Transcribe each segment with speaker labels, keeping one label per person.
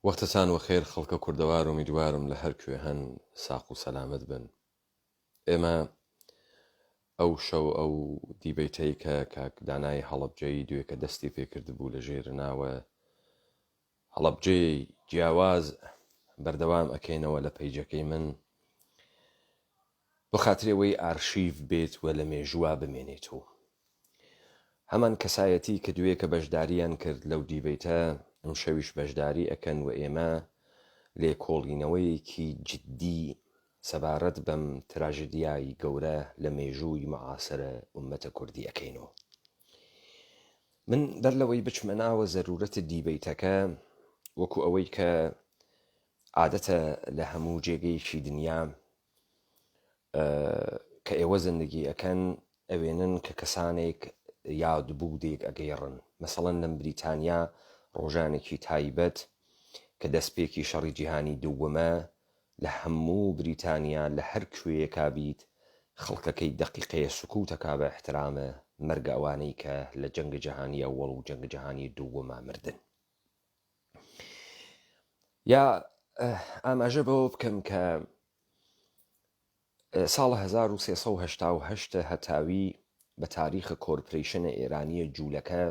Speaker 1: وەختتان وەخێر خەڵکە کوردەوار و میدوارم لە هەر کوێ هەن ساق و سەلامت بن. ئێمە ئەو شەو ئەو دیبەیتەی کە کاک دانای هەڵەبجەی دوێکە دەستی پێکرد بوو لە ژێر ناوە هەڵەبجەی جیاواز بەردەوام ئەکەینەوە لە پەیجەکەی من بۆ خاترەوەی ئارشیڤ بێت و لە مێژووا بمێنێتەوە. هەمان کەسایەتی کە دوێکە بەشداریان کرد لەو دیبەیتە ئەم شەویش بەشداری ئەکەن و ئێمە لێکۆڵینەوەیەکی جددی سەبارەت بەم تراژدیای گەورە لە مێژووی مەعاسرە ئومەتە کوردی ئەکەینەوە. من دەر لەوەی بچمە ناوە زەرورەتە دیبەیتەکە وەکو ئەوەی کە عادەتە لە هەموو جێگەیەکی دنیا کە ئێوە زندگی ئەکەن ئەوێنن کە کەسانێک یادبوودێک ئەگەیڕن. مەسەڵەن لەم بریتانیا ڕۆژانێکی تایبەت کە دەستپێکی شەڕی جیهانی دووەمە لە هەموو بریتانیا لە هەر کوێیەکا بیت خەڵکەکەی دەقیقەیە سکوتەکا بە احترامە مەرگە ئەوانەی کە لە جەنگە جیهانی ئەووەڵ و جەنگە جیهانی دووەمە مردن. یا ئاماژە بەوە بکەم کە ساڵە 1388 هەتاوی بە تاریخە کۆرپۆریشنە ئێرانیە جوولەکە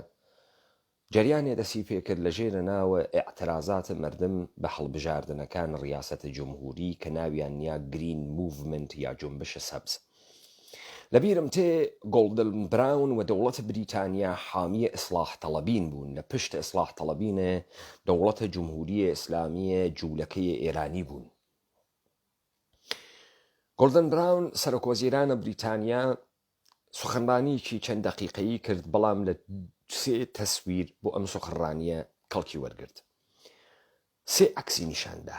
Speaker 1: جریانێ دەسی پێکرد لە ژێرە ناوە ئێعترازاتە مردم بە هەڵبژاردنەکان ڕیاسەتە جمهوری کە ناویان نیا گرین موڤمنت یا جنبشە سەبز. لەبیرم تێ گۆڵدن براون و دەوڵەتە بریتانیا حامیە ئیسلاح تەڵەبین بوون. لە پشت ئیسلاح تەڵەبینە دەوڵەتە جمهوریە ئیسلامیە جوولەکەی ئێرانی بوون. گۆڵدن براون سەرۆکوەزیرانە بریتانیا سوخنرانیکی چەند دەقیقەیی کرد، بەڵام لە 3 تەسویر بۆ ئەم سوخنرانیە کەڵکی وەرگرت. 3 عەکسی نیشاندا.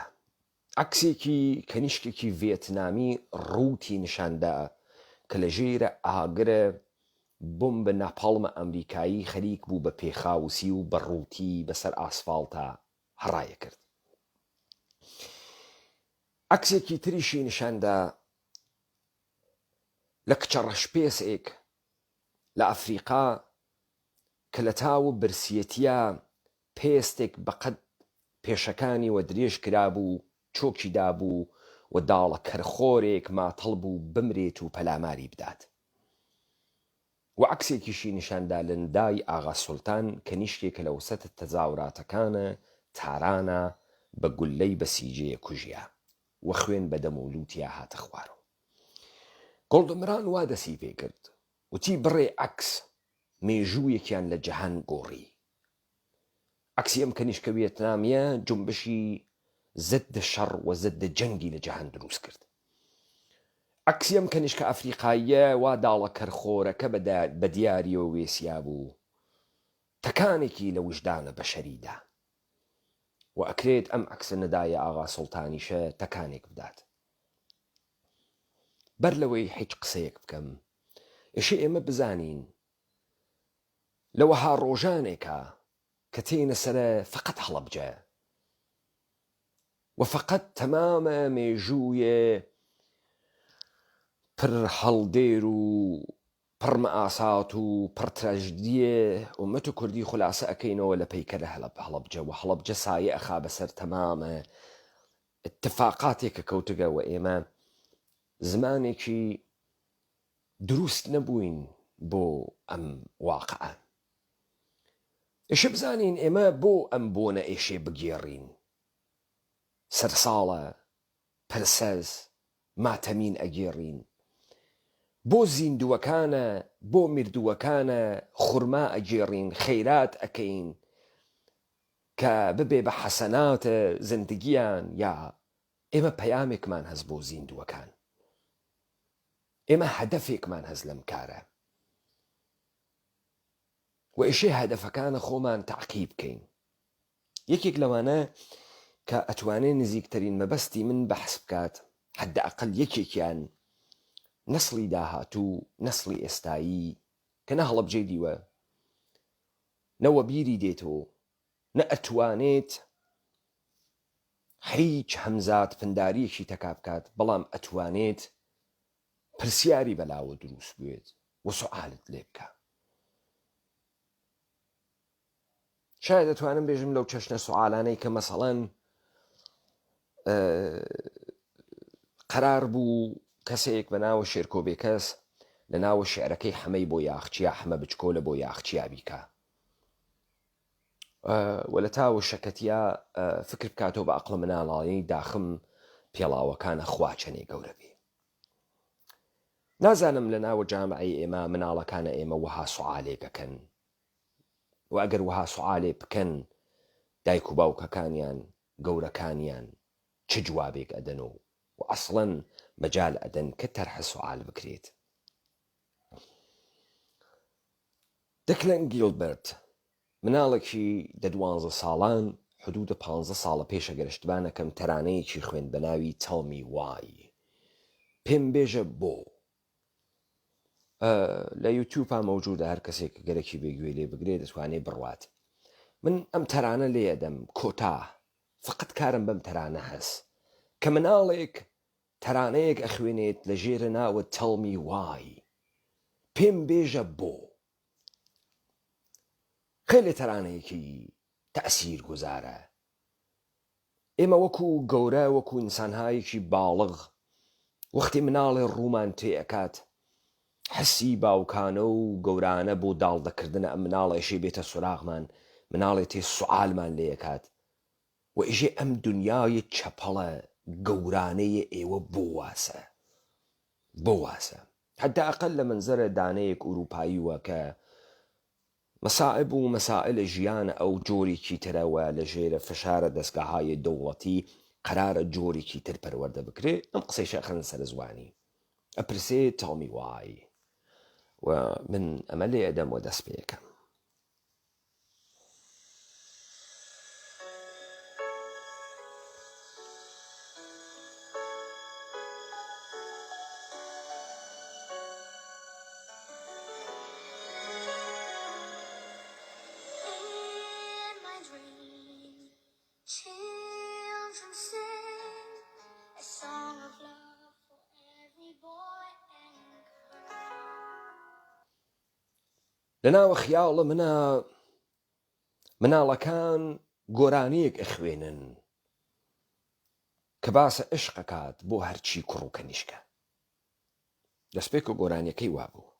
Speaker 1: عەکسێکی کەنیشکێکی ڤێتنامی ڕووتی نیشاندا کە لە ژێرە ئاگرە بۆمبە ناپاڵمە ئەمریکایی خەریک بوو بە پێخاوسی و بە ڕووتی بەسەر ئاسفاڵتە هەڕایە کرد. عەکسێکی تریشی نیشاندا لە کچە ڕەشپێسێک لە ئەفریقا کە لە تاو برسیەتیە پێستێک بەقەد پێشەکانی وە درێژ کرابوو، چۆکی دابوو و داڵە کەرخۆرێک ماتەڵ بوو بمرێت و پەلاماری بدات. و عەکسێکیشی نیشاندا لە ندای ئاغا سوڵتان کە نیشتێکە لە وسەتە تەزاوراتەکانە تارانە بە گولەی بەسیجەیە کوژیە و خوێن بە دەمەولوتیا هاتە خوارەوە. گۆڵدن براون وا دەسی پێ کرد وتی بڕێ عەکس مێژوویەکیان لە جەهان گۆڕی. عەکسی ئەم کەنیشکە ڤێتنامیە جنبشی ضد شەڕ و ضد جەنگی لە جەهان دروست کرد. عەکسی ئەم کەنیشکە ئەفریقاییە وا داڵە کەرخۆرەکە بە دیاریەوە وێسیا بوو، تەکانێکی لە وجدانە بەشەریدا و ئەکرێت ئەم عەکسە ندایە ئاغا سوڵتانیشە تەکانێک بدات. بەر لەوەی هیچ قسەیەک بکەم ئێشێ ئێمە بزانین لەوەها ڕۆژانێکە کە تێنە سەرە فقط هەڵەبجە و فقط تەمامە مێژوویە پر هەڵدێر و پڕ مەئاسات و پڕ تراژدیە ئومەتە کوردی خولاسە ئەکەینەوە لە پەیکەرە هەڵەبجە و هەڵەبجە سایە ئەخا بەسەر تەمامە اتفاقاتێکە کەوتگە و ئێمە زمانێکی دروست نەبووین بۆ ئەم واقعە. ئێشە بزانین ئێمە بۆ ئەم بۆنە ئێشێ بگێڕین. سەرساڵە پرسەز ماتەمین ئەگێڕین، بۆ زیندووەکانە بۆ مردووەکانە خورما ئەگێڕین، خەیرات ئەکەین کە ببێ بە حەسەناتە زندگیان. یا ئێمە پەیامێکمان هەست بۆ زیندووەکان، ئێمە هەدەفێکمان هەست لەم کارە و ئێشێ هەدەفەکانە خۆمان تەعقیب بکەین. یەکێک لەوانە کە ئەتوانێت نزیکترین مەبەستی من بەحس بکات، حەدەئەقل یەکێکیان نەسڵی داهاتوو، نەسڵی ئێستایی کە نە هەڵەبجەی دیوە نەوە بیری دێتەوە، نە ئەتوانێت هیچ هەمزات پنداریەکی تەکا بکات، بەڵام ئەتوانێت پرسیاری بەلاوە دروست بێت و سوعالت لێ بکە. شاید دەتوانم بێژم لەو چەشنە سوعالانەی کە مەسەڵەن قرار بوو کەسێک بە ناوە شێرکۆ بێکەس لە ناوە شێعرەکەی حەمەی بۆ یاخچیا حەمە بچکۆلە بۆ یاخچیا بیکە وە لە تاوە شەکەتیا فکر بکاتەوە بە عەقڵە مناڵانەی داخم پێڵاوەکانە خوا چەنێ گەورە بێ. نازانم لە ناوە جامعەی ئێمە مناڵەکانە ئێمە وەها سوعالێ بکەن و ئەگەر وەها سوعالێ بکەن دایک و باوکەکانیان گەورەکانیان چ جوابێک ئەدەن و ئەسڵەن مەجال ئەدەن کە تەرحە سوعال بکرێت. دەکلەن گیلبەرت مناڵێکی 12 ساڵان حدود 15 ساڵە پێشە گەرشتبانەکەم تەرانەیەکی خوێن بە ناوی Tell Me Why پێم بێژە بۆ لە یوتیوبا مەوجودە هەر کەسێک گەرەکی بێگوێ لێ بگرێت دەتوانێت بڕوات. من ئەم تەرانە لێ ئەدەم کۆتا فقط کارم بەم تەرانە هەست کە مناڵێک تەرانەیەک ئەخوێنێت لە ژێرە ناوە Tell Me Why پێم بێژە بۆ. خیلی تەرانەیەکی تەئسیر گوزارە. ئێمە وەکو گەورە وەکو ئینسانهایەکی باڵغ وەختی مناڵێ ڕوومان تێ ئەکات حەسی باوکانە و گەورانە بۆ داڵدەکردنە ئەم مناڵێشی بێتە سوراغمان مناڵێ تێ سوعالمان لێ ئەکات و ئیژێ ئەم دنیای چەپەڵە گەورانەیە ئێوە بۆ واسە حتا ئەقل لە منزەرە دانەیەک ئوروپاییوە کە مەسائب و مەسائل ژیانە ئەو جۆرێکی ترەوە لە ژێرە فشارە دەستگاهای دەوڵەتی قرارە جۆرێکی تر پەروەردە بکرێ ئەم قسەی شەخن سەر زوانی ئەپرسێ Tell Me Why و من ئەمە لێ ئەدەم و دەست پێ یەکەم. لە ناوە خیاڵە مناڵەکان گۆرانیەک ئەخوێنن کە باسە عشقەکات بۆ هەرچی کوڕ و کەنیشکە. دەستپێک و گۆرانیەکەی وابوو.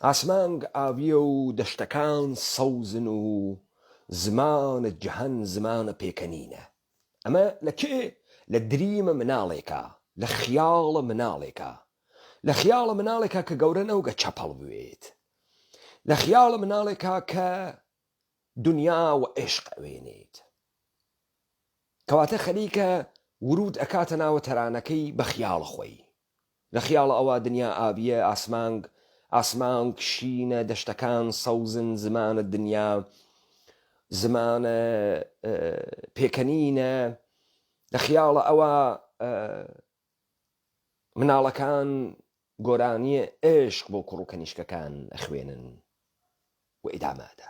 Speaker 1: ئاسمانگ ئاویە و دەشتەکان سەوزن و زمانە جەهەن زمانە پێکەنینە. ئەمە لە کێ؟ لە دریمە مناڵێکە، لە خیاڵە مناڵێکە، لە خیاڵە مناڵێکە کە گەورە نەوگە چەپەڵ بوێت، لە خیاڵە مناڵێکە کە دنیا و عێشق ئەوێنێت. کەواتە خەریکە ورود ئەکاتە ناوە تەرانەکەی بە خیاڵە خۆی. لە خیاڵە ئەوە دنیا ئابیە، ئاسمان کشینە، دەشتەکان سەوزن، زمانە دنیا زمانە پێکەنینە. لە خیاڵە ئەوە مناڵەکان گۆرانیە عێشق بۆ کوڕ و کەنیشکەکان ئەخوێنن و ئیدامەدا.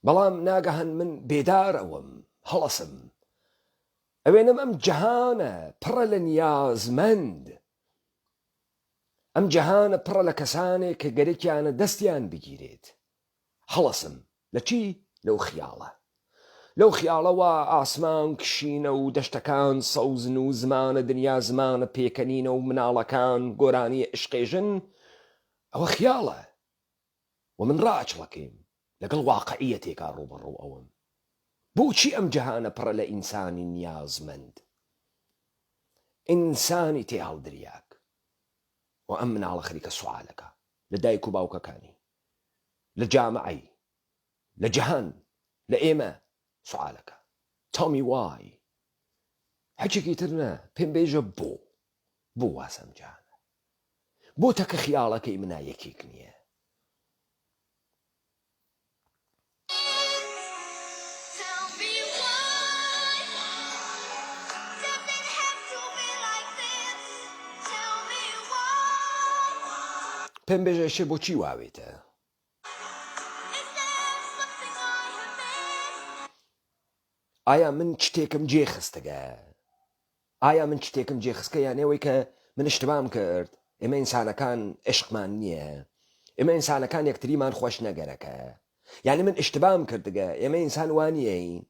Speaker 1: بەڵام ناگەهان من بێدار ئەوم هەڵەسم ئەوێنم ئەم جەهانە پڕە لە نیازمەند، ئەم جەهانە پڕە لە کەسانێک کە گەرەکیانە دەستیان بگیرێت. هەڵەسم لە چی؟ لەو خیاڵەوە ئاسمان کشینە و دەشتەکان سەوزن و زمانە دنیا زمانە پێکەنینە و مناڵەکان گۆرانی عشقێژن. ئەوە خیاڵە و من ڕاچڵەکەیم لەگەڵ واقعیەتێکا ڕوبەڕوو ئەوم. بۆچی ئەم جەهانە پڕە لە ئینسانی نیازمەند، ئینسانی تێ هەڵدریاک و ئەم مناڵە خەریکە سوعالەکە لە دایک و باوکەکانی، لە جامعەی، لە جەهان، لە ئێمە سوعالەکە. Tell me why. هەچێکی تر نە، پێم بێژە بۆ واسەم جەهانە، بۆ تەکە خیاڵەکەی منە یەکێک نییە. پێم بێژە ئێشێ بۆچی واوێتە؟ ئایا من شتێکم جێخستەگە؟ ئایا من شتێکم جێخستکە یانەوەی کە من شتبام کرد؟ ئێمە ئینسانەکان عشقمان نییە، ئێمە ئینسانەکان یەکتریمان خۆش نەگەرەکە، یعنی من اشتبام کردگە، ئێمە ئینسان وانیەین.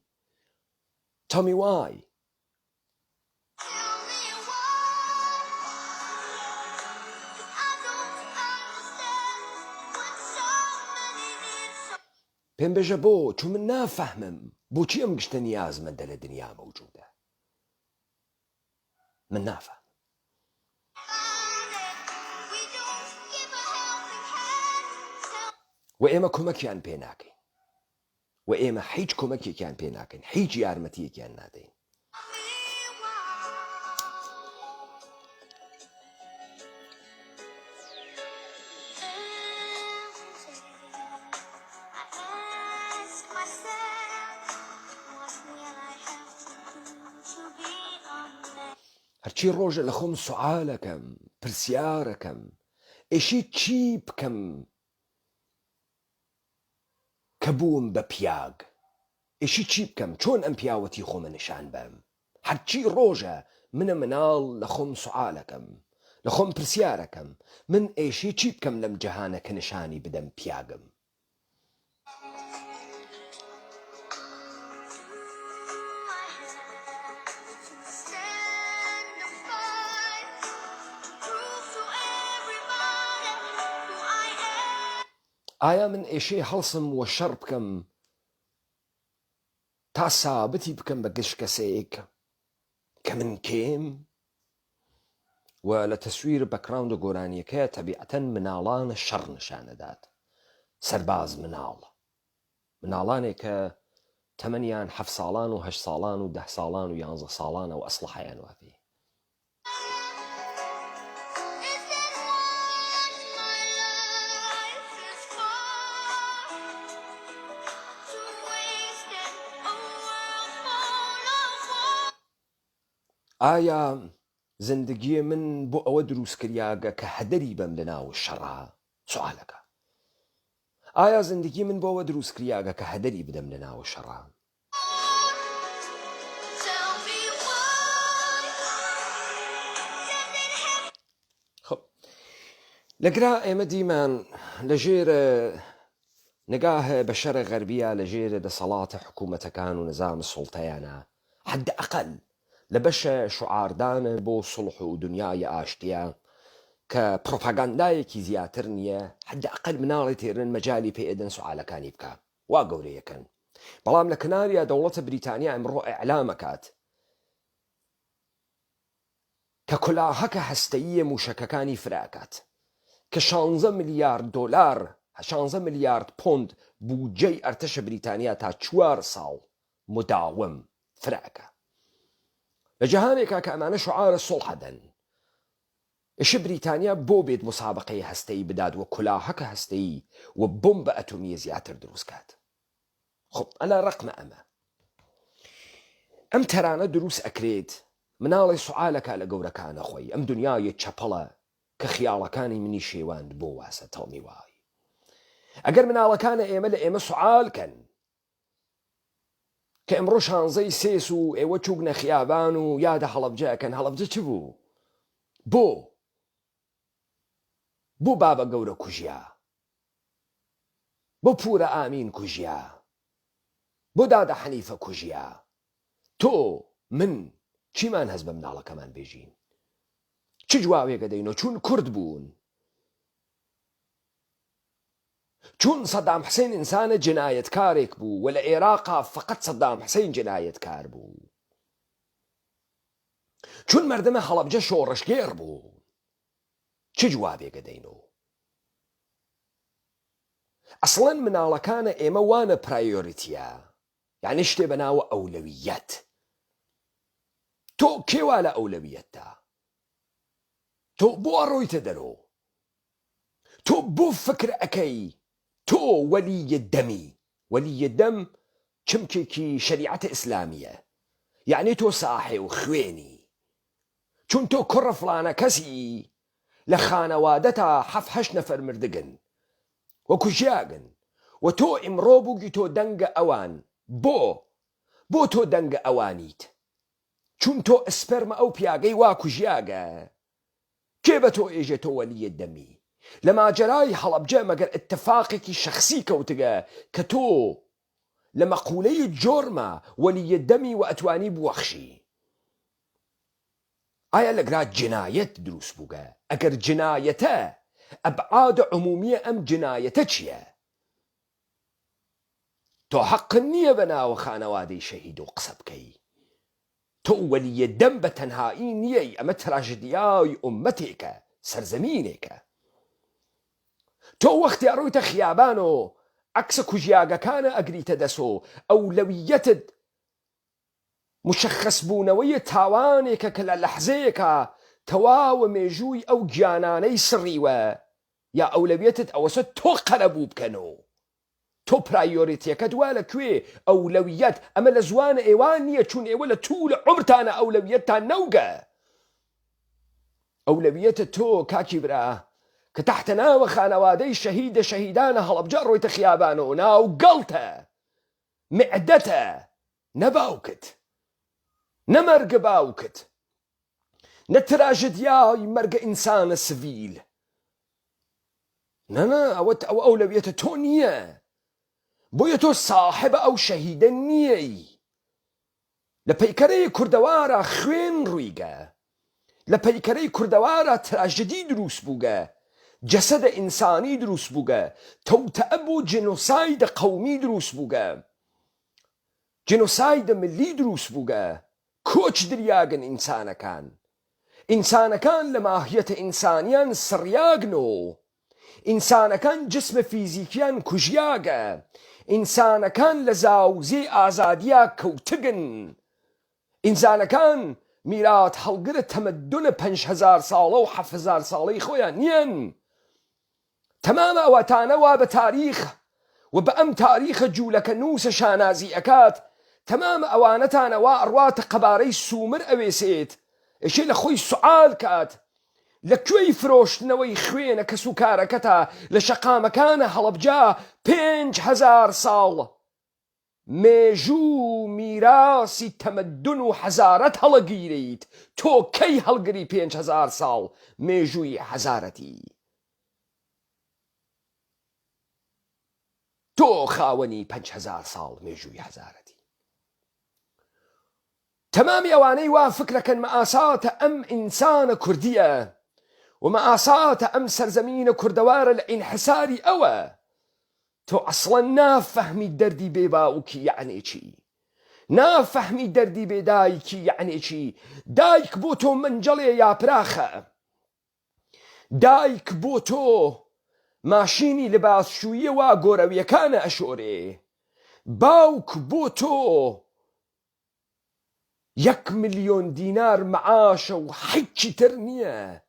Speaker 1: Tell me why. پێم بێژە بۆ چون من نافەهمم بۆچی ئەم گشتە نیازمەندە لە دنیا مەوجودە. من نافەهم. و ئێمە کۆمەکیان پێ ناکەین، و ئێمە هیچ کۆمەکێکیان پێ ناکەین، هیچ یارمەتیەکیان نادەین. هەرچی ڕۆژە لە خۆم سوالەکەم، پرسیارەکەم، ئێشی چی بکەم کە بووم بە پیاگ؟ ئێشی چی بکەم چۆن ئەم پیاوەتی خۆمە نیشان بەم؟ هەرچی ڕۆژە منە مناڵ لە خۆم سوالەکەم، لە خۆم پرسیارەکەم، من ئێشی چی بکەم لەم جەهانە کە نیشانی بدەم پیاگم؟ ئایا من ئێشەی هەڵسم وە شەڕ بکەم تا سابتی بکەم بە گشت کەسێک کە من کێم؟ و لە تەسویر بەکراوند و گۆرانیەکە تەبیعەتەن مناڵانە شەڕ نیشانەدات. سەرباز مناڵانێک کە تەمەنیان 7 ساڵان و 8 ساڵان و 10 ساڵان و 11 ساڵانە و ئەسلحەیان وابێ. ئایا زندگی من بۆ ئەوە دروست کریاگە کە هەدەری بەم لە ناو شەڕا؟ سوالەکە. ئایا زندگی من بۆ ئەوە دروست کریاگە کە هەدەری بدەم لە ناو شەڕا؟ خب لەگرا ئێمە دیمان لەژێر نگاهە بە شەرە غەربیە، لەژێرە دەسەڵاتە حکوومەتەکان و نظام سوڵتەیانە، حەدە ئەقەل لە بەشە شعاردانە بۆ سڵح و دنیای ئاشتیە کە پرۆپاگاندایەکی زیاتر نییە، حەدە ئەقەل مناڵی تێرن مەجای پێدەن سوالەکانی بکە، وا گەورەیەکەن. بەڵام لە کناریە دەوڵەتە بریتانیا ئەمڕۆ ئیعلامەکات کە کلاهەکە هەستەییە موشەکەکانی فراکات، کە 16 ملیارد دۆلار 16 ملیارد پۆند بودجەی ئەرتەشە بریتانیا تا 4 ساڵ مداوم فراکە لە جەهانێکا کە ئەمانە شعارە سڵحە دەن. ئێشە بریتانیا بۆ بێت مسابقەی هەستەیی بدات و کلاهەکە هەستەیی و بۆمبە ئەتۆمیە زیاتر دروست کات. خب ئەلا ڕقمە ئەم تەرانە دروست ئەکرێت مناڵی سوالەکە لە گەورەکانە خۆی، ئەم دنیای چەپەڵە کە خیاڵەکانی منی شێواند بۆ واسە تەڵمی وای. ئەگەر مناڵەکانە ئێمە لە ئێمە سوالکەن کە ئەمڕۆ 16 سێس و ئێوە چووکنە خیابان و یادە هەڵەبجەکەن، هەڵەبجە چ بوو؟ بۆ بابە گەورە کوژیا، بۆ پورە ئامین کوژیا، بۆ دادە حەنیفە کوژیا. تۆ من چیمان هەست بە مناڵەکەمان بێژین؟ چ جوابێکە دەینەوە؟ چون کورد بوون، چون سەدام حسین ئینسانە جنایەتکارێک بوو و لە عێراقا فقط سەدام حسین جنایەتکار بوو، چون مردمە هەڵەبجە شۆڕشگێر بوو. چ جوابێکە دەینەوە؟ ئەسڵەن مناڵەکانە ئێمە وانە پرایۆریتیە، یعنی شتێ بەناوە ئەولەویەت. تۆ کێوا لە ئەولەویەتتا؟ تۆ بۆ ڕۆیتە دەرۆ؟ تۆ بۆ فکر ئەەکەی تۆ وەلیە دەمی؟ وەلیە دەم چمکێکی شەریعەتە ئیسلامیە، یعنی تۆ ساحێ و خوێنی، چون تۆ کوڕە فڵانە کەسی لە خانەوادەتا 7-8 نەفەر مردگن وەکو ژیاگن و تۆ ئیمڕۆ بووگی تۆ دەنگە ئەوان بۆ تۆ دەنگە ئەوانیت چون تۆ ئەسپەرمە ئەو پیاگەی واکو ژیاگە کێ بە تۆ ئێژێتۆ وەلیە دەمی لە ماجەرای هەڵەبجە مەگەر اتفاقێکی شەخسی کەوتگە کە تۆ لە مەقولەی جۆرمە وەلیە دەمی و ئەتوانی بوەخشی ئایا لەگرا جنایەت دروست بووگە ئەگەر جنایەتە ئەبعاد عمومیە ئەم جنایەتە چییە تۆ حەق نییە بە ناوە خانەوادەی شەهید و قسە بکەی تۆ وەلیە دەم بە تەنهایی نییەی ئەمە تراژدیای ئومەتێکە سەرزەمینێکە تۆ وەختی ئەڕۆیتە خیابان و عەکسە کوژیاگەکانە ئەگریتە دەسۆ ئەولەویەتت مشخص بوونەوەی تاوانێکە کە لە لەحزەیەکە تەواوە مێژووی ئەو گیانانەی سڕیوە یا ئەولەویەتت ئەوەسە تۆ قەرەبوو بکەنەوە تۆ پرایۆریتیەکەت وا لەکوێ ئەولەویەت ئەمە لە زوانە ئێوان نییە چون ئێوە لە توولە عومرتانە ئەولەویەتتان نەوگە ئەولەویەتە تۆ کاکی برا کە تحتە ناوە خانەوادەی شەهیدە شەهیدانە هەڵەبجە ڕۆیتە خیابانەوە ناو گەڵتە معدەتە نەباوکت نەمەرگە باوکت نەتراژدیای مەرگە ئینسانە سڤیل نەنا ئەو ئەولەویەتە تۆ نییە بۆیە تۆ ساحبە ئەو شەهیدە نییەی لە پەیکەرەی کوردەوارە خوێن ڕوویگە لە پەیکەرەی کوردەوارە تراژدی دروست بووگە جەسەدە ئینسانی دروست بووگە تەوتەئە بۆ جێنۆسایدە قەومی دروست بووگە جێنۆسایدە ملی دروست بووگە کۆچ دریاگن ئینسانەکان لە ماهیەتە ئینسانیان سڕیاگنۆ ئینسانەکان جسمە فیزیکیان کوژیاگە ئینسانەکان لە زاوزێ ئازادیا کەوتگن ئینسانەکان میرات هەڵگرە تەمەدونە 5,000 ساڵە و 7,000 ساڵەی خۆیان نیەن تەمامە ئەوەتانە وا بە تاریخ و بە ئەم تاریخە جوولەکە نووسە شانازی ئەکات تەمامە ئەوانەتانەوە ئەڕواتە قەبارەی سومر ئەوێسێت ئەشێ لە خۆی سوعال کات لەکوێی فرۆشتنەوەی خوێنە کە سوکارەکەتە لە شەقامەکانە هەڵەبجا 5,000 ساڵ مێژوو میراسی تەمەدون و حەزارەت هەڵەگیریت تۆ کەی هەڵگری 5,000 ساڵ مێژووی حەزارەتی تۆ خاوەنی 5,000 ساڵ مێژووی حەزارەتی تەمامی ئەوانەی وا فکرەکەن مەئاساتە ئەم ئینسانە کوردیە و مەئاساتە ئەم سەرزەمینە کوردەوارە لە ئینحساری ئەوە تۆ ئەسڵەن نافەهمی دەردی بێباوکی یعنی چی نافەهمی دەردی بێدایکی یعنی چی دایک بۆ تۆ منجەڵێ یا پراخە دایک بۆ تۆ ماشینی لەباسشوویە وا گۆرەویەکانە ئەشۆرێ باوک بۆ تۆ 1 ملیۆن دینار مەعاشە و حیچی تر نییە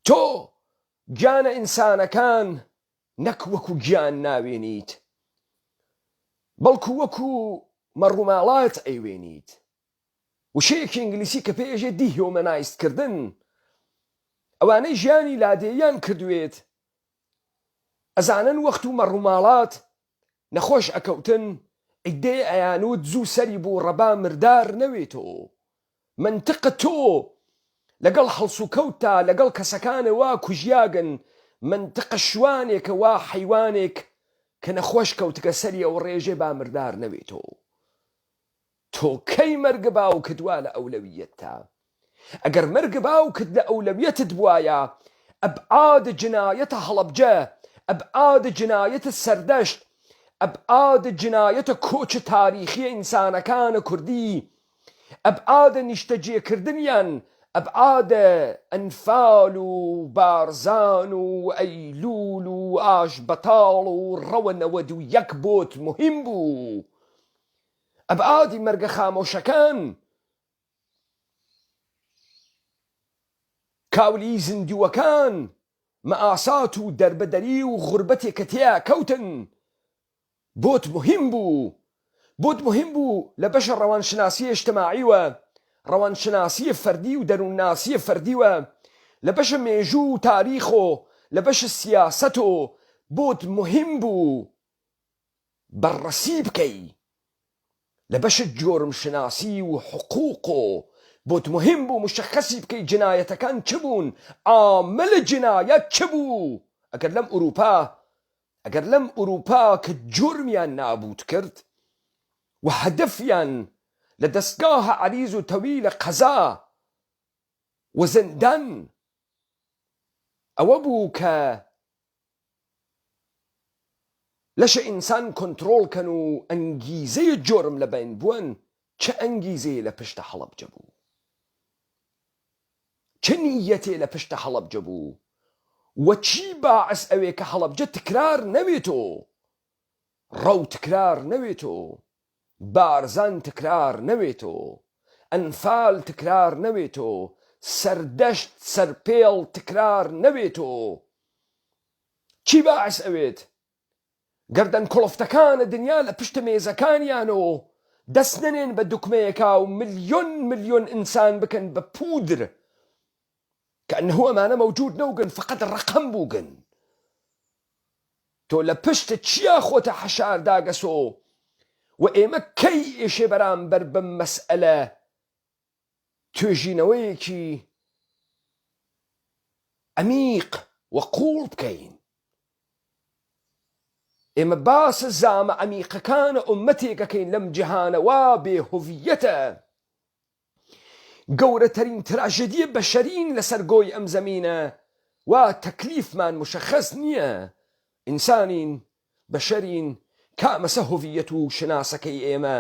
Speaker 1: تۆ گیانە ئینسانەکان نەک وەکو گیان ناوێنیت بەڵکو وەکو مەڕووماڵات ئەیوێنیت وشەیەکی ئینگلیسی کە پێژێ دیهیۆمەنایزکردن ئەوانەی ژیانی لادێیان کردوێت ئەزانن وەخت و مەڕووماڵات نەخۆش ئەکەوتن ئیدێ ئەیانوت زوو سەری بۆ ڕەبا مردار نەوێتەوە منتقە تۆ لەگەڵ هەڵس و کەوتە لەگەڵ کەسەکانە وا کوژیاگن منتقە شوانێکە وا حەیوانێک کە نەخۆش کەوتکە سەری ئەو ڕێژێ با مردار نەوێتەوە تۆ کەی مەرگە باوکت وا لە ئەولەویەتە ئەگەر مەرگە باوکت لە ئەولەویەتت بوایە ئەبعادە جنایەتە هەڵەبجە ئەبعادە جنایەتە سەردەشت ئەبعادە جنایەتە کۆچە تاریخی ئینسانەکانە کوردی ئەبعادە نیشتەجێکردنیان ئەبعادە ئەنفال و بارزان و ئەیلول و ئاشبەتاڵ و ڕەوەنەوەد و یەک بۆت مهم بوو ئەبعادی مەرگە خامۆشەکان کاولی زیندووەکان مەئاسات و دەربەدەری و غوربەتێک کە تێیا کەوتن بۆت مهم بوو لە بەشە ڕەوانشناسی ئیجتیماعیوە ڕەوانشناسی فەردی و دەروونناسی فەردیوە لە بەشە مێژوو و تاریخ و لە بەشە سیاسەت و بۆت مهم بوو بەڕەسی بکەی لە بەشە جۆرمشناسی و حقوق و بۆت مهم بوو مشەخەسی بکەی جنایەتەکان چ بوون عامل جنایەت چ بوو ئەگەر لەم ئوروپا کە جورمیان نابوت کرد و هەدەفیان لە دەستگاهە عەریز و تەویلە قەزا و زندان ئەوە بوو کە لەشە ئینسان کۆنتڕۆڵکەن و ئەنگیزەی جۆرم لەبین بوون چه ئەنگیزەیە لە پشتە هەڵەبجە بوو چه نیەتێ لە پشتە هەڵەبجە بوو و چی باعث ئەوێ کە هەڵەبجە تکرار نەوێتەوە ڕەو تکرار نەوێتەوە بارزان تکرار نەوێتەوە ئەنفال تکرار نەوێتەوە سەردەشت سەرپێڵ تکرار نەوێتەوە چی باعث ئەوێت گەردەن کۆڵفتەکانە دنیا لە پشتە مێزەکانیانەوە دەست نەنێن بە دوکمەیەکا و ملیۆن ئینسان بکەن بە پودر کە ئەنهۆ ئەمانە مەوجود نەوگن فقط ڕقم بووگن تۆ لە پشتە چیا خۆتە حەشار داگەسۆ و ئێمە کەی ئێشێ بەرامبەر بەم مەسئلە توێژینەوەیەکی ئەمیق و قوڵ بکەین ئێمە باسە زامە عەمیقەکانە ئومەتێکەکەین لەم جیهانە وا بێهوڤیەتە گەورەترین تراژێدیە بەشەرین لەسەر گۆی ئەم زەمینە وا تەکلیفمان مشەخەص نییە ئینسانین بەشەرین کامەسە هوڤیەت و شناسەکەی ئێمە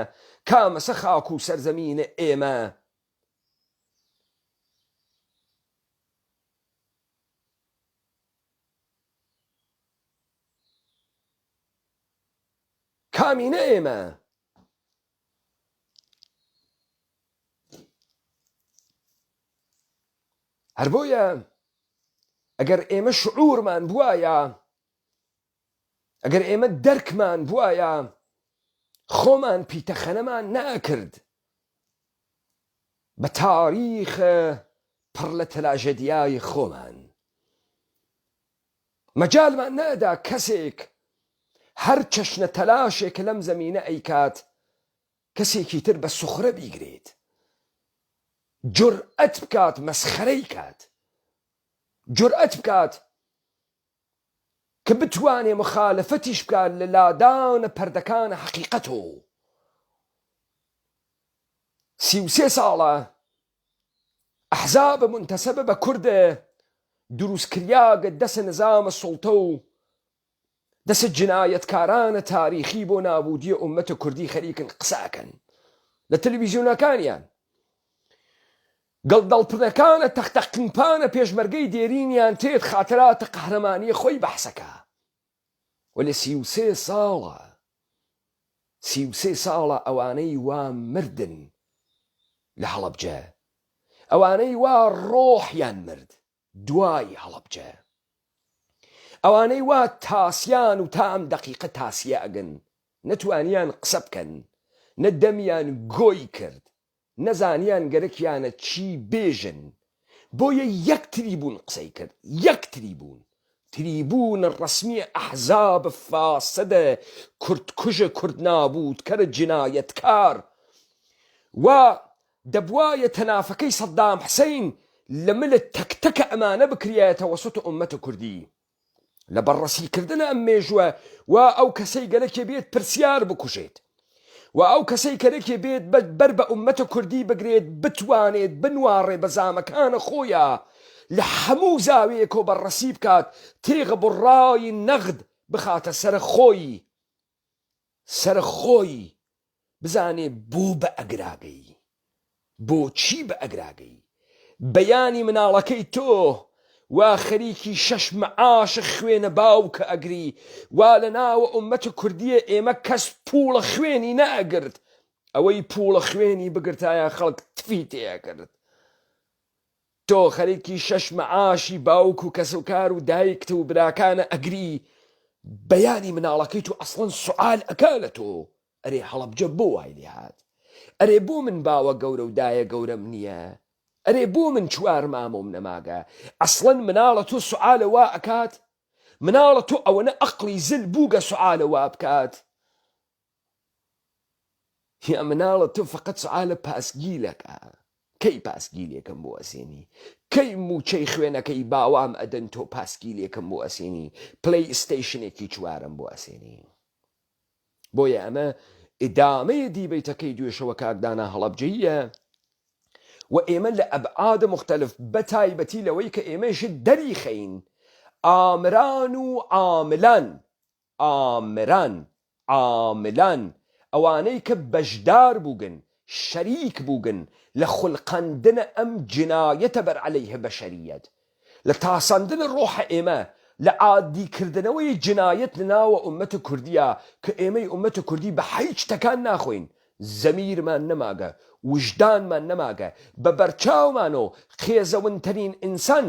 Speaker 1: کامەسە خاک و سەرزەمینە ئێمە کامینە ئێمە هەر بۆیە ئەگەر ئێمە شعورمان بوایە ئەگەر ئێمە دەرکمان بوایە خۆمان پیتەخەنەمان ناکرد بە تاریخە پڕ لە تراژێدیای خۆمان مەجالمان نەدا کەسێک هەر چەشنە تەلاشێک لەم زەمینە ئەیکات کەسێکی تر بە سوخرە بیگرێت جورئەت بکات مەسخەرەی کات جورئەت بکات کە بتوانێ مخالەفەتیش بکات لە لادانە پەردەکانە حەقیقەتەوە 33 ساڵە ئەحزابە منتەسەبە بە کوردە دروستکریاگە دەسە نظامە سوڵتە و دەسە جنایەتکارانە تاریخی بۆ نابودیە ئومەتە کوردی خەریکن قساکەن لە تەلەڤیزیۆنەکانیان گەڵدەڵپنەکانە تەختەقنپانە پێشمەرگەی دێرینیان تێت خاتراتە قەهرەمانیە خۆی بەحسەکە و لە 33 ساڵە 33 ساڵە ئەوانەی وا مردن لە هەڵەبجە ئەوانەی وا ڕۆحیان مرد دوای هەڵەبجە ئەوانەی وا تاسیان و تا ئەم دەقیقە تاسیە ئەگەن نەتوانیان قسە بکەن نەدەمیان گۆی کرد نەزانیان گەرەکیانە چی بێژن بۆیە یەک تریبوون قسەی کرد یەک تریبوون ڕەسمی ئەحزاب فاسدە کوردکوژە کورد نابودکەرە جنایەتکار و دەبوایە تەنافەکەی سەدام حوسێن لە ملە تەکتەکە ئەمانە بکرێتە وەسەتە ئومەتە کوردی لە بەڕەسیکردنە ئەم مێژووە و ئەو کەسەی گەرەکێ بێت پرسیار بکوژێت و ئەو کەسەی کەرەکێ بێت بەر بە ئومەتە کوردی بگرێت بتوانێت بنوارێ بە زامەکانە خۆیە لە هەموو زاویەکۆ بەڕەسی بکات تێغە بڕای نەغد بخاتە سەر خۆی بزانێ بوو بە ئەگراگەی بۆچی بە ئەگراگەی بەیانی مناڵەکەی تۆ وا خەریکی 6 مەعاشە خوێنە باوکە ئەگری وا لە ناوە ئومەتە کوردیە ئێمە کەس پوڵە خوێنی نەئەگرت ئەوەی پوڵە خوێنی بگرتایە خەڵک تفی تێە کرد تۆ خەریکی 6 مەعاشی باوک و کەسوکار و دایکت و براکانە ئەگری بەیانی مناڵەکەی تو ئەسڵەن سوال ئەکا لە تۆ ئەرێ هەڵەبجە بۆ وای لێ هات ئەرێ بۆ من باوە گەورە و دایە گەورەم نییە، ئەرێ بۆ من چوار مامۆم نەماگە. ئەسڵەن مناڵە تۆ سوعالە وا ئەکات، مناڵە تۆ ئەوەنە ئەقڵی زل بووگە سوعالە وا بکات، یا مناڵە تۆ فقط سوعالە پاسگیلەکە. کەی پاسگیلێکم بۆ ئەسێنی؟ کەی موچەی خوێنەکەی باوام ئەدەن تۆ پاسگیلێکم بۆ ئەسێنی، پلەی ئستەیشنێکی چوارم بۆ ئەسێنی؟ بۆیە ئەمە ئیدامەیە دیبەیتەکەی دوێشەوە کاکدانا هەڵەبجەیە، و ئێمە لە ئەبعادە مختلف بەتایبەتی لەوەی کە ئێمەشت دەریخەین ئامران و عاملان، ئامران عاملان، ئەوانەی کە بەشدار بووگن، شەریک بووگن لە خوڵقاندنە ئەم جنایەتە بەر عەلەیه بەشەریەت، لە تاساندنە ڕۆحە ئێمە، لە عادیکردنەوەی جنایەت لەناوە ئومەتە کوردیە کە ئێمەی ئومەتە کوردی بە هیچ شتەکان ناخۆین، زەمیرمان نەماگە، وجدانمان نەماگە، بە بەرچاومانەوە خێزەونترین ئینسان،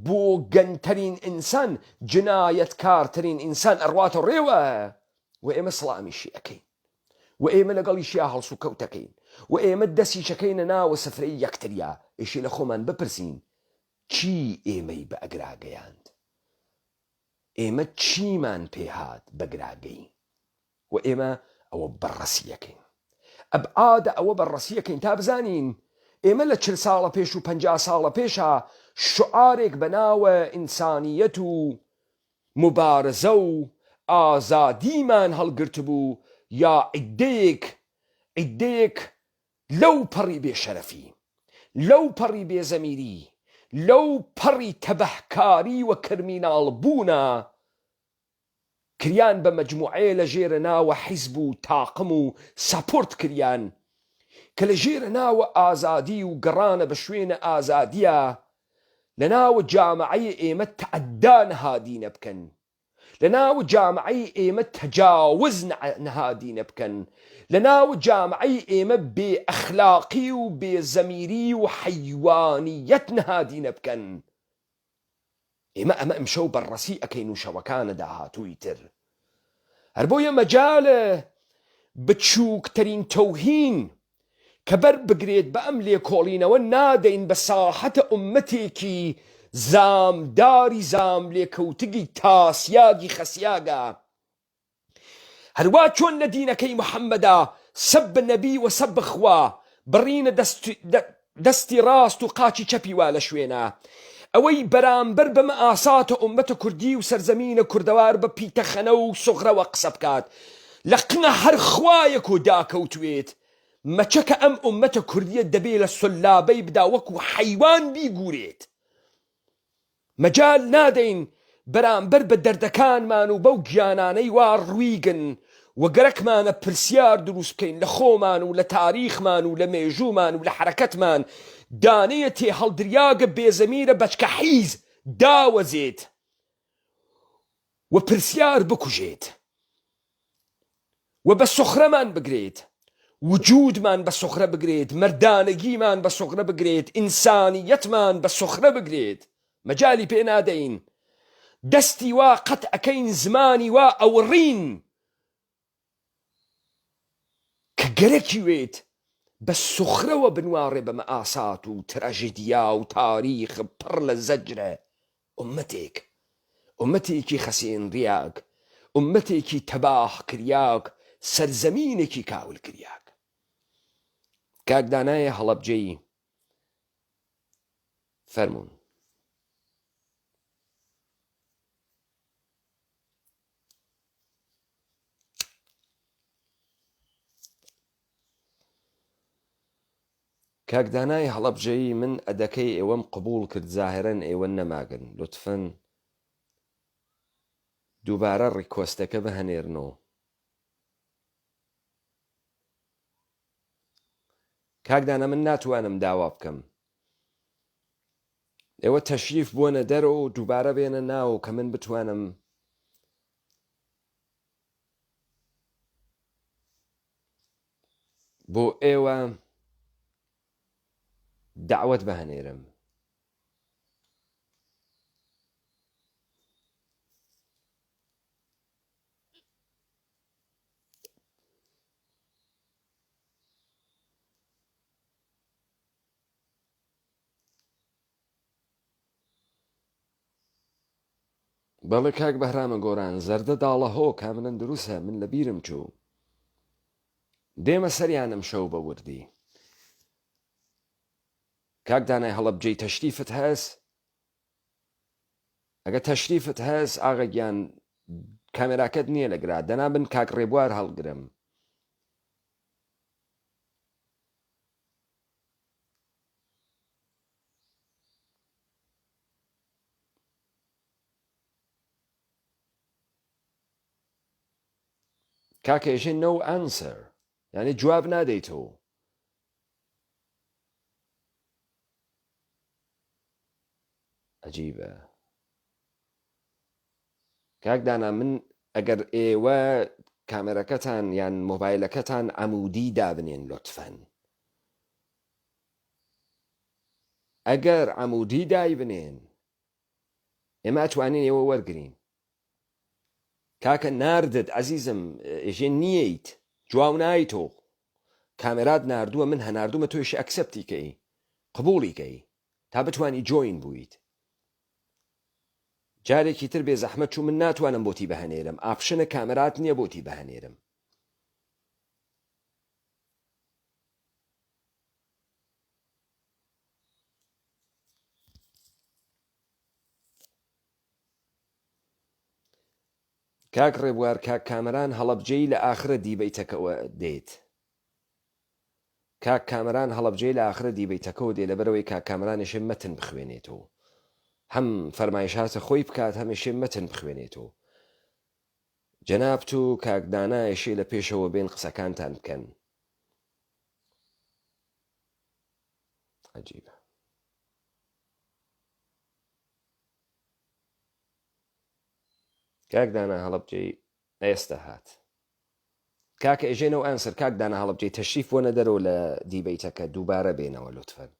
Speaker 1: بۆ گەنترین ئینسان، جنایەتکارترین ئینسان ئەڕواتە ڕێوە، و ئێمە سڵامیشی ئەەکەین، و ئێمە لەگەڵیشیا هەڵسو کەوتەکەین، و ئێمە دەستی چەکەینە ناوە سفرەی یەکتریا. ئیشی لە خۆمان بپرسین چی ئێمەی بە ئەگراگەیاند؟ ئێمە چیمان پێهات بەگراگەی؟ و ئێمە ئەوە بەڕەسیەکەین، ئەبعادە ئەوە بەڕەسیەکەین تا بزانین ئێمە لە 40 ساڵە پێش و 50 ساڵە پێشە شعارێک بەناوە ئینسانیەت و مبارزە و ئازادیمان هەڵگرت بوو، یا عیدەیەک لەو پەڕی بێشەرەفی، لەو پەڕی بێزەمیری، لەو پەڕی تەبەهکاری و کریمیناڵ بوونە کریان بە مەجموعەیە لە ژێرە ناوە حیزب و تاقم و ساپۆرت کریان، کە لە ژێرە ناوە ئازادی و گەڕانە بە شوێنە ئازادیە، لە ناوە جامعەی ئێمە تەعەدا نەهادینە بکەن، لە ناوە جامعەی ئێمە تەجاوز نەهادینە بکەن، لە ناوە جامعەی ئێمە بێ ئەخلاقی و بێ زەمیری و حەیوانیەت نەهادینە بکەن. ئێمە ئەمە ئەمشەو بەڕەسی ئەکەین و شەوەکانە داهاتووی تر. هەر بۆیە مەجالە بچووکترین تەوهین کە بەر بگرێت بە ئەم لێکۆڵینەوە نادەین بە ساحەتە ئومەتێکی زامداری زام لێکەوتگی تاسیاگی خەسیاگە، هەروە چۆن لە دینەکەی محەممەدا سەب نەبی و سەب خوا بڕینە دەستی ڕاست و قاچی چەپی وا لە شوێنە، ئەوەی بەرامبەر بەمە ئاساتە ئومەتە کوردی و سەرزەمینە کوردەوار بە پیتەخەنە و سوغرەوە قسە بکات، لە قنە هەر خوایەک و داکەوتوێت، مەچەکە ئەم ئومەتە کوردیە دەبێ لە سولابەی بدا وەکو حەیوان بیگورێت. مەجال نادەین بەرامبەر بە دەردەکانمان و بەو گیانانەی وا ڕوویگن و گەرەکمانە پرسیار دروست بکەین لە خۆمان و لە تاریخمان و لە مێژوومان و لە حرەکەتمان، دانەیە تێ هەڵدریاگە بێزەمیرە بەچکە حیز داوەزێت و پرسیار بکوژێت و بە سوخرەمان بگرێت، وجودمان بە سوخرە بگرێت، مەردانەگیمان بە سوخرە بگرێت، ئینسانیەتمان بە سوخرە بگرێت. مەجالی پێ نادەین، دەستی وا قەت ئەکەین، زمانی وا ئەوڕین کە گەرەکی وێت بە سوخرەوە بنوارێ بەمە ئاسات و تراژیدیا و تاریخ پڕ لە زەجرە. ئومەتێکی خەسێن ڕیاک، ئومەتێکی تەباح کریاک، سەرزەمینێکی کاول کریاک. کاکدانایە هەڵەبجەی فەرموون. کاکدانای هەڵەبجەی من ئەدەکەی ئێوەم قبول کرد، زاهرەن ئێوە نەماگن، لوتفەن دووبارە ڕیکۆستەکە بهەنێرنەوە. کاکدانە من ناتوانم داوا بکەم، ئێوە تەشریف بۆنە دەرەوە و دووبارە بێنە ناو کە من بتوانم بۆ ئێوە دعوت بهەنێرم. بەڵێ کاک بەهرامە گۆران زەردە داڵە هۆ کاملەن دروستە من لە بیرم چوو دێمە سەریانم شەو بە وردی کاک دانای هەڵەبجەی تەشریفت هەست ئەگە تەشریفت هەست ئاغا گیان کامێراکەت نییە لەگرا دەنا بن کاک ڕێبوار هەڵگرم کاکە ئێژێ no answer یعنی جواب نادەیتەوە عەجیبە کاک دانا من ئەگەر ئێوە کامێرەکەتان یان مۆبایلەکەتان عەمودی دابنێن لۆتفەن ئەگەر عەمودی دایبنێن ئێمە ئەتوانین ئێوە وەرگرین کاکە ناردت عەزیزم ئێژێ نییەیت جواو نایتۆ کامێرات ناردووە من هەناردوومە تۆیش ئەکسەپتی کەی قبوڵی کەی تا بتوانی جۆین بوویت جارێکی تر بێ زەحمەت چوو من ناتوانم بۆتی بەهەنێرم ئاپشنە کامێرات نییە بۆتی بەهەنێرم کاک ڕێبوار کاک کامەران هەڵەبجەی لە ئاخرە دیبەیتەکەوە دێت کاک کامەران هەڵەبجەی لە ئاخرە دیبەیتەکەەوە دێ لەبەرەوەی کاک کامەرانێشێ مەتن بخوێنێتەوە هەم فەرمایشاتە خۆی بکات هەمیشێ مەتن بخوێنێتەوە جەنابەت و کاک دانایەشێ لە پێشەوە بێن قسەکانتان بکەن عەجیبە کاک دانا هەڵەبجەی ئێستا هات کاکە ئێژێنەوە ئەنسەر کاک دانا هەڵەبجەی تەشریف بۆنە دەرەوە لە دیبەیتەکە دووبارە بێنەوە لوتفەن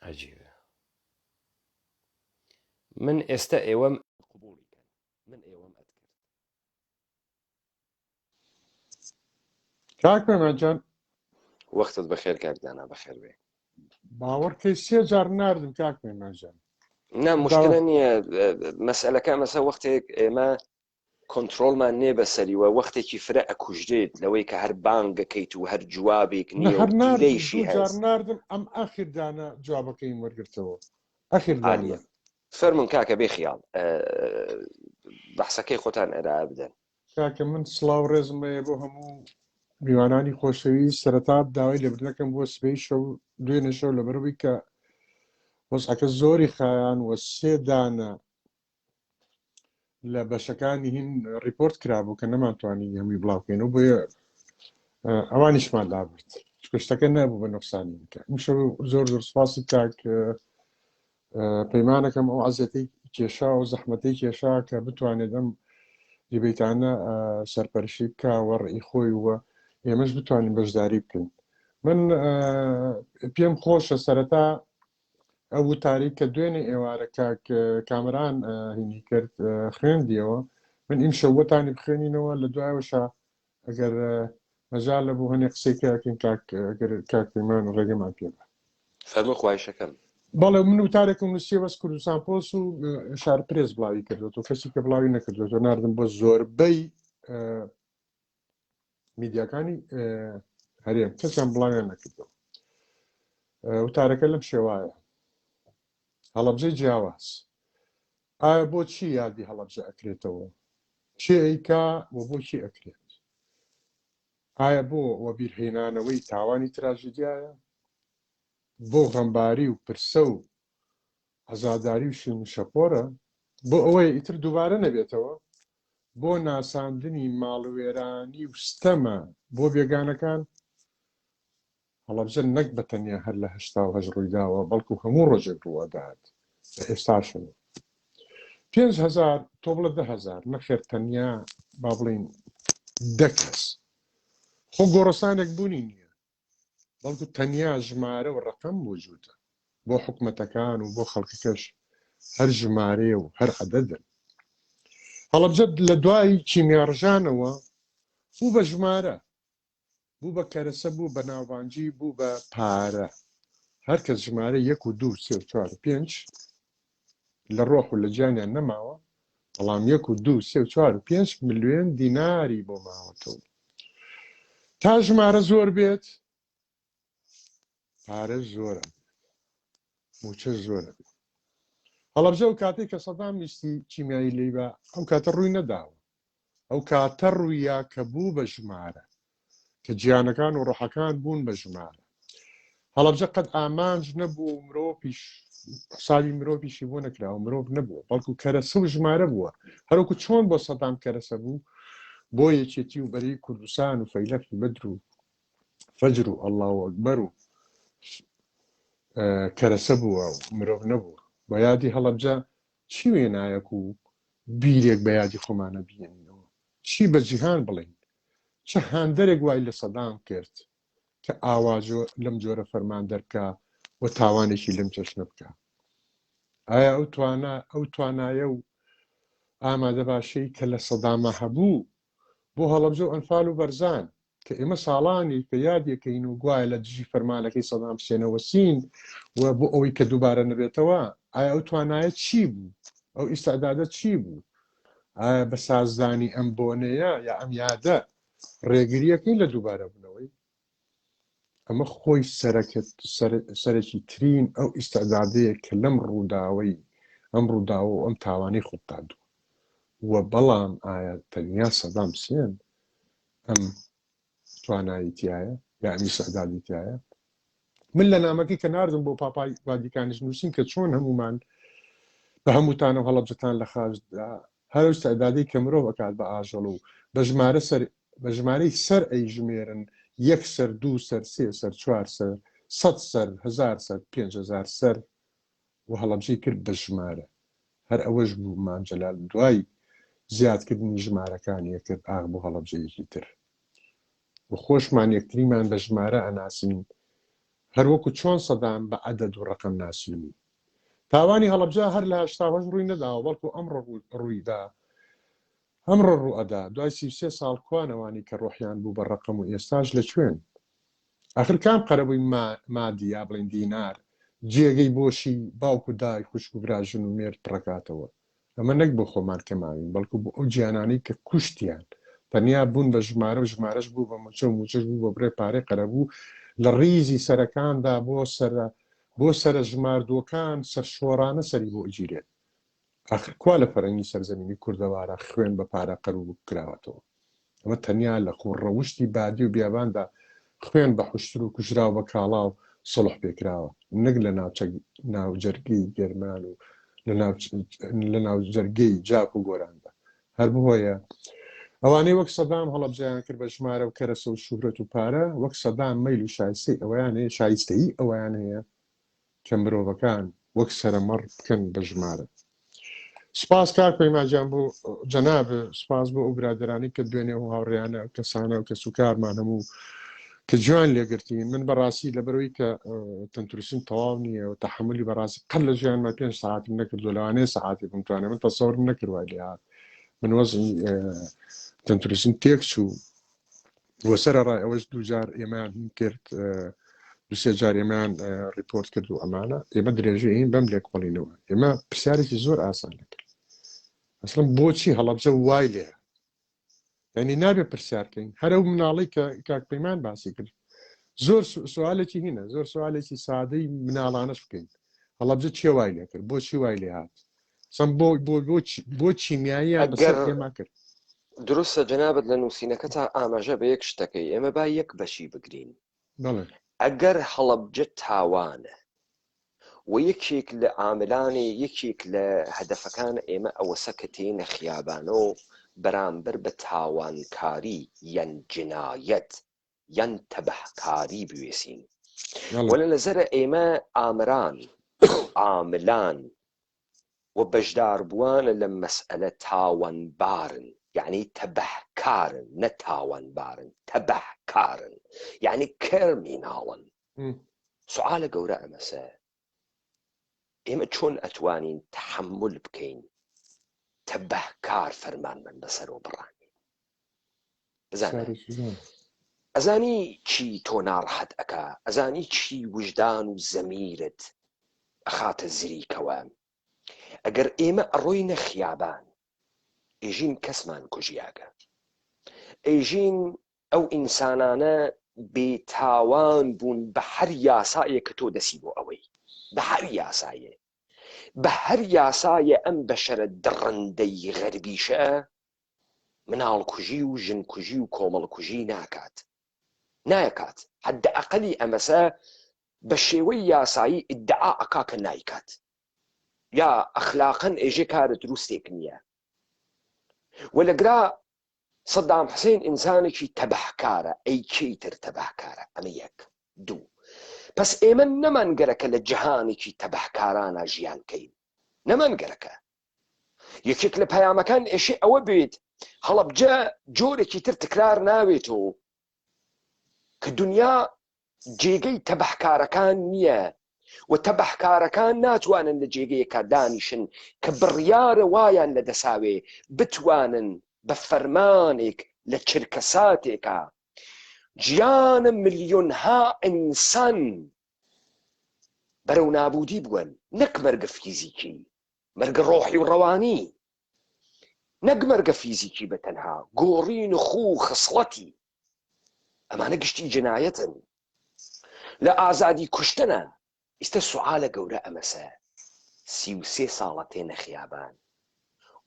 Speaker 1: عەجیبە من ئێستا ئێوەم قبوڵی کەن من ئێوەم ئەتکرد
Speaker 2: کاک مەمەدجان
Speaker 1: وەختت بەخێر کاک دانا بەخێر بێ
Speaker 2: باوەڕکەی 3 جار ناردم کاک مەمەدجان
Speaker 1: نا مشکلە نییە مەسئلەکە مەسە وەختێک ئێمە کۆنتترۆلمان نێ بەسەریوە وەختێکی فرە ئەکوژدێت لەوەی کە هەر بانگەکەیت و هەر جوابێک نییە
Speaker 2: هەر
Speaker 1: دیلەیشی
Speaker 2: جار
Speaker 1: هەست
Speaker 2: ناردم ئەم ئاخردانە جوابەکەی وەرگرتەوە ئەخردانە
Speaker 1: فەرمون کاکە بێ خیاڵ بەحسەکەی خۆتان ئەرا بدەن
Speaker 2: کاکە من سڵاو ڕێزم بەیە بۆ هەموو میوانانی خۆشەوی سەرەتا داوای لەبردنەکەم بۆ سبەی شەو دوێنێ شەو لەبەرەوەی کە وەسعەکە زۆری خایان وە 3 دانە لە بەشەکانی هین ریپۆرت کرابوو کە نەمانتوانی هەمووی بڵاوکەین و بۆیە ئەوانیشمان لابرد شتەکە نەبوو بە نەفسانی بکە شەو زۆر زۆر سپاسی کاک پەیمانەکەم ئەو عەزەتەی کێشا و زەحمەتەی کێشا کە بتوانێت ئەم دیبەیتانە سەرپەرشی بکە وەڕئی خۆی وە ئێمەش بتوانین بەشداری بکەین من پێم خۆشە سەرەتا ئەو وتاری کە دوێنێ ئێوارە کاک کامران هینی کرد خوێندیەوە من ئیم شەوەتانی بخوێنینەوە لە دوایەوەشە ئەگەر مەجال لە بۆ هەنێ قسەیکەکەین کاک پەیمان ڕێگەمان پێ بە
Speaker 1: فەرموو خواهشەکەم
Speaker 2: بەڵێ من وتارێکم نووسیە بەس کوردستان پۆس و شارپرێز بڵاوی کردێتەوە کەسی کە بڵاوی نەکردێتەوە ناردم بۆ زۆربەی میدیاکانی هەرێم کەسیان بڵاویان نەکردەوە وتارەکە لەم شێوایە هەڵەبجەی جیاواز ئایا بۆچی یادی هەڵەبجە ئەکرێتەوە چێ ئەیکا و بۆچی ئەکرێت ئایا بۆ وە بیرهێنانەوەی تاوانی تراژیدیایە بۆ غەمباری و پرسە و ئەزاداری و شین شەپۆرە بۆ ئەوەی ئیتر دووبارە نەبێتەوە بۆ ناساندنی ماڵوێرانی و ستەمە بۆ بێگانەکان هەڵەبجە نەک بەتەنیا هەر لە 1970 ڕوویداوە بەڵکو هەموو ڕۆژێک ڕوەدات ئێستاشن 5,000 تۆ بڵە 10,000 نەخێر تەنیا با بڵین 10 کەس خۆ گۆڕستانێک بوونی نییە بەڵکو تەنیا ژمارە و ڕقم موجودە بۆ حکومەتەکان و بۆ خەڵکەکەش هەر ژمارێ و هەر عەدەدن هەڵەبجە لە دوای کیمیاڕژانەوە بوو بە ژمارە بوو بە کەرەسە بوو بە ناوبانجی بوو بە پارە هەر کەس ژمارە 1 و 2 3 4 5 لە ڕۆح و لە گیانیان نەماوە بەڵام 1 و 2 3 4 5 ملیۆن دیناری بۆ ماوەتەوە تا ژمارە زۆر بێت پارە زۆرە موچە زۆرە هەڵەبجە و کاتێک کە سەدام ویستی کیمیایی لێی بە ئەو کاتە ڕووی نەداوە ئەو کاتە ڕوویە کە بوو بە ژمارە کە گیانەکان و ڕۆحەکان بوون بە ژمارە هەڵەبجە قەت ئامانج نەبوو مرۆڤیش ساوی مرۆڤیشی بۆ نەکراوە مرۆڤ نەبووە بەڵکو کەرەسە و ژمارە بووە هەروەکو چۆن بۆ سەدام کەرەسە بوو بۆ یەکێتی و بەری کوردستان و فەیلەق و بەدر و فەجر و ئەڵڵاهو ئەکبەر و کەرەسە بووە و مرۆڤ نەبووە بە یادی هەڵەبجە چی وێنایەک و بیرێک بە یادی خۆمانە بێنینەوە چی بە جیهان بڵێن چه هاندەرێک وای لە سەدام کرد کە ئاواژۆ لەم جۆرە فەرمان دەرکا و تاوانێکی لەم چەشنە بکە ئایا ئەو توانایە و ئامادە باشەی کە لە سەدامە هەبوو بۆ هەڵەبجە و ئەنفال و بەرزان کە ئێمە ساڵانی کە یادێکەین و گوایە لە دژی فەرمانەکەی سەدام حوسێنەوە سین و بۆ ئەوەی کە دووبارە نەبێتەوە ئایا ئەو توانایە چی بوو ئەو ئیستعدادە چی بوو ئایا بە سازدانی ئەم بۆنەیە یا ئەم یادە ڕێگریەکەی لە دووبارە بوونەوەی ئەمە خۆی سەرەکی ترین ئەو ئیستعدادەیە کە لەم ڕووداوەی ئەم ڕووداوە و ئەم تاوانەی خوڵقادووە وە بەڵام ئایا تەنیا سەدام حوسێن ئەم تواناییتیایە یا ئەمی سەعدادیتیایە من لە نامەکەی کە ناردم بۆ پاپای وادیکانیش نووسین کە چۆن هەمومان بە هەمووتانە و هەڵەبجەتان لە خاجدا هەر سەعدادەی کە مرۆڤ ئەکات بە ئاژەڵ و بە ژمارەی سەر ئەیژمێرن 1 سەر 2 سەر 3 سەر 4 سەر 100 سەر 1000 سەر 5000 سەر و هەڵەبجەی کرد بە ژمارە هەر ئەوەش بوو مانجەلال دوای زیادکردنی ژمارەکانی کرد ئاغ بۆ هەڵەبجەیەکی تر و خۆشمان یەکتریمان بە ژمارە ئەناسین هەروەکو چۆن سەدام بە عەدەد و ڕەقەم ناسیونی تاوانی هەڵەبجە هەر لە 1970 ڕووی نەداوە بەڵکو ئەمڕۆ ڕوویدا ئەمڕۆ ڕوئەدا دوای 33 ساڵ کوانەوانی کە ڕۆحیان بوو بە ڕەقەم و ئێستاش لەکوێن ئاخر کام قەرەبووی مادی یا بڵین دینار جێگەی بۆشی باوکو دای خوشک و براژن و مێرد پڕەکاتەوە ئەمە نەک بۆ خۆمان کەماوین بەڵکو بۆ ئەو گیانانەی کە کوشتیان تەنیا بوون بە ژمارە و ژمارەش بوو بە موچە و موچەش بوو بە برێ پارەی قەرەبوو لە ڕیزی سەرەکاندا بۆ سەرە ژماردووەکان سەرشۆڕانە سەری بۆ ئەگیرێت ئاخر کوا لە فەرەنگی سەرزەمینی کوردەوارە خوێن بە پارە قەرەبوو کراوەتەوە ئەمە تەنیا لە خوڕەوشتی بادی و بیاباندا خوێن بە حوشتر و کوژراو بە کاڵا و سڵح پێکراوە نەک لە ناوجەرگەی گەرمان و لە ناوجەرگەی جاک و گۆراندا هەر بۆیە ئەوانەی وەک سەدام هەڵەبجەیان کرد بە ژمارە و کەرەسە و شوهرەت و پارە وەک سەدام مەیل و شایستەی ئەویان هەیە شایستەیی ئەویان هەیە کە مرۆڤەکان وەک سەرەمەڕ بکەن بە ژمارە سپاس کار پەیمانجان بۆ جەناب سپاس بۆ ئەو برادرانی کە دوێنێ و هاوڕێیانە کەسانە و کە سوکارمان هەموو کە جوان لێگرتین من بەڕاستی لەبەرەوەی کە تەندروستیم تەواو نییە و تەحملی بەڕاستی قەت لە ژیانمە 5 ساعتم نەکردو لەوانەیە سەعاتی بمتوانێت من تەسەوڕم نەکردوای لێ هات من وەزنی تەندروستیم تێک چوو وە سەرەڕای ئەوەش دووجار ئێمەیان کرد دوسێ جار ئێمەیان ریپۆرت کرد و ئەمانە ئێمە درێژەین بەم لێکۆڵینەوە ئێمە پرسیارێکی زۆر ئاسان نەکرد ئەسڵم بۆچی هەڵەبجە وای لێ ینی نابێ پرسیارکەین هەرە و مناڵی کە کاکپەیمان باسی کرد زۆر سوالێکی هینە زۆر سوالێکی سادەی مناڵانەش بکەین هەڵەبجە چێ وای لێ کرد بۆچی وای لێ هات سم بۆ چیمیاییان بەسەر ئێمە کرد
Speaker 1: دروستە جەنابەت لە نووسینەکە تا ئاماژە بە یەک شتەکەی ئێمە با یەک بەشی بگرین ئەگەر هەڵەبجە تاوانە و یەکێک لە عاملانی یەکێک لە هەدەفەکان ئێمە ئەوەسە کە تێنە خیابانەوە بەرامبەر بە تاوانکاری یان جنایەت یان تەبەحکاری بوێسین وە لە نەزەرە ئێمە ئامران عاملان و بەشدار بووانە لە مەسئلە تاوانبارن، یعنی تەبەحکارن، نە تاوانبارن، تەبەحکارن، یعنی کەرمیناڵن. سوعالە گەورە ئەمەسە، ئێمە چۆن ئەتوانین تەحمل بکەین تەبەحکار فەرمانمەن بەسەرەوە بڕانین؟ بزانە ئەزانی چی تۆ ناڕەحەت ئەکا، ئەزانی چی وجدان و زەمیرت ئەخاتە زریکەوە. ئەگەر ئێمە ئەڕۆینە خیابان ئێژین کەسمان کوژیاگە، ئێژین ئەو ئینسانانە بێتاوان بوون بە هەر یاسایە کە تۆ دەسی بۆ ئەوەی، بە هەر یاسایە، بە هەر یاسایە ئەم بەشەرە دڕندەی غەربیشە مناڵ کوژی و ژن کوژی و کۆمەڵ کوژی ناکات، نایکات. حەدە ئەقەلی ئەمەسە بە شێوەی یاسایی ئیدعا ئەکا کە نایکات، یا ئەخلاقەن ئێژێ کارە دروستێک نییە. و لەگرا سەدام حوسێن ئینسانێکی تەبەحکارە، ئەی چیتر تەبەحکارە؟ ئەمە یەک. دوو، پس ئێمە نەمانگەرەکە لە جەهانێکی تەبەحکارانە ژیانکەین، نەمانگەرەکە. یەکێک لە پەیامەکان ئێشێ ئەوە بێت هەڵەبجە جۆرێکی تر تکرار ناوێتەوە کە دنیا جێگەی تەبەحکارەکان نییە و تەبەحکارەکان ناتوانن لە جێگەیەکە دانیشن کە بڕیارە وایان لەدەساوێ بتوانن بە فەرمانێک لە چرکەساتێکە گیانە ملیۆنها ئینسان بەرەو نابودی بوون، نەک مەرگە فیزیکی، مەرگە ڕۆحی و ڕەوانی، نەک مەرگە فیزیکی بەتەنها، گۆڕین و خو خصڵەتی. ئەمانە گشتی جنایەتن، لە ئازادی کوشتنە. ئیستە سوعالە گەورە ئەمەسە، 33 ساڵە تێنە خیابان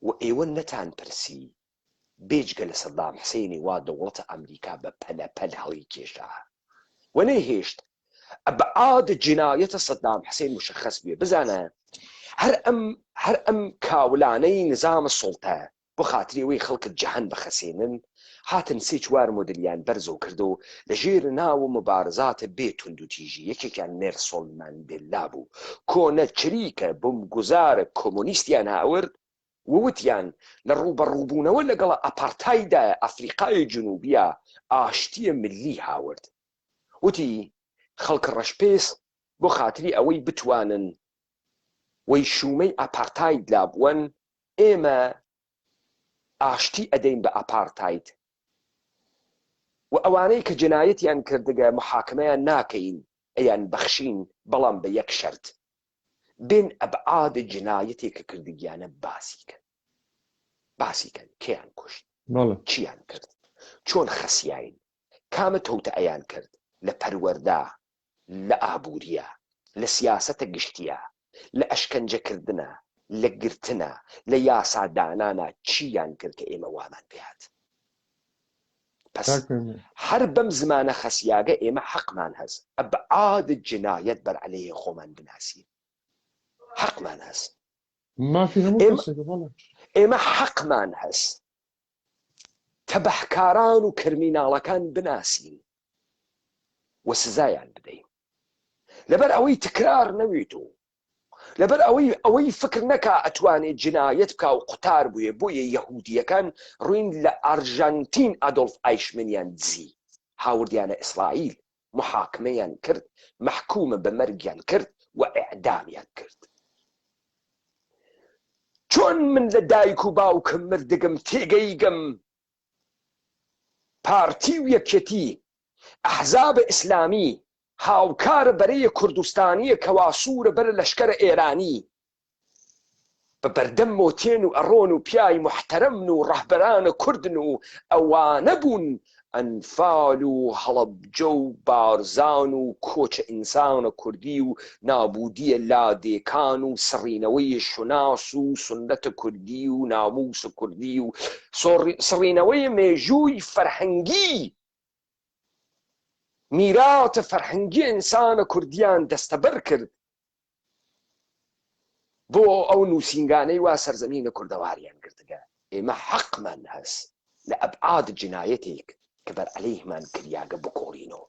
Speaker 1: و ئێوە نەتان پرسی بێجگە لە سەدام حوسێنی وا دەوڵەتە ئەمریکا بە پەلەپەل هەڵی کێشا و نەیهێشت ئەبعاد جنایەتە سەدام حوسێن مشخص بێ. بزانە هەر ئەم کاولانەی نظامە سوڵتە بۆ خاتریەوەی خەڵکت جەهەن بەخەسێنن هاتن سێ چوار مۆدلیان بەرزەو کردو لە ژێر ناو مبارزاتە بێ تونند و تیژی. یەکێکیان نێلسۆن ماندێلا بوو، کۆنە چریکە بمگوزارە کۆمۆنیستیان هاورد ووتیان لە ڕوبەڕووبوونەوە لەگەڵ ئەپارتایدا ئەفریقای جنوبیە ئاشتیە ملی هاورد. وتی خەڵکە ڕەشپێس بۆ خاتری ئەوەی بتوانن وەی شومەی ئەپارتاید لابوون ئێمە ئاشتی ئەدەین بە ئەپارتاید و ئەوانەی کە جنایەتیان کردگە محاکمەیان ناکەین ئەیان بەخشین، بەڵام بە یەک شەرت، بێن ئەبعاد جنایەتێکە کردگیانە باسیکەن کێیان کوشت، چیان کرد، چۆن خەسیاین، کامە تەوتە ئەیان کرد، لە پەروەردا، لە ئابووریە، لە سیاسەتە گشتیە، لە ئەشکەنجەکردنە، لە گرتنە، لە یاسادانانە چیان کرد کە ئێمە وامان پێات. پس هەر بەم زمانە خەسیاگە ئێمە حەقمان هەست ئەبعاد جنایەت بەرعەلەیە خۆمان بناسین، حەقمان هەست، ئێمە حەقمان هەست تەبەحکاران و کەرمیناڵەکان بناسین و سزایان بدەین، لەبەر ئەوەی تکرار نەوێتەوە، لەبەر ئەوەی فکر نەکا ئەتوانێت جنایەت بکا و قوتار بوویە. بۆیە یەهودیەکان ڕوین لە ئەرژەنتین ئەدۆڵف ئایشمەنیان دزی، هاوردیانە ئیسرائیل، محاکمەیان کرد، مەحکومە بە مەرگیان کرد و ئیعدامیان کرد. چۆن من لە دایک و باوکم مردگم تێگەیگەم پارتی و یەکێتی ئەحزاب ئیسلامی هاوکارە بەرەیە کوردستانیە کەواسوورە بەرە لەشکرە ئێرانی بە بەردەم مۆتێن و ئەڕۆن و پیای محتەرەمن و ڕەهبەرانە کوردن و ئەوانە بوون ئەنفال و هەڵەبجە و بارزان و کۆچە ئینسانە کوردی و نابودیە لادێکان و سڕینەوەی شوناس و سنەتە کوردی و ناموسە کوردی و سڕینەوەی مێژووی فەرهەنگی میراتە فەرهەنگی ئینسانە کوردیان دەستەبەر کرد بۆ ئەو نووسینگانەی وا سەرزەمینە کوردەواریان کردگە. ئێمە حەقمان هەست لە ئەبعاد جنایەتێک کە بەرعەلەیهمان کریاگە بکۆڕینەوە.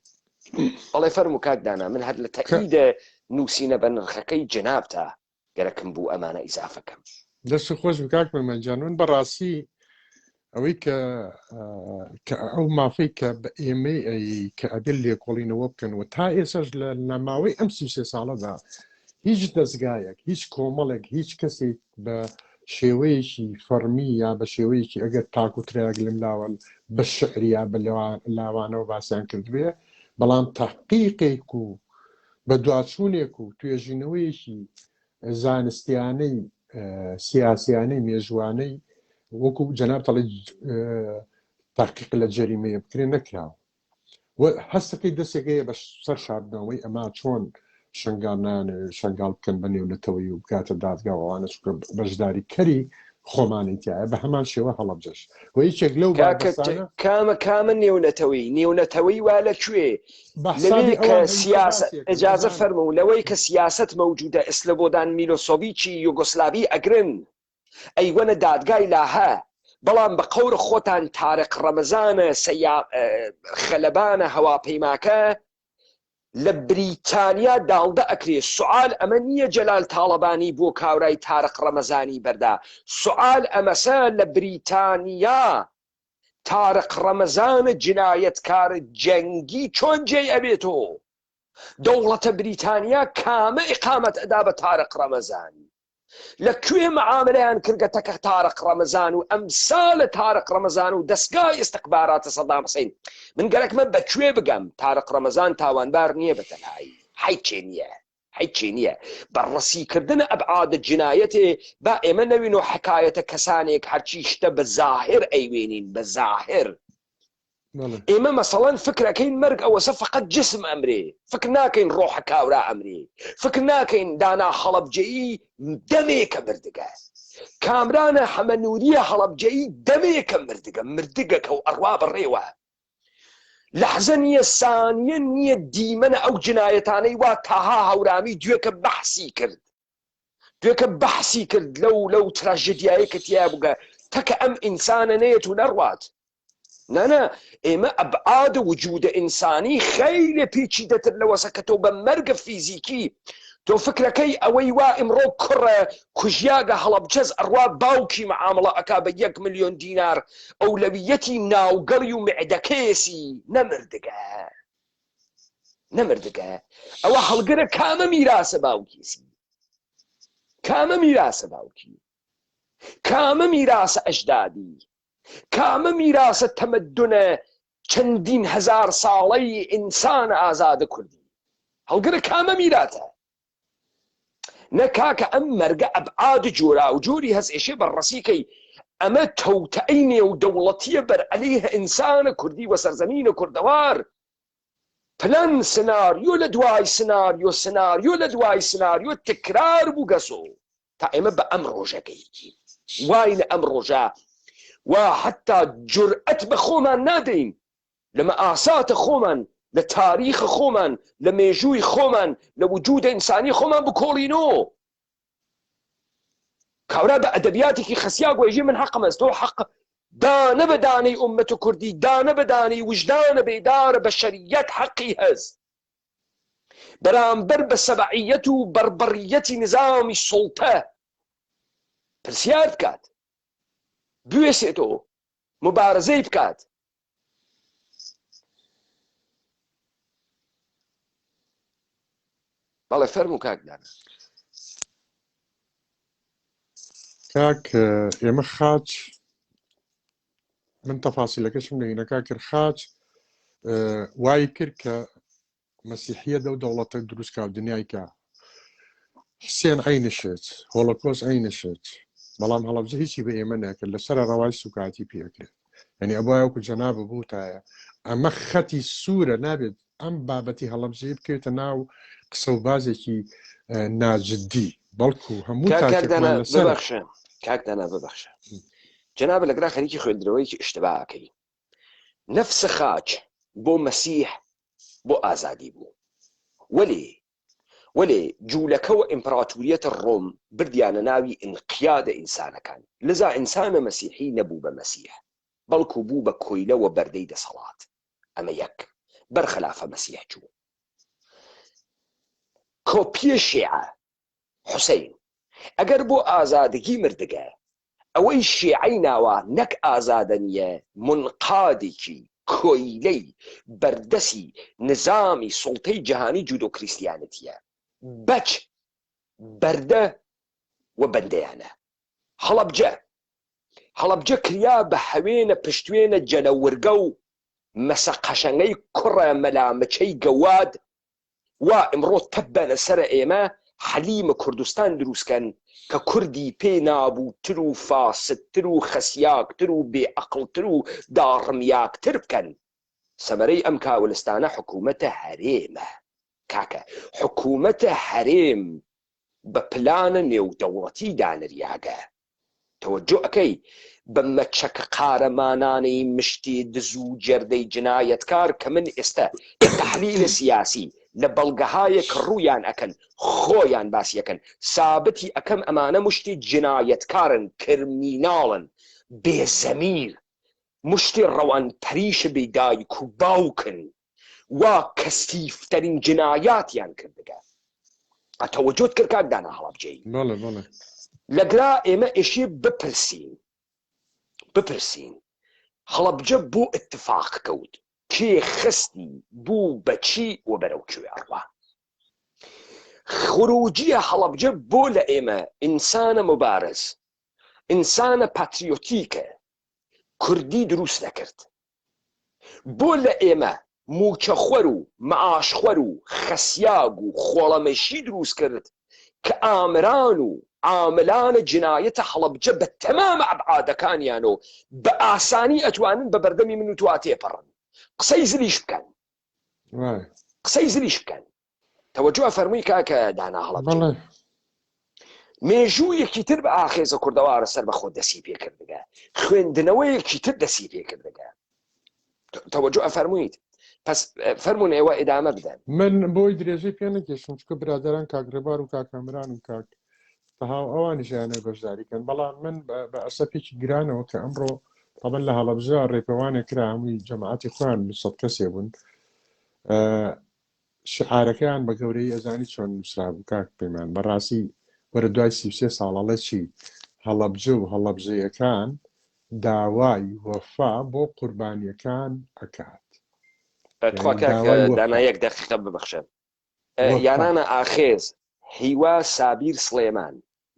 Speaker 1: بەڵێ فەرموو کاکدانا من هەر لە تەئیدە نووسینە بە نرخەکەی جنابتە گەرەکم بوو ئەمانە ئیزافەکەم
Speaker 2: دەست خۆش بکاک مەمەنجان من بەڕاستی ئەوەی کە ئەو مافەی کە بە ئێمە کە ئەگەر لێکۆڵینەوە بکەن و تا ئێسش لە نەماوەی ئەم 33 ساڵەدا هیچ دەستگایەک هیچ کۆمەڵێک هیچ کەسێک بە شێوەیەکی فەرمی یا بە شێوەیەکی ئەگەر تاکوتراک لەم لاوەن بە شعریا بە لاوانەوە باسییان کردوێ بەڵام تحقیقێک و بە دوچوونێک و توێژینەوەیەکی زانستیانەی سیاسیانەی مێژوانەی وەکو جەنابتەڵی تحقیق لە جەریمەیە بکرێن نەکراوە هەستەکەی دەستێکەیە بە سەر شاردنەوەی ئەما چۆن شنگال بکەن بە نێونەتەوەی و بکاتە دادگاوانە بەشداری کەری خۆمانیتیایە بە هەمان شێوە هەڵەبجەش و هیچێک لەو
Speaker 1: کامە نێونەتەوەی وا لەکوێ لەوەی کە سیاست ئەجازە فەرموو لەوەی کە سیاست مەوجودە ئسلڤۆدان میلۆسۆڤیچی یوگۆسلاڤی ئەگرن ئەیوەنە دادگای لاهە بەڵام بە قەورە خۆتان تارق ڕەمەزانە خەلەبانە هەواپەیماکە لە بریتانیا داڵدە ئەکرێ سوال ئەمە نییە جەلال تاڵەبانی بۆ کاورای تارق ڕەمەزانی بەردا سوال ئەمەسە لە بریتانیا تارق ڕەمەزانە جنایەتکارە جەنگی چۆن جێی ئەبێتەوە دەوڵەتە بریتانیا کامە ئیقامەت ئەدا بە تارق ڕەمەزانی لەکوێ مەعاملەیان کردگەتەکە تارق ڕەمەزان و ئەمسالە تارق ڕەمەزان و دەستگای ئستقباراتە سەدام حوسێن من گەرەکمە بەکوێ بگەم تارق ڕەمەزان تاوانبار نییە بەتەنهایی هیچێ نییە بەڕەسیکردنە ئەبعادە جنایەتێ با ئێمە نەوین و حکایەتە کەسانێک هەرچی شتە بە زاهر ئەیوێنین بە زاهر ئێمە مەسەڵەن فکرەکەین مەرگ ئەوەسە فقط جسم ئەمرێ فکر ناکەین ڕۆحە کاورا ئەمرێ فکر ناکەین دانا هەڵەبجەیی دەمێکە مردگە کامرانە حەمەنووریە هەڵەبجەیی دەمێکە مردگەکە و ئەڕوا بڕێوە لەحزە نییە سانیە نییە دیمەنە ئەو جنایەتانەی وا تاها هەورامی دوێکە بەحسی کرد لەو تراژدیایە کە تیا بگە تەکە ئەم ئینسانە نەیەت و نەڕوات نانە ئێمە ئەبعاد وجودە ئینسانی خەیلە پیچیدەتر لەوەسە کە تۆ بە مەرگە فیزیکی تۆ فکرەکەی ئەوەی وا ئمڕۆ کوڕە کوژیاگە هەڵەبجەز ئەڕوا باوکی مەعامڵە ئەکا بە 1 ملیۆن دینار ئەولەویەتی ناوگەڕی و معدەکەیەسی نەمردگە ئەوە هەڵگرە کامە میراسە باوکیسی کامە میراسە ئەجدادی کامە میراسە تەمەدونە چەندین هەزار ساڵەی ئینسانە ئازادە کوردی هەڵگرە کامە میراتە نەکاکە ئەم مەرگە ئەبعاد جۆرا و جۆری هەزئێشێ بەڕەسیکەی ئەمە تەوتەعینێ و دەوڵەتیە بەر عەلەیه ئینسانە کوردی و سەرزەمینە کوردەوار پلەن سناریۆ لە دوای سناریۆ لە دوای سناریۆ تکرار بوو گەسۆ تا ئێمە بە ئەم ڕۆژەکەیکی واینە ئەم ڕۆژە و حتا جورئەت بە خۆمان نادەین لە مەئاساتە خۆمان لە تاریخە خۆمان لە مێژووی خۆمان لە وجودە ئینسانی خۆمان بکۆڵینەوە کاورا بە ئەدەبیاتێکی خەسیا گوێژی من حەقم ئەست تۆ حەق دانە بە دانەی ئوممەتە کوردی دانە بە دانەی وجدانە بێدارە بە شەریەت حەقی هەست بەرامبەر بە سەبعیەت و بەربەڕیەتی نظامی سوڵتە پرسیار بکات بوێسێتەوە مبارزەی بکات بەڵێ فەرموو کاکدانە
Speaker 2: کاک ئێمە خاچ من تەفاسیلەکەشم لەینەکا کرد خاچ وای کرد کە مەسیحیە دەو دەوڵەتە دروستکە دنیای کە حسێن عینشێت هۆڵۆکۆس عینشێت بەڵام هەڵەبجە هیچی بە ئێمە نەکرد لەسەر ڕەوای سوکاتی پێکرێت یعنی ئەوایەکو جەنابە بووتایە ئەمە خەتی سوورە نابێت ئەم بابەتی هەڵەبجەی بکەوێتە ناو قسە و بازێکی ناجددی بەڵکو هەموو
Speaker 1: کاکدانا ببەخشە جەنابە لەگرا خەریکی خوێندنەوەیکی ئشتباهەکەی نەفسە خاچ بۆ مەسیح بۆ ئازادی بوو وەلێ جوولەکە و ئیمپراتوریەتە ڕۆم بردیانە ناوی ئینقیادە ئینسانەکان لەذا ئینسانە مەسیحی نەبوو بە مەسیح بەڵکو بوو بە کۆیلە و بەردەی دەسەڵات ئەمە یەک بەرخەلافە مەسیح چوو. کۆپیە شیعە حوسەین ئەگەر بۆ ئازادگی مردگە ئەوەی شیعەی ناوە نەک ئازادە نیە، منقادێکی کۆیلەی بەردەسی نظامی سوڵتەی جیهانی جودۆ کریستیانەتیە، بەچ بەردە و بەندەیانە. هەڵەبجە کریا بە هەوێنە پشتوێنە جەنەورگە و مەسە قەشەنگەی کوڕە مەلامەچەی گەواد وا ئمڕۆ تەبەنە سەرە ئێمە حەلیمە کوردستان دروستکەن کە کوردی پێ نابووتر و فاسدتر و خەسیاکتر و بێعەقڵتر و داڕمیاکتر بکەن. سەمەرەی ئەم کاولستانە حکوومەتە هەرێمە. کاکە حکوومەتە هەرێم بە پلانە نێودەوڵەتی دانریاگە. تەوەجۆ ئەەکەی بە مەچەکە قارەمانانەی مشتی دز و جەردەی جنایەتکار کە من ئێستا تەحلیلە سیاسی لە بەڵگەهایەک ڕوویان ئەکەن خۆیان باسیەکەن سابتی ئەەکەم ئەمانە مشتی جنایەتکارن، کرمیناڵن، بێزەمیر، مشتی ڕەوان پەریشە بێدایک و باوکن، وا کەسیفتەرین جنایاتیان کردگە. ئەتەوەجۆت کرد کاکدانا هەڵەبجەی لەگرا ئێمە ئێشێ بپرسین هەڵەبجە بۆ اتفاق کەوت، کێ خستی بوو بەچی و بەرەو کوێ ئەڕوا. خروجیە هەڵەبجە بۆ لە ئێمە ئینسانە مبارز، ئینسانە پاتریۆتیکە، کوردی دروست نەکرد. بۆ لە ئێمە موچەخوەر و مەعاشخوەر و خەسیاگ و خۆڵەمەشی دروست کرد کە ئامران و عاملانە جنایەتە هەڵەبجە بە تەمامە ئەبعادەکانیانەوە بە ئاسانی ئەتوانن بە بەردەمی من و توا تێپەڕن، قسەی زلیش بکەن. تەوەجۆ فەرمووی کاکە دانا هەڵەبجە مێژوویەکی تر بە ئاخێزە کوردەوارە سەر بەخۆ دەسی پێکردگە، خوێندنەوەیەکی تر دەسی پێکردگە. تەوەجۆ فەرموویت پس فەرموون ئێوە ئیدامە بدەن.
Speaker 2: من بۆی درێژەی پێ نەکێشم چکە برادران کاگرێبار و کاکەمران و کاک تەهاو ئەوانیشیانە بەشداریکەن، بەڵام من بە ئەسەپێکی گرانەوە کە ئەمڕۆ طبعا لە هەڵەبجە ڕێپەوانێک کرا هەمووی جەماعەتی خۆیان 200 کەسێ بوون، شعارەکەیان بە گەورەی ئەزانی چۆن نووسرا بوو کاک پەیمان. بەڕاستی وەرە دوای 33 ساڵەڵە چی هەڵەبجە و هەڵەبجەیەکان داوای وەفا بۆ قوربانیەکان ئەکات.
Speaker 1: دانایەک دەقیقە ببەخشە. یانانە ئاخێز هیوا سابیر سلێمان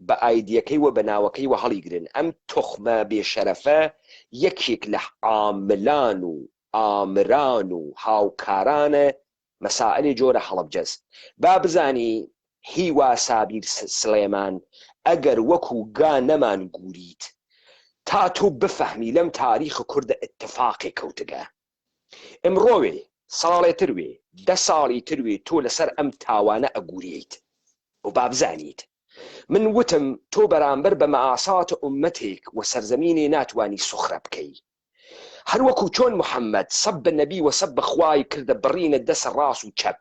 Speaker 1: بە ئایدیەکەی و بە ناوەکەی وە هەڵیگرن. ئەم تۆخمە بێشەرەفە یەکێک لە عاملان و ئامران و هاوکارانە مەسائلێ جۆرە هەڵەبجەز. با بزانی هیوا سابیر سلێمان ئەگەر وەکو گا نەمان گوریت تا تۆ بفەهمی لەم تاریخ کوردە اتفاقی کەوتگە. ئمڕۆوێ ساڵێتر وێ 10 ساڵی تروێ تۆ لەسەر ئەم تاوانە ئەگوریت و با بزانیت من وتم تۆ بەرامبەر بە مەعاساتە ئومەتێک و سەرزەمینێ ناتوانی سوخرە بکەی. هەر وەکو چۆن محەممەد سەب بە نەبی و سەب بەخوای کردە بڕینە دەسە ڕاست و چەپ،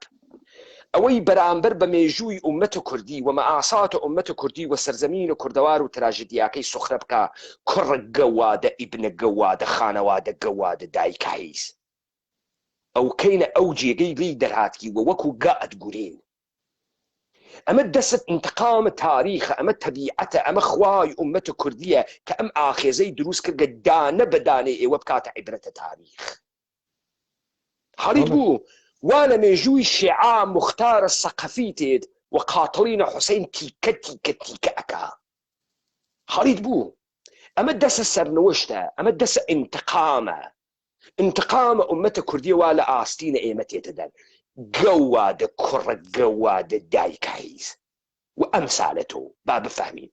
Speaker 1: ئەوەی بەرامبەر بە مێژووی ئومەتە کوردی و مەعاساتە ئومەتە کوردی و سەرزەمینە کوردەوار و تراژدیاکەی سوخرە بکە. کوڕە گەوادە ئیبنە گەوادە خانەوادە گەوادە دایکایز ئەو کەینە ئەو جێگەی لی دەرهاتکی و وەکو گات گورین. ئەمە دەست انتقام تاریخە، ئەمە تەبیعەتە، ئەمە خوای ئومەتە کوردیە کە ئەم ئاخێزەی دروست کردگە دانە بەدانێ ئێوە بکاتە عیبرەتە تاریخ. حەڵیت بوو وانە مێژووی شیعە مختارە سەقەفی تێت و قاتڵینە حوسەین تیکە تیکە تیکە ئەکا. حەڵیت بوو ئەمە دەسە سەرنوشتە، ئەمە دەسە انتقامە. انتقامە ئومەتە کوردی وا لە ئاستینە ئێمە تێتەدەن. گەوادە کوڕە گەوادە دایکایز و ئەمسالە تۆ با بفەهمین.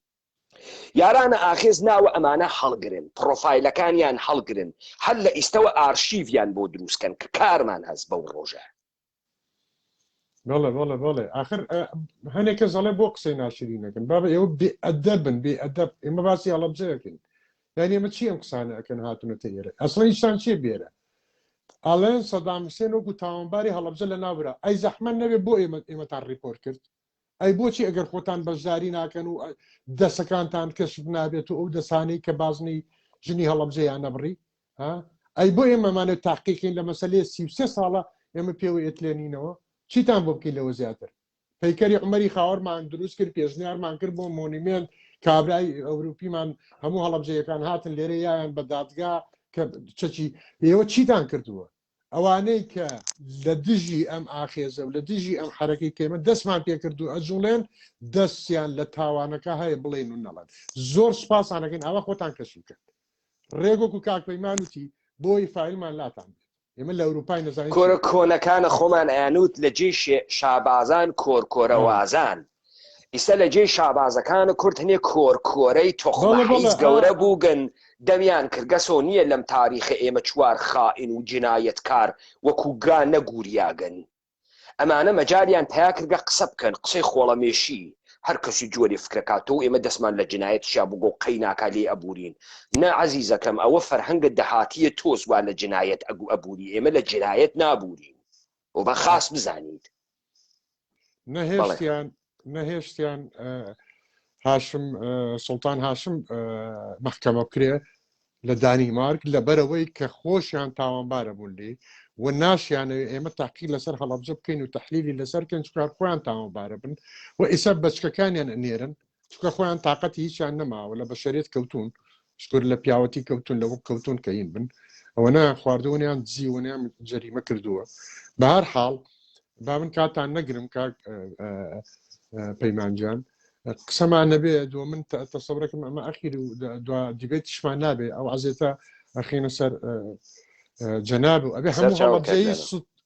Speaker 1: یارانە ئاخێز ناوە ئەمانە هەڵگرن، پرۆفایلەکانیان هەڵگرن، هەر لە ئیستەوە ئارشیڤیان بۆ دروستکەن کە کارمان هەست بەو ڕۆژە.
Speaker 2: بەڵێ ئاخر هەنێک کەس دەڵێ بۆ قسەی ناشرینەکەن بابە ئێوە بێئەدەبن، بێئەدەب. ئێمە باسی هەڵەبجەیەکەین، یعنی ئێمە چی ئەم قسانە ئەکەن هاتوونەتە ئێرە؟ ئەسڵ هیچتان چیە بێرە؟ ئاڵێن سەدام حوسێن وەکو تاوانباری هەڵەبجە لە ناوبرا. ئەی زەحمەت نەبێ بۆ ئێمەتان ڕیپۆرت کرد؟ ئەی بۆچی ئەگەر خۆتان بەشداری ناکەن و دەسەکانتان کەشف نابێت و ئەو دەسانەی کە بازنی ژنی هەڵەبجەیان نەبڕی؟ ئەی بۆ ئێمەمانێت تاقیقین لە مەسەلەیە 33 ساڵە ئێمە پێوە ئێتلێنینەوە چیتان بۆ بکەین لەوە زیاتر پەیکەری عمەری خاوەرمان دروست کرد پێشنیارمان کرد بۆ مۆنیمنت کابرای ئەوروپیمان هەموو هەڵەبجەیەکان هاتن لێرە یایان بە دادگا کە چەچی ئێوە چیتان کردووە ئەوانەی کە لە دژی ئەم ئاخێزە و لە دژی ئەم حرەکەی کێمە دەستمان پێکردو ئەجوڵێن دەستیان لە تاوانەکە هەیە بڵێن و نەڵەن زۆر سوپاسانەکەین ئەوە خۆتان کەشی کرد ڕێگۆک و کاکپەیمان وتی بۆی فایلمان لاتان ئێمە لە ئەوروپای نەزانین
Speaker 1: کۆرە کۆنەکانە خۆمان ئەیانوت لە جێ شابازان کۆرکۆرەوازان ئیستا لە جێ شابازەکانە کورد هەنێ کۆرکۆرەی تۆخمەحیز گەورە بووگن دەمیان کردگەسۆ نییە لەم تاریخە ئێمە چوار خائین و جنایەتکار وەکو گا نەگووریاگەن ئەمانە مەجاریان پیا کردگە قسە بکەن قسەی خۆڵەمێشی هەر کەسی جۆری فکرەکاتەوە ئێمە دەستمان لە جنایەت شا بگۆ قەی ناکا لێ ئەبورین نە عەزیزەکەم ئەوە فەرهەنگە دەهاتیە تۆزوا لە جنایەت ئەبووری ئێمە لە جنایەت نابورین و بە خاص بزانیت
Speaker 2: نەهێشتیان هاشم سڵتان هاشم مەحکەمە بکرێ لە دانیمارک لەبەرەوەی کە خۆشیان تاوانبارە بوون لێ و ناشیانە ئێمە تاقی لەسەر هەڵەبجە بکەین و تەحلیلی لەسەر کەن چکار خۆیان تاوانبارە بن و ئێستا بەچکەکانیان ئەنێرن چکە خۆیان تااقەتی هیچیان نەماوە لە بەشەرێت کەوتون شکر لە پیاوەتی کەوتون لەوە کەوتون کەین بن ئەوە نە خواردەوەیان جیوەیان جەریمە کردووە بە هەر حاڵ با من کاتان نەگرم کاک پەیمانجان قسەمان نەبێ دو من تەسەورەکەم ئەمە ئەخیر و دیبێتیشمان نابێ ئەو عەزێتە ئەخینە سەر جەناب و ئەبێ هەموو هەڵەبجەیی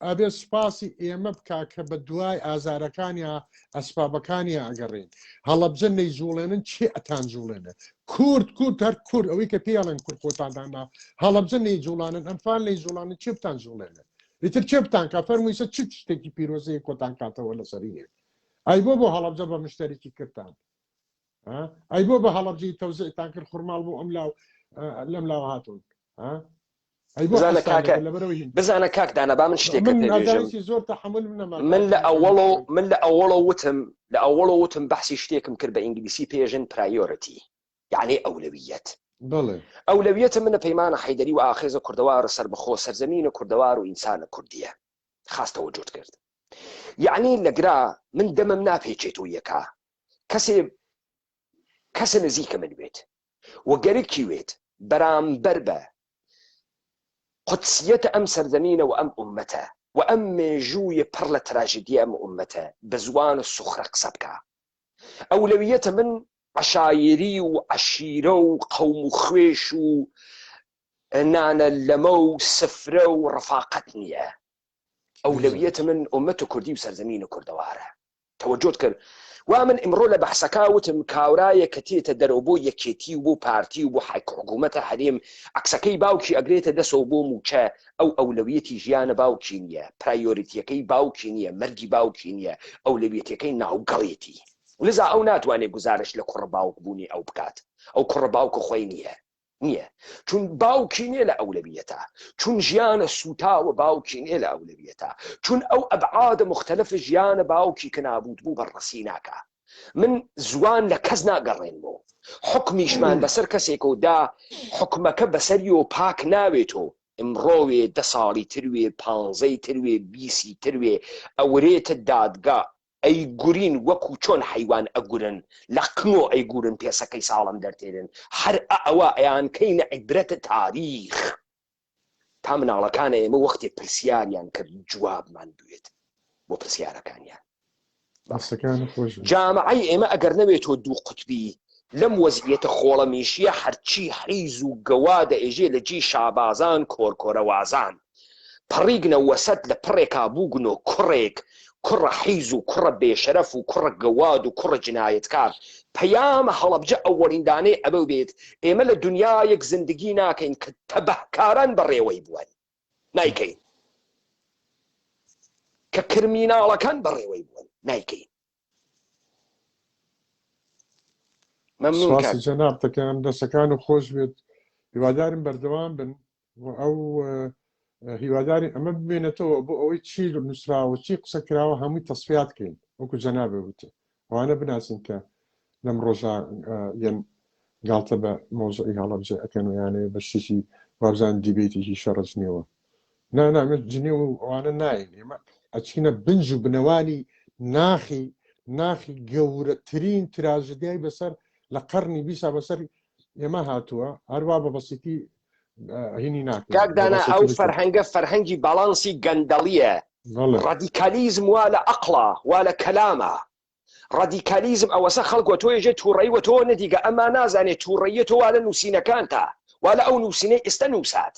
Speaker 2: ئەبێ سوپاسی ئێمە بکا کە بە دوای ئازارەکانیان ئەسبابەکانیە ئەگەڕێن هەڵەبجە نەیجوڵێنن چێ ئەتان جوڵێنە کورد هەر کورد ئەوەی کە پێڵێن کورد خۆتاندانا هەڵەبجە نەیجوڵانن ئەمفان نەیجوڵانن چێ بتان جوڵێنە ئیتر چێ بتان کا فەرموویسە چ شتێکی پیرۆزەیە کۆتان کاتەوە لەسەریە ئەی بۆ هەڵەبجە بە مشتێکی کردان ئەی بۆ بە هەڵەبجی تەوزیعتان کرد خوڕماڵ بۆ ئەم لاو لەم لاو هاتوون
Speaker 1: بزانە کاکدانە با من شتێکت
Speaker 2: زۆر تەحمل
Speaker 1: من لە ئەوڵە وتم بەحسی شتێکم کرد بە ئینگلیسی پێژن پرایۆرەتی یعنی ئەولەویەت ئەولەویەتە منە پەیمانە حەیدەری و ئاخێزە کوردەوار سەر بەخۆ سەرزەمینە کوردەوار و ئینسانە کوردیە خاستەوە جوت کرد یعنی لەگرا من دەمەم ناپێچێت و یەکا کەسە نزیکە من بێت وەگەرێکی وێت بەرامبەر بە قدسیەتە ئەم سەردەمینە و ئەم ئومەتە و ئەم مێژوویە پڕ لە تراژیدی ئەم ئومەتە بە زوان و سوخرە قسە بکە ئەولەویەتە من عەشایری و عەشیرە و قەوم و خوێش و نانە لەمە و سفرە و ڕەفاقەت نییە ئەولەویەتە من ئومەت و کوردی و سەرزەمینە کوردەوارە تەوەجۆت کرد وا من ئمڕۆ لە بەحسەکە وتم کاورایە کە تێتە دەرەوە بۆ یەکێتی و بۆ پارتی و بۆ حکوومەتە هەرێم عکسەکەی باوکی ئەگرێتە دەسەوە بۆ موچە ئەو ئەولەویەتی ژیانە باوکی نییە پرایۆریتیەکەی باوکی نییە مەرگی باوکی نییە ئەولەویەتەکەی ناوگەڵێتی لذا ئەو ناتوانێت گزارش لە کوڕە باوک بوونی ئەو بکات ئەو کوڕە باوکە خۆی نییە چون باوکی نییە لە ئەولەویەتە چون ژیانە سوتاوە باوکی نییە لە ئەولەویەتە چون ئەو ئەبعادە مختلف ژیانە باوکی کە نابوت بوو بەڕەسی ناکە من زوان لە کەس ناگەڕێن بۆ حکمیشمان بەسەر کەسێک و دا حکومەکە بەسەری و پاک ناوێتەوە ئمڕۆوێ 10 ساڵی تروێ 15 تروێ 20 تروێ ئەورێتە دادگا ئەی گورین وەکو چۆن حیوان ئەگورن لە قنۆ ئەیگورن پێسەکەی ساڵم دەرتێنن هەر ئەوە ئەیان کەینە عیبرەتە تاریخ تا مناڵەکانە ئێمە وەختێ پرسیاریان کرد جوابمان دوێت بۆ پرسیارەکانیان جامعەی ئێمە ئەگەر نەوێتەوە دوو قوتبی لەم وەزعیەتە خۆڵەمیشیە هەرچی حیز و گەوادە ئێژێ لە جێ شابازان کۆرکۆرەوازان پەڕیگنە وەسەد لە پڕێکا بووگن و کوڕێک کوڕە حیز و کوڕە بێشەرەف و کوڕە گەواد و کوڕە جنایەتکار پەیامە هەڵەبجە ئەوەڵیندانەی ئەبە بێت ئێمە لە دنیایەک زندگی ناکەین کە تەبەهکاران بەڕێوەی بوون نایکەین کە کرمیناڵەکان بەڕێوەی بوون نایکەین
Speaker 2: مەمنون جەناب دەکەم دەستەکان و خۆش بێت هیوادارم بەردەوام بن و ئەو هیواداری ئەمە ببێنێتەوە بۆ ئەوەی چی نووسراوە چی قسە کراوە هەمووی تەسفیات کەین وەکو جەنابێ وتە ئەوانە بناسین کە لەم ڕۆژە یەن گاڵتە بە مۆزوعی هەڵەبجە ئەکەن و یانەیە بە شتێکی وابزان دیبێتێکی شەڕەجنیەوە نا جنێ وانە ناین ئێمە ئەچینە بنج و بنەوانی ناخی گەورەترین تراژدیای بەسەر لە قەرنی بیسا بەسەر ئێمە هاتووە هەروە بە بەسیتی هینی ناکەین
Speaker 1: کاکدانا ئەو فەرهەنگە فەرهەنگی باڵانسی گەندەڵیە ڕادیکالیزم وا لە عەقڵە وا لە کەلامە ڕادیکالیزم ئەوەسە خەڵکوە تۆ ێژێ تووڕەیوە تۆ نەدیگە ئەما نازانێت تووڕەیە تۆ وا لە نووسینەکانتە وا لە ئەو نووسینەی ئێستا نووسات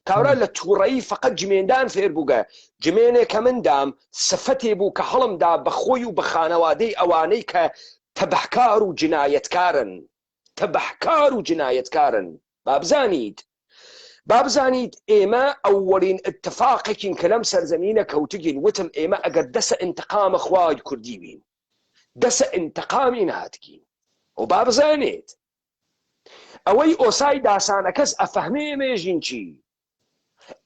Speaker 1: کاورا لە تووڕەیی فقط جمێندان فێر بووگە جمێنێک کە مندام سفەتێ بوو کە هەڵمدا بە خۆی و بە خانەوادەی ئەوانەی کە تەبەحکار و جنایەتکارن بابزانید ئێمە ئەووەڵین اتفاقێکین کە لەم سەرزەمینە کەوتگین وتم ئێمە ئەگەر دەسە ئینتقامە خوای کوردی بین دەسە ئینتقامی نهاتگین و بابزانێت ئەوەی ئۆسای داسانەکەس ئەفەهمێ مێژین چی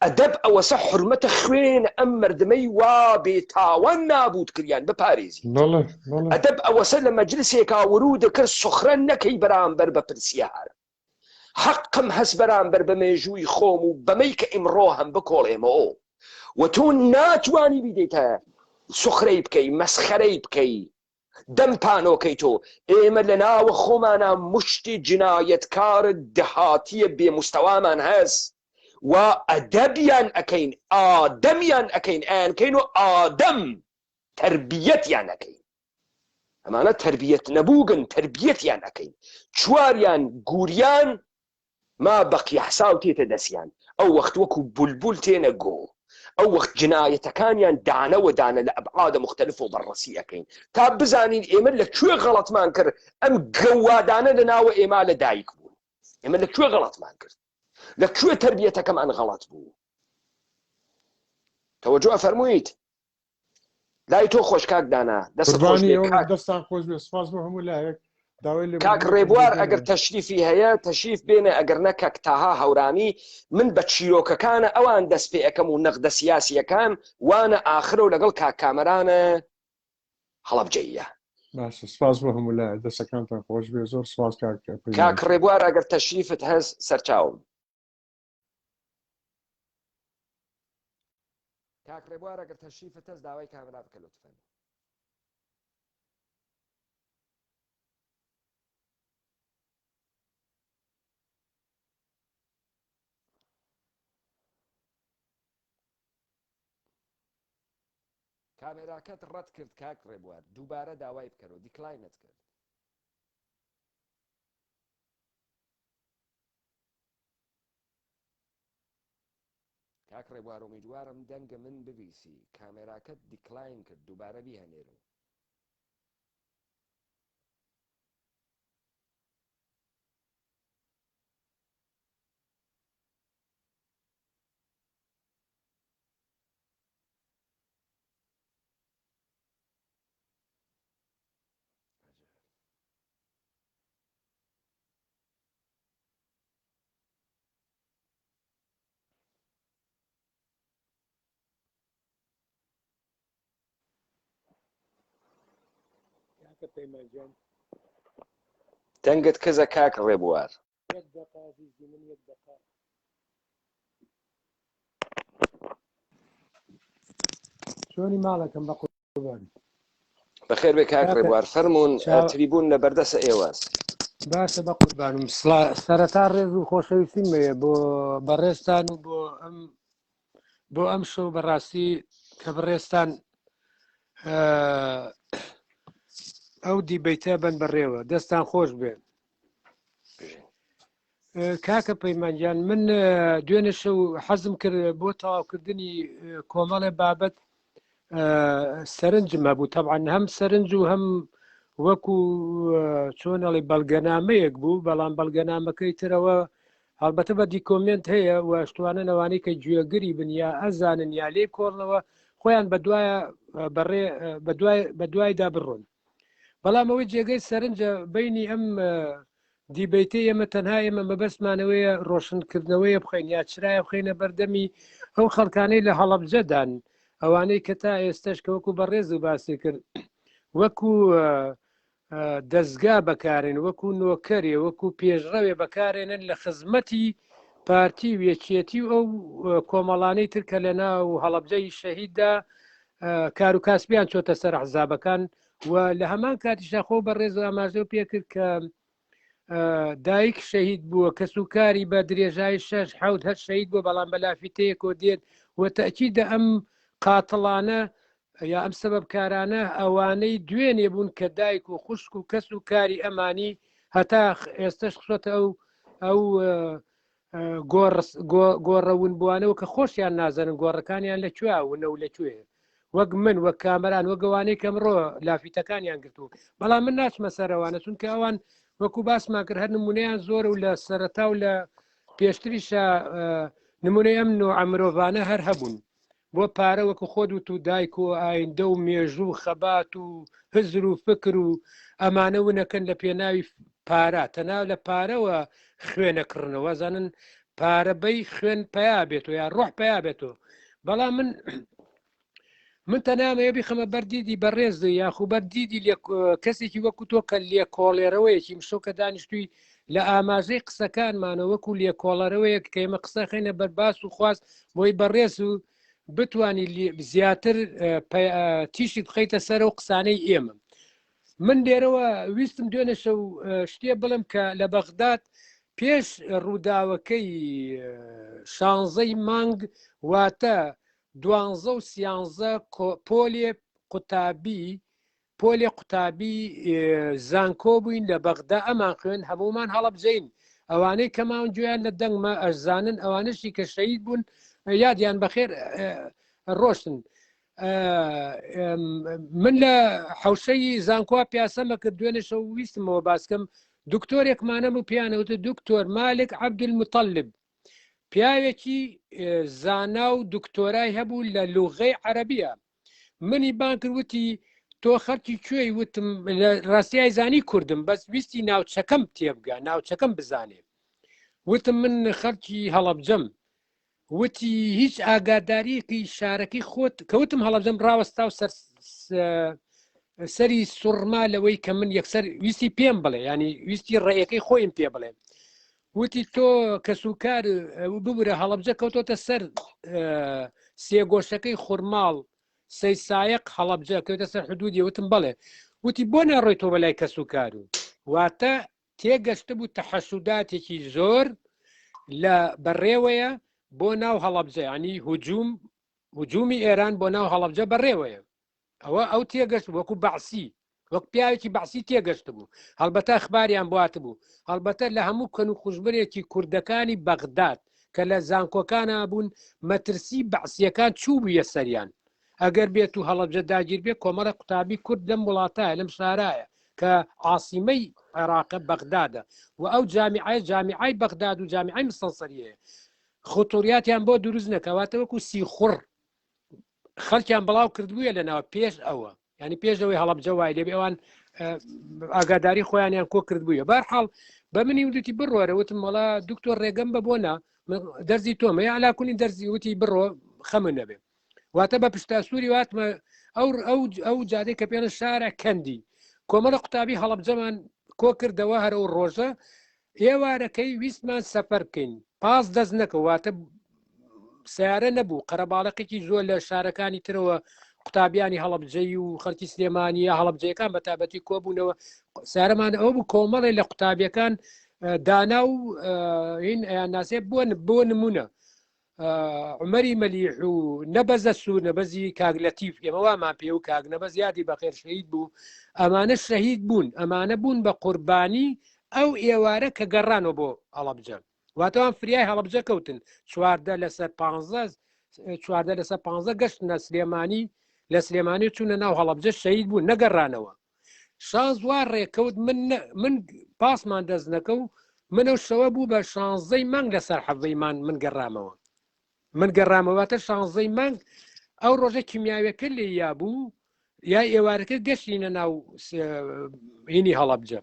Speaker 1: ئەدەب ئەوەسە حرمەتە خوێن ئەم مردمەی وا بێتاوان نابوت کریان بپارێزی ئەدەب ئەوەسە لە مەجلسێکا ورود دەکرد سوخرە نەکەی بەرامبەر بە پرسیار حەقم هەست بەرامبەر بە مێژووی خۆم و بەمەی کە ئیمڕۆ هەم بکۆڵێمەوە و تۆ ناتوانی بیدەیتە سوخرەی بکەی مەسخەرەی بکەی دەم پانۆکەی تۆ ئێمە لە ناوە خۆمانە مشتی جنایەتکار دەهاتیە بێموستەوامان هەست و ئەدەبیان ئەەکەین ئادەمیان ئەەکەین ئەیانکەین و ئادەم تربیەتیان ئەەکەین ئەمانە تربیەت نەبووگن تربیەتیان ئەەکەین چواریان گوریان ما بەقی حساو تێتە دەستیان ئەو وەخت وەکو بولبول تێنە گۆ ئەو وەخت جنایەتەکانیان دانەوە دانە لە ئەبعادە مختلف و بەڕەسی ئەەکەین تا بزانین ئێمە لەکوێ غەڵەتمان کرد ئەم گەوادانە لە ناوە ئێمە لە دایک بوون ئێمە لەکوێ غەڵەتمان کرد لەکوێ تربیەتەکەمان غەڵەت بوو تەوەجۆ فەرموویت لای تۆ خۆش کاکدانا
Speaker 2: دەستان خۆش بێ سپاس بۆ هەموو لایەک
Speaker 1: کاک ڕێبوار ئەگەر تەشریفی هەیە تەشریف بێنە ئەگەر نە کەکتاها هەورامی من بە چیرۆکەکانە ئەوان دەست پێ ئەەکەم و نەقدە سیاسیەکان وانە ئاخرە و لەگەڵ کاک کامەرانە هەڵەبجەیە
Speaker 2: باشە سپاس بۆ هەموو لایەک دەستەکانتان خۆش بێ زۆر سپاس
Speaker 1: کاک ڕێبوار ئەگەر تەشریفت هەست سەرچاوم کاک ڕێبوار ئەگەر تەشریفت هەست داوای کامەرا بکە لوتفەن کامێراکەت ڕەت کرد کاک ڕێبوار دووبارە داوای بکەرەوە دیکلاینت کرد کاک ڕێبوار ئومیدوارم دەنگە من ببیسی کامێراکەت دیکلاین کرد دووبارە بیهێنێرەوە دەنگت کەزە کاک ڕێبوار
Speaker 3: چۆنی ماڵەکەم بە قوربان
Speaker 1: بەخێر بێ کاک ڕێبوار فەرموون تریبوون لە بەردەسە ئێوەس
Speaker 3: باشە بە قوربانم سەرەتا ڕێز و خۆشەویستیمەیە بۆ بەڕێستان و بۆ ئەم شەو بەڕاستی کە بەڕێستان ئەو دیبەیتە بن بەڕێوە دەستان خۆش بێن کاکە پەیمانجان من دوێنێ شەو حەزم کرد بۆ تەواوکردنی کۆمەڵێ بابەت سەرنجم هەبوو تەبعاً هەم سەرنج و هەم وەکو چۆنەڵی بەڵگەنامەیەک بوو بەڵام بەڵگەنامەکەی ترەوە هەڵبەتە بە دیکۆمنت هەیە و شتوانە نەوانەی کە گوێگری بن یا ئەزانن یا لێ کۆڕنەوە خۆیان بە دوایدا بڕۆن بەڵام ئەوەی جێگەی سەرنجە بینی ئەم دیبەیتەی ئێمە تەنها ئێمە مەبەستمانەوەیە ڕۆشنکردنەوەیە بخەین یا چرایە بخەینە بەردەمی ئەو خەڵکانەی لە هەڵەبجەدان ئەوانەی کە تا ئێستش کە وەکو بەڕێز و باسی کرد وەکو دەستگا بەکارێن وەکو نۆکەرێ وەکو پێشڕەوێ بەکارێنن لە خزمەتی پارتی و یەکێتی و ئەو کۆمەڵانەی ترکە لە ناو هەڵەبجەی شەهیددا کار و کاسبیان چۆتە سەر حزابەکان و لە هەمان کاتیشدا خۆ بە ڕێز و ئاماژە پێکرد کە دایک شەهید بووە کە سوکاری بە درێژای 6 حوت هەر شەهید بووە بەڵام بەلافیتەیەکۆ دێت و تەکیدە ئەم قاتڵانە یا ئەم سەبەبکارانە ئەوانەی دوێنێ بوون کە دایک و خوشک و کەس و کاری ئەمانی هەتا ئێستش خسۆتە ئەو گۆڕەون بووانەوە کە خۆشیان نازانن گۆڕەکانیان لەکوێونە و لەکوێ وەک من وەک کامەران وەگەوانەی کەمڕۆ لافیتەکانیان گرتو بەڵام من ناچمە سەرەوانە چونکە ئەوان وەکو باسمان کرد هەر نمونەیان زۆر و لە سەرەتا و لە پێشتریشە نمونەی ئەم نوع مرۆڤانە هەر هەبوون بۆ پارە وەکو خۆت و تو دایک و ئایندە و مێژوو خەبات و هزر و فکر و ئەمانە ونەکەن لە پێناوی پارە تەناو لە پارەوە خوێنەکردنەوە زانن پارەبەی خوێن پیا بێتەوە یا ڕۆح پیا بێتەوە بەڵام من تەنامەیە بخەمە بەردیدی بەڕێز یاخو بەردیدی کەسێکی وەکو تۆ کە لێ کۆڵێرەوەیەکی مشۆکە دانیشتووی لە ئاماژەی قسەکانمانە وەکو لێ کۆڵەرەوەیە کە ئێمە قسە خینە بەرباس و خواست بۆی بەڕێز و بتانی زیاتر تیشی بخەیتە سەر و قسانەی ئێمە من لێرەوە ویستم دوێنە شەو شتێ بڵم کە لە بەغداد پێش ڕووداوەکەی 16 مانگ واتە 12 و 13 پۆلێ قوتابی زانکۆ بووین لە بەغدا ئەمان خوێن هەمومان هەڵەبجەین ئەوانەی کەماون گویان لە دەنگمە ئەرزانن ئەوانشی کە شەهید بوون یادیان بەخێر ڕۆشتن من لە حوشەی زانکۆ پیاسەمە کە دوێنێشە ویستمەوە باسکەم دکتۆرێکمانەم و پیانەوتە دکتۆر مالک عەبدولموتەڵب پیاوێکی زانا و دکتۆرای هەبوو لە لوغەی عەرەبیە منی بان کردوتی تۆ خەڵکی کوێی وتم لە ڕاستیای زانی کوردم بەس ویستی ناوچەکەم تێبگا ناوچەکەم بزانێ وتم من خەڵکی هەڵەبجەم وتی هیچ ئاگاداریەکی شارەکەی خۆت کەوتم هەڵەبجەم ڕاوەستا و سەری سوڕما لەوەی کە من یەکسەر ویستی پێم بڵێ ینی ویستی ڕێیەکەی خۆیم پێ بڵێ وتی تۆ کە سوکار ببورە هەڵەبجە کەوتۆتە سەر سێگۆشەکەی خوڕماڵ سەیسایق هەڵەبجە کەوتە سەر حدودی وتم بڵێ وتی بۆ ناڕۆیتەوە بەلای کە سوکار و واتە تێگەشتە بوو تەحەسوداتێکی زۆر لە بەڕێوەیە بۆ ناو هەڵەبجە ینی هجوومی ئێران بۆ ناو هەڵەبجە بەڕێوەیە ئەو تێگەشت وەکو بەعسی وەک پیاوێکی بەعسی تێگەشت بوو هەڵبەتە ئەخباریان بواتە بوو هەڵبەتە لە هەموو کەن و خوشبرێکی کوردەکانی بەغداد کە لە زانکۆکانە بوون مەترسی بەعسیەکان چوو بووە سەریان ئەگەر بێت و هەڵەبجە داگیر بێت کۆمەڵە قوتابی کورد لەم وڵاتایە لەم شارایە کە عاسیمەی عێراقە بەغدادە و ئەو جامیعای بەغداد و جامیعای مستەنسەریەیە خۆتۆریاتیان بۆ دروست نەکەواتە وەکو سیخوڕ خەڵکیان بڵاو کردبووە لەناوە پێش ئەوە ینی پێشەوەی هەڵەبجە وای لێبێ ئەوان ئاگاداری خۆیانیان کۆ کردبووە بەرحاڵ بە منی ودوتی بڕۆرە وتم وڵا دکتۆر ڕێگەم بە بۆنا دەرزی تۆمە یا علاکوونی دەرزی وتی بڕۆ خەمە نەبێ واتە بە پشتاسووری واتمە ئەو جادەی کە پێنە شارە کەندی کۆمەڵە قوتابی هەڵەبجەمان کۆ کردەوە هەرە و ڕۆژە ئێوارەکەی ویستمان سەفەر بکەین پاس دەست نەکەواتە سیارە نەبوو قەرەباڵقێکی زۆر لە شارەکانی ترەوە قوتابیانی هەڵەبجەی و خەڵکی سلێمانی یا هەڵەبجەکان بە تابەتی کۆبوونەوە سارەمان ئەو بوو کۆمەڵی لە قوتابیەکان دانا و هین ناسێ بۆ نمونە عمەری مەلیح و نەبەزە سوور نەبەزی کاگلەتیف ئێمە وامان پێ و کاگ نەبەز یادی بەخێر شەهید بوو ئەمانە شەهید بوون ئەمانە بوون بە قوربانی ئەو ئێوارە کە گەڕانەوە بۆ هەڵەبجە واتەوان فریای هەڵەبجە کەوتن 14 لەسەر 15 گەشتنە سلێمانی لە سلێمانی چوونە ناو هەڵەبجە شەهید بوون نەگەڕانەوە شانزوار ڕێکەوت من پاسمان دەست نەکە و منە شەوە بوو بە 16 مانگ لەسەر حەڤەیمان من گەڕامەواتە 16 مانگ ئەو ڕۆژە کیمیاویەکە لێ یا بوو یا ئێوارەکە گەشتینە ناو هینی هەڵەبجە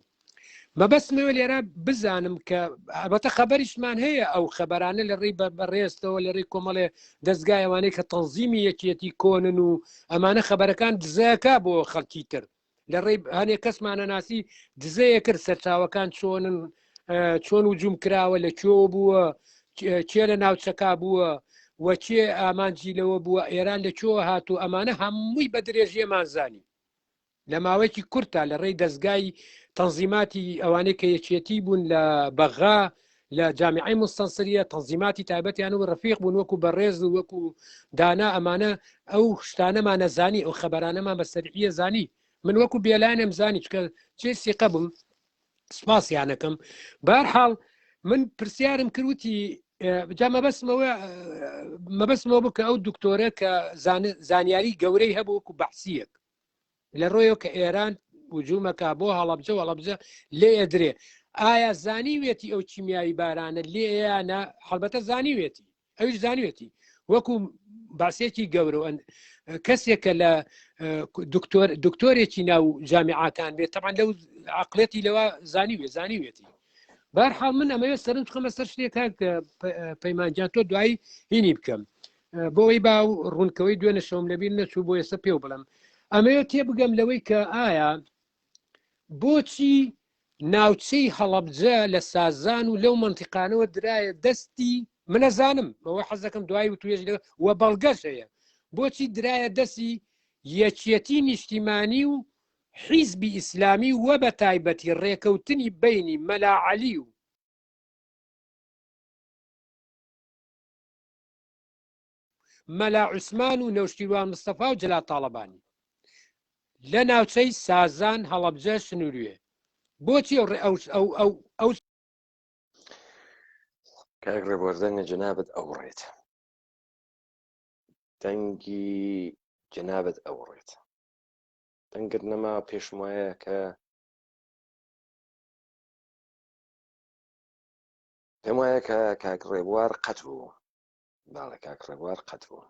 Speaker 3: مەبەستمەوە لێرە بزانم کە ئەبەتە خەبەریشمان هەیە ئەو خەبەرانە لە ڕێی بەڕێستەوە لە ڕێی کۆمەڵێ دەستگایەوانەی کە تەنزیمی یەکێتی کۆنن و ئەمانە خەبەرەکان دزەکە بۆ خەڵکی تر لە ڕێی هەنێک کەسمانە ناسی دزەیە کرد سەرچاوەکان چۆن وجوم کراوە لە کوێ بووە چێ لە ناوچەکا بووە وەچێ ئامانجی لەوە بووە ئێران لە چۆ هاتوو ئەمانە هەمووی بە درێژیەمان زانی لە ماوەیەکی کورتە لە ڕێی دەستگای تەنزیماتی ئەوانەی کە یەکێتی بوون لە بەغا لە جامیعی مستەنسریە تەنزیماتی تایبەتیان و ڕفیق بوون وەکو بەڕێز و وەکو دانا ئەمانە ئەو شتانەمانە زانی ئەو خەبەرانەمان بە سەریعە زانی من وەکو بێلانم زانی چکە چێ سیقە بووم سپاسیانەکەم بەرحاڵ من پرسیارم کردوتی جا مەبەستمەوە بکە ئەو دکتۆرە کە زانیاری گەورەی هەبوو وەکو بەحسیەک لە ڕۆیەوە کە ئێران وجوومەکە بۆ هەڵەبجە و هەڵەبجە لێ ئەدرێ ئایا زانیوێتی ئەو چیمیایی بارانە لێ یانە هەڵبەتە زانیوێتی ئەوش زانیوێتی وەکو باسێکی گەورە کەسێکە لە دکتۆرێکی ناو جامیعاتان بێت تەمان لەو عقلێتی لەوە زانیوێتی بەرحاڵ من ئەمەوێ سەرنج خەمە سەر شتێکە پەیمانجان تۆ دوایی هینی بکەم بۆەوەی با ڕوونکەوەی دوێنە شەوم لەبیر نەچوو بۆ ئێستا پێ بڵم ئەمەوێت تێ بگەم لەوەی کە ئایا بۆچی ناوچەی هەڵەبجە لە سازان و لەو منتیقانەوە درایە دەستی منەزانم بەوە حەزەکەم دوای و توێژ وە بەڵگەش هەیە بۆچی درایە دەستی یەکێتی نیشتیمانی و حیزبی ئیسلامی وە بە تایبەتی ڕێکەوتنی بینی مەلا عەلی و مەلا عوسمان و نەوشیروان مستەفا و جەلال تاڵەبانی لە ناوچەی سازان هەڵەبجە سنووریێ بۆچی ئەو
Speaker 1: کاک ڕێبوەردەنگە جەنابەت ئەوڕێت دەنگی جەنابەت ئەوڕێت دەنگت نەما پێشم وایە کە پێم وایە کە کاک ڕێبوار قەت بوو باڵێ کاک ڕێبوار قەت بوو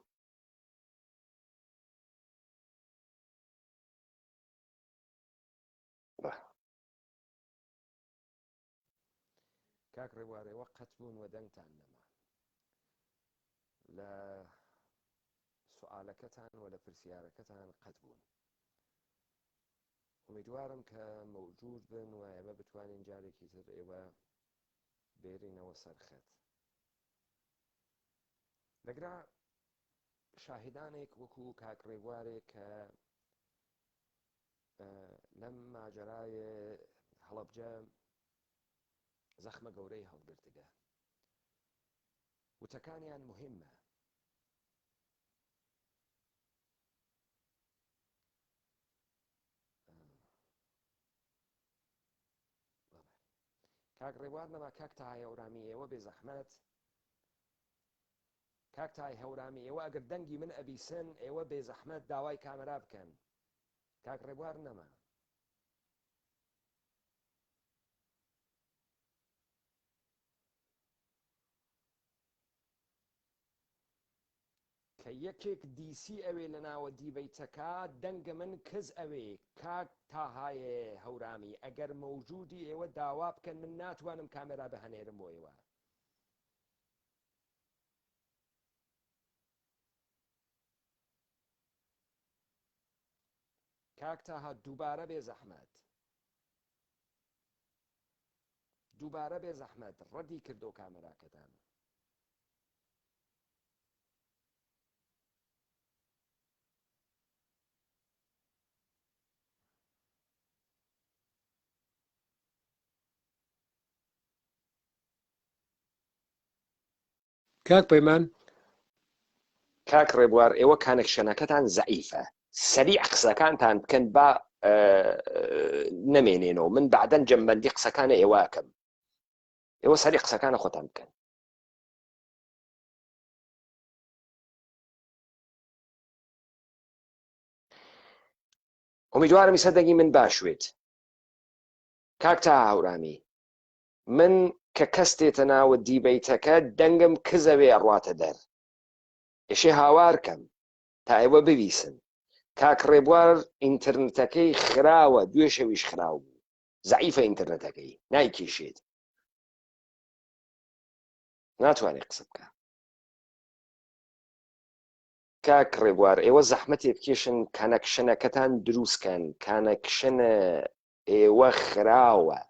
Speaker 1: کاک ڕێبوارەوە قەت بوون و دەنگتان نەما لە سوالەکەتان و لە پرسیارەکەتان قەت بوون ئومیدوارم کە مەوجود بن و ئێمە بتوانین جارێکی تر ئێوە بێرینەوە سەرخەت لەگرا شاهدانێک وەکو کاک ڕێبوارێک کە لەم ماجەرایە هەڵەبجە زەخمە گەورەی هەڵگرتگە وتەکانیان مهمە کاک ڕێبوار نەما کاک تاهای هەورامی ئێوە بێ زەحمەت کاک تاهای هەورامی ئێوە ئەگەر دەنگی من ئەبیسن ئێوە بێ زەحمەت داوای کامەرا بکەن کاک ڕێبوار نەما کە یەکێک دیسی ئەوێ لە ناوە دیبەیتەکە دەنگە من کز ئەوێ کاک تاهایە هەورامی ئەگەر مەوجودی ئێوە داوا بکەن من ناتوانم کامێرا بەهەنێرم بۆ ئێوە کاک تاها دووبارە بێ زەحمەت ڕەدی کردو کامێراکەتان
Speaker 3: کاک پەیمان
Speaker 1: کاک ڕێبوار ئێوە کانەکشنەکەتان زەعیفە سەریع قسەکانتان بکەن با نەمێنێنەوە من بعدەن جەمبەندی قسەکانە ئێوەکەم ئێوە سەریع قسەکانە خۆتان بکەن ئومیدوارم ئیسە دەنگی من باشوێت کاک تا هەورامی من کە کەس تێتە ناوە دیبەیتەکە دەنگم کزەوێ ڕواتە دەر ئێشێ هاوارکەم تا ئێوە ببیسن کاک ڕێبوار ئینترنتەکەی خراوە دوێ شەویش خراو بوو زەعیفە ئینترنتەکەی نایکێشێت ناتوانێت قسە بکە کاک ڕێبوار ئێوە زەحمەتێ بکێشن کانەکشنەکەتان دروستکەن کانەکشنە ئێوە خراوە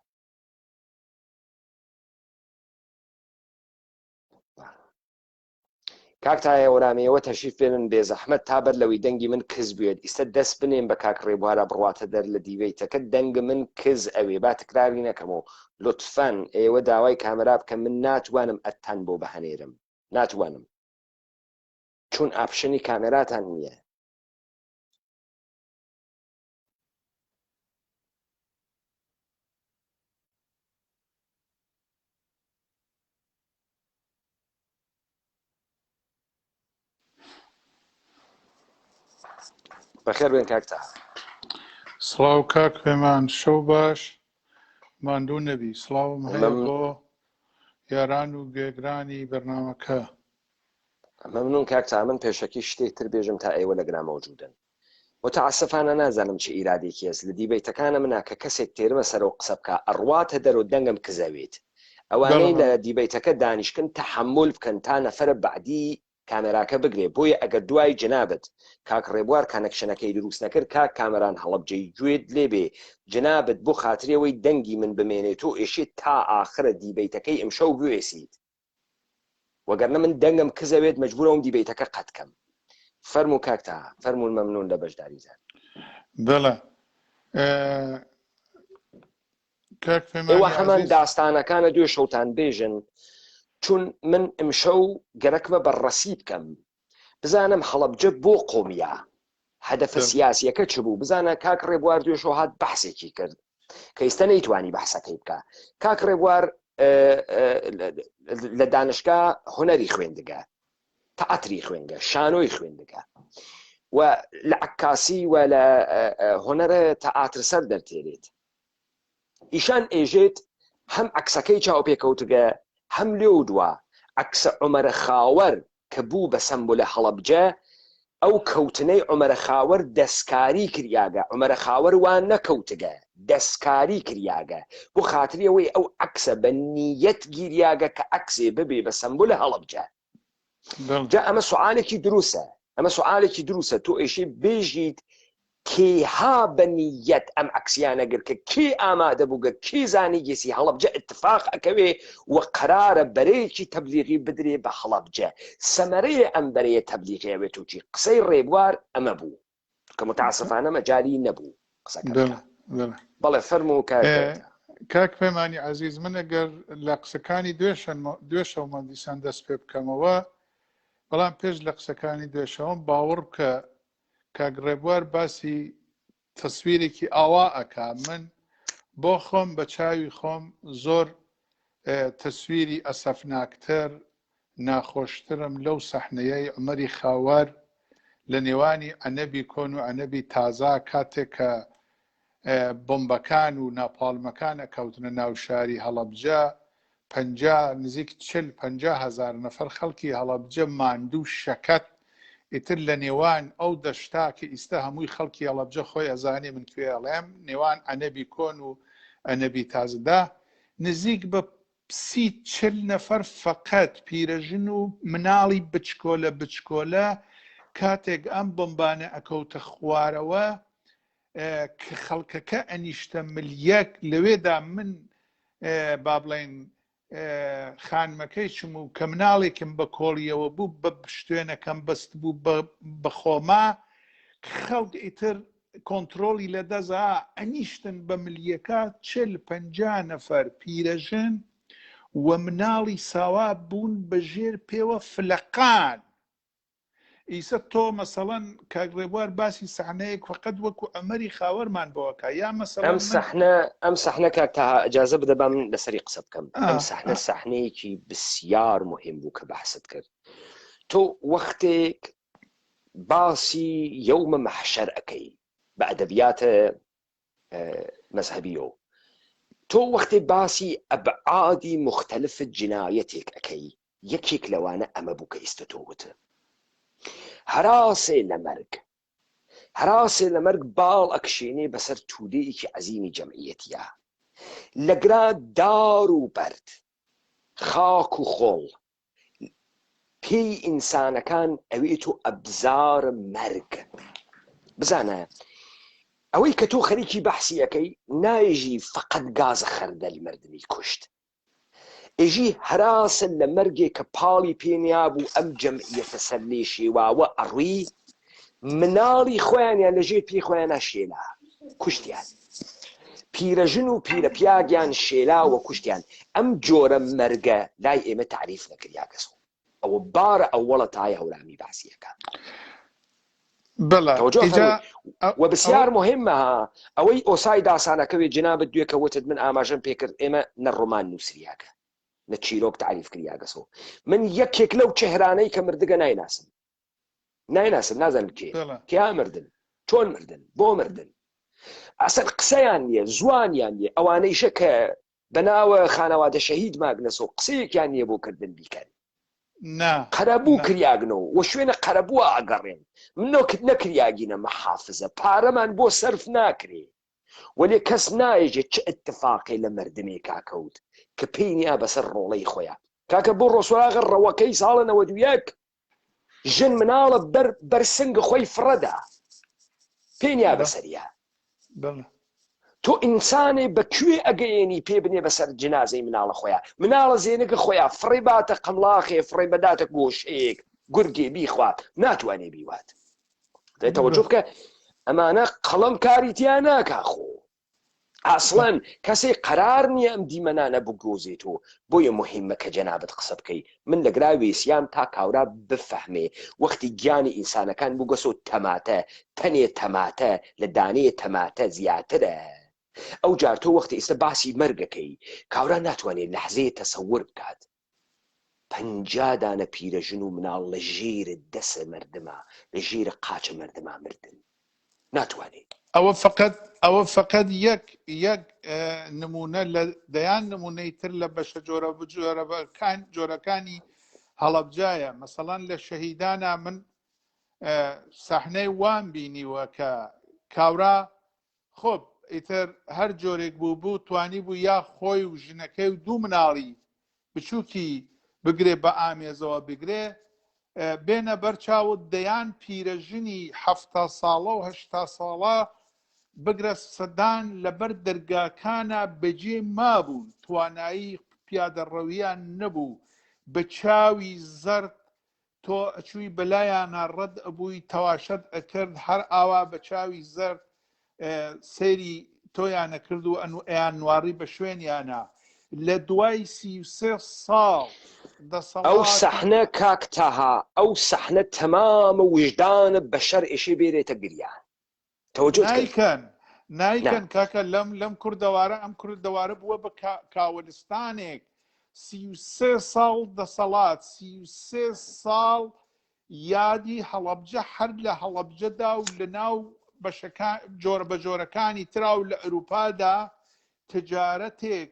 Speaker 1: کاک تایە وەرامەوە تەشریف بێنن بێ زەحمەت تا بەر لەوەی دەنگی من کز بێت ئیستا دەست بنێن بە کاک ڕێبوارە بڕواتە دەر لە دیڤەیتەکە دەنگ من کز ئەوێ با تکراوی نەکەمەوە لطفەن ئێوە داوای کامەرا بکە من ناتوانم ئەتان بۆ بەهەنێرم ناتوانم چون ئاپشنی کامێراتان نییە. بەخێر بێن کاک تا.
Speaker 4: سڵاو کاک پێمان شەو باش ماندوو نەبی سڵاوم هەیە بۆ یاران و گوێگرانی بەرنامەکە.
Speaker 1: مەمنون کاک تا. من پێشەکی شتێکتر بێژم تا ئێوە لەگرا مەوجودن. متعسفانە نازانم چ ئیرادێکی هەست لە دیبەیتەکانە منە کە کەسێک تێرمە سەرەوە قسە بکە ئەڕواتە دەرەوە دەنگم کزەوێت ئەوانەی لە دیبەیتەکە دانیشکن تەحمل بکەن تا نەفرە بەعدی کامێراکە بگرێ بۆیە ئەگەر دوای جنابەت کاک ڕێبوار کانەکشنەکەی دروست نەکرد کاک کامەران هەڵەبجەی گوێت لێبێ جنابەت بۆ خاترەوەی دەنگی من بمێنێت و ئێشێت تا ئاخرە دیبەیتەکەی ئەمشەو بوێسیت وەگەرنە من دەنگم کزەوێت مەجبورەوەم دیبەیتەکە قەتکەم. فەرموو کاک تا فەرموون مەمنون لە بەشداریزان.
Speaker 4: بەڵێ
Speaker 1: ئێوە هەمان داستانەکانە دوێ شەوتان بێژن چون من ئەمشەو گەرەکمە بەڕەسی بکەم بزانم هەڵەبجە بۆ قۆمیە هەدەفە سیاسیەکە چ بوو بزانە کاک ڕێبوار دوێشەوە هات بەحسێکی کرد کە ئێستا نەیتوانی بەحسەکەی بکە. کاک ڕێبوار لە دانشگا هونەری خوێندگە تەعاتری خوێنگە شانۆی خوێندگە و لە عکاسی و لە هونەرە تەعاتر سەر دەرتێرێت. ئیشان ئێژێت هەم عکسەکەی چاوپێکەوتگە هەم لێو دووە عکسە عومەرە خاوەر کە بوو بە سەمبولە هەڵەبجە ئەو کەوتنەی عومەرە خاوەر دەستکاری کریاگە عومەرە خاوەر وان نەکەوتگە دەستکاری کریاگە بۆ خاتریەوەی ئەو عکسە بە نیەت گیریاگە کە عکسێ ببێ بە سەمبولە هەڵەبجە. جا ئەمە سوالێکی دروسە ئەمە سوالێکی دروسە تۆ ئێشێ بێژیت کێها بە نیەت ئەم عکسیانەگر کە کێ ئامادە بووگە کێ زانی گێسی هەڵەبجە اتفاق ئەکەوێ و قەرارە بەرەیەکی تەبلیغی بدرێ بە هەڵەبجە سەمەرەیە ئەم بەرەیە تەبلیغیەوێت و چی قسەی ڕێبوار ئەمە بوو کە متعاسفانە مەجاری نەبوو قسەکە. بەڵێ فەرموو
Speaker 4: کاک پەیمانی عەزیز من ئەگەر لە قسەکانی دوێشەومە دیسان دەست پێ بکەمەوە بەڵام پێش لە قسەکانی دوێشەوەم باوەڕ بکە کاک ڕێبوار باسی تەسویرێکی ئاوا ئەکا من بۆ خۆم بە چاوی خۆم زۆر تەسویری ئەسەفناکتر ناخۆشترم لەو سەحنەیەی عومەری خاوەر لە نێوانی عەنەبی کۆن و عەنەبی تازا کاتێک کە بۆمبەکان و ناپاڵمەکان ئەکەوتنە ناو شاری هەڵەبجە نزیک 40-50 هەزار نەفەر خەڵکی هەڵەبجە ماندوو شەکەت ئیتر لە نێوان ئەو دەشتا کە ئیستا هەمووی خەڵکی هەڵەبجە خۆی ئەزانێ من کوێ ئەڵێم نێوان عەنەبی کۆن و عەنەبی تازدا نزیک بە 30-40 نەفەر فەقەت پیرەژن و مناڵی بچکۆلە کاتێک ئەم بۆمبانە ئەکەوتە خوارەوە کە خەڵکەکە ئەنیشتە ملیەک لەوێدا من با بڵێن خانمەکەی چم و کە مناڵێکم بە کۆڵیەوە بوو بە شتوێنەکەم بەست بوو بە خۆما خەڵک ئیتر کۆنتترۆلی لە دەزا ئەنیشتن بە ملیەکە 40-50 نەفەر پیرەژن و مناڵی ساوا بوون بەژێر پێوە فلەقان. ئیسە تۆ مەسەڵەن کاک ڕێبوار باسی سەحنەیەک فقەت وەکو عومەری خاوەرمان بۆەکە یا مەسەڵەن
Speaker 1: ئەم سەحنە کاک تا ئەجازە بدە با من لەسەری قسە بکەم. ئەم سەحنە سەحنەیەکی بسیار مهم بوو کە بەحست کرد. تۆ وەختێک باسی یەومە مەحشەر ئەەکەی بە ئەدەبیاتە مەزهەبیەوە تۆ وەختێ باسی ئەبعادی مختلفت جنایەتێک ئەەکەی یەکێک لەوانە ئەمە بوو کە ئیستا تۆ وتە هەراسێ لە مەرگ باڵ ئەکشێنێ بەسەر توودەیەکی عەزیمی جەمعیەتیە لەگرا دار و بەرد خاک و خۆڵ پێی ئینسانەکان ئەوێت و ئەبزار مەرگ. بزانە ئەوەی کە تۆ خەریکی بەحسی ئەەکەی نایژی فقط گازە خەردەلی مردنی کوشت ئێژی هەراسن لە مەرگێک کە پاڵی پێنیا بوو ئەم جەمعیەتە سەر لێ شێواوە ئەڕووی مناڵی خۆیانیان لەژێر پێی خۆیانە شێلا کوشتیان پیرەژن و پیرەپیاگیان شێلاوە کوشتیان ئەم جۆرە مەرگە لای ئێمە تعریف نەکریا کەس ئەوە بارە ئەوەڵە تای هەورامی باسیەکە و بسیار مهمە ئەوەی ئۆسای داسانەکەوێ جنابەت دوێ کەوتت من ئاماژەم پێکرد ئێمە نە ڕۆمان نووسریاکە نە چیرۆک تعریف کریاگەسەوە من یەکێک لەو چهرانەی کە مردگە نایناسم نازانم کیا مردن چۆن مردن بۆ مردن ئەسەر قسەیان نییە زوانیان نیە ئەوانەیشە کە بەناوە خانەوادە شەهید ماگنەسەوە قسەیەکیان نییە بۆ کردن بیکەن قەرەبوو کریاگنەوە و شوێنە قەرەبووە ئەگەڕێن منۆکت نەکریاگینە مەحافزە پارەمان بۆ سەرف ناکرێ وەلێ کەس نایژێت چه ئەتفاقی لە مردمێ کاکەوت کە پێینیا بەسەر ڕۆڵەی خۆیان کاکە بۆ ڕۆسوراغە ڕەوەکەی ساڵە 91 ژن مناڵە بەرسنگە خۆی فڕەدا پێینیا بەسەریە تۆ ئینسانێ بەکوێ ئەگەیێنی پێ بنێ بەسەر جنازەی مناڵە خۆیان مناڵە زێنەکە خۆیان فڕێ باتە قەملاخێ فڕێ بەداتە گۆشەیەک گورگێ بیخوات ناتوانێ بیوات دەیتەوەجۆ بکە ئەمانە قەڵەم کاریتیان ناکاخۆ ئاسڵەن کەسێک قەرار نییە ئەم دیمەنانە بگۆزێتەوە بۆیە مهمە کە جەنابەت قسە بکەی من لەگرا وێسیام تا کاورا بفەهمێ وەختی گیانی ئینسانەکان بگەسۆ تەماتە تەنێ تەماتە لە دانەیە تەماتە زیاترە ئەو جار تۆ وەختی ئێستا باسی مەرگەکەی کاورا ناتوانێت لەحزەیە تەسەور بکات 50 دانە پیرەژن و مناڵ لە ژێرە دەسە مردمە لە ژێرە قاچە مردمە مردن ناتوانێت
Speaker 4: ئەوە فقط یەک نمونە لە دەیان نمونەی تر لە بەشە جۆرەکانی هەڵەبجایە مەسەڵەن لە شەهیدانە من سەحنەی وان بینیوە کە کاورا خۆب ئیتر هەر جۆرێک بوو توانی بوو یا خۆی و ژنەکەی و دوو مناڵی بچووکی بگرێ بە ئامێزەوە بگرێ بێنە بەرچاوت دەیان پیرەژنی 70 ساڵە و 80 ساڵە بگرە سەدان لەبەر دەرگاکانە بەجێ مابوون توانایی پیادەڕەویان نەبوو بە چاوی زەرد تۆ ئەچووی بەلایانە ڕەت ئەبووی تەواشەت ئەکرد هەر ئاوا بە چاوی زەرد سەیری تۆیانە کرد و ئەیان نواری بە شوێنیانە لە دوای 33 ساڵ
Speaker 1: ئەو سەحنە کاکتاها ئەو سەحنە تەمامە وجدانە بەشەر ئێشێ بێرێتە گریان
Speaker 4: نایکەن کاکە لەم کوردەوارە ئەم کوردەوارە بووە بە کاوەلستانێک 33 ساڵ دەسەڵات 33 ساڵ یادی هەڵەبجە هەر لە هەڵەبجەدا و لە ناو جۆرە بە جۆرەکانی ترا و لە ئەوروپادا تجارەتێک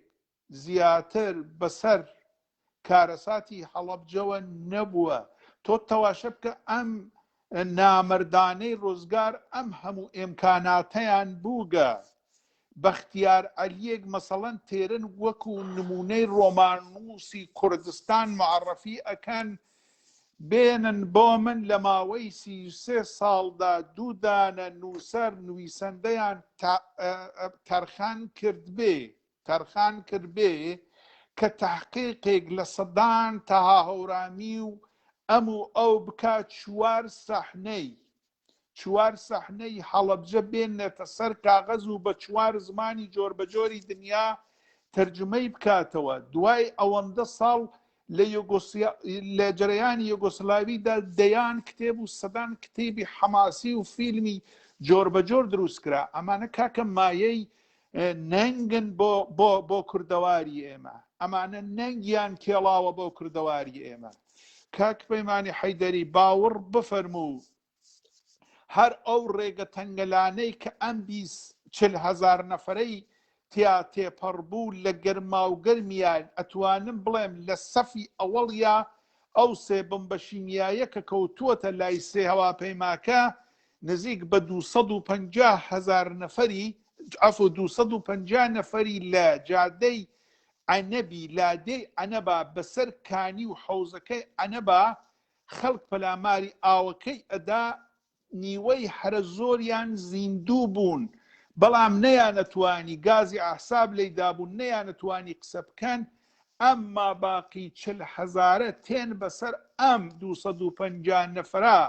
Speaker 4: زیاتر بەسەر کارەساتی هەڵەبجەوە نەبووە تۆ تەواشە بکە ئەم نامردانەی ڕۆزگار ئەم هەموو ئێمکاناتەیان بووگە بەختیار عەلیەک مەسەڵەن تێرن وەکو نمونەی ڕۆمانووسی کوردستان معرەفی ئەکەن بێنن بۆ من لە ماوەی 33 ساڵدا دوو دانە نووسەر نوویسەندەیان تەرخان کرد بێ کە تەحقیقێک لە سەدان تەها هەورامی و ئەو بکات 4 سەحنەی هەڵەبجە بێنێتە سەر کاغەز و بە 4 زمانی جۆر بە جۆری دنیا تەرجمەی بکاتەوە دوای ئەوەندە ساڵ لە جەرەیانی یوگۆسلاویدا دەیان کتێب و سەدان کتێبی حەماسی و فیلمی جۆر بە جۆر دروست کرا ئەمانە کاکە مایەی نەنگن بۆ کوردەواری ئێمە ئەمانە نەنگیان کێڵاوە بۆ کوردەواری ئێمە کاک پەیمانی حەیدەری باوەڕ بفەرموو هەر ئەو ڕێگە تەنگەلانەی کە ئەم 40,000 نەفەرەی تیا تێپەڕ بوو لە گەرما و گەرمیان ئەتوانم بڵێم لە سەفی ئەوەڵیا ئەو سێ بمبەشینیایە کە کەوتووەتە لای سێ هەواپەیماکە نزیک بە 250,000 نەفەری 250 نەفەری لە جادەی عەنەبی لادەی عەنەبا بەسەر کانی و حەوزەکەی عەنەبا خەڵک پەلاماری ئاوەکەی ئەدا نیوەی هەرە زۆریان زیندوو بوون بەڵام نەیانەتوانی گازی ئاحساب لەیدا بوون نەیانەتوانی قسە بکەن ئەمما باقی 40,000 تێن بەسەر ئەم 250 نەفرە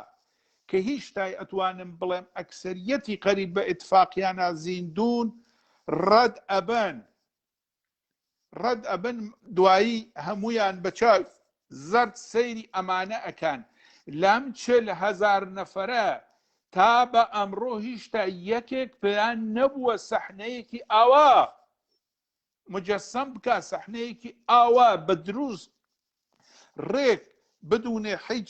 Speaker 4: کە هیچ شتای ئەتوانم بڵێم ئەکسەریەتی قەریب بە ئیتفاقیانە زیندون ڕەد ئەبن دوایی هەمویان بەچاو زەرد سەیری ئەمانە ئەکان لەم 40,000 نەفرە تا بە ئەمڕۆ هیچ تا یەکێک پێیان نەبووە سەحنەیەکی ئاوا مجەسەم بکە سەحنەیەکی ئاوا بە دروست ڕێک بدونێ هیچ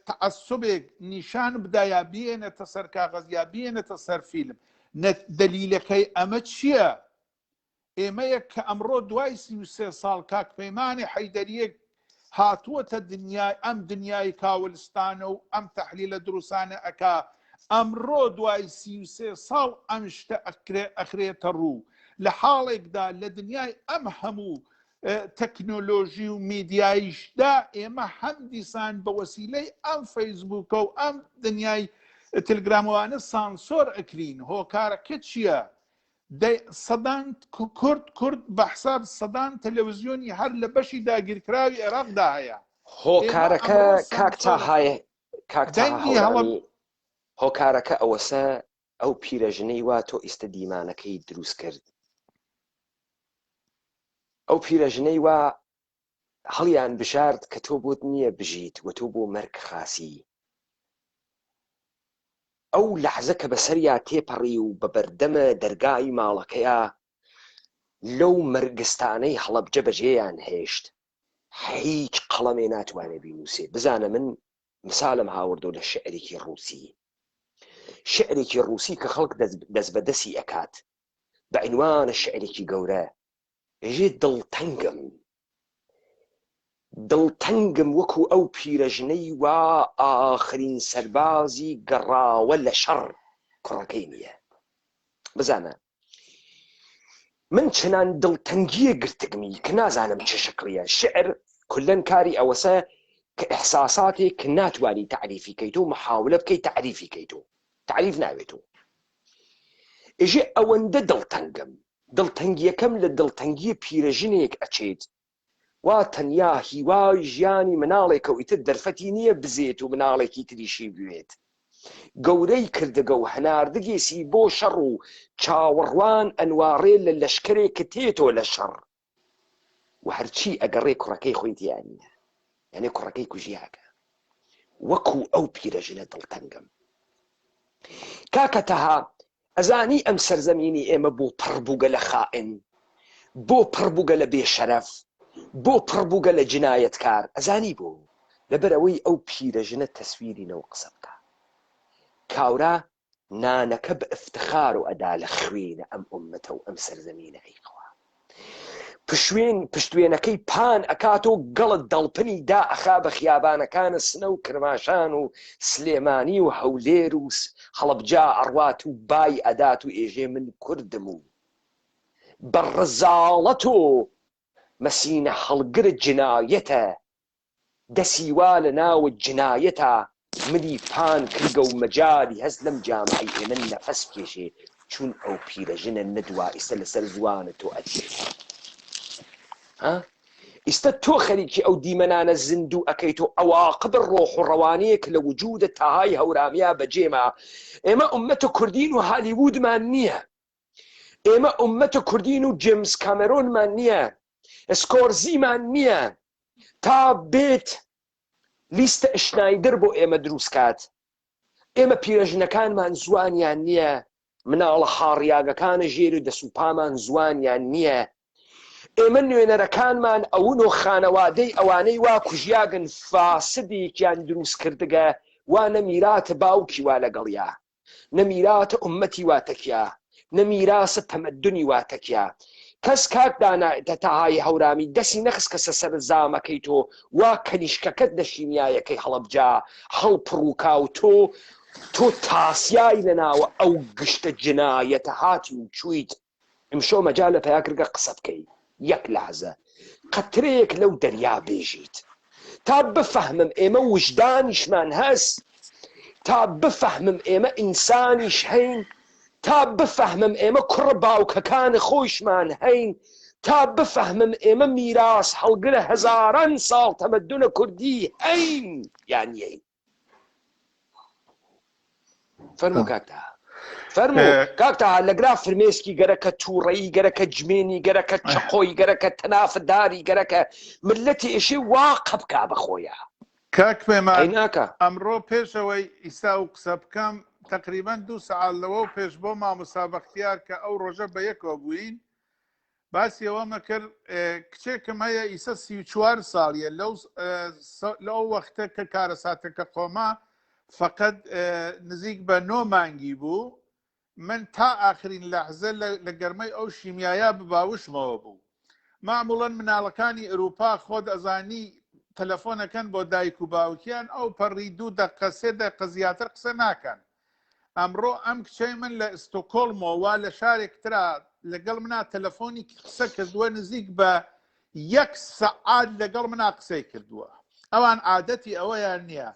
Speaker 4: تەعەسسوبێک نیشان بدایە بێنێتە سەر کاغەز یا بێنێتە سەر فیلم دەلیلەکەی ئەمە چییە؟ ئێمەیەک کە ئەمڕۆ دوای 33 ساڵ کاک پەیمانی حەیدەریەک هاتووەتە دنیای ئەم دنیای کاولستانە و ئەم تەحلیلە دروستانە ئەکا ئەمڕۆ دوای 33 ساڵ ئەم شتە ئەخرێتە ڕوو لە حاڵێکدا لە دنیای ئەم هەموو تەکنۆلۆژی و میدیاییشدا ئێمە هەم دیسان بە وەسیلەی ئەم فەیسبووکە و ئەم دنیای تلگراموانە سانسۆر ئەکرین هۆکارەکە چییە؟ سەدان کورد بە حساب سەدان تەلەڤیزیۆنی هەر لە بەشی داگیرکراوی عێراقدا هەیە
Speaker 1: هۆکارەکە هۆکارەکە ئەوەسە ئەو پیرەژنەی وا تۆ ئێستا دیمانەکەی دروست کرد ئەو پیرەژنەی وا هەڵیان بژارد کە تۆ بۆت نییە بژیت و تۆ بۆ مەرگ خاسی ئەو لەحزە کە بەسەریا تێپەڕی و بە بەردەمە دەرگای ماڵەکەیە لەو مەرگستانەی هەڵەبجە بەجێیان هێشت هیچ قەڵەمێ ناتوانێ بینووسێ بزانە من مثالم هاوردۆ لە شعرێکی ڕووسی کە خەڵک دەست بەدەستی ئەکات بە عنوانە شعرێکی گەورە ئێژێ دڵتەنگم وەکو ئەو پیرەژنەی وا ئاخرین سەربازی گەڕاوە لە شەڕ کوڕەکەی نییە بزانە من چنان دڵتەنگیە گرتگمی کە نازانم چه شکڵیە شعر کولەن کاری ئەوەسە کە ئەحساساتێک ناتوانی تعریفی کەیت و محاولە بکەیت تعریفی کەیت و تعریف ناوێت و ئێژێ ئەوەندە دڵتەنگیەکەم لە دڵتەنگیە پیرەژنێک ئەچێت وا تەنیا هیوای ژیانی مناڵێکە و ئیتر دەرفەتی نییە بزێت و مناڵێکی تریشی بوێت گەورەی کردگە و هەناردگێسی بۆ شەڕ و چاوەڕوان ئەنوارێ لە لەشکرێک کە تێتۆ لە شەڕ و هەرچی ئەگەڕێ کوڕەکەی خۆی تیانە یعنی کوڕەکەی کوژیاکە وەکو ئەو پیرەژنە دڵتەنگم کاکە تەها ئەزانی ئەم سەرزەمینی ئێمە بۆ پڕبووگە لە خائن بۆ پڕبووگە لە بێشەرەف بۆ پڕبووگە لە جنایەتکار ئەزانی بۆ لەبەرەوەی ئەو پیرەژنە تەسویرینەوە قسە بکە کاورا نانەکە بە ئفتخار و ئەدا لە خوێنە ئەم ئومەتە و ئەم سەرزەمینە ئەیخوا پشتوێنەکەی پان ئەکات و گەڵت دەڵپنی دا ئەخا بە خیابانەکانە سنە و کرماشان و سلێمانی و هەولێر و هەڵەبجا ئەڕوات و بای ئەدات و ئێژێ من کوردم و بە ڕزاڵەت و مەسینە هەڵگرت جنایەتە دەسیوا لە ناوە جنایەتە منی پان کردگە و مەجاری هەست لەم جامعی ئێمە نەفەس کێشێ چون ئەو پیرەژنە نەدوا ئێستا لەسەر زوانە تۆ ئەچێت ئێستا تۆ خەریکی ئەو دیمەنانە زیندوو ئەەکەیت و ئەواقب ڕۆح و ڕەوانەیەک لە وجودە تاهای هەورامیا بەجێما ئێمە ئومەتە کوردین و هالیوودمان نییە ئێمە ئومەتە کوردین و جێمس کامەرۆنمان نییە ئسکۆرزیمان نییە تا بێت لیستە ئشنایدر بۆ ئێمە دروستکات ئێمە پیرەژنەکانمان زوانیان نییە مناڵە حاڕیاگەکانە ژێر و دەسوپامان زوانیان نییە ئێمە نوێنەرەکانمان ئەوون و خانەوادەی ئەوانەی وا کوژیاگن فاسدێکیان دروست کردگە وا نەمیراتە باوکی وا لەگەڵیا نەمیراتە ئومەتی واتەکیا نەمیراسە تەمەدنی واتەکیا کەس کاک دەتاهای هەورامی دەستی نەخست کەسە سەر زامەکەی تۆ وا کەنیشکەکەت دەشینایەکەی هەڵەبجا هەڵپڕووکا و تۆ تاسیای لەناوە ئەو گشتە جنایەتە هاتی و چویت ئیمشۆ مەجال لە پەیاکردگە قسە بکەی یەک لەحزە قەترەیەک لەو دەریا بێژیت تا بفەهمم ئێمە وجدانیشمان هەست تا بفەهمم ئێمە ئینسانیش هەین تا بفەهمم ئێمە کوڕ باوکەکان خۆشمان هەین تا بفهمن ئێمە میراس هەڵگرە هەزاران ساڵ تەمەدونە کوردی هەین یانیەین. فەرموو کاکتا فەرموو کاکتا لەگرا فرمێسکی گەرەکە تووڕەیی گەرەکە جمێنی گەرەکە چقۆی گەرەکە تەنافداری گەرەکە ملەتی ئێشی واقع بکا بەخۆیە.
Speaker 4: کاک پێمان
Speaker 1: عیناکە
Speaker 4: ئەمڕۆ پێشەوەی ئیسا و قسە بکەم تقریبان 2 ساعت لەوە و پێش بۆ مامۆستا بەختیار کە ئەو ڕۆژە بە یەکەوە بووین باسی ئەوەمە کرد کچێکم هەیە ئیسە 34 ساڵیە لەو وەختە کە کارەساتەکە خۆما فقط نزیک بە 9 مانگی بوو من تا ئاخرین لەحزە لە گەرمەی ئەو شیمیایە بباوشمەوە بوو. معموڵەن مناڵەکانی ئەوروپا خۆت ئەزانی تەلەفۆنەکەن بۆ دایک و باوکیان ئەو پەڕی 2 دقە 3 دقە زیاتر قسە ناکەن. ئەمڕۆ ئەم کچەی من لە ئستۆکۆڵمەوە لە شارێک ترا لەگەڵ منا تەلەفۆنی قسە کردووە نزیک بە 1 سەعات لەگەڵ منا قسەی کردووە. ئەوان عادەتی ئەوەیان نییە.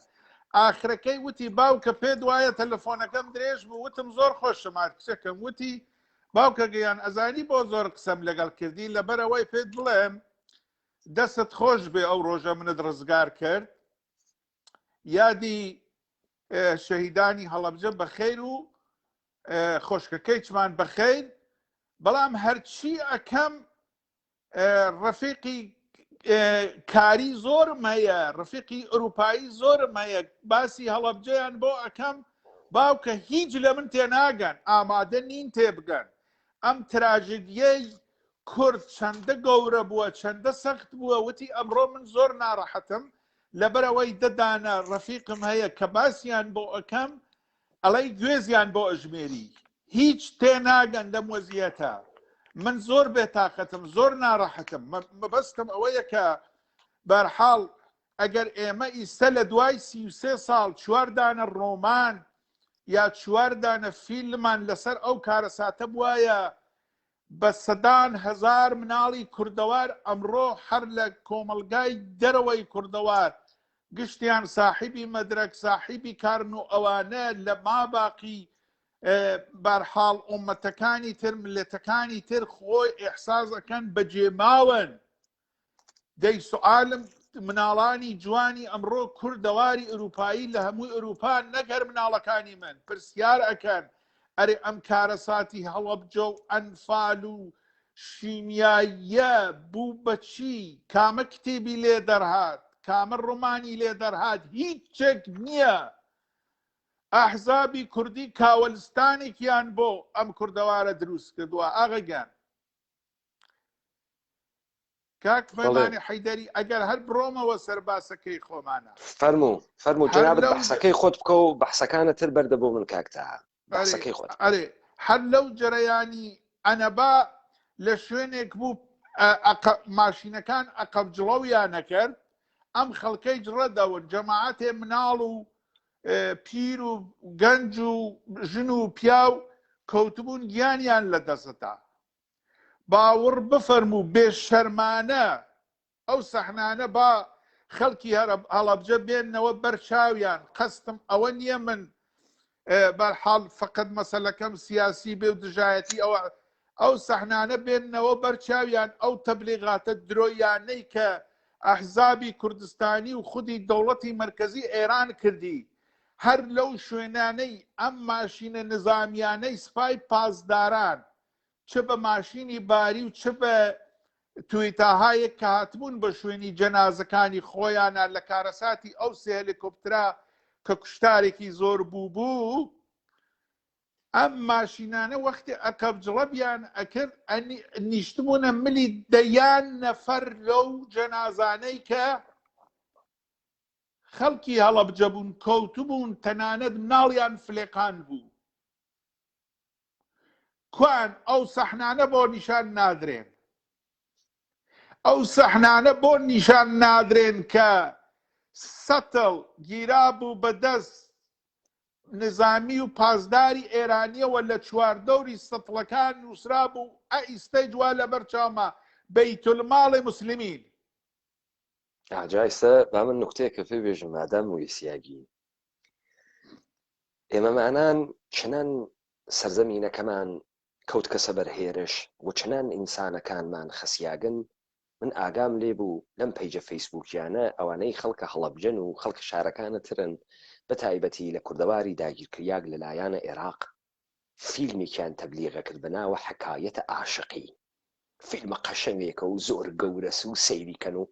Speaker 4: ئاخرەکەی وتی باوکە پێت وایە تەلەفۆنەکەم درێژ بوو وتم زۆر خۆشەمات کچەکەم وتی باوکە گەیان ئەزانی بۆ زۆر قسەم لەگەڵ کردی لەبەرەوەی پێت بڵێم دەستت خۆش بێ ئەو ڕۆژە منت ڕزگار کرد یادی شەهیدانی هەڵەبجە بەخێر و خۆشکەکەی چمان بەخێر بەڵام هەرچی ئەکەم ڕەفیقی کاری زۆرم هەیە ڕەفیقی ئەوروپایی زۆرم هەیە باسی هەڵەبجەیان بۆ ئەەکەم باوکە هیچ لە من تێناگەن ئامادە نین تێبگەن ئەم تراژدیەی کورد چەندە گەورە بووە چەندە سەخت بووە وتی ئەمڕۆ من زۆر ناڕەحەتم لەبەرەوەی دەدانە ڕەفیقم هەیە کە باسییان بۆ ئەەکەم ئەڵەی گوێزیان بۆ ئەژمێری هیچ تێناگەن لەم وەزیەتە من زۆر بێتاقەتم زۆر ناڕەحەتم مەبەستم ئەوەیە کە بەرحاڵ ئەگەر ئێمە ئیسە لە دوای 33 ساڵ 4 دانە ڕۆمان یا 4 دانە فیلمان لەسەر ئەو کارەساتە بواە بە سەدان هەزار مناڵی کوردەوار ئەمڕۆ هەر لە کۆمەلگای دەرەوەی کوردەوار گشتیان ساحیبی مەدرک ساحیبی کارن و ئەوانە لە ماباقی بەرحاڵ ئومەتەکانی تر ملەتەکانی تر خۆی ئێحساس ئەکەن بەجێماون دەی سوالم مناڵانی جوانی ئەمڕۆ کوردەواری ئەوروپایی لە هەمووی ئەوروپا نەگەر مناڵەکانی من پرسیار ئەکەن ئەرێ ئەم کارەساتی هەڵەبجە و ئەنفال و شیمیاییە بوو بەچی کامە کتێبی لێ دەرهات کامە ڕۆمانی لێ دەرهات هیچێک نییە ئەحزابی کوردی کاوەلستانێکیان بۆ ئەم کوردەوارە دروست کردووە ئاغەگیان کاک فەیمانی حەیدەری ئەگەر هەر بڕۆمەوە سەرباسەکەی خۆمانە
Speaker 1: فەرموو جنابەت بەحسەکەی خۆت بکە و بەحسەکانە تر بەردە بۆ من کاکتا بەحسەکەی خۆت
Speaker 4: ئەرێ هەر لەو جەرەیانی ئەنەبا لە شوێنێک بوو ماشینەکان ئەقەبجڵەویان نەکرد ئەم خەڵکەی جڕەدەون جەماعەتێ مناڵ و پیر و گەنج و ژن و پیاو کەوتبوون گیانیان لە دەستە باوەڕ بفەرموو بێشەرمانە ئەو سەحنانە با خەڵکی هەڵەبجە بێننەوە بەرچاویان قەستم ئەوە نییە من بەرحاڵ فقط مەسەلەکەم سیاسی بێ و دژایەتی ئەو سەحنانە بێننەوە بەرچاویان ئەو تەبلیغاتە درۆیانەی کە ئەحزابی کوردستانی و خودی دەوڵەتی مرکزی ئێران کردی هەر لەو شوێنانەی ئەم ماشینە نظامیانەی سپای پاسداران چ بە ماشینی باری و چ بە تویتاهایەک کە هاتبوون بە شوێنی جەنازەکانی خۆیانە لە کارەساتی ئەو سێ هێلیکۆپترا کە کوشتارێکی زۆر بوو ئەم ماشینانە وەختی ئەقەبجڵەبیان ئەکرد نیشتبوونە ملی دەیان نەفەر لەو جەنازانەی کە خەڵکی هەڵەبجە بوون کەوتبوون تەنانەت مناڵیان فلێقان بوو کوان ئەو سەحنانە بۆ نیشان نادرێن ئەو سەحنانە بۆ نیشان نادرێن کە سەتڵ گیرابوو بەدەست نظامی و پاسداری ئێرانیەوە لە چواردەوری سەتڵەکان نووسرا بوو ئەئیستەی جوا لە بەرچاومە بەیتولماڵی موسلیمین
Speaker 1: جایسە با من نوکتەیەکە پێ بێژم ئادەم و ئیسیاگی ئێمەمانان چنان سەرزەمینەکەمان کەوت کەسە بەرهێرش و چەنان ئینسانەکانمان خەسیاگن من ئاگام لێبوو لەم پەیجە فەیسبووکیانە ئەوانەی خەڵکە هەڵەبجەن و خەڵکە شارەکانە ترن بە تایبەتی لە کوردەواری داگیرکریاک لەلایەنە عێراق فیلمێکیان تەبلیغە کرد بەناوە حەکایەتە ئاشقی فیلمە قەشەنگێکە و زۆر گەورەس و سەیریکەن و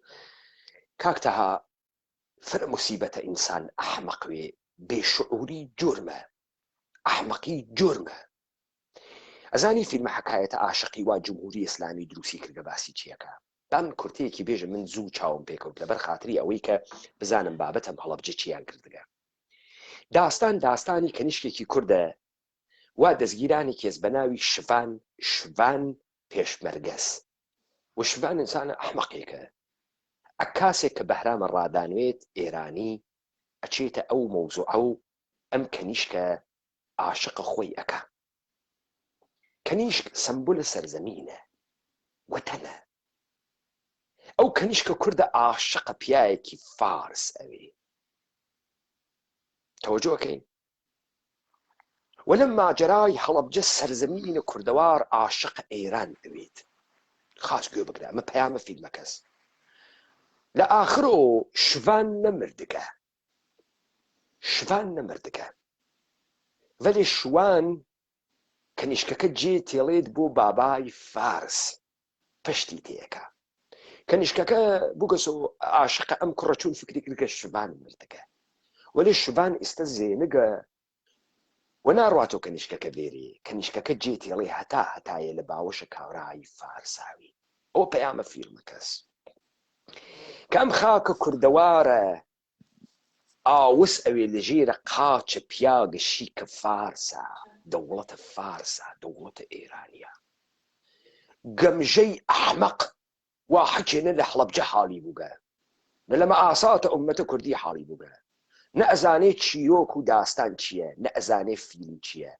Speaker 1: کاکتەها فرە موسیبەتە ئینسان ئەحمەقوێ بێشعوری جۆرمە ئەحمەقی جۆرمە ئەزانی فیلمە حەکایەتە ئاشقی وا جمهوری ئیسلامی دروستی کردگە باسی چیەکە با من کورتەیەکی بێژە من زوو چاوم پێکەوت لەبەر خاتری ئەوەی کە بزانم بابەتەم هەڵەبجە چیان کردگە داستانی کەنیشکێکی کوردە وا دەستگیرانی کێز بە ناوی شڤان پێشمەرگەس و شڤان ئینسانە ئەحمەقێکە ئەکاسێک کە بەهرامە ڕادانوێت ئێرانی ئەچێتە ئەو مەوزوعە و ئەم کەنیشکە عاشقە خۆی ئەکا کەنیشک سمبولە سەرزەمینە وەتەنە ئەو کەنیشکە کوردە عاشقە پیاەکی فارس ئەوێ تەوەجۆکەین وەلەم ماجەرای هەڵەبجە سەرزەمینە کوردەوار عاشقە ئێران ئەوێت خاچ گوێ بگرە مە پەیامە فیلمەکەس لە ئاخرۆ شڤان نەمردگە وەلێ شوان کەنیشکەکە جێ تێڵێت بۆ بابای فارس پشتی تێەکە کەنیشکەکە بووگەسۆ عاشقە ئەم کوڕە چوون فکری کردگە شڤان مردگە وەلێ شڤان ئێستا زێنگە و ناڕواتۆ کەنیشکەکە بێری کەنیشکەکە جێ تێڵێ هەتایە لە باوەشە کاورایی فارساوی ئەو پەیامە فیلمەکەس کەم خاکە کوردەوارە ئاوس ئەوێ لەژێرە قاچە پیاگە شیکە فارسە دەوڵەتە فارسە دەوڵەتە ئێرانیە گەمژەی ئەحمەق وا حەکێنە لە حەڵەبجە حاڵی بووگە نە لەمە ئاساتە ئومەتە کوردی حاڵی بووگە نە ئەزانێ چیۆک و داستان چییە نە ئەزانێ فیلم چییە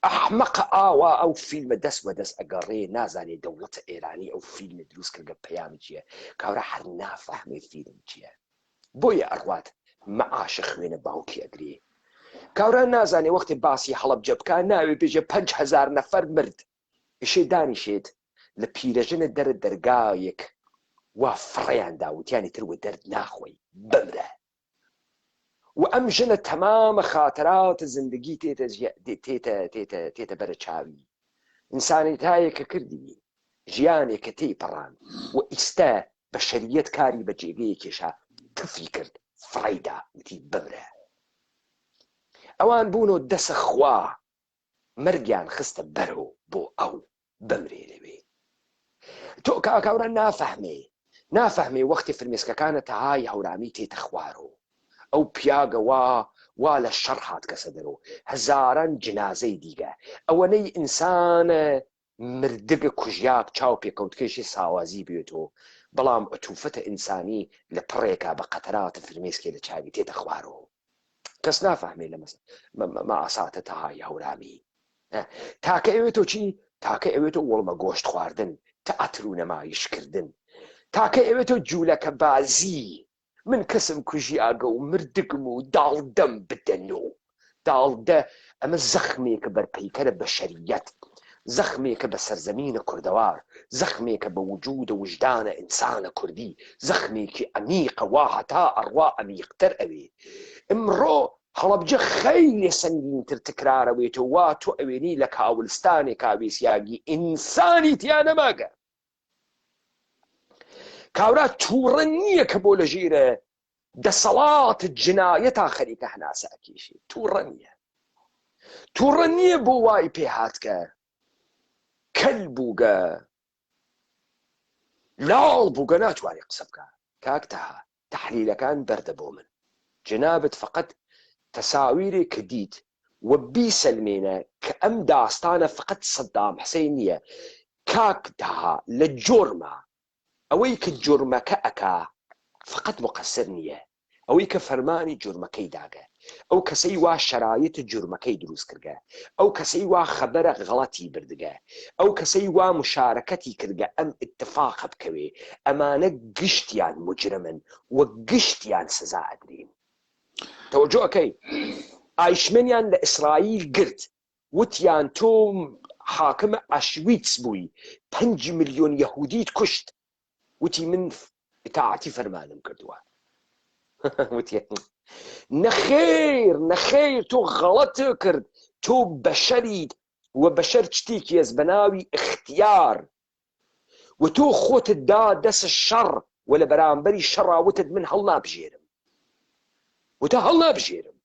Speaker 1: ئەحمەق ئاوا ئەو فیلمە دەست وەدەست ئەگەڕێ نازانێ دەوڵەتە ئێرانی ئەو فیلمە دروست کردگە پەیامی چییە کاورە هەر نافەحمێ فیلم چییە بۆیە ئەڕوات مەعاشە خوێنە باوکی ئەگرێ کاورە نازانێ وەختی باسی هەڵەبجە بکە ناوێ بێژە 5,000 نەفەر مرد ئیشێ دانیشێت لە پیرەژنە دەرە دەرگایەک وا فڕیان داوتیانی تر وە دەرد ناخۆی بمرە و ئەم ژنە تەمامە خاتراتە زندگی تێتە بەرە چاوی ئینسانیتایەکە کردی ژیانێکە تێپەڕان و ئیستا بە شەریەت کاری بە جێگەیە کێشا تفی کرد فڕیدا وتی بمرە ئەوان بوونەوە دەسە خوا مەرگیان خستە بەرەوە بۆ ئەو بمرێ لەوێ تۆ کاکاورە نافەحمێ وەختی فرمێسکەکانە تەهای هەورامی تێتە خوارەوە ئەو پیاگە وا لە شەڕ هات کەسە دەرەوە هەزاران جنازەی دیگە ئەوەنەی ئینسانە مردگە کوژیاک چاو پێکەوتکێشی ساوازی بێتەوە بەڵام ئەتوفەتە ئینسانی لە پڕێکا بە قەتەراتە فرمێسکێ لە چاوی تێتە خوارەوە کەس نافەحمێ لە مەعاساتە تەهای هەورامی تاکە ئەوێتەوە چی تاکە ئەوێتەوە وەڵمە گۆشت خواردن تەئەتر و نەمایشکردن تاکە ئەوێتەوە جوولەکە بازی من کەسم کوژی ئاگە و مردگم و داڵدەم بدەن و داڵدە ئەمە زەخمێکە بەرپەیکەرە بە شەریەت زەخمێکە بە سەرزەمینە کوردەوار زەخمێکە بە وجود و وجدانە ئینسانە کوردی زەخمێکی ئەمیقە وا هەتا ئەڕوا ئەمیقتر ئەوێ ئمڕۆ هەڵەبجە خەیلێ سەنگینتر تکرارەوێتەوە وا تۆ ئەوێنی لە کاولستانێک کاوێسیاگی ئینسانی تیانەماگە کاورا تووڕە نییە کە بۆ لە ژێرە دەسەڵات جنایەتا خەریکە هەناسە ئەکێشێ تووڕە نییە بۆ وای پێهاتکە کەل بووگە لاڵ بووگە ناتوانێ قسە بکە کاکتەها تەحلیلەکان بەردە بۆ من جنابەت فقط تەساویرێک کە دیت و بیسەلمێنە کە ئەم داستانە فقط سەدام حسەین نییە کاکتەها لە جۆرمە ئەوەی کە جۆرمەکە ئەکا فقط مقەسر نییە ئەوەی کە فەرمانی جۆرمەکەی داگە ئەو کەسەی وا شەرایەت جۆرمەکەی دروست کردگە ئەو کەسەی وا خەبەرە غەڵەتی بردگە ئەو کەسەی وا مشارەکەتی کردگە ئەم ئیتفاقە بکەوێ ئەمانە گشتیان مجرمن و گشتیان سزا ئەدرین تەوەجۆ ئەکەی ئایشمەنیان لە ئیسرائیل گرت وتیان تۆ حاکمە ئاشویتس بووی 5 ملیۆن یەهودیت کوشت وتی من ئیتاعەتی فەرمانم کردووە وتی نەخێر نەخێر تۆ غەڵەت کرد تۆ بەشەریت و بەشەر شتێکی هەست بە ناوی اختیار و تۆ خۆتت دا دەست شەڕ و لە بەرامبەری شەڕاوتت من هەڵ نابژێرم وتە هەڵ نابژێرم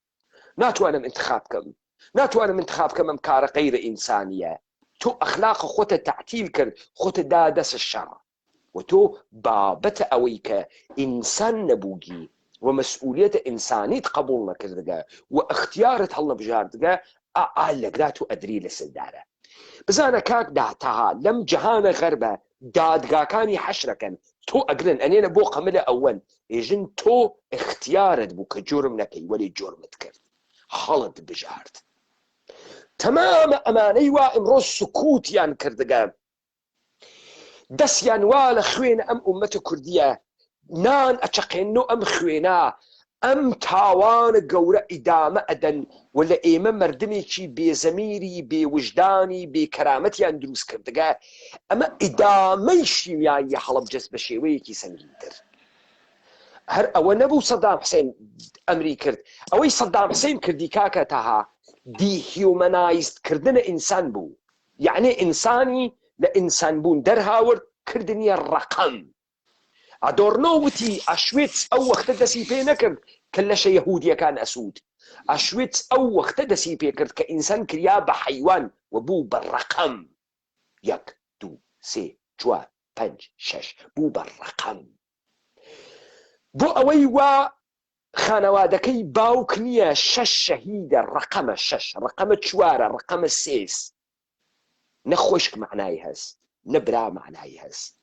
Speaker 1: ناتوانم انتخاب بکەم ئەم کارە غەیرە ئینسانیە تۆ ئەخلاق خۆتە تعتیل کرد خۆتە دا دەست شەڕ و تۆ بابەتە ئەوەی کە ئینسان نەبووگی و مەسئولیەتە ئینسانیت قبوڵ نەکردگە و اختیارت هەڵ نەبژاردگە لەگرات و ئەدری لە سەردارە بزانە کاک داهتەها لەم جەهانە غەربە دادگاکانی حەشرەکەن تۆ ئەگرن ئەنێنە بۆ قەملە ئەوەن ئێژن تۆ اختیارت بوو کە جۆرم نەکەی وەلی جۆرمت کرد هەڵت بژارد تەمامە ئەمانەی وا ئەمڕۆ سکووتیان کردگە دەستیان وا لە خوێنە ئەم ئومەتە کوردیە نان ئەچەقێنەوە ئەم خوێنە ئەم تاوانە گەورە ئیدامە ئەدەن و لە ئێمە مردمێکی بێزەمیری بێوجدانی بێکەرامەتیان دروست کردگە ئەمە ئیدامەی شیمیایی هەڵەبجەس بە شێوەیەکی سەنگینتر هەر ئەوە نەبوو سەدام حوسێن ئەمری کرد ئەوەی سەدام حوسێن کردی کاکە تاها دیهیومەنایزدکردنە ئینسان بوو یعنی ئینسانی لە ئینسان بوون دەرهاورد کردنیە ڕەقەم ئادۆرنۆ وتی ئاشویتس ئەو وەختە دەستی پێ نەکرد کە لەشە یەهودیەکان ئەسوود ئاشویتس ئەو وەختە دەستی پێ کرد کە ئینسان کریا بە حەیوان و بوو بە ڕەقەم 1 2 3 4 5 6 بوو بە ڕەقەم بۆ ئەوەی وا خانەوادەکەی باوک نییە 6 شەهیدە ڕەقەمە 6 ڕەقەمە 4 ڕەقەمە 3 نە خۆشک معنای هەست نە برا معنای هەست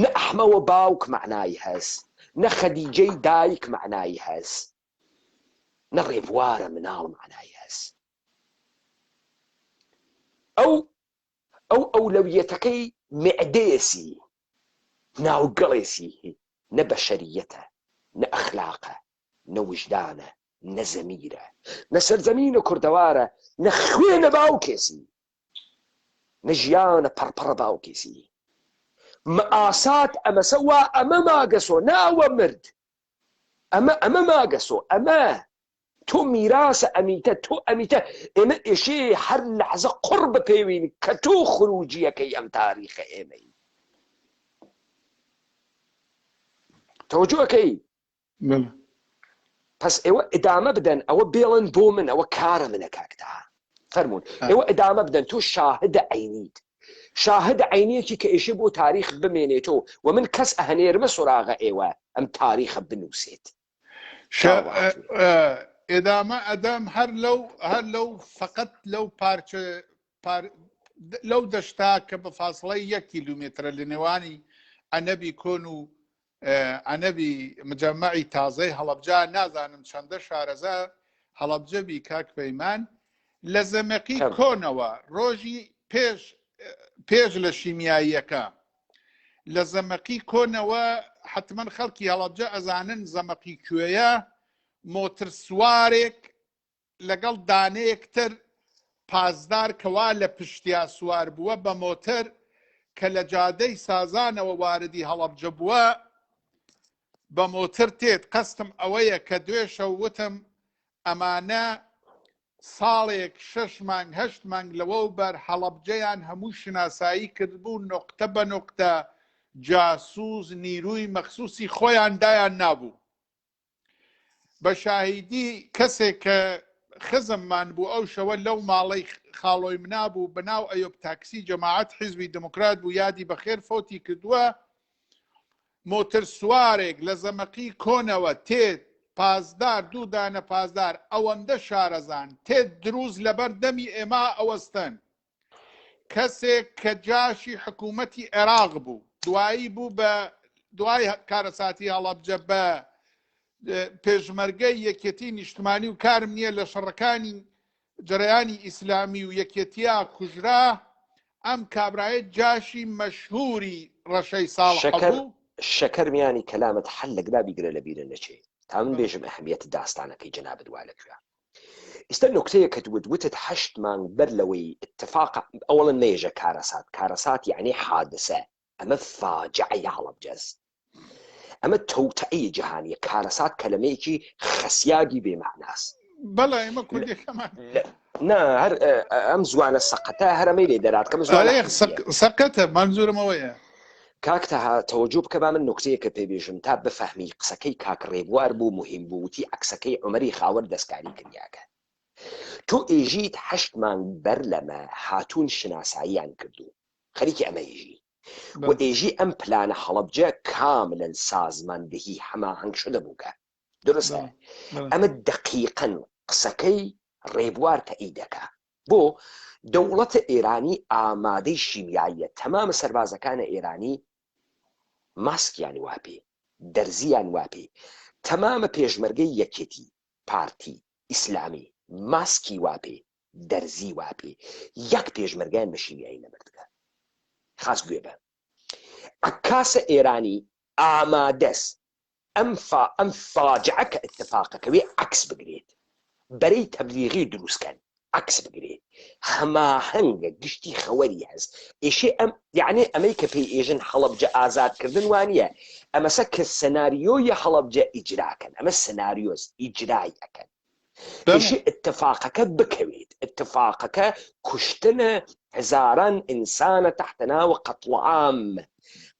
Speaker 1: نە ئەحمەوە باوک معنای هەست نە خەدیجەی دایک معنای هەست نە ڕێبوارە مناڵ معنای هەست ئەو ئەولەویەتەکەی معدەیەسی ناوگەڵێسی نە بەشەریەتە نە ئەخلاقە نە وجدانە نە زەمیرە نە سەرزەمینە کوردەوارە نە خوێنە باوکێسی نە ژیانە پەڕپەڕە باوکێسی مەئاسات ئەمەسە وا ئەمە ماگەسۆ ناوە مرد ئەمە ماگەسۆ ئەمە تۆ میراسە ئەمیتە تۆ ئەمیتە ئێمە ئێشێ هەر لەحزە قوڕ بپێوین کە تۆ خروجیەکەی ئەم تاریخە ئێمەی تەوەجۆکەی پس ئێوە ئیدامە بدەن ئەوە بێڵن بۆ من ئەوە کارە منە کاکتا فەرمونون ئێوە ئیدامە بدەن تۆ شاهدە عینیت شاهد عینیەکی کە ئێشێ بۆ تاریخ بمێنێتەوە و من کەس ئەهەنێرمە سوراغە ئێوە ئەم تاریخە بنووسێت
Speaker 4: ئێدامە ئەدەم هەر لەو فقط لەو پارچە لەو دەشتا کە بە فاصلەی 1 کیلومترە لە نێوانی ئەنەبی کۆن و ئەنەبی مجەمەعی تازەی هەڵەبجا نازانم چەندە شارەزا هەڵەبجەبی کاک پەیمان لە زەمەقی کۆنەوە ڕۆژی پێش لە شیمیاییەکە لە زەمەقی کۆنەوە حتمما خەڵکی هەڵەبجە ئەزانن زەمەقی کوێیە مۆتر سوارێک لەگەڵ دانەیەکتر پازدار کەوا لە پشتیا سوار بووە بە مۆتر کە لە جادەی سازانەوە واردی هەڵەبجە بووە بە مۆتر تێت قەستم ئەوەیە کە دوێشە وتم ئەمانە ساڵێک 6 مانگ 8 مانگ لەوە بەر هەڵەبجەیان هەموو شناسایی کردبوو نقطە بە نقطە جاسوس نیروی مەخسوسی خۆیان دایان نابوو بە شاهیدی کەسێک کە خزممان بوو ئەو شەوە لەو ماڵەی خاڵۆی منابوو بەناو ئەیۆب تاکسی جەماعەت حیزبی دموکرات بوو یادی بەخێر فۆتی کردووە مۆتر سوارێک لە زەمەقی کۆنەوە تێت پازدار دوو دانە پازدار ئەوەندە شارەزان تێت دروست لەبەر دەمی ئێمە ئەوەستن کەسێک کە جاشی حکوومەتی عێراق بوو دوایی بوو بە دوای کارەساتی هەڵەبجە بە پێشمەرگەی یەکێتی نیشتمانی و کارم نییە لە شەڕەکانی جەرەیانی ئیسلامی و یەکێتیا کوژرا ئەم کابرایە جاشی مەشهوری ڕەشەی ساڵ هەبوو
Speaker 1: شەکەر میانی کەلامت حەل لەگرا بیگرە لە بیرە نەچێ تا من بێژم ئەهمیەت داستانەکەی جەنابەت وا لەکوێ ئێستا نکتەیە کە وتت 8 مانگ بەر لەوەی اتفاق ئەوڵن نێژە کارەسات یعنی حادسە ئەمە فاجعەی هەڵەبجەست ئەمە تەوتەعی جیهانیە کارەسات کەلەمەیەکی خەسیاگی بێمعناست
Speaker 4: بەڵێ ئێمە کوردەکەمان
Speaker 1: نا هەر ئەم زوانە سەقەتە هەرەمەی لێ دەراتکەم
Speaker 4: سەقەتە منزورمەوەیە
Speaker 1: کاکتە تەوەجوب کە با من نکتەیە کە پێبێژم تا بفەهمی قسەکەی کاکڕێبوار بوو مهم بوو وتی عکسەکەی عومەری خاوەر دەستکاری کردیاکە تۆ ئێژیت 8 مانگ بەر لەمە هاتوون شناساییان کردو خەریکی ئەمە ئێژی و ئێژی ئەم پلانە هەڵەبجە کاملەن سازماندهی هەماهەنگ شدە بووکە درستە ئەمە دقیقەن قسەکەی ڕێبوار تەئید دەکا بۆ دەوڵەتە ئێرانی ئامادەی شیمیاییە تەمامە سەربازەکانە ئێرانی ماسکیان واپێ دەرزیان واپێ تەمامە پێشمەرگەی یەکێتی پارتی ئیسلامی ماسکی واپێ دەرزی واپێ یەک پێشمەرگیان بە شیمیایی نەبردگە خاس گوێ بە عکاسە ئێرانی ئامادەست ئەم فاجعە کە اتفاقەکەوێ عکس بگرێت بەرەی تەبلیغی دروستکەن عکس بگرێت هەماهەنگە گشتی خەوەری هەست ئێشێ ئەم یعنی ئەمەی کە پێی ئێژن هەڵەبجە ئازادکردن وانە ئەمەسە کە سەناریۆیە هەڵەبجە ئیجراکەن ئەمە سەناریۆز ئیجرایەکەن ئێشێ اتفاقەکە بکەوێت اتفاقەکە کوشتنە هزاران ئینسانە تەحتەناوە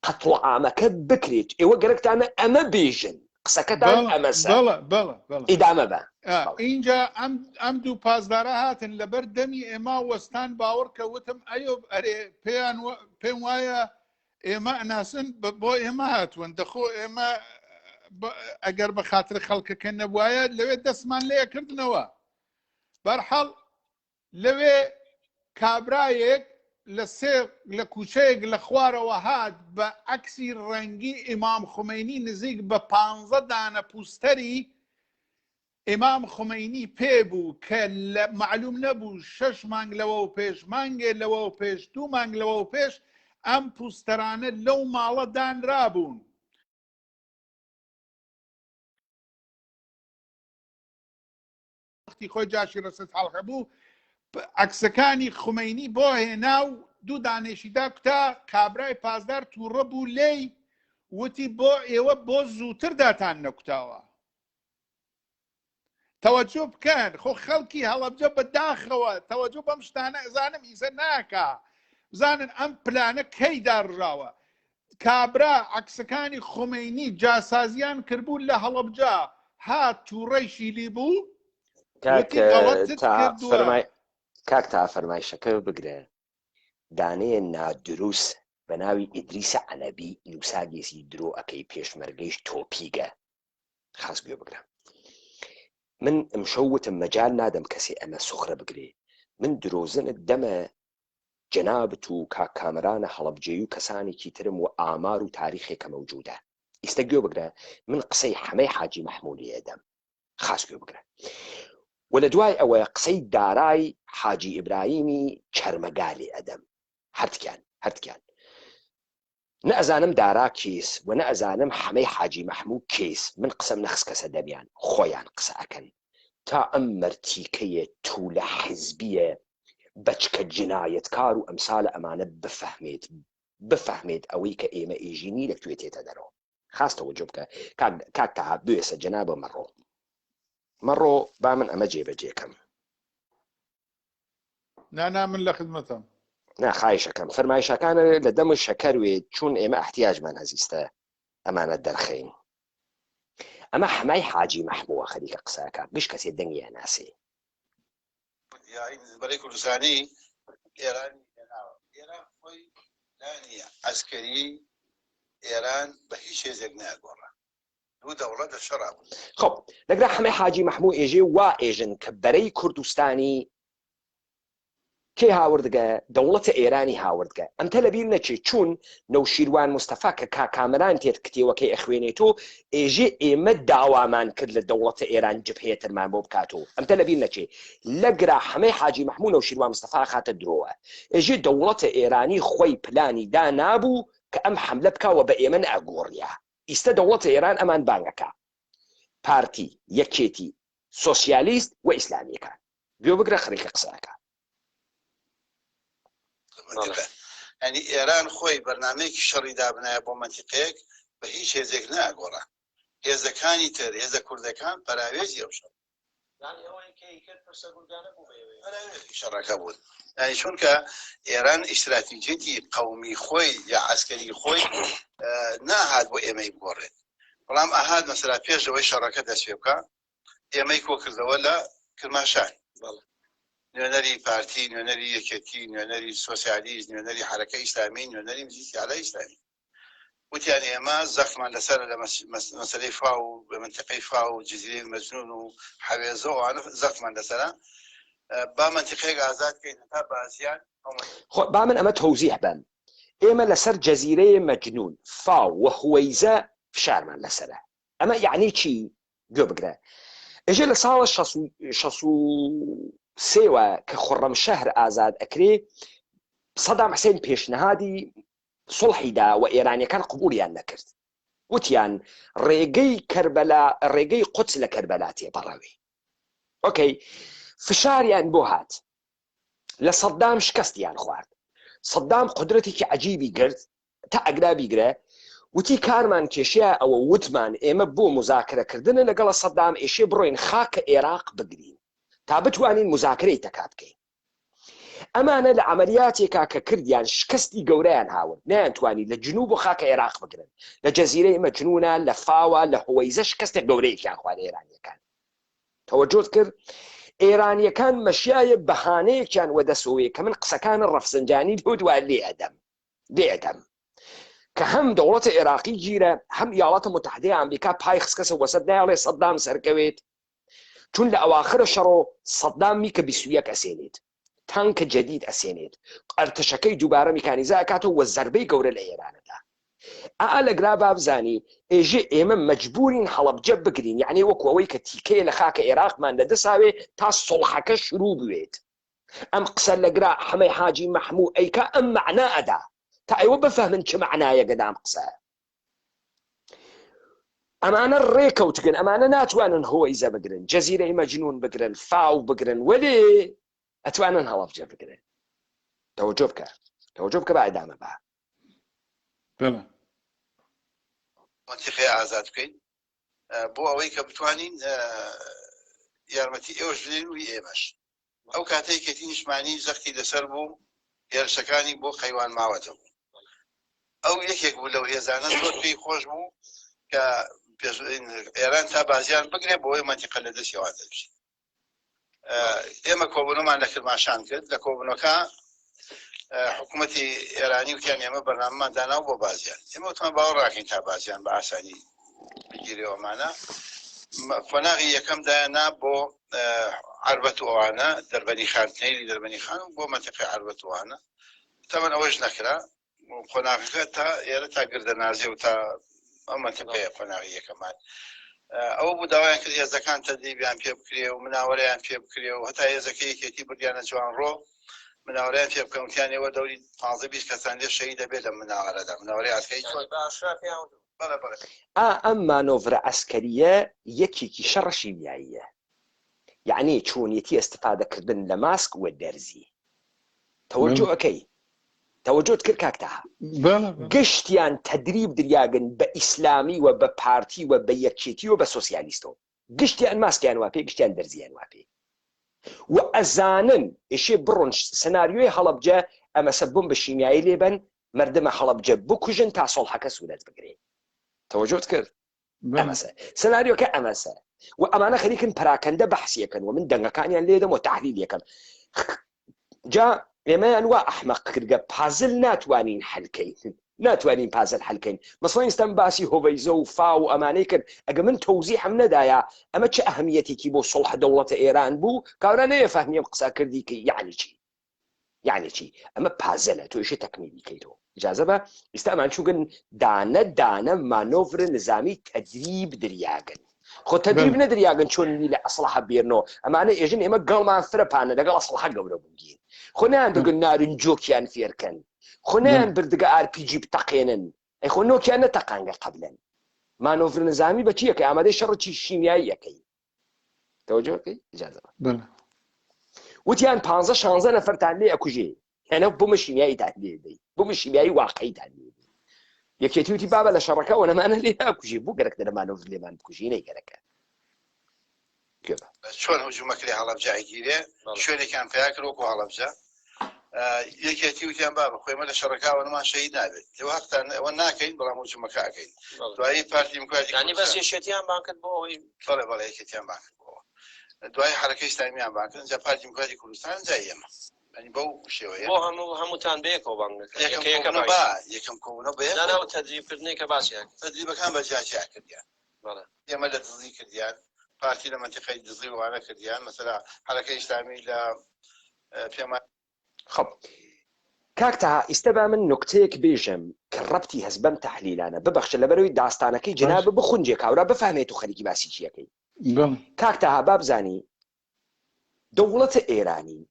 Speaker 1: قەتڵ عامەکە بکرێت ئێوە گەرەکتانە ئەمە بێژن قسەکەتان ئەمەسە ئیدامە بە
Speaker 4: اینجا ئەم دوو پازدارە هاتن لەبەر دەمی ئێمە وەستان باوەڕ کە وتم ئەیۆب ئەرێ پێم وایە ئێمە ئەناسن بۆ ئێمە هاتوون دەخۆ ئێمە ئەگەر بە خاتر خەڵکەکە نەبوایە لەوێ دەستمان لێ کردنەوە بەرحەڵ لەوێ کابرایەک لە کوچەیەک لە خوارەوە هات بە عەکسی ڕەنگی ئیمام خومەینی نزیک بە 15 دانە پوستەری ئیمام خومەینی پێبوو کە معلوم نەبوو 6 مانگ لەوە و پێش مانگێ لەوە و پێش 2 مانگ لەوە و پێش ئەم پوستەرانە لەو ماڵە دانرابوون وەختی خۆی جاشی ڕەسەد حەڵقە بوو عکسەکانی خومەینی بۆ هێنا و 2 دانێشیدا کوتا کابرای پازدار تووڕە بوو لێی وتی بۆ ئێوە بۆ زووتر داتان نەکوتاوە تەوەجۆ بکەن خۆ خەڵکی هەڵەبجە بەداخەوە تەوەجۆ بەم شتانە ئەزانم ئیسە ناکا بزانن ئەم پلانە کەی داڕاوە کابرا عکسەکانی خومەینی جاسازیان کردبوو لە هەڵەبجە هات تووڕەی شیلی بوو
Speaker 1: کاک تا فەرمایشەکە بگرێ دانەیە نادروست بە ناوی ئیدریسە عەنەبی نووساگێسی درۆ ئەەکەی پێشمەرگەیش تۆپیگە خاس گوێ بگرە من ئەمشەوتم مەجال نادەم کەسێ ئەمە سوخرە بگرێ من درۆزنت دەمە جەنابەت و کامەرانە هەڵەبجێی و کەسانێکی ترم و ئامار و تاریخێکە مەوجودە ئیستا گوێ بگرە من قسەی هەمەی حاجی مەحموودی ئەدەم خاس گوێ بگرە و لە دوای ئەوە قسەی دارای حاجی ئیبراهیمی چەرمەگالی ئەدەم هەردکیان نە ئەزانم دارا کێس و نە ئەزانم هەمەی حاجی مەحموود کێس من قسەم نەخس کەسە دەمیان خۆیان قسە ئەکەن تا ئەم مەرتیکەیە توولە حیزبیە بەچکە جنایەتکار و ئەمسالە ئەمانە بفەهمێت ئەوەی کە ئێمە ئێژینی لەکوێ تێتە دەرەوە خاستەوە جۆ بکە کاک تەها بێسە جەنابە مەڕۆ با من ئەمە جێبەجێکەم
Speaker 4: نانا من لە خدمەتم
Speaker 1: ناخایشەکەم فەرمایشەکانە لە دەم شەکەروێت چون ئێمە احتیاجمان هەزیستە ئەمانە دەرخەین ئەمە هەمای حاجی مەحمووە خەریکە قسەکە گشت کەسێ دەنگیان ناسێ
Speaker 5: بەرەی کوردستانی ئێران خۆی لانی عەسکەری ئێران بە هیچ هێزێک ناگۆڕە دوو دەوڵەتە شەڕا بوون
Speaker 1: خۆ لەگرا هەمای حاجی مەحموود ئێژێ وا ئێژن کە بەرەی کوردستانی کێ هاوردگە دەوڵەتە ئێرانی هاوردگە ئەم تەلەبیر نەچێت چوون نەوشیروان مستەفا کە کاکامەران تێت کتێوەکەی ئەخوێنێتەوە ئێژێ ئێمە داوامان کرد لە دەوڵەتە ئێران جبهەیەترمان بۆ بکاتەوە ئەم تەلەبیر نەچێت لەگرا هەمەی حاجی مەحموود نەوشیروان مستەفا خاتە درۆوە ئێژێ دەوڵەتە ئێرانی خۆی پلانی دا نابوو کە ئەم حەملە بکاوە بە ئێمە نەئەگۆڕیا ئیستا دەوڵەتە ئێران ئەمان بانگەکە پارتی یەکێتی سۆسیالیست و ئیسلامیەکان گوێ بگرە خەریکە قساکە.
Speaker 5: ینی ئێران خۆی بەرنمەیەکی شەڕی دابنایە بۆ منتیقەیەک بە هیچ هێزێک ناگۆڕە. هێزەکانی تر هێزە کوردەکان پەراوێزی ئەو شەڕ شەڕەکە بوون. ینی چونکە ئێران ئیستراتیجێتی قەومی خۆی یا عسکەری خۆی ناهات بۆ ئێمەی بگۆڕێت، بەڵام ئاهات مەسەلا پێشەوەی شەڕەکە دەست پێ بکە ئێمەی کۆ کردەوە لە کرماشان، نوێنەری پارتی، نوێنەری یەکێتی، نوێنەری سۆسیالیست، نوێنەری حرەکە ئیسلامی، نوێنەری مزیسیالای ئیسلامی، وتیان ئێمە زەخمان لەسەر لە مەسەلەی فاو بە منتیقەی فاو و جزیرەی مەجنون و حەوێزە و ئەوانە زەخمان لەسەرە، با منتیقەیەک ئازاد بکەین تا بازیان.
Speaker 1: با من ئەمە تەوزیح بم. ئێمە لەسەر جەزیرەی مەجنون، فاو و حوەیزە فشارمان لەسەرە. ئەمە یعنی چی؟ گوێ بگرە. ئێژە لە ساڵە 63 کە خورڕەمشەهر ئازاد ئەکرێ، سەدام حوسێن پێشنەهادی سڵحیدا و ئێرانیەکان قبولیان نەکرد. وتیان ڕێگەی کەربەلا، ڕێگەی قودس لە کەربەلا تێپەڕەوێ. ئۆکەی، فشاریان بۆ هات، لە سەدام شکستیان خوارد. سەدام قدرەتێکی عەجیبی گرت تا ئەگرا بیگرە، وتی کارمان کێشەیە ئەوە وتمان ئێمە بۆ مزاکرەکردنە لەگەڵ سەدام ئێشێ بڕۆین خاکە عێراق بگرین تا بتوانین مزاکرەی تەکات بکەین. ئەمانە لە عملیاتێکا کە کردیان شکستی گەورەیان هاون، نەیانتوانی لە جنوب و خاکە عێراق بگرن، لە جەزیرەی مەجنونە، لە فاوە، لە حوەیزە شکستێک گەورەیەکیان خوارد ئێرانیەکان. تەوەجۆت کرد ئێرانیەکان مەشیایە بەهانەیەکیان وەدەسەوەیە کە من قسەکانە ڕەفسەنجانی بۆ دوای لێئەدەم کە هەم دەوڵەتە عێراقی گیرە، هەم ئیاڵاتە متحدەی ئەمریکا پای خسکەسە وەسەر نایڵێ سەدام سەرکەوێت، چون لە ئەواخرە شەڕۆ سەدام میکە 21 ئەسێنێت، تانکە جەدید ئەسێنێت، ئەرتشەکەی دووبارە میکانیزە ئەکاتەوە وە زەربەی گەورە لە ئێرانەدا. لەگرا بابزانی ئێژێ ئێمە مەجبورین هەڵەبجە بگرین، یعنی وەکو ئەوەی کە تیکەیە لە خاکە عێراقمان لەدەساوێ تا سڵحەکە شروع بوێت. ئەم قسە لەگرا حەمەی حاجی مەحموود ئەیکا ئەم مەعنا ئەدا تا ئێوە بفەهمن چ مەعنایە گەدام قسە. ئەمانە ڕێکەوتگن، ئەمانە ناتوانن هۆیزە بگرن، جەزیرەی مەجنون بگرن، فاو بگرن، وەلێ ئەتوانن هەڵەبجە بگرن. تەوەجۆ بکە با ئەدامە با.
Speaker 5: منتیقەیە ئازاد بکەین بۆ ئەوەی کە بتوانین یارمەتی ئێوەش بدەین و ئێمەش. ئەو کاتەیەکێتی نیشمانی زەختی لەسەر بوو، هێرشەکانی بۆ قەیوان ماوەتە بوو. ئەو یەکێک بوو لەو هێزانە زۆر پێی خۆش بوو کە ئێران تا بازیان بگرێ بۆ ئەوەی منتیقە لە دەستیەوە دەبشێت. ئێمە کۆبوونەمان لە کرماشان کرد، لە کۆبوونەکە حکوومەتی ئێرانی وتیان ئێمە بەرنامەمان داناو بۆ بازیان، ئێمە وتمان باوەڕ ڕاکەین تا بازیان بە ئاسانی بگیرێەوەمانە. قۆناغی یەکەم دایانا بۆ عەربەت و ئەوانە، دەربەنی خان، نەیری دەربەنی خان و بۆ منتیقەی عەربەت و ئەوانە. تەمەن ئەوەش نەکرا، قۆناغەکە تا ئێرە تا گردەنازێ و تا ئەو منتیقەیە قۆناغی یەکەمان. ئەوە بوو داوایان کرد هێزەکان تەدریبیان پێ بکرێ و مناوەرەیان پێ بکرێ و هەتا هێزەکەی یەکێتی بردیانە جوانڕۆ، مناوەرەیان پێ بکەن، وتیان ئێوە دەوری 15-20 کەسان لێ شەهید دەبێت لە مناوەرەدا، مناوەرەی ئاسکەری.
Speaker 1: ئەم مانۆڤرە ئەسکەریە یەکێکی شەڕە شیمیاییە، یعنی چۆنیەتی ئەستفادەکردن لە ماسک و دەرزی. تەوەجۆ ئەەکەی، تەوەجۆت کرد کاکتەها، گشتیان تەدریب دریاگن بە ئیسلامی و بە پارتی و بە یەکێتی و بە سۆسیالیستەوە، گشتیان ماسکیان واپێ، گشتیان دەرزیان واپێ و ئەزانن ئێشێ بڕۆن سناریۆی هەڵەبجە ئەمەسە بۆم بە شیمیایی لێبن، مردمە هەڵەبجە بکوژن تا سۆڵحەکە سوورەت بگرێت. تەوەجۆت کرد ئەمەسە سناریۆکە ئەمەسە و ئەمانە خەریکن پراکەندە بەحسیەکەن و من دەنگەکانیان لێدەم و تحلیلیەکەم. جا ئێمەیان وا ئەحمەق کردگە پازل ناتوانین حەلکەین، ناتوانین پازل حەلکەین. مەسڵەن ئێستام باسی هۆڤەیزە و فاو و ئەمانەی کرد، ئەگە من تەوزیحم نەدایە ئەمە چه ئەهەمیەتێکی بۆ سڵح دەوڵەتە ئێران بوو، کاورا نەیەفەهمیم قسا کردی کە یعنی چی، یعنی چی؟ ئەمە پازلە، تۆ ئێشێ تەکمیلی کەیتەوە. ئیجازە بە ئێستا ئەمان چووگن دانە دانە مانۆڤرە نظامی تەدریب دریاگن. خۆ تەدریب نەدریاگن چۆنی لە ئەسڵحە بێرنەوە، ئەمانە ئێژن ئێمە گەڵمان فرەپانە لەگەڵ ئەسڵحە گەورە بووگین. خۆ نەیان دەگن نارنجۆکیان فێرکەن، خۆ نەیان بردگە RPG بتەقێنن، ئەی خۆ نۆکیان نەتەقانگە قەبلەن. مانۆڤر نظامی بەچی یەکەی؟ ئامادەی شەڕی شیمیایی یەکەی. تەوەجۆ بکەی؟ ئیجازە بە. وتیان 15-16 نەفەرتان لێ ئەکوژێ هێنە بۆ مەشیمیاییتان لێ دەی بۆ مەشیمیایی واقعیتان لێ دەی یەکێتی وتی بابە لە شەڕەکەەوە نەمانە لێ ئەکوژی بوو گەرەک دەرەمانەوە لێمان بکوژی نەیگەرەکە
Speaker 5: چۆن هەجوومەکری هەڵەبجایگیرێ شوێنێکیان پیا کرۆک و هەڵەبجە یەکێتی وتیان بابە خۆیمە لە شەڕەکەوەمان شەهید نابێت لەوە هەفتان ئەوە ناکەین بەڵام هەجوومەکە ئەکەین دوایی پارتی دیموکراتی
Speaker 6: بەس یەکێتیان بانکرد بۆ ئەوەی
Speaker 5: بەڵێ یەکێتیان بانکرد بۆەوە دوای حرەکەی ئیسلامیان بانکردن جا پارتی دیموکراتی کوردستان جای ئێمە بەو شێوەیە
Speaker 6: بۆ هەمووتان بەیەکەوە بانگ
Speaker 5: یەکەم کۆبوونە بە
Speaker 6: ناو تەدریبکردنی کە باسییان
Speaker 5: تەدریبەکان بەجیا کردیان ئێمە لە دزی کردیان پارتی لە منتیقەی دزی وانە کردیان مەسەلا حرەکەی ئیسلامی لە پێمان
Speaker 1: خەڵ کاکتا ئیستا با من نکتەیەک بێژم کە ڕەبتی هەست بەم تەحلیلانە ببەخشە لەبەرەوەی داستانەکەی جناب بخونجێ کاورا بفهمێت و خەریکی باسی چیەکەی کاکتا با بزانی دەوڵەتە ئێرانی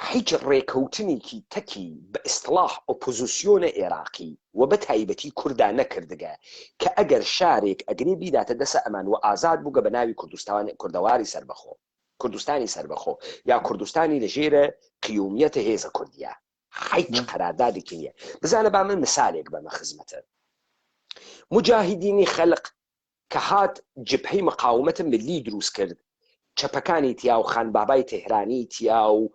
Speaker 1: هیچ ڕێکەوتنێکی تەکی بە ئیسڵاح ئۆپۆزیسیۆنە عێراقی و بە تایبەتی کوردان نەکردگە کە ئەگەر شارێک ئەگرێ بیداتە دەسە ئەمان و ئازاد بووگە بە ناوی کوردەواری سربەخۆ کوردستانی سربەخۆ یا کوردستانی لەژێرە قیومیەتە هێزە کوردیە هیچ قەراردادێکی نییە بزانە با من مثالێک بەمە خزمەتە مجاهدینی خەلق کە هات جبهەی مقاومەتە ملی دروست کرد چەپەکانی تیا و خانبابای تهرانی تیا و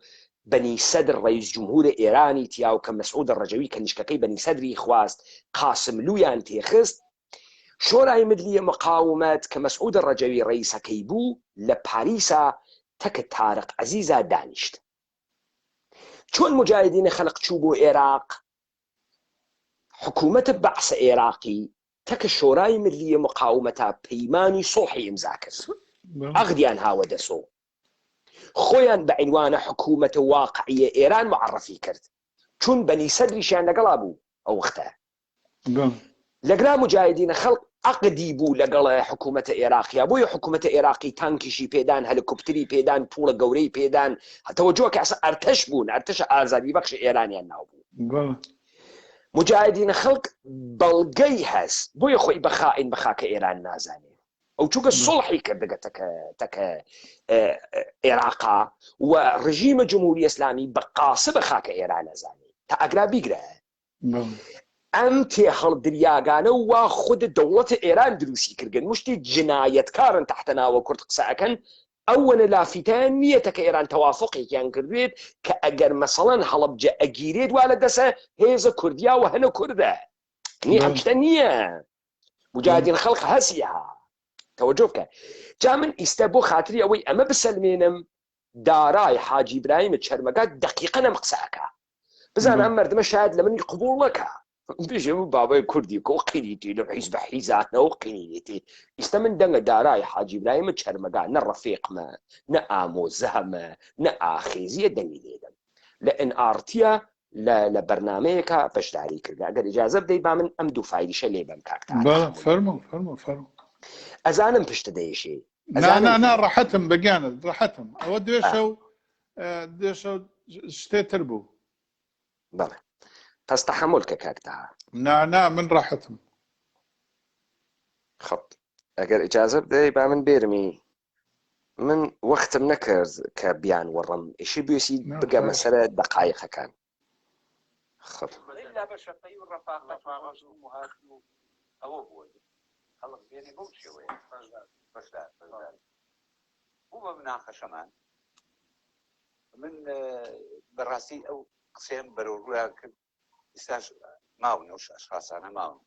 Speaker 1: بەنی سەدر ڕئیس جمهورە ئێرانی تیا و کە مەسعود ڕەجەوی کەنیشکەکەی بەنی سەدری خواست قاسملویان تێخست شۆرای ملیە مقاومەت کە مەسعود ڕەجەوی ڕئیسەکەی بوو لە پاریسا تەکە تارق عەزیزا دانیشت چۆن مجاهدینە خەلق چوو بۆ عێراق حکوومەتە بەعسە عێراقی تەکە شۆرای ملیە مقاومەتە پەیمانی سۆحی ئیمزا کرد عەقدیان هاوە دەسۆ خۆیان بە عنوانە حکوومەتە واقعیە ئێران معرفی کرد چون بەنی سەدریشیان لەگەڵا بوو ئەو وەختە لەگرا مجاهدینە خەڵق عەقدی بوو لەگەڵ حکوومەتە عێراقیە بۆیە حکوومەتە عێراقی تانکیشی پێدان هەلیکۆپتری پێدان پوڵە گەورەی پێدان هەتەوەجۆ کە ئەسە ئەرتەش بوون ئەرتەشە ئازادی بەخش ئێرانیان ناو بوو مجاهدینە خەڵق بەڵگەی هەست بۆیە خۆی بە خائین بە خاکە ئێران نازانێت ئەو چووکە سڵحی کردگە تەکە عێراقا و ڕژیمە جمهوری ئیسلامی بە قاسە بە خاکە ئێران نەزانێت تا ئەگرا بیگرە ئەم تێ هەڵدریاگانە وا خود دەوڵەتە ئێران دروستی کردن مشتی جنایەتکارن تحتەناوە کورد قسەکەن ئەوەنە لافیتیان نییە کە ئێران تەوافقێکیان کردوێت کە ئەگەر مەسەڵەن هەڵەبجە ئەگیرێت وا لە دەسە هێزە کوردیا و هەنە کووردە ئەم شتە نییە مجاهدین خەڵق هەسیها تەوەجۆ بکە جا من ئیستا بۆ خاتری ئەوەی ئەمە بسەلمێنم دارای حاجی ئیبراهیم چەرمەگات دقیقا نەم قسەکە بزانە ئەم مەردمە شاید لە منی قبوڵ نەکە بژێ بابای کوردی کۆ قینیتی لە حیز بە حیزاتنەوە قینیتی ئیستا من دەنگە دارای حاجی ئیبراهیم چەرمەگات نە ڕەفیقمە نە ئامۆزەمە نە ئاخێزیە دەنگی لێدەم لە NRTە لە بەرنامەیەکە بەشداری کردە ئەگەر ئیجازە بدەیت با من ئەم دوو فایلیشە لێ بەم کاکتا
Speaker 4: فەرموو
Speaker 1: ئەزانم پشتە دەیشێ
Speaker 4: نا ڕەحەتم بەگیانت ڕەحەتم ئەوە دوێشە شتێتر بوو
Speaker 1: بەڵێ پس تەحەمل کە کاکتا
Speaker 4: نا من ڕەحەتم
Speaker 1: خەڵ ئەگەر ئیجازە بدەیت با من بێرمی من وەختم نەکرد کە بیان وەڕم ئیشی بوێسی بگەمە سەرە دەقایقەکان خەڵ
Speaker 7: خلق بيني بوشي وين بشدار هو مناقشة من براسي او قسم بروريا يستاش ماونوش اشخاص انا ماون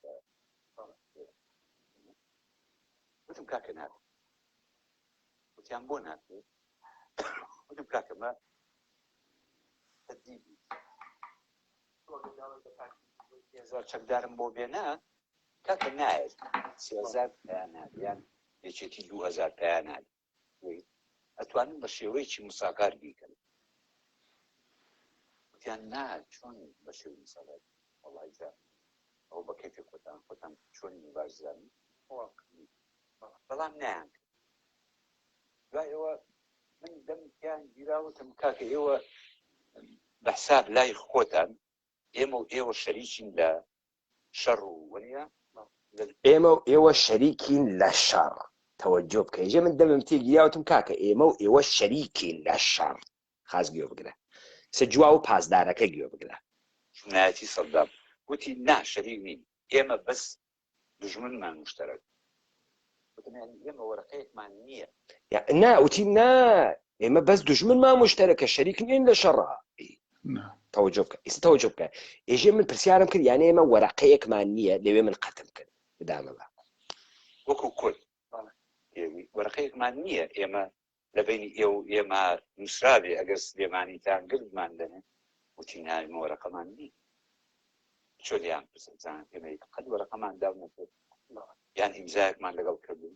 Speaker 7: مثل كاكن هذا وتيامبون هذا مثل كاكن ما تديبي يزار شكدارم بو بينا كاكن نايل 3000 پایان یەکێتی 2000 پایان ئەتوانن بە شێوەیەکی مساکار بیکەن وتیان نا چۆن بە شێوەی مساکار وەڵای جا ئەو بە کەیفی خۆتان چۆنی باشزانن بەڵام نایان کرد دوای ئەوە من دەمتیان گیراوتم کاکە ئێوە بە حساب لای خۆتان ئێوە شەریکین لە شەڕ و وەنیە
Speaker 1: ئێمە و ئێوە شەریکین لە شەڕ تەوەجۆ بکە ژێ من دەمم تێگیراوتم کاکە ئێمە و ئێوە شەریکین لە شەڕ
Speaker 8: خاز گوێ بگرە سە جوا و پاسدارەکە گوێ بگرە
Speaker 7: ژنایەتی سەدام وتی نا شەریک نین ئێمە بەس دژمنمان مشتەرەک ئێمە وەرەقەیەکمان نییە
Speaker 8: ناوتی نا ئێمە بەس دژمنمان مشتەرەکە شەریک نین لە شەڕە تەوەجۆ بکە ئێستا تەوەجۆ بکە ئێژێ من پرسیارم کرد یانە ئێمە وەرەقەیەکمان نییە لەوێ من قەتم کرد بدامەوە
Speaker 7: وەکو کورد وەرەقەیەکمان نییە ئێمە لە بینی ئێمە نووسراوێ ئەگەر سلێمانیتان گردمان دەنێ وتی ناویمە وەرەقەمان نی چۆلیان پرسەزان ئێمە قەت وەرەقەمان داونەکرد یان ئیمزایەکمان لەگەڵ کردو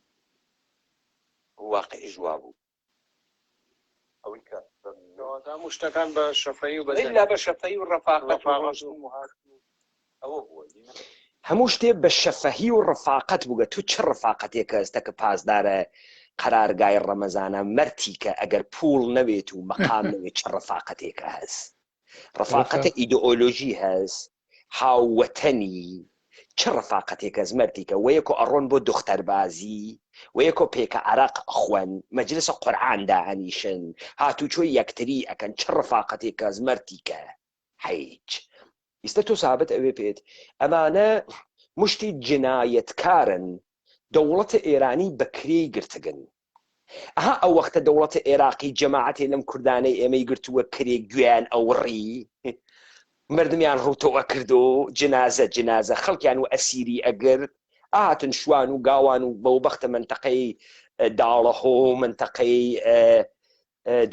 Speaker 7: واقعی جوا بوو ئەوەی کە
Speaker 3: شتەکان بە شەفەی و
Speaker 7: بەلا بە شەفەی و ڕەفاقەت ئەوە بووە
Speaker 8: هەموو شتێ بە شەفەهی و ڕەفاقەت بووگە تو چ ڕەفاقەتێکە هەستە کە پاسدارە قەرارگای ڕەمەزانە مەرتی کە ئەگەر پوڵ نەوێت و مەقام نەوێت چ ڕەفاقەتێکە هەست ڕەفاقەتە ئیدئۆلۆژی هەست هاووەتەنی چه ڕەفاقەتێک کەس مەردیکە وەیەکۆ ئەڕۆن بۆ دختەربازی وەیەکۆ پێکە عەرەق ئەخوەن مەجلسە قورعاندا ئەنیشن هاتوچۆی یەکتری ئەکەن چه ڕەفاقەتێک کەس مەردیکە هیچ ئیستا تۆ سابت ئەوێ پێت ئەمانە مشتی جنایەتکارن دەوڵەتە ئێرانی بەکرێی گرتگن ئەها ئەو وەختە دەوڵەتە ئێراقی جەماعەتێ لەم کوردانەی ئێمەی گرتووە کرێ گوێیان ئەوڕی مردمیان ڕوتەوە کردو جنازە خەڵکیان و ئەسیری ئەگرت ئاتن شوان و گاوان و بەو بەختە منتەقەی داڵەهۆ منتەقەی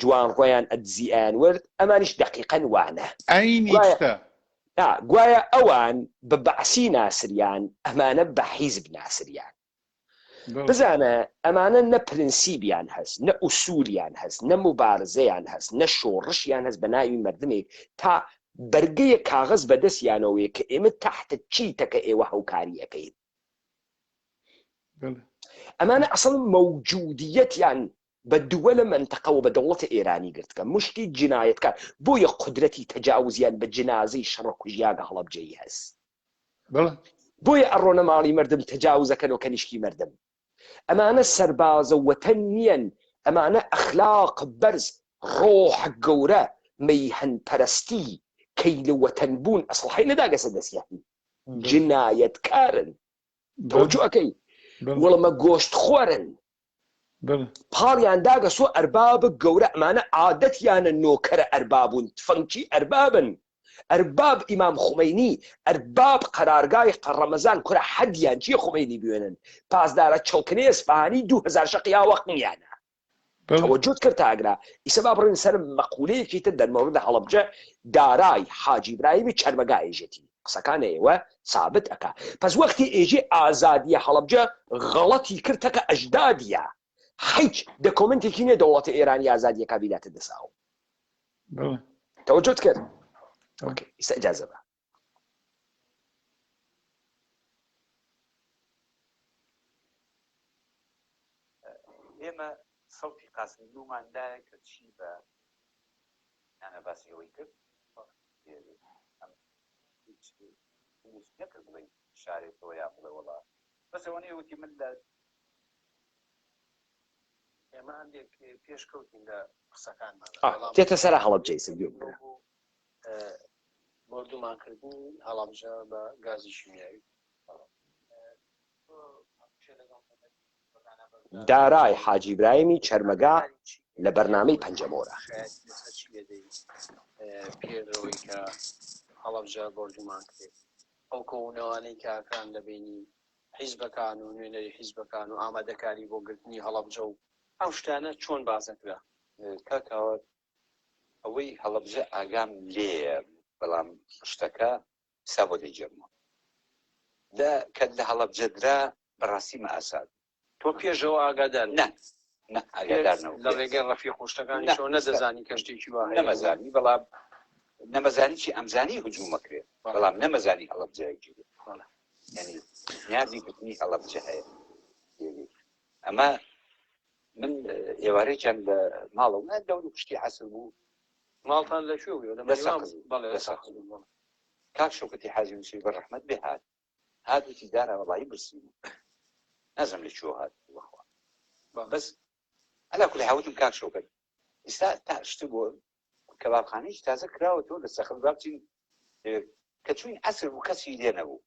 Speaker 8: جوان ڕۆیان ئەدزییان ورد ئەمانیش دقیقەن وانە گوایە ئەوان بە بەعسی ناسریان ئەمانە بە حیزب ناسریان بزانە ئەمانە نە پرنسیبیان هەست نە ئوسولیان هەست نە مبارزەیان هەست نە شۆڕشیان هەست بە ناوی مردمێک تا بەرگەیە کاغز بەدەستیانەوەی کە ئێمە تحت چیتەکە ئێوە هەوکاری ئەەکەین ئەمانە ئەسڵ مەوجودیەتیان بە دووە لە منتەقەوە بە دەوڵەتە ئێرانی گرتکە مشتی جنایەتکار بۆیە قودرەتی تەجاوزیان بە جنازەی شەڕە کوژیاگە هەڵەبجەی هەست بۆیە ئەڕۆنە ماڵی مردم تەجاوزەکەنەوە کەنیشکی مردم ئەمانە سەربازە وەتەن نیەن ئەمانە ئەخلاق بەرز ڕۆح گەورە مەیهەن پەرستی کەیلە وەتەن بوون ئەسڵحی نەداگەسە دەستیانی جنایەتکارن تۆجو ئەەکەی وەڵەمە گۆشت خۆرن پاڵیان داگەسۆ ئەربابە گەورە ئەمانە عادەتیانە نۆکەرە ئەربابوون تفەنکی ئەربابن ئەرباب ئیمام خومەینی ئەرباب قەرارگای ڕەمەزان کورە حەدیان چیە خومەینی بوێنن پاسدارە چڵکنێ ئەسپانی 2000 شەقیا وەختیانە تەوەجۆت کرد تاگرا ئیسە با بڕین سەر مەقولەیەکی تر دەرمەوردە هەڵەبجە دارای حاجی ئیبراهیمی چەرمەگایژێتی قسەکان ئێوە سابت ئەکا پس وەختی ئێژێ ئازادیە هەڵەبجە غەڵەتی کردەکە ئەژدادیە هیچ دەکۆمنتێکی نیە دەوڵەتە ئێرانی ئازادیەکە بیداتە دەساوە تەوەجۆت کرد ئیستا ئیجازە بە
Speaker 7: ئێمە سەوتی قاسمیلوماندایە کە چی بە نانە باسیەوەی کرد نەکرد بڵێ شارێتەوە یا بڵێ وەڵا بەسەوەنەیە وتی من لە
Speaker 3: ئێمە هەندێک پێشکەوتین لە قسەکانمان
Speaker 8: تێتە سەرە هەڵەبجەی سەر
Speaker 3: مردومانکردنی هەڵەبجە بە گازی شیمیایی
Speaker 8: دارای حاجی ئیبراهیمی چەرمەگا لە بەرنامەی پەنجەمۆرە
Speaker 3: پێرەوەی کە هەڵەبجە بردومان کرد ئەو کۆونەوانەی کاکان لە بینی حیزبەکان و نوێنەری حیزبەکان و ئامادەکاری بۆ گرتنی هەڵەبجە و ئەو شتانە چۆن بازەکرا
Speaker 7: کاکەوە ئەوەی هەڵەبجە ئاگام لێیە بەڵام شتەکە سا بۆ دەیجێمەوە کە لە هەڵەبجەدرا بەڕاستی مە ئاساد
Speaker 3: تۆ پێشەوە ئاگادار
Speaker 7: نه ئاگادارنەوە
Speaker 3: لە ڕێگەی ڕەفیق خوشتەکانی شۆ نەدەزانی کە شتێکی وایە
Speaker 7: نەمەزانی بەڵام نەمەزانی چی ئەمزانی هجوومەکرێت بەڵام نەمەزانی هەڵەبجەیەکی یعنی نیازی گرتنی هەڵەبجە هەیە ئەمە من ئێوارەیەکیان لە ماڵەوە نە دەور و پشتی حەسر بوو
Speaker 3: ماڵتان لە شوێ
Speaker 7: کاک شەوکەتی حاجی موسیی بەڕەحمەت بێ هاتوتی دارا وەڵایی برسی بوو نازم لە چۆ هات وەخوا بەس ئەلا کولی حاوتم کاک شەوکەت ئێستا تا شت بۆ کەبابخانەیەکی تازە کراوەتەوە لە سەخت بابچین کە چوین عەسر بوو کەسی لێ نەبوو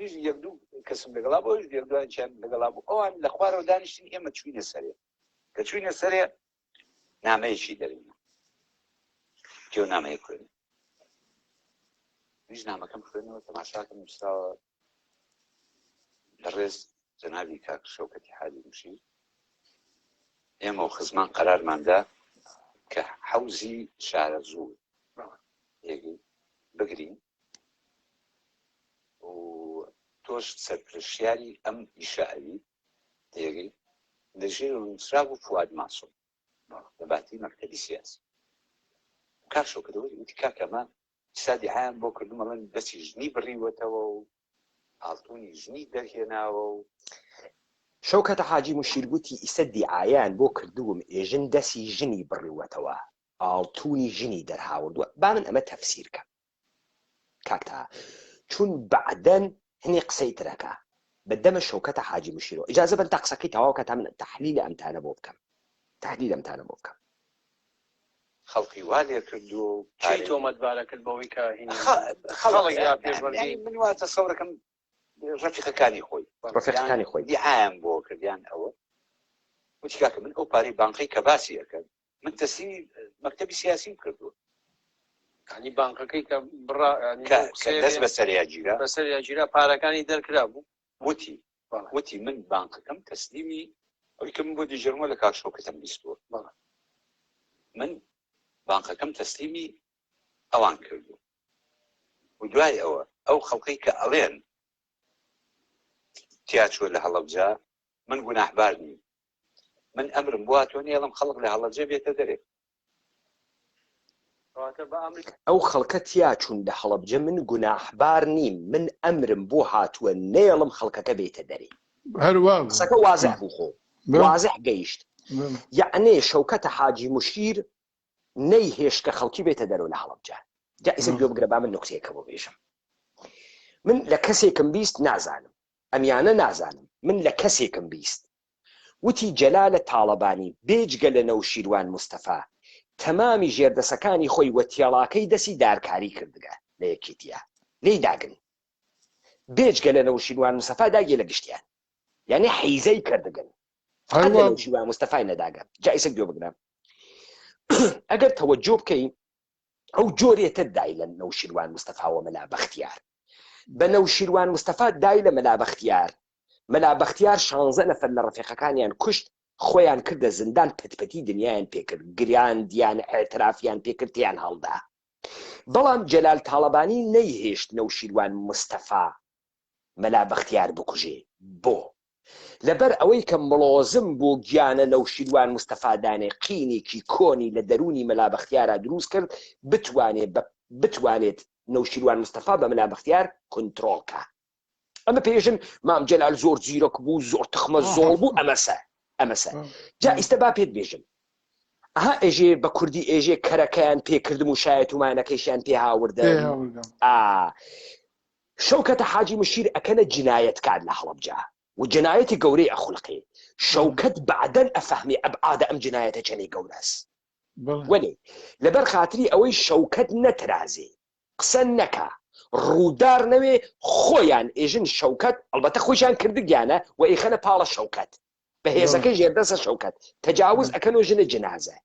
Speaker 7: هیچ یەک دوو کەسم لەگەڵا بۆ هیچ یەکدوانیان لەگەڵا بوو ئەوان لە خوارەوە دانیشتین ئێمە چوینە سەرێ کە چوینە سەرێ نامەیەکی دەرێنە کێو نامەیە خوێنێ هیچ نامەکەم خوێنەوە تەماشاکەم وستاوە لە ڕێز جەنابی کاک شەوکەتی حاجی موشیر ئێمە و خزمان قەرارماندا کە حەوزی شارە زوو بگرین و تۆش سەرپرشتیاری ئەم ئیشاعەوی تێگەی لەژێر نووسرا بوو فواد ماسوم لە باتی مەکتەبی سیاسی کاک شەوکەتەوەی وتی کاکەمە ئیسادی حیان بۆ کردومەڵەن دەستی ژنی بڕیوەتەوە و ئاڵتوونی ژنی دەرهێناوە و
Speaker 8: شەوکەتە حاجی موشیر گوتی ئیسە دیعایان بۆ کردووم ئێژن دەسی ژنی بڕیوەتەوە ئاڵتوونی ژنی دەرهاوردووە با من ئەمە تەفسیر کەم کاکتا چون بعدەن هەنێ قسەی ترەکە بەدەمە شەوکەتە حاجی موشیرەوە ئیجازە بن تا قسەکەی تەواو کە تا من تەحلیل ئەمتانە بۆ بکەم
Speaker 7: خەڵکی وا لێ کردووە و
Speaker 6: چی تۆمەتبارە کرد بەوەی کە
Speaker 7: خەڵک یا پێشوەرگەی من واتە سەورەکەم ڕەفیقەکانی خۆی دیعایان بۆ کردیان ئەوە وتی کاکە من ئەو پارەی بانقی کە باسی ئەکەن من تەسلیمی مەکتەبی سیاسیم کردووە
Speaker 6: ینی بانقەکەی کە بڕا
Speaker 7: دەست بەسەر
Speaker 6: یاگیرا پارەکانی دەرکرا بوو
Speaker 7: وتی من بانقەکەم تەسلیمی ئەوی کە من بۆ دیژەرمە لە کاک شەوکەتم بیستووە من بانقەکەم تەسلیمی ئەوان کردو و دوای ئەو خەڵقی کە ئەڵێن تیاچوە لە هەڵەبجا من گوناحبار نیم من ئەمرم بواتۆ نێڵم خەڵق لە هەڵەبجە بێتە دەرێ
Speaker 8: ئەو خەڵکە تیا چوون لە هەڵەبجە من گوناحبار نیم من ئەمرم بۆ هاتووە نێڵم خەڵکەکە بێتە دەرێ قسەکە وازح بوو خۆ وازح گەیشت یعنی شەوکەتە حاجی موشیر نەی هێشکە خەڵکی بێتە دەرەوە لە هەڵەبجە جائزە گوێ بگرە با من نوکتەیەکە بۆ بێژم من لە کەسێکم بیست نازانم ئەمیانە نازانم من لە کەسێکم بیست وتی جەلالە تاڵەبانی بێجگە لە نەوشیروان مستەفا تەمامی ژێردەسەکانی خۆی وەتیاڵاکەی دەسی دارکاری کردگە لە یەکیتیە لێی داگن بێجگە لە نەوشیروان مستەفا داگێ لە گشتیان یعنی حیزەی کردگن فقط لە نەوشیروان مستەفای نەداگە جائزە گوێ بگرە ئەگەر تەوەجۆ بکەین ئەو جۆرێتە دای لە نەوشیروان مستەفاوە مەلا بەختیار بە نەوشیروان مستەفا دای لە مەلا بەختیار 16 نەفەر لە ڕەفیقەکانیان کوشت خۆیان کردە زندان پتپەتی دنیایان پێکرد گریاندیان ئێترافیان پێکردیان هەڵدا بەڵام جەلال تاڵەبانی نەیهێشت نەوشیروان مستەفا مەلا بەختیار بکوژێ بۆ لەبەر ئەوەی کە مڵۆزم بۆ گیانە نەوشیروان مستەفادانێ قینێکی کۆنی لە دەرونی مەلا بەختیارە دروست کرد بتوانێت نەوشیروان مستەفا بە مەلا بەختیار کۆنتڕۆڵکە ئەمە پێژن مام جەلال زۆر زیرەک بوو زۆر تخمە زۆڵ بوو ئەمەسە جا ئیستا با پێت بێژم ئەها ئێژێ بە کوردی ئێژێ کەرەکەیان پێکردم و شایەت ومانەکەیشیان پێ هاوردە شەوکەتە حاجی موشیر ئەکەنە جنایەتکار لە هەڵەبجا و جنایەتی گەورەی ئەخولقێ شەوکەت بعدەن ئەفەهمی ئەبعادە ئەم جنایەتە چەنەی گەورەس وەلێ لەبەر خاتری ئەوەی شەوکەت نەترازێ قسە نەکا ڕوودار نەوێ خۆیان ئێژن شەوکەت ئەلبەتە خۆیشان کردگیانە و ئیخەنە پاڵە شەوکەت بەهێزەکەی ژێردەسە شەوکەت تەجاوز ئەکەن و ژنە جنازە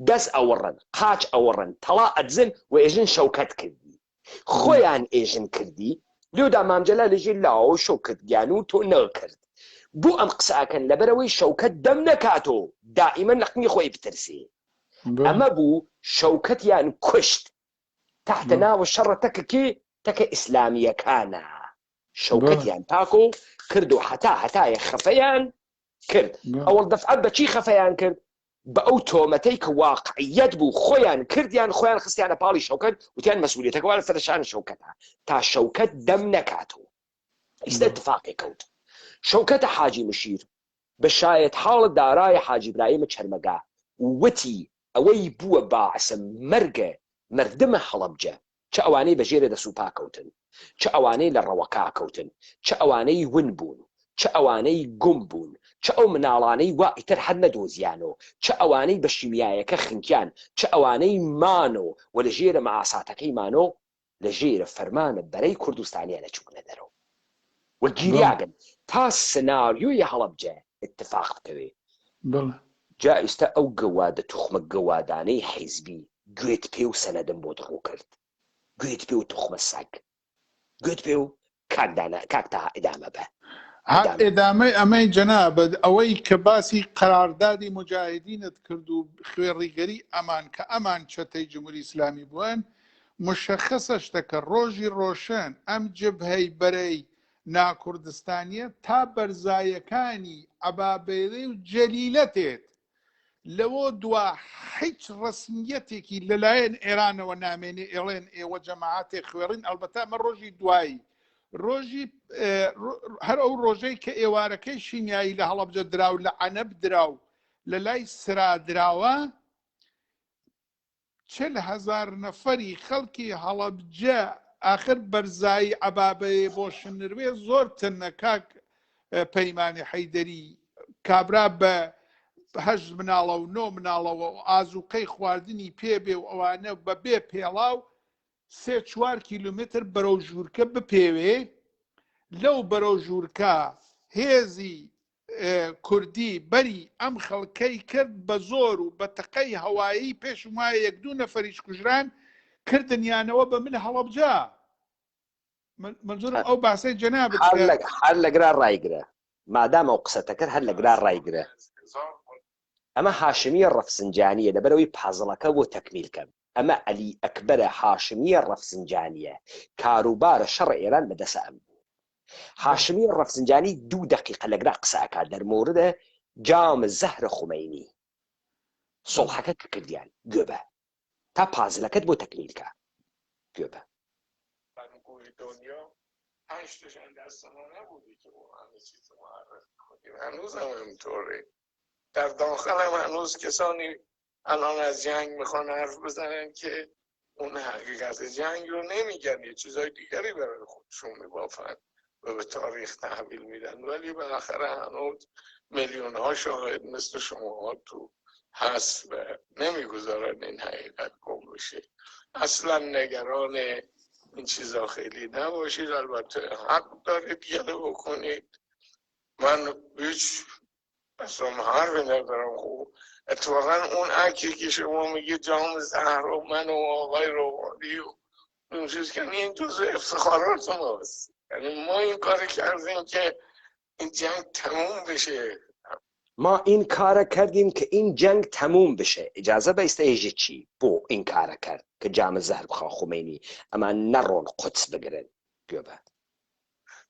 Speaker 8: دەست ئەوەڕن قاچ ئەوەڕن تەڵا ئەدزن و ئێژن شەوکەت کردی خۆیان ئێژن کردی لێودا مامجەلا لەژێر لاوە شەوکەت گیان و تۆ نەکرد بۆ ئەم قسەکەن لەبەرەوەی شەوکەت دەم نەکاتۆ دائیمەن لەقمی خۆی بترسێ ئەمە بوو شەوکەتیان کوشت تحت ناوە شەڕە تەکەکێ تەکە ئیسلامیەکانە شەوکەتیان پاکۆ کرد و هەتایە خەفەیان کرد ئەوەڵ دەفعەت بەچی خەفەیان کرد بە ئەو تۆمەتەی کە واقعیەت بوو خۆیان کردیان خۆیان خستیانە پاڵی شەوکەت وتیان مەسئولیەتەکەوە لە سەرشان شەوکەتە تا شەوکەت دەم نەکاتەوە ئیستا اتفاقی کەوت شەوکەتە حاجی موشیر بە شایەت حاڵ دارای حاجی ئیبراهیمە چەرمەگا وتی ئەوەی بووە باعسە مەرگە مردمە هەڵەبجە چه ئەوانەی بەژێرە دەسوپا کەوتن چه ئەوانەی لە ڕەوەکا کەوتن چه ئەوانەی ون بوون چ ئەوانەی گوم بوون، چ ئەو مناڵانەی وا ئیتر هەر نەدۆزیانەوە، چ ئەوانەی بە شیمیایەکە خنکیان، چ ئەوانەی مانۆ و لە ژێرە مەعاساتەکەی مانۆ لە ژێرە فەرمانە بەرەی کوردستانیانە چوونە دەرەوە و گیریاگن تا سناریۆی هەڵەبجە اتفاق بکەوێ. جا ئێستا ئەو گەوادە توخمە گەوادانەی حیزبی گوێت پێ و سەنەدەم بۆ دڕوو کرد، گوێت پێ و توخمە سەگ، گوێت پێ و کاکتا ئێدامە بە
Speaker 4: ئێدامەی ئەمەی جەناب ئەوەی کە باسی قەراردادی مجاهدینت کرد و خوێڕیگەری ئەمان کە ئەمان چەتەی جمهوری ئیسلامی بوون مشخصە شتەکە ڕۆژی ڕۆشن ئەم جبهەی بەرەی ناکوردستانیە تا بەرزایەکانی عەبابەیڵی و جەلیلەتێت لەوە دوا هیچ ڕسمیەتێکی لەلایەن ئێرانەوە نامێنێ ئێڵێن ئێوە جەماعەتێک خوێڕین ئەلبەتە ئەمە ڕۆژی دوایی ڕۆژی هەر ئەو ڕۆژەی کە ئێوارەکەی شیمیایی لە هەڵەبجە دراو لە عەنەب دراو لە لای سرا دراوە 40,000 نەفەری خەڵکی هەڵەبجە ئاخر بەرزایی عەبابەیە بۆ شنروێ زۆر تنە کاک پەیمانی حەیدەری کابرا بە 8 مناڵە و 9 مناڵەوە و ئازوقەی خواردنی پێبێ و ئەوانە بەبێ پێڵاو 3-4 کیلومتر بەرەو ژوورکە بپێوێ لەو بەرەو ژوورکە هێزی کوردی بەری ئەم خەڵکەی کرد بە زۆر و بە تەقەی هەوایی پێشم وایە 1-2 نەفەریش کوژران کردنیانەوە بە من هەڵەبجە منزورم ئەو باسەی جەناب
Speaker 8: هەر لەگرا ڕایگرە مادامە ئەو قسەتە کرد هەر لەگرا ڕایگرە ئەمە هاشمیە ڕەفسنجانیە لەبەرەوەی پازڵەکە بۆ تەکمیلکەم ئەمە ئەلی ئەکبەرە هاشمیە ڕەفسنجانیە کاروبارە شەڕ ئێران بەدەسە ئەم بوو هاشمیە ڕەفسنجانی 2 دقیقە لەگرا قسەکات دەرمۆردە جام زەهرە خومەینی سڵحەکە کە کردیان گوێبە تا پازلەکەت بۆ تەکمیلکە گوێبە
Speaker 9: هشتشان دست ما نبودی که با همه چیز معرف کنیم هنوز هم همینطوره در داخل هم هنوز کسانی الان از جنگ میخوان حرف بزنن که اون حقیقت جنگ رو نمیگن یه چیزای دیگری برای خودشون میبافن و به تاریخ تحویل میدن ولی بالاخره هنوز میلیون ها شاهد مثل شما تو هست و نمیگذارن این حقیقت گم بشه اصلا نگران این چیزا خیلی نباشید البته حق دارید گله بکنید من هیچ اصلا حرفی ندارم خوب اتفاقا اون عکسی که شما میگه جام زهر و من و آقای روحانی و اون چیز که این جزء افتخارات ماست یعنی ما این کار کردیم که این جنگ تموم بشه
Speaker 8: ما این کار کردیم که این جنگ تموم بشه اجازه به استیج چی بو این کار کرد که جام زهر بخوا خمینی اما نرون قدس بگیرن گوبه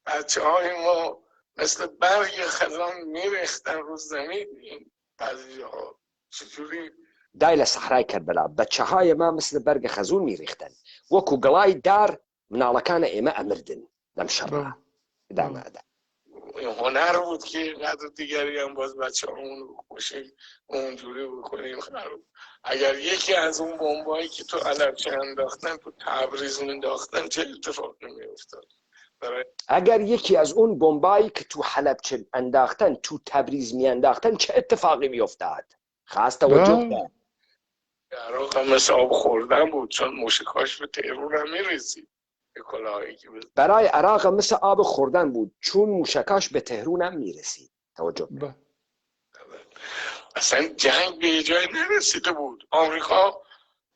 Speaker 9: بچه های ما مثل برگ خزان میریختن رو زمین این بعضی جاها چطوری
Speaker 8: دای لە سەحرای کەربەلا بەچەهای ما مثل بەرگە خەزوون میریختن وەکو گەڵای دار مناڵەکانە ئێمە ئەمردن لەم شەڕە دامادا
Speaker 9: هنر بود که قدر دیگری هم باز بچه همون رو بکشیم اونجوری بکنیم خراب اگر یکی از اون بمبایی که تو علبچه انداختن تو تبریز انداختن چه اتفاقی میافتاد
Speaker 8: اگر یکی از اون بمبایی که تو حلبچه انداختن تو تبریز میانداختن چه اتفاقی میافتاد خاص توجه کرد
Speaker 9: عراق هم مثل آب خوردن بود چون موشکاش به تهران هم میرسید
Speaker 8: برای عراق مثل آب خوردن بود چون موشکاش به تهران هم میرسید توجه
Speaker 9: اصلا جنگ به جای نرسیده بود آمریکا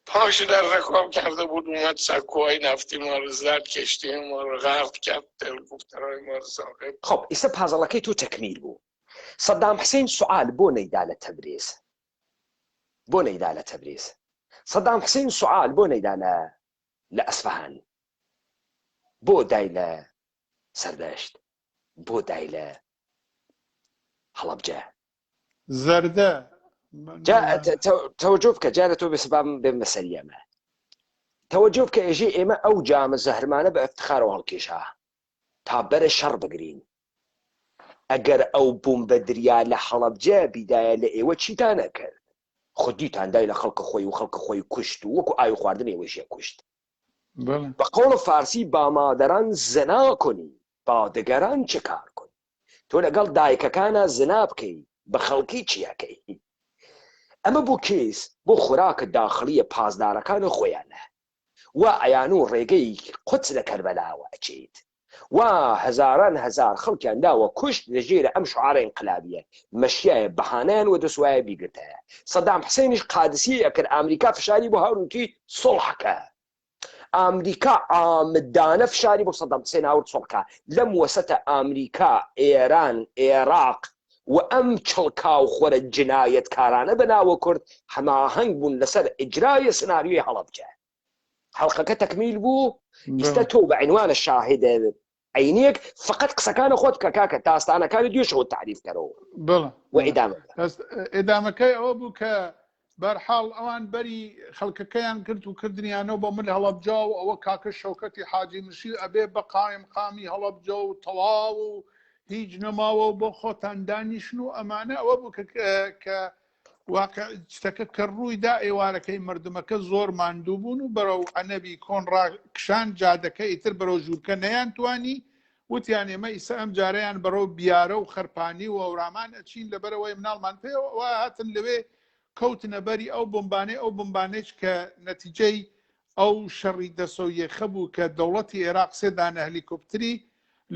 Speaker 9: پاش در رکاب کرده بود اومد سکوهای نفتی ما رو زد کشتی ما رو غرق کرد هلیکوپترهای ما رو ساقط
Speaker 8: خب ایسا پازلکی تو تکمیل بود صدام حسین سؤال بۆ نەیدا لە تەبریز بۆ نەیدا لە تەبریز صدام حسین سؤال بۆ نەیدا لە ئەسفەهان بۆ دای لە سەردەشت بۆ دای لە هەڵەبجە
Speaker 4: زەردە
Speaker 8: توجه بکە جارە تۆ بێسبام بێ مەسەری ئەمە توجه بکە ئێژێ ئێمە ئەو جامە زەهرمانە بە ئەفتخارەوە هەڵکێشا تا بەرە شەڕ بگرین ئەگەر ئەو بومبەدریا لە هەڵەبجە بیدایە لە ئێوە چیتان نەکرد خودیتان دای لە خەڵکە خۆی و خەڵکە خۆی کوشت و وەکو ئاوی خواردن ئێوەشیە کوشت بە قەوڵ فارسی با مادەران زنا کنی با دەگەران چه کار کنی تۆ لەگەڵ دایکەکانە زنا بکەی بە خەڵکی چیەکەی. ئەمە بۆ کێس بۆ خۆراکە داخلیە پازدارەکانە خۆیانە وا ئەیان و ڕێگەی قوچ لە کەربەلاوە ئەچێت وا هەزاران هەزار خەڵکیان داوە کوشت لەژێرە ئەم شعارە ئینقلابیە مەشیایە بەهانەیان و دەسوایە بیگرتەیە. سەدام حسێنیش قادسی ئەکرد ئەمریکا فشاری بۆ هاوروتی سڵحەکە. ئەمریکا ئامدانە فشاری بۆ سەدام حسێن هاورد سڵحەکە لەم وەسەتە ئەمریکا ئێران عێراق و ئەم چڵکا و خۆرە جنایەتکارانە بەناوە کورد هەماهەنگ بوون لەسەر ئیجرای سناریۆی هەڵەبجە. حەڵقەکە تەکمیل بوو. ئیستا تۆ بە عنوانە شاهدە عینیەک فقط قسەکانە خۆت کە کاکە تاستانەکانی دوێشەوە تعریفکەرەوە و
Speaker 4: ئێدامەکەی ئەوە بوو کە بەرحاڵ ئەوان بەری خەڵکەکەیان کرد و کردنیانەوە بۆ من هەڵەبجا و ئەوە کاکە شەوکەتی حاجی مشی ئەبێ بە قایم قامی هەڵەبجە و تەواو و هیچ نەماوە بۆ خۆتان دانیشن و ئەمانە ئەوە بوو کە واقع شتەکە کە ڕوویدا ئێوارەکەی مردمەکە زۆر ماندوو بوون و بەرەو ئەنەبی کۆنڕاکشان جادەکە ئیتر بەرەو ژوورکە نەیان توانی وتیان ئێمە ئیسا ئەم جارەیان بەرەو بیارە و خەرپانی و ئەورامان ئەچین لەبەرەوەی مناڵمان پێوە هاتن لەوێ کەوتنە بەری ئەو بمبانەی کە نەتیجەی ئەو شەڕی دەسەویەخە بوو کە دەوڵەتی عێراق سێ دانە هەلیکۆپتری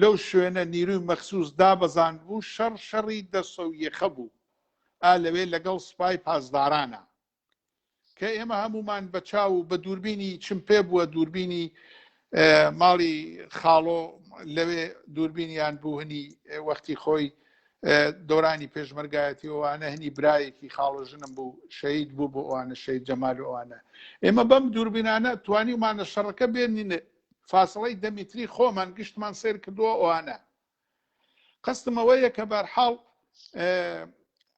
Speaker 4: لەو شوێنە نیروی مەخسووس دابەزان بوو شەڕی دەسەویەخە بوو لەوێ لەگەڵ سوپای پازدارانە کە ئێمە هەمومان بە چاو و بە دووربینی چم پێ بووە دووربینی ماڵی خاڵۆ لەوێ دووربینیان بوو هەنی وەختی خۆی دۆرانی پێشمەرگایەتی ئەوانە هەنی برایەکی خاڵۆژنم بوو شەهید بوو بۆ ئەوانە شەهید جەمال ئەوانە ئێمە بەم دووربینانە توانیمانە شەڕەکە بێنین فاسڵەی دەمیتری خۆمان گشتمان سێر کردووە ئەوانە قەستمەوەیە کە بەرحاڵ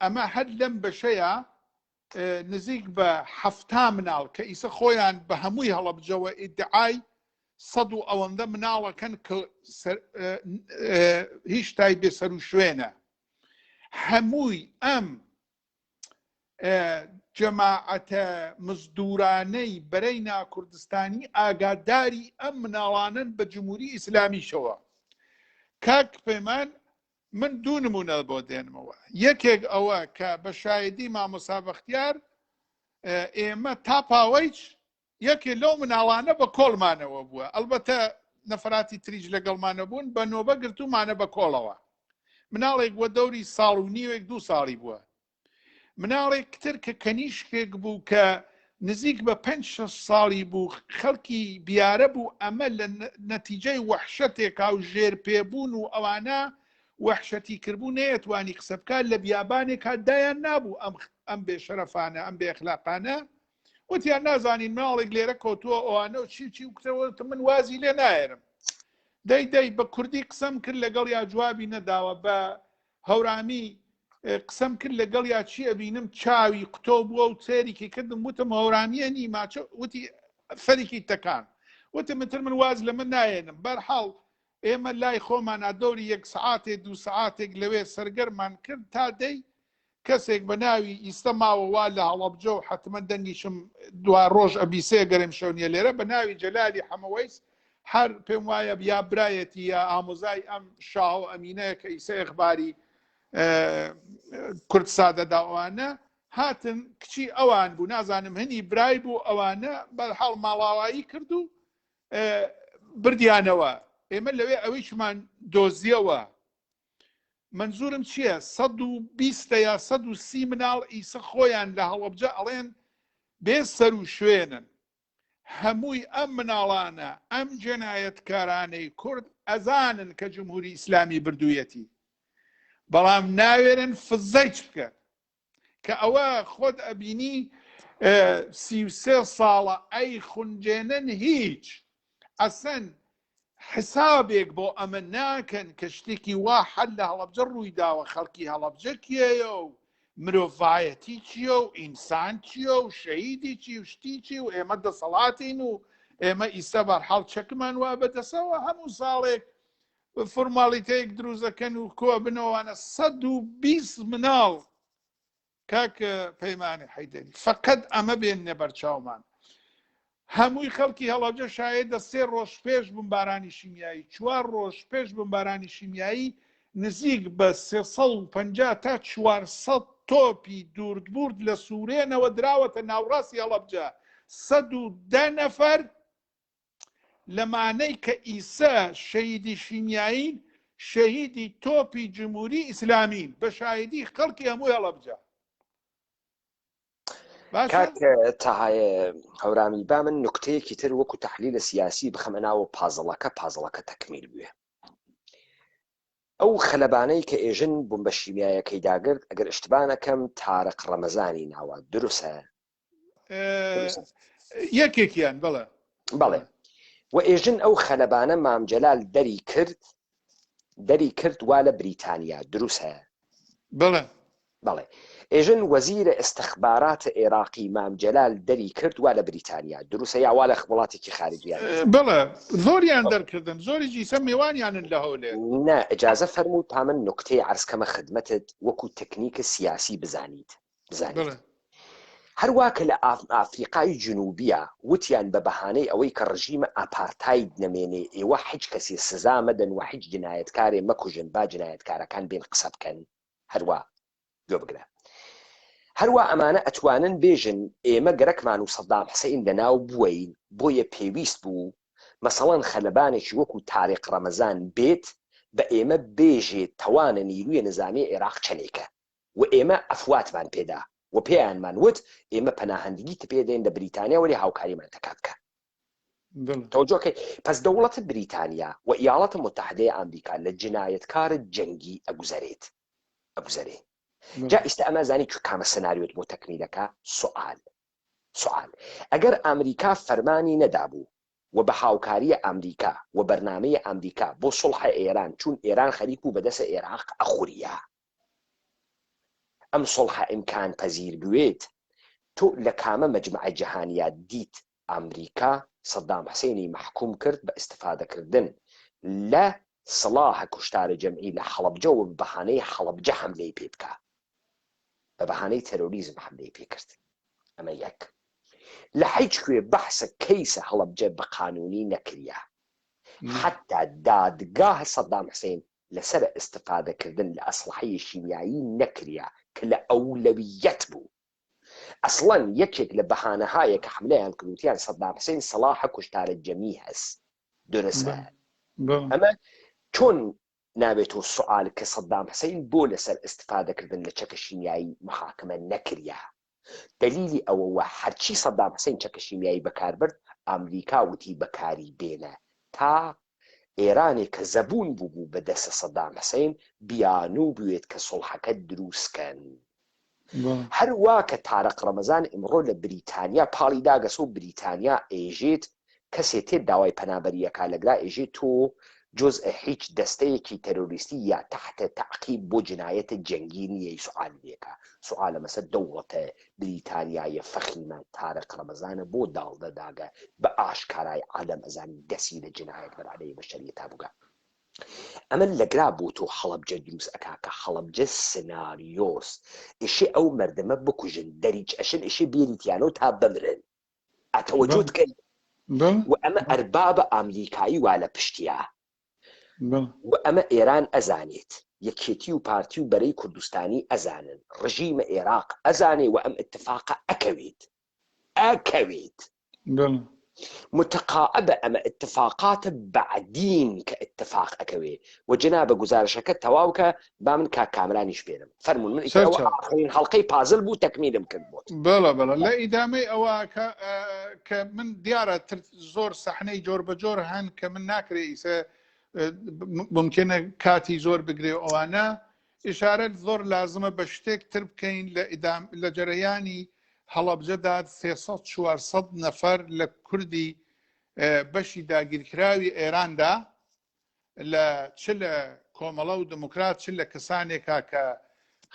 Speaker 4: ئەمە هەر لەم بەشەیە نزیک بە 70 مناڵ کە ئیسە خۆیان بە هەمووی هەڵەبجەوە ئیدعای 100 و ئەوەندە مناڵەکەن کە هیچ تای بێسەر و شوێنە هەمووی ئەم جەماعەتە مزدورانەی بەرەی ناکوردستانی ئاگاداری ئەم مناڵانن بە جمهوری ئیسلامیشەوە. کاک پەیمان من دوو نمونە بۆ دێنمەوە. یەکێک ئەوە کە بە شایدی مامۆستا بەختیار ئێمە تاپاوەیچ یەکێ لەو مناڵانە بە کۆڵمانەوە بووە ئەلبەتە نەفراتی تریج لەگەڵمانە بوون بە نۆبە گرتومانە بە کۆڵەوە مناڵێک وە دەوری ساڵ و نیوێک 2 ساڵی بووە مناڵێک کتر کە کەنیشکێک بوو کە نزیک بە 5-6 ساڵی بوو خەڵکی بیارە بوو ئەمە لە نەتیجەی وەحشەتێکا و ژێر پێبوون و ئەوانە وەحشەتی کردبوو نەیەتوانی قسە بکات لە بیابانێک دایان نابوو ئەم بێشەرەفانە ئەم بێخلاقانە وتیان نازانین مناڵێک لێرە کۆتووە ئەوانە و چی وکتەوە من وازی لێ نایێرم دەی بە کوردی قسەم کرد لەگەڵ یا جوابی نەداوە بە هەورامی قسەم کرد لەگەڵ یا چی ئەبینم چاوی قوتۆ بووە و سێریکی کردم وتم هەورامیە نی ماچە وتی فەرێکی تەکان وتم من واز لە من نایێنم بەرحاڵ ئێمە لای خۆمانە دەوری 1 سعاتێ 2 سعاتێک لەوێ سەرگەرمان کرد تا دەی کەسێک بە ناوی ئیستا ماوەوا لە هەڵەبجە و حتممە دەنگیشم دوا ڕۆژ ئەبیسێ گەرم شەونیە لێرە بە ناوی جەلالی حەمەوەیس هەر پێم وایە یا برایەتی یا ئامۆزای ئەم شاو ئەمینەیە کە ئیسە ئەخباری کورد سادەداوانە هاتن کچی ئەوان بوو نازانم هەنی برای بوو ئەوانە بەرحاڵ ماڵاوایی کرد و بردیانەوە ئێمە لەوێ ئەوەیشمان دۆزیەوە منزورم چییە 120 یا 130 مناڵ ئیسە خۆیان لە هەڵەبجە ئەڵێن بێ سەر و شوێنن هەمووی ئەم مناڵانە ئەم جەنایەتکارانەی کورد ئەزانن کە جمهوری ئیسلامی بردوویەتی بەڵام ناوێرن فزەیچ بکەن کە ئەوە خۆت ئەبینی 33 ساڵە ئەی خونجێنن هیچ ئەسەن حسابێک بۆ ئەمە ناکەن کە شتێکی وا حەل لە هەڵەبجە ڕووی داوە خەڵکی هەڵەبجە کێیە و مرۆڤایەتی چییە و ئینسان چییە و شەهیدی چی و شتی چی و ئێمە دەسەڵاتین و ئێمە ئیستا بەرحاڵ چەکمان وا بەدەسەوە هەموو ساڵێک فۆرماڵیتەیەک دروستەکەن و کۆ بنەوانە 120 مناڵ کاک پەیمانی حەیدەری فەقەت ئەمە بێننە بەرچاومان هەمووی خەڵکی هەڵەبجە شایەدە 3 ڕۆژ پێش بمبارانی شیمیایی 4 ڕۆژ پێش بمبارانی شیمیایی نزیک بە 350 تا 400 تۆپی دووربورد لە سوورێنەوە دراوەتە ناوڕاستی هەڵەبجە 110 نەفەر لەمانەی کە ئیسا شەهیدی شیمیایین شەهیدی تۆپی جمهوری ئیسلامین بە شایدی خەڵکی هەمووی هەڵەبجە.
Speaker 8: کاک تاهایە هەورامی با من نوکتەیەکی تر وەکو تەحلیلە سیاسی بخەمە ناوە پازڵەکە تەکمیل بوێ. ئەو خەلەبانەی کە ئێژن بووم بە شیمیایەکەی داگرت ئەگەر ئشتبانەکەم تارق ڕەمەزانی ناوە دروستە
Speaker 4: یەکێکیان
Speaker 8: بەڵێ و ئێژن ئەو خەلەبانە مامجەلال دەری کرد وا لە بریتانیا دروستە بەڵێ ئێژن وەزیرە ئستخباراتە عێراقی مامجەلال دەری کرد وا لە بریتانیا دروستە یا وا لە وڵاتێکی خارجیان
Speaker 4: بڵێ زۆریان دەرکردن زۆری جیسە میوانیانن لە هەولێر
Speaker 8: نا ئەجازە فەرموو تا من نوکتەی عەرزکەمە خدمەتت وەکو تەکنیکە سیاسی بزانیت هەروە کە لە ئافریقای جنوبیە وتیان بە بەهانەی ئەوەی کە ڕژیمە ئاپارتاید نەمێنێ ئێوە هیچ کەسی سزا مەدەن و هیچ جنایەتکارێ مەکوژن با جنایەتکارەکان بێن قسە بکەن هەروە گوێ بگرە هەروە ئەمانە ئەتوانن بێژن ئێمە گەرەکمان و سەدام حوسێن لەناو بووین بۆیە پێویست بوو مەسەڵەن خەلەبانێکی وەکو تاریق ڕەمەزان بێت بە ئێمە بێژێت تەوانە نیرویە نظامی عێراق چەندێکە و ئێمە ئەفواتمان پێدا و پێیانمان وت ئێمە پەناهەندگیت پێدەین لە بریتانیا وەری هاوکاریمان تەکات بکە تەوەجۆکەی پس دەوڵەتە بریتانیا و ئیاڵەتە متحدەی ئەمریکا لە جنایەتکارە جەنگی ئەگوزەرێت جا ئێستا ئەمە زانی کامە سناریۆت بۆ تەکنیلەکە سوال ئەگەر ئەمریکا فەرمانی نەدابوو و بە هاوکاریە ئەمریکا و بەرنامەی ئەمریکا بۆ سوڵحە ئێران چون ئێران خەریک و بەدەستە عێراق ئەخوریە ئەم سوڵحە ئیمکان پەزیر بوێت تۆ لە کامە مەجموعە جەهانیە دیت ئەمریکا سەدام حوسێنی محکوم کرد بە ئیستفادەکردن لە سلاحە کوشتارە جەمعی لە حەڵەبجە و بەهانەی حەڵەبجە حەملەی پێ بکە بە بەهانەی تەرۆریزم حەملەی پێکرد ئەمە یەک لە هیچ کوێ بەحسە کەیسە هەڵەبجە بە قانونی نەکریا حتا دادگاه سەدام حوسێن لەسەر ئیستفادەکردن لە ئەسلحەی شیمیایی نەکریا کە لە ئەولەویەت بوو ئەسڵەن یەکێک لە بەهانەهایە کە حملەیان کردوتیان سەدام حوسێن سەلاحە کوشتارە جەمی هەست درستە ئەمە چۆن نابێتەوە سوال کە سەدام حوسێن بۆ لەسەر ئیستفادەکردن لە چەکە شیمیایی محاکمە نەکریا دلیلی ئەوەوە هەرچی سەدام حوسێن چەکە شیمیایی بەکاربرد ئەمریکا وتی بەکاری بێنە تا ئێرانێک کە زەبوون بوو بەدەستە سەدام حوسێن بیانوو بوێت کە سوڵحەکە دروستکەن هەروە کە تارق ڕەمەزان ئمڕۆ لە بریتانیا پاڵی داگەسە و بریتانیا ئێژێت کەسێ تێ داوای پەنابەریەکە لەگرا ئێژێت تۆ جزء هیچ دەستەیەکی تەرۆریستی یا تحتە تعقیب بۆ جنایەتە جەنگی نییە سوالێکە سوالە مەسەر دەوڵەتە بریتانیایە فەخیمان تارق ڕەمەزانە بۆ داڵدەداگە بە ئاشکارای عالەم ئەزانی دەسی لە جنایەت بەرادەی بەشەریەتا بووگە ئەمە لەگرا بۆ تۆ حەڵەبجە دروست ئەکا کە حەڵەبجە سناریۆس ئیشێ ئەو مەردەمە بکوژن دەریچ ئەشن ئیشێ بێریتیانەوە تا بمرن ئەتەوەجۆ بکەین و ئەمە ئەربابە ئەمریکایی وا لە پشتیا و ئەمە ئێران ئەزانێت یەکێتی و پارتی و بەرەی کوردستانی ئەزانن ڕژیمە عێراق ئەزانێ و ئەم ئتفاقە ئەکەوێت متقاعبە ئەمە اتفاقاتە بعدین کە اتفاق ئەکەوێ و جنابە گزارشەکە تەواوکە با من کامرانیش بێنم فەرمون من هەڵقەی پازل بوو تەکمیلم کرد بۆت
Speaker 4: بەڵە لە ئیدامەی ئەوە کە من دیارە زۆر سەحنەی جۆر بە جۆر هەن کە من ناکرێ ئیسە ممکنە کاتی زۆر بگرێ ئەوانە ئشارەت زۆر لازمە بە شتێک تر بکەین لە جەرەیانی هەڵەبجەدا 300-400 نەفەر لە کوردی بەشی داگیرکراوی ئێراندا چ لە کۆمەڵە و دموکرات چ لە کەسانێکا کە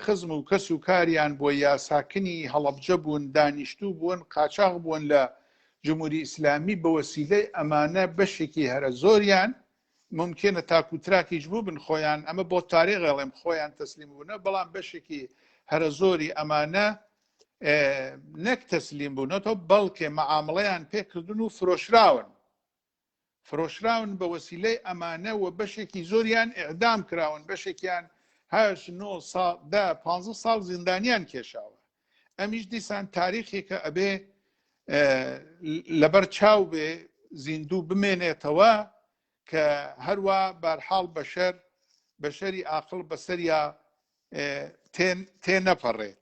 Speaker 4: خزم و کەس و کاریان بۆ یاساکنی هەڵەبجە بوون دانیشتوو بوون قاچاق بوون لە جمهوری ئیسلامی بە وەسیلەی ئەمانە بەشێکی هەرە زۆریان ممکنە تاکوتراکیش بوو بن خۆیان ئەمە بۆ تاریخ ئەڵێم خۆیان تەسلیم بوونە بەڵام بەشێکی هەرە زۆری ئەمانە نەک تەسلیم بوونەوە بەڵکێ مەعامڵەیان پێکردن و فرۆشراون فرۆشراون بە وەسیلەی ئەمانەوە بەشێکی زۆریان ئێعدام کراون بەشێکیان 15 ساڵ زیندانیان کێشاوە ئەمیش دیسان تاریخێکە ئەبێ لەبەر چاو بێ زیندوو بمێنێتەوە کە هەروە بەرحاڵ بەشەری عاقڵ بەسەریا تێ نەپەڕێت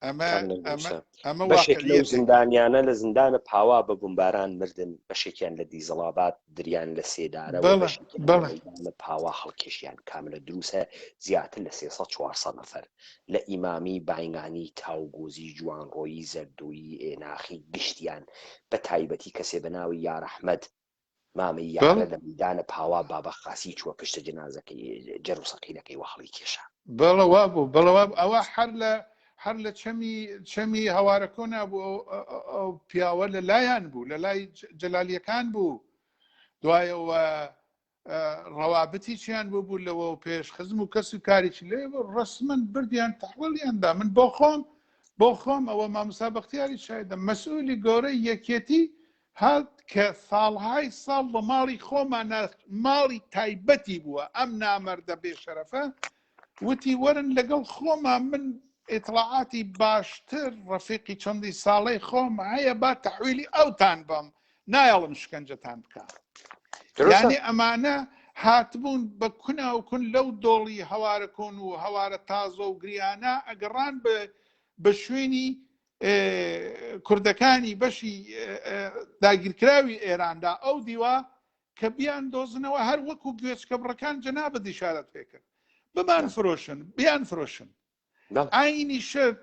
Speaker 4: ئەمە
Speaker 8: بەشێک لەو زیندانیانە لە زیندانە پاوا بە بمباران مردن بەشێکیان لە دیزەڵابات دریان لە سێدارە لە پاوا هەڵکێشیان کاملە دروستە زیاتر لە 300-400 نەفەر لە ئیمامی باینگانی تاوگۆزی جوانڕۆیی زەردووی ئێناخی گشتیان بە تایبەتی کەسێ بە ناوی یارەحمەد مامی یارە لە میدانە پاوا بابە خاسی چووە پشتە جنازەکەی جەر و سەقینەکەی وەهەڵی کێشا
Speaker 4: بەڵەوا بوو ئەوە هەر لە چەمی هەوارەکۆ نبوو ئەو پیاوە لە لایەن بوو لە لای جەلالیەکان بوو دوایەوە ڕەوابەتی چیان بوو لەوە و پێش خزم و کەس و کارێکی لێ ڕسمن بردیان تەحویلیاندا من بۆ خۆم ئەوە مامۆستا بەختیاری شایدە مەسئولی گەورەی یەکێتی هات کە ساڵهای ساڵ لە ماڵی خۆمان ماڵی تایبەتی بووە ئەم نامەردە بێشەرەفە وتی وەرن لەگەڵ خۆمان من ئێتڵاعاتی باشتر ڕەفیقی چەندی ساڵەی خۆم هەیە با تەحویلی ئەوتان بەم نایەڵم شکنجەتان بکە یعنی ئەمانە هاتبوون بە کونا و کون لەو دۆڵی هەوارەکۆن و هەوارە تازە و گریانە ئەگەڕان بە شوێنی کوردەکانی بەشی داگیرکراوی ئێراندا ئەو دیوە کە بیان دۆزنەوە هەر وەکو گوێچکە بڕەکان جەنابەت ئیشارەت پێکرد بمان فرۆشن بیان فرۆشن ئاینی شت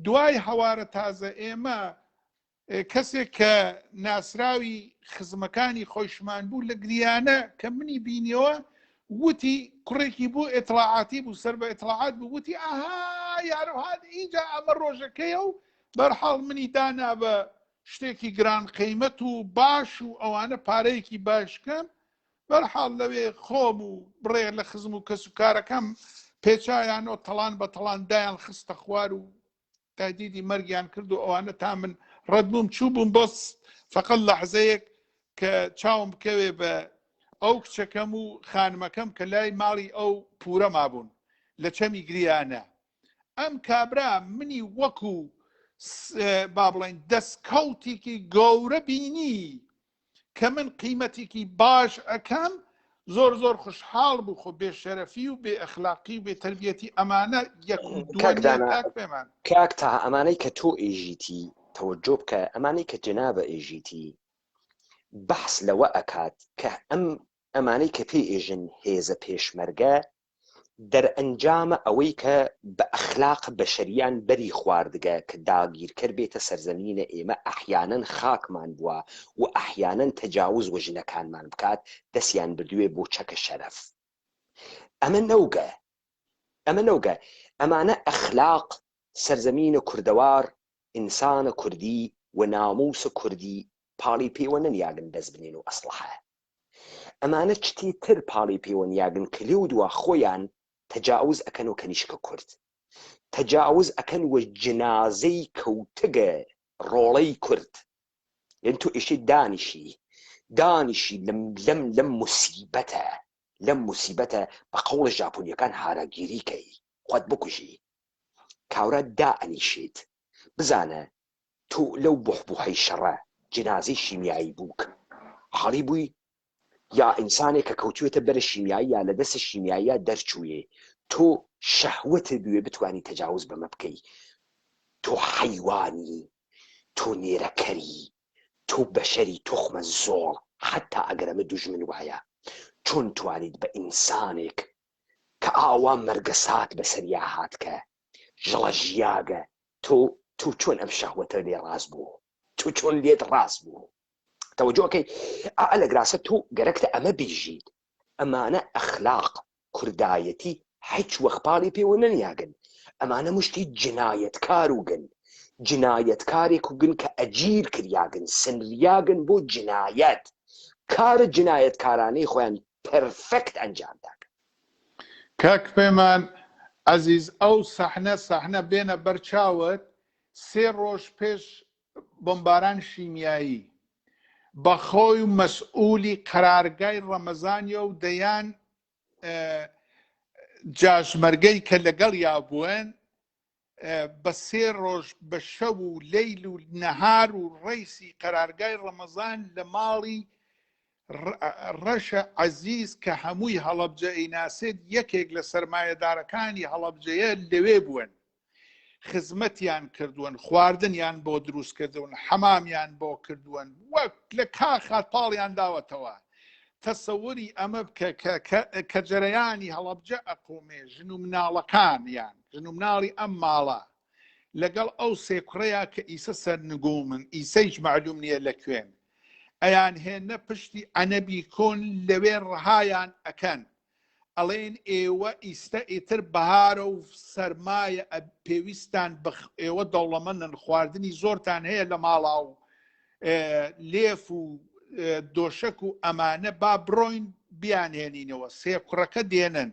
Speaker 4: دوای هەوارە تازە ئێمە کەسێک کە ناسراوی خزمەکانی خۆشمان بوو لە گریانە کە منی بینیەوە وتی کوڕێکی بوو ئێتڵاعاتی بوو سەر بە ئێتڵاعات بوو وتی ئاها یاروهات ئینجا ئەمە ڕۆژەکەیە و بەرحاڵ منی دانا بە شتێکی گران قەیمەت و باش و ئەوانە پارەیەکی باشکەم بەرحاڵ لەوێ خۆم و بڕێ لە خزم و کەس و کارەکەم پێچایانەوە تەڵان بە تەڵان دایان خستە خوار و تادیدی مەرگیان کرد و ئەوانە تا من ڕەتبووم چوو بووم بۆ فەقەت لەحزەیەک کە چاوم بکەوێ بە ئەو کچەکەم و خانمەکەم کە لای ماڵی ئەو پورە مابوون لە چەمی گریانە ئەم کابرا منی وەکو با بڵێن دەستکەوتێکی گەورە بینی کە من قیمەتێکی باش ئەەکەم زۆر خوشحاڵ بوو خۆ بێشەرەفی و بێ ئەخلاقی و بێ تەربیەتی ئەمانە پێمان
Speaker 8: کاک تا ئەمانەی کە تۆ ئێژیتی تەوەجۆ بکە ئەمانەی کە جەنابە ئێژیتی بەحس لەوە ئەکات کە ئەمانەی کە پێی ئێژن هێزە پێشمەرگە دەرئەنجامە ئەوەی کە بە ئەخلاق بەشەریان بەری خواردگە کە داگیرکرد بێتە سەرزەمینە ئێمە ئەحیانەن خاکمان بووە و ئەحیانەن تەجاوز و ژنەکانمان بکات دەستیان بردوێ بۆ چەکە شەرەف ئەمە نەوگە ئەمانە ئەخلاق سەرزەمینە کوردەوار ئینسانە کوردی و ناموسە کوردی پاڵی پێوە نەنیاگن دەست بنێن و ئەسڵحە ئەمانە چتی تر پاڵی پێوە نیاگن کلی و دووە خۆیان تەجاوز ئەکەن و کەنیشکە کورد تەجاوز ئەکەن وە جنازەی کەوتگە ڕۆڵەی کورد لەن تو ئیشی دانیشی لەم موسیبەتە بە قەوڵە ژاپۆنیەکان هاراگیریکەی خۆت بکوژی کاورە دائەنیشێت بزانە تۆ لەو بوحبوحەی شەڕە جنازەی شیمیایی بووک حاڵی بووی یا ئینسانێک کە کەوتوێتە بەرە شیمیایی یا لە دەستە شیمیاییە دەرچوویێ تۆ شەهوەتت بوێ بتوانی تەجاوز بەمە بکەی تۆ حەیوانی تۆ نێرەکەری تۆ بەشەری تۆخمە زۆڵ حتا ئەگەرەمە دوژمن وایە چۆن توانیت بە ئینسانێک کە ئاوا مەرگەسات بەسەریا هاتکە ژەڵە ژیاگە تۆ چۆن ئەم شەهوەتە لێ ڕاست بوو تۆ چۆن لێت ڕاست بوو تەوەجۆکەی لە گراسە تۆ گەرەکتە ئەمە بیژیت ئەمانە ئەخلاق کوردایەتی هیچ وەخپاڵی پێوە نەنیاگن ئەمانە مشتی جنایەتکار وگن جنایەتکارێک وگن کە ئەجیر کریاگن سنریاگن بۆ جنایەت کارە جنایەتکارانەی خۆیان پەرفەکت ئەنجام داکەن
Speaker 4: کاک پێمان عەزیز ئەو سەحنە بێنە بەرچاوت 3 ڕۆژ پێش بۆمباران شیمیایی بەخۆی و مەسئولی قەرارگای ڕەمەزانیە و دەیان جاژمەرگەی کە لەگەڵ یا بووێن بە 3 ڕۆژ بە شەو و لەیل و نەهار و ڕیسی قەرارگای ڕەمەزان لە ماڵی ڕەشە عەزیز کە هەمووی هەڵەبجە ئەیناسێت یەکێک لە سەرمایەدارەکانی هەڵەبجەیە لەوێ بوون، خزمەتیان کردوون، خواردنیان بۆ دروستکردون، حەمامیان بۆ کردوون، وەک لە کاخات پاڵیان داوەتەوە. تەسەوری ئەمە بکە کە جەرەیانی هەڵەبجە ئەقومێ ژن و مناڵەکان یان ژن و مناڵی ئەم ماڵە لەگەڵ ئەو 3 کوڕەیە کە ئیسە سەرنگومن، ئیسەیش معلوم نییە لەکوێن، ئەیان هێنە پشتی عەنەبی کۆن لەوێ ڕەهایان ئەکەن، ئەڵێن ئێوە ئیستە ئیتر بەهارە و سەرمایە پێویستان ئێوە دەوڵەمەندن، خواردنی زۆرتان هەیە لە ماڵا و لێف و دۆشک و ئەمانە با بڕۆین بیانهێنینەوە. 3 کوڕەکە دێنن،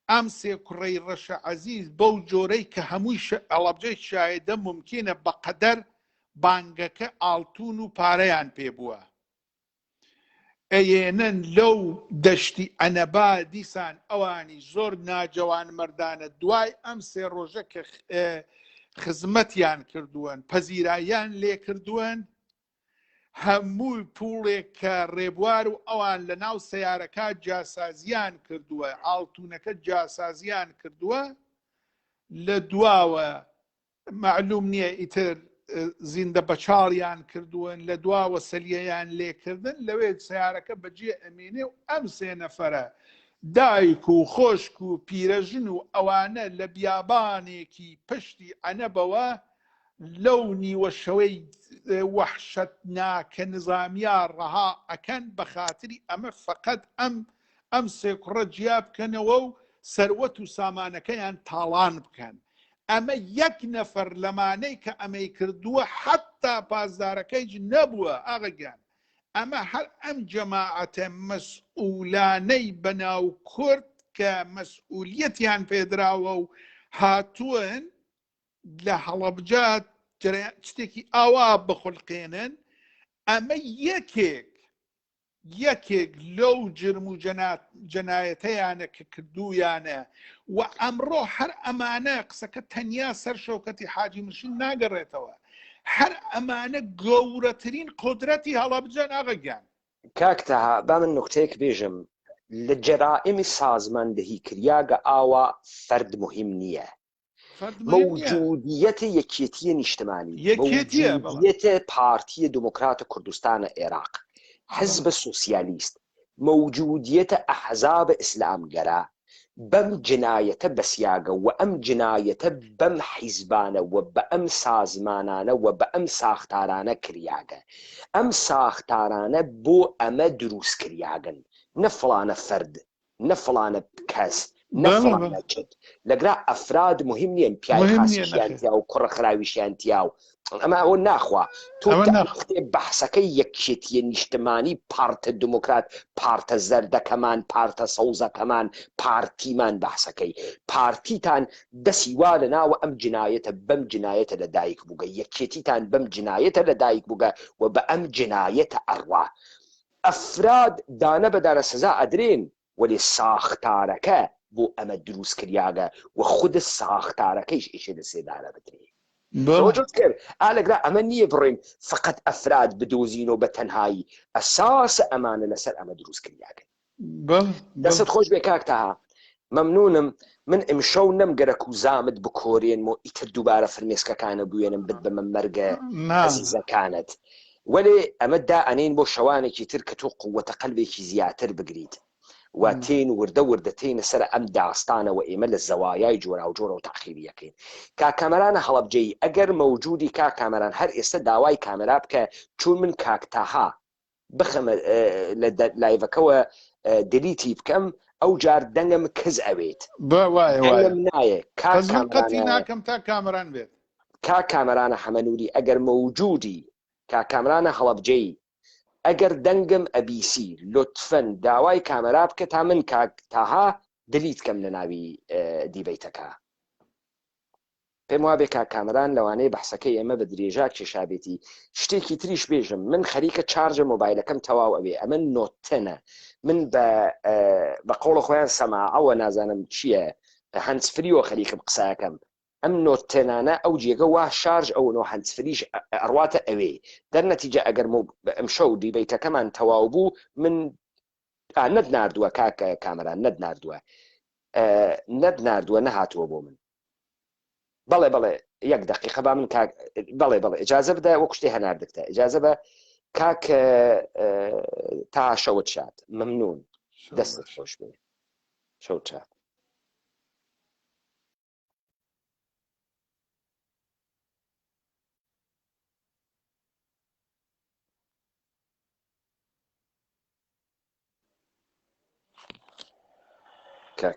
Speaker 4: ئەم 3 کوڕەی ڕەشە عەزیز بەو جۆرەی کە هەمووی هەڵەبجەی شایدە ممکنە بەقەدەر بانگەکە ئاڵتون و پارەیان پێبووە، ئەیێنن لەو دەشتی ئەنەبا دیسان ئەوانی زۆر ناجەوان مەردانە دوای ئەم 3 ڕۆژە کە خزمەتیان کردووەن، پەزیراییان لێ کردووەن، هەمووی پوڵێک کە ڕێبوار و ئەوان لە ناو سەیارەکە جاسازیان کردووە، ئاڵتونەکە جاسازیان کردووە، لە دواوە معلوم نییە ئیتر زیندە بەچاڵیان کردوون، لە دواوە سەلیەیان لێکردن، لەوێ سیارەکە بەجێ ئەمێنێ و ئەم 3 نەفەرە دایک و خۆشک و پیرەژن و ئەوانە لە بیابانێکی پشتی عەنەبەوە لەو نیوە شەوەی وەحشەتناکە نظامیا ڕەها ئەکەن بە خاتری ئەمە فەقەت ئەم 3 کوڕە جیا بکەنەوە و سەروەت و سامانەکەیان تاڵان بکەن. ئەمە 1 نەفەر لەمانەی کە ئەمەی کردووە حتا پازدارەکەیج نەبووە ئاغاگیان. ئەمە هەر ئەم جەماعەتە مەسئولانەی بەناو کورد کە مەسئولیەتیان پێدراوە و هاتووەن لە هەڵەبجات شتێکی ئاوا بخولقێنن، ئەمە یەکێک لەو جرم و جەنایەتەیانە کە کردویانە و ئەمڕۆ هەر ئەمانە قسەکە تەنیا سەر شەوکەتی حاجی مرشید ناگەڕێتەوە، هەر ئەمانە گەورەترین قودرەتی هەڵەبجەن ئاغاگیان.
Speaker 8: کاکتەها با من نوکتەیەک بێژم لە جەرائمی سازماندەهی کریاگە ئاوا فەرد مهم نییە، موجودیەتە یەکێتیە نیشتمانی، موجودیەتە پارتیە دموکراتە کوردستانە عێراق، حزب سوسیالیست، موجودیەتە ئەحزاب ئیسلامگەرا، بەم جنایەتە بەسیاگە و ئەم جنایەتە بەم حیزبانە و بە ئەم سازمانانە و بە ئەم ساختارانە کریاگە. ئەم ساختارانە بۆ ئەمە دروست کریاگەن، نە فڵانە فەرد، نە فڵانە کەس، نەفڵانە چت، لەگرا ئەفراد مهم نیەن پیاوی خاسیشیانتیا و کوڕە خراویشیانتیا و ئەمە ئەوە ناخوا تۆ بەحسەکەی یەکێتیە نیشتمانی پارتە دموکرات، پارتە زەردەکەمان، پارتە سەوزەکەمان، پارتیمان بەحسەکەی پارتیتان دەسی وا لە ناوە ئەم جنایەتە بەم جنایەتە لە دایک بووگە، یەکێتیتان بەم جنایەتە لە دایک بووگە و بە ئەم جنایەتە ئەڕوا. ئەفراد دانە بەدارە سزا ئەدرێن وەلی ساختارەکە بۆ ئەمە دروست کریاگە و خودە ساختارەکەیش ئیشە لە سێدانە بدرێ. کرد ئالەگرا ئەمە نییە بڕێن فقط ئەفراد بدۆزینەوە بە تەنهایی، ئەساسە ئەمانە لەسەر ئەمە دروست کریاگەن. دەست خۆش بێ کاکتەها، مەمنونم. من ئەمشەو نەمگەرە و زامت بکۆرێنمەوە ئیتر دووبارە فرمێسکەکانە بوێنم بت بە من مەرگە عەزیزەکانت، وەلێ ئەمە دا ئەنین بۆ شەوانێکی تر کە تۆ قووەتە قەلبێکی زیاتر بگریت و تێن وردە وردەتێنە سەر ئەم داستانەوە ئێمە لە زەوایای جۆرا و جۆرە و تاخیریەکەین. کاکامەرانە هەڵەبجەی ئەگەر مەوجودی کاکامەران هەر ئێستا داوای کامێرا بکە چون من کاکتاها بخەمە لە لایڤەکەەوە دلیتی بکەم ئەو جار دەنگم کەس ئەوێت نایە
Speaker 4: قەتی ناکەم تا کامەران بێت.
Speaker 8: کاکامەرانە حەمەنووری ئەگەر مەوجودی کاکامەرانە هەڵەبجەی ئەگەر دەنگم ئەبیسی لطفەن داوای کامەرا بکە تا من کاکتاها دلیت کەم لە ناوی دیبەیتەکە. پێم وابێ کامەران لەوانەیە بەحسەکەی ئێمە بە درێژا کێشابێتی شتێکی تریش بێژم من خەریکە چارجە مۆبایلەکەم تەواو ئەوێ ئەمە نۆتەنە من بە قوڵە خۆیان سەماعەوە نازانم چییە هەنسفریەوە خەریکم قساکەم ئەم نۆتێنانە ئەو جێگە وا شارژ ئەوەوە هەنسفریش ئەڕواتە ئەوێ دەرنەتیجە ئەگەر ئەم شەو دیبەیتەکەمان تەواو بوو من نەت ناردووە کاکە کامەران نەت ناردووە نەهاتووە بۆ من بەڵێ یەک دقیقە با من بەڵێ ئجازە بدە وەک شتێ هەناردکتە ئجازە بە کاک تا شەوت شات مەمنون دەستت خۆش بێ شەوت شات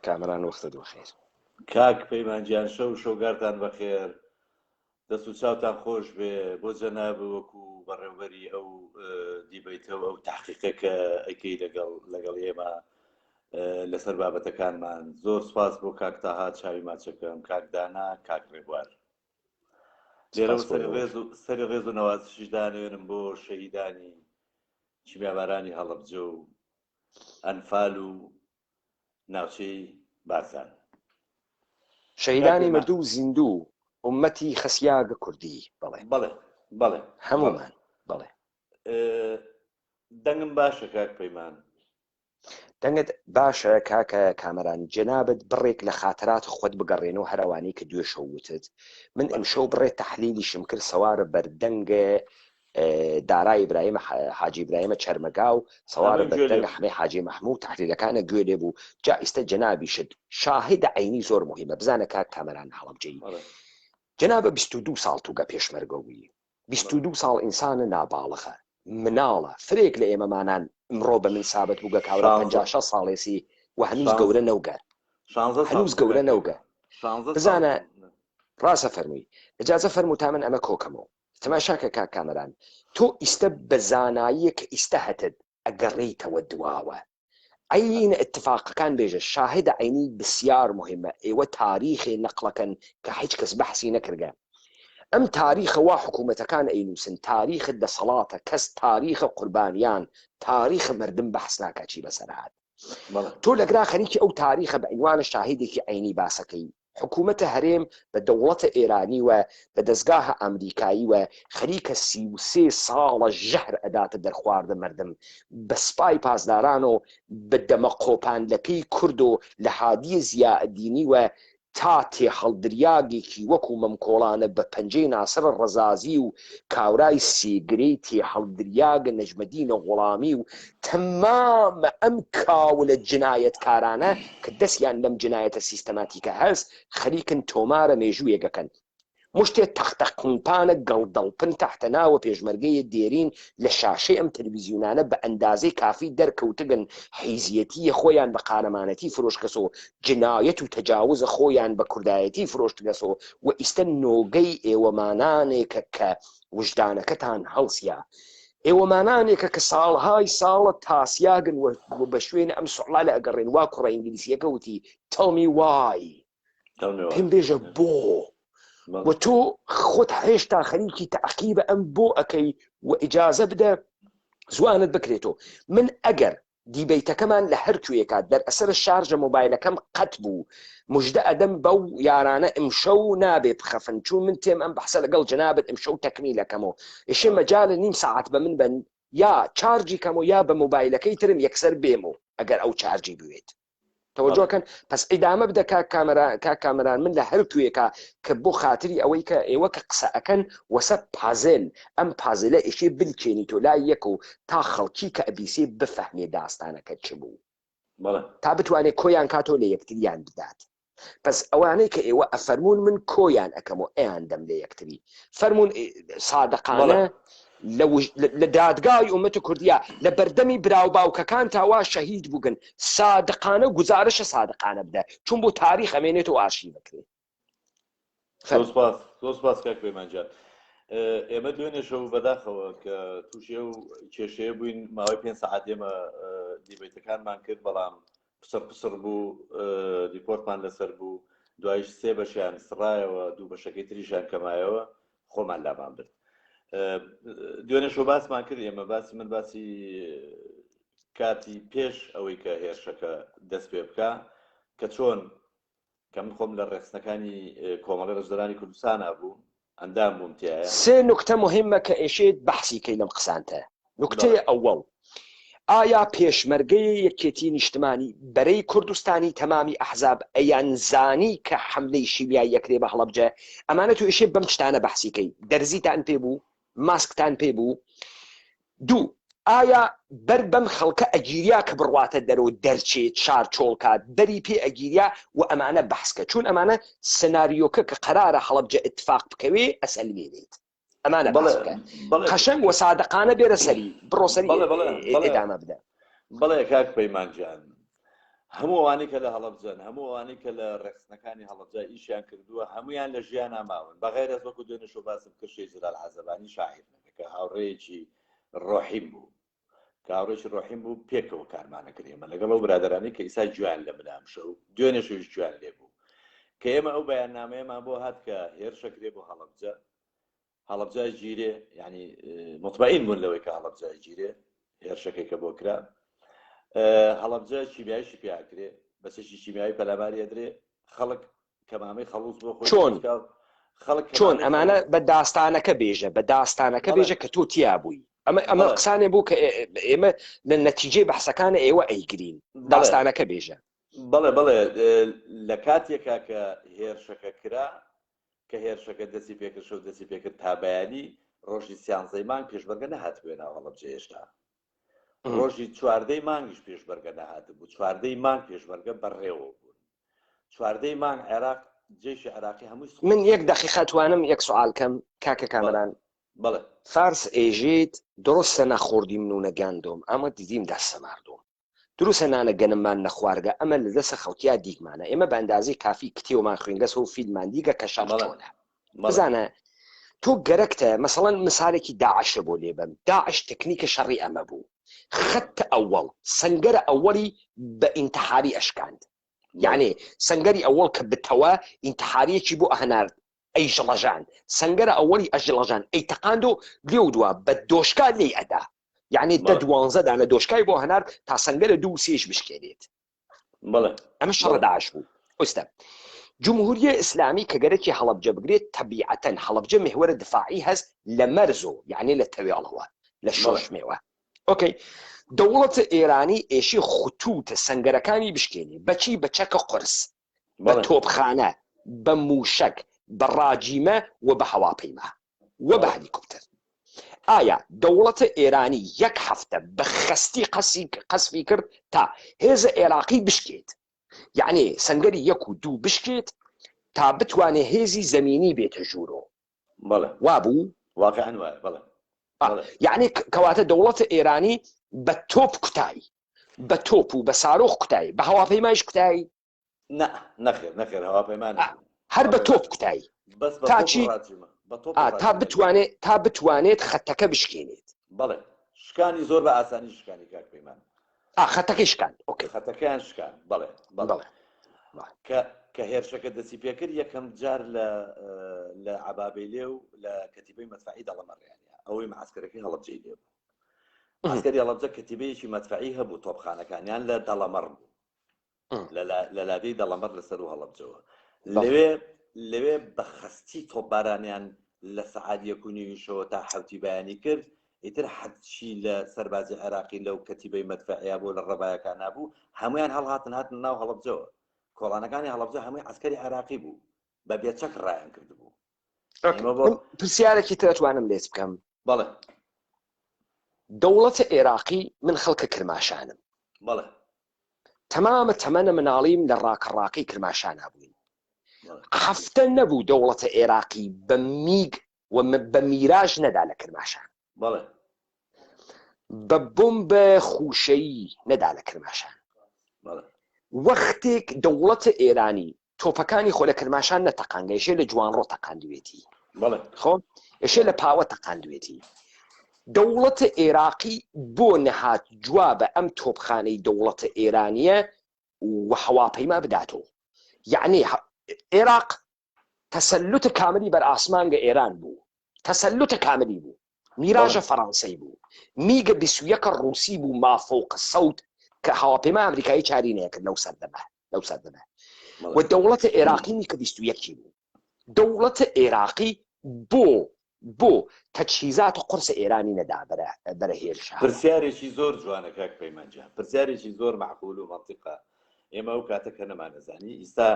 Speaker 8: کامەران وەختت بەخێر
Speaker 10: کاک پەیمانگیان شەوگارتان بەخێر دەست و چاوتان خۆش بێ بۆ جەناب وەکو بەڕێوبەری ئەو دیبەیتەوە ئەو تحقیقە کە ئەیکەی لەگەڵ ئێمە لەسەر بابەتەکانمان زۆر سپاس بۆ کاک تاها چاوی ماچەکەم کاک دانا کاک ڕێبوار لێرە سەری ڕێز و نەوازشیش دانوێنم بۆ شەهیدانی چیمیابارانی هەڵەبجە و ئەنفال و ناوچەی بارزان
Speaker 8: شەهیدانی مردوو و زیندوو ئومەتی خەسیاگە کوردی
Speaker 10: بەڵێ
Speaker 8: هەمومان بەڵێ
Speaker 10: دەنگم باشە کاک پەیمان
Speaker 8: دەنگت باشە کاکە کامەران جەنابەت بڕێک لە خاترات خۆت بگەڕێنەوە هەروانی کە دوێ شەوتت من ئەمشەو بڕێت تەحلیلیشم کرد سەوارە بەردەنگە دارای ئیبراهیم حاجی ئیبراهیمە چەرمەگا و سەوارە بەردەنگە حمەی حاجی مەحموود تحلیلەکانە گوێ لێ بوو جا ئیستە جەنابیشت شاهدە عینی زۆر مهمە بزانە کاک کامەران هەڵەبجەی جەنابە 22 ساڵ توگە پێشمەرگەوی 22 ساڵ ئینسانە ناباڵغە مناڵە فرێک لە ئێمەمانان ئمڕۆ بە من سابت بووگە کاورە 56 ساڵێسی و هەنووز گەورە نەوگە هەنووز گەورە نەوگە بزانە ڕاستە فەرمووی ئجازە فەرموو تا من ئەمە کۆکەمەوە تەماشاکە کاک کامەران تۆ ئیستە بە زاناییە کە ئیستە هەتت ئەگەڕێیتەوە دواوە عین اتفاقەکان بێژە شاهدە عینی بسیار مهمە ئێوە تاریخی نەقلەکەن کە هیچ کەس بەحسی نەکردە ئەم تاریخە وا حکوومەتەکان ئەینووسن تاریخت دەسەڵاتە کەس تاریخە قوربانیان تاریخ مردم بەحس ناکە چی بەسەرهات تۆ لەگرا خەریکی ئەو تاریخە بە عنوانە شاهیدێکی عینی باسەکەی حکوومەتە هەرێم بە دەوڵەتە ئێرانی وە بە دەستگاهە ئەمریکایی وە خەریکە 33 ساڵە ژەهر ئەداتە دەرخواردە مردم بە سپای پاسداران و بە دەمە قۆپانلەکەی کورد و لە هادیە زیائەدینی وە تا تێهەڵدریاگێکی وەکو مەمکۆڵانە بە پەنجەی ناسرە ڕەزازی و کاورای سێگرەی تێهەڵدریاگە نەجمەدینە غوڵامی و تەمامە ئەم کاولە جنایەتکارانە کە دەستیان لەم جنایەتە سیستەماتیکە هەست خەریکن تۆمارە مێژوویەکەکەن مشتێ تەختەقمپانە گەڵدەڵپن تەحتە ناوە پێشمەرگەیە دێرین لە شاشەی ئەم تەلەڤیزیۆنانە بە ئەندازەی کافی دەرکەوتگن حیزیەتیە خۆیان بە قارەمانەتی فرۆشکەسەوە جنایەت و تەجاوزە خۆیان بە کوردایەتی فرۆشتگەسەوە و ئیستە نۆگەی ئێوەمانانێکە کە وجدانەکەتان هەڵسیا ئێوەمانانێکە کە ساڵهای ساڵە تاسیاگن و بە شوێنە ئەم سوعڵا لە ئەگەڕێن وا کوڕە ئینگلیسیەکە وتی tell me why پێم بێژە بۆ و تۆ خۆت هێشتا خەریکی تەعقیبە ئەم بۆ ئەەکەی و ئیجازە بدە زوانت بکرێتەوە من ئەگەر دیبەیتەکەمان لە هەرکوێکات دەرئەسەر شارژە مۆبایلەکەم قەت بوو مژدە ئەدەم بەو یارانە ئەمشەو نابێ بخەفن چون من تێم ئەم بەحسە لەگەڵ جەنابەت ئەمشەو تەکمیلەکەمەوە ئێشێ مەجالە نیم ساعت بە من بن یا چارجی کەمەوە یا بە مۆبایلەکەی ترم یەکسەر بێمەوە ئەگەر ئەو چارجی بوێت تەوەجۆکەن پس ئیدامە بدە کاک کامەران من لە هەرکوێکە کە بۆ خاتری ئەوەی کە ئێوە کە قسە ئەەکەن وەسە پازل ئەم پازلە ئێشێ بلکێنی تۆ لای یەک و تا خەڵکی کە ئەبیسێ بفەهمێ داستانەکە چ بوو تا بتوانێت کۆیان کاتۆ لە یەکتریان بدات پس ئەوانەی کە ئێوە ئەفەرمونون من کۆیان ئەەکەمەوە ئەیان دەم لە یەکتری فەرمونون سادقانە لە دادگای ئومەتی کوردیا لە بەردەمی براو باوکەکان تاوا شەهید بووگن سادقانە گزارشە سادقانە بدە چون بۆ تاریخ ئەمێنێت و ئاشی بکرێت
Speaker 10: زۆر سپاس کاک پەیمانجان ئێمە دوێنێ شەو بەداخەوە کە تووشێ و کێشەیە بووین ماوەی 5 ساعت ئێمە دیبەیتەکانمان کرد بەڵام پسر بوو دیپۆرتمان لەسەر بوو دوایش 3 بەشیان سڕایەوە 2 بەشەکەی تریشان کەمایەوە خۆمان لامان برد. دوێنێ شۆ باسمان کرد ئێمە من باسی کاتی پێش ئەوەی کە هێرشەکە دەست پێ بکە کە چۆن کە من خۆم لە ڕێخستنەکانی کۆمەڵی ڕێزدەرانی کوردستانە بوو ئەندام بووم تایە.
Speaker 8: 3 نکتە مهمە کە ئێشێت بەحسی کەی لەم قسانتە. نکتەی ئەوەڵ ئایا پێشمەرگەی یەکێتی نیشتمانی بەرەی کوردستانی تەمامی ئەحزاب ئەیانزانی کە حملەی شیمیایی یەکرێ بە هەڵەبجە؟ ئەمانە تو ئێشێ بەم شتانە بەحسیکەی دەرزیتان پێ بوو، ماسکتان پێ بوو. 2 ئایا بەر بەم خەڵکە ئەگیریا کە بڕواتە دەرەوە دەرچێت شار چۆڵکات بەری پێ ئەگیریا و ئەمانە بەحسکە چون ئەمانە سناریۆکە کە قەرارە هەڵەبجە اتفاق بکەوێ ئەسەلمێنێت. ئەمانە بەحسکە قەشەنگ و سادقانە بێرە سەری بڕۆ سەری ئێدامە بدە.
Speaker 10: بەڵێ کاک پەیمانجان هەموو ئەوانەی کە لە هەڵەبجەن هەموو ئەوانەی کە لە ڕێخستنەکانی هەڵەبجە ئیشیان کردووە هەمویان لە ژیان ناماون بەغێر ئەز وەکو دوێنێ شۆ باسم کرد شێجلال عەزەبانی شاعیر کە هاوڕێیەکی ڕۆحیم بوو کە هاوڕێکی ڕۆحیم بوو پێکەوە کارمانە کرد ئێمە لەگەڵ ئەو برادەرانی کە ئیسا جوان لە منام شەو دوێنێ شەویش جوان لێ بوو کە ئێمە ئەو بەیاننامەیەمان بۆ هات کە هێرشەکرێ بۆ هەڵەبجە گیرێ یعنی مطمئین بوون لەوەی کە هەڵەبجە گیرێ هێرشەکەی کە بۆ کرا هەڵەبجە شیمیاییشی پیاکرێ بەسێکی شیمیایی پەلاماری ئەدرێ خەڵک کەمامەی خەڵوز بۆ خۆی
Speaker 8: چۆن ئەمانە بە داستانەکە بێژە بە داستانەکە بێژە کە تۆ تیا بووی ئەمە قسانێ بوو کە ئێمە لە نەتیجەی بەحسەکانە ئێوە ئەیگرین داستانەکە بێژە.
Speaker 10: بەڵێ لە کاتێکا کە هێرشەکە کرا کە هێرشەکە دەستی پێکرد شەو دەستی پێکرد تا بەیانی ڕۆژی سیانزەی مانگ پێشبەرگە نەهاتبووێ ناو هەڵەبجە هێشتا ڕۆژی چواردەی مانگیش پێشبەرگە نەهات بوو چواردەی مانگ پێشبەرگە بەڕێوە بوون چواردەی مانگ عێراق جێشی عێراقی هەمووی
Speaker 8: من 1 دقیقە توانم 1 سوال کەم کاکە کامەران
Speaker 10: بەڵێ
Speaker 8: فارس ئێژێت دروستە نەخۆردی من و نەگەاندۆم ئەمە دیدیم دەستەماردۆم دروستە نانە گەنممان نەخوارگە ئەمە لە دەستە خەڵکیا دیگمانە ئێمە بە ئەندازەی کافی کتێومان خوێنگەس و فیلمان دیگە کە شەڕۆنە بزانە تۆ گەرەکتە مەسەڵەن مثالێکی داعشە بۆ لێبم داعش تەکنیکە شەڕی ئەمە بوو خەتە ئەوەڵ سەنگەرە ئەوەڵی بە ئینتحاری ئەشکاند یعنی سەنگەری ئەوەڵ کە بتەوە ئینتحاریەکی بۆ ئەهنارد ئەی ژەڵەژان سەنگەرە ئەوەلی ئەژڵەژان ئەی تەقاندۆ لێو دووە بە دۆشکا لێی ئەدا یعنی 10-12 دانە دۆشکای بۆ هەنار تا سەنگەرە 2-3 بشکێنێت ئەمە شەڕە داعش بوو. ئۆستا جمهوریە ئیسلامی کە گەرەکی هەڵەبجە بگرێت تەبیعەتەن هەڵەبجە مێهوەرە دفاعی هەست لە مەرزۆ یعنی لە تەوێڵەوە لە شۆشمێوە ئۆکەی دەوڵەتە ئێرانی ئێشی خوتوتە سەنگەرەکانی بشکێنێ بەچی بە چەکە قرس بە تۆپخانە بە موشک بە ڕاجیمە و بە هەواپەیما و بە هەلیکۆپتەر. ئایا دەوڵەتە ئێرانی 1 هەفتە بە خەستی قەسفی کرد تا هێزە عێراقی بشکێت یعنی سەنگەری 1 و 2 بشکێت تا بتوانێ هێزی زەمینی بێتە ژوورۆ وابوو
Speaker 10: واقعا وایە
Speaker 8: یعنی کەواتە دەوڵەتە ئێرانی بە تۆپ کوتایی بە تۆپ و بە سارۆخ کوتایی بە هەواپەیمایش کوتایی
Speaker 10: نەخێر هەواپەیمان
Speaker 8: هەر بە تۆپ کوتایی تا چی تا بتوانێت خەتەکە بشکێنێت.
Speaker 10: بەڵێ شکانی زۆر بە ئاسانی شکانی کاک پەیمان
Speaker 8: خەتەکەی شکان
Speaker 10: خەتەکەیان شکان بەڵێ کە هێرشەکە دەستی پێکرد یەکەم جار لە عەبابەیلێ و لە کەتیبەی مەدفەعی دەڵەمەڕیانە ئەوەی معسکەرەکەی هەڵەبجەی لێ بوو معسکەری هەڵەبجە کەتیبەیەکی مەدفەعی هەبوو تۆپخانەکانیان لە دەڵەمەڕ بوو لە لادەی دەڵەمەڕ لەسەر و هەڵەبجەوە لەوێ بە خەستی تۆپبارانیان لە سەعات 1:30 تا 7 بەیانی کرد ئیتر حەچی لە سەربازی عێراقی لەو کەتیبەی مەدفەعیا بۆ لە ڕەبایەکان نبوو هەمویان هەڵهاتن ناو هەڵەبجەوە کۆڵانەکانی هەڵەبجە هەمووی عەسکەری عێراقی بوو بە بێچەک ڕایان کرد بوو.
Speaker 8: پرسیارێکی ترتوانم لێت بکەم
Speaker 10: بەڵێ
Speaker 8: دەوڵەتە عێراقی من خەڵکە کرماشانم
Speaker 10: بەڵێ
Speaker 8: تەمامە تەمەنە مناڵیم لە ڕاکەڕاقی کرماشان بووین هەفتە نەبوو دەوڵەتە عێراقی بە میگ و بە میراژ نەدا لە کرماشان
Speaker 10: بەڵێ
Speaker 8: بە بۆمبە خوشەیی نەدا لە کرماشان وەختێک دەوڵەتە ئێرانی تۆپەکانی خۆ لە کرماشان نەتەقاندە ئێشێ لە جوانڕۆ تەقاندوێتی خۆ ئێشێ لە پاوە تەقاندوێتی دەوڵەتە عێراقی بۆ نەهات جوابە ئەم تۆپخانەی دەوڵەتە ئێرانیە و هەواپەیما بداتەوە یعنی عێراق تەسەلوتە کاملی بەر ئاسمانگە ئێران بوو، تەسەلوتە کاملی بوو، میراژە فەڕەنسەی بوو، میگە 21 ڕووسی بوو مافۆق سەوت کە هەواپەیمای ئەمریکایی چاری نەکرد لەو سەردەمە و دەوڵەتە عێراقی میکە 21 بوو. دەوڵەتە عێراقی بۆ تەجهیزات و قرس ئێرانی نەدا بەرە هێرش.
Speaker 10: پرسیارێکی زۆر جوانە کاک پەیمانجان، پرسیارێکی زۆر معقول و منطقە. ئێمە ئەو کاتە کە نەمانەزانی ئیستا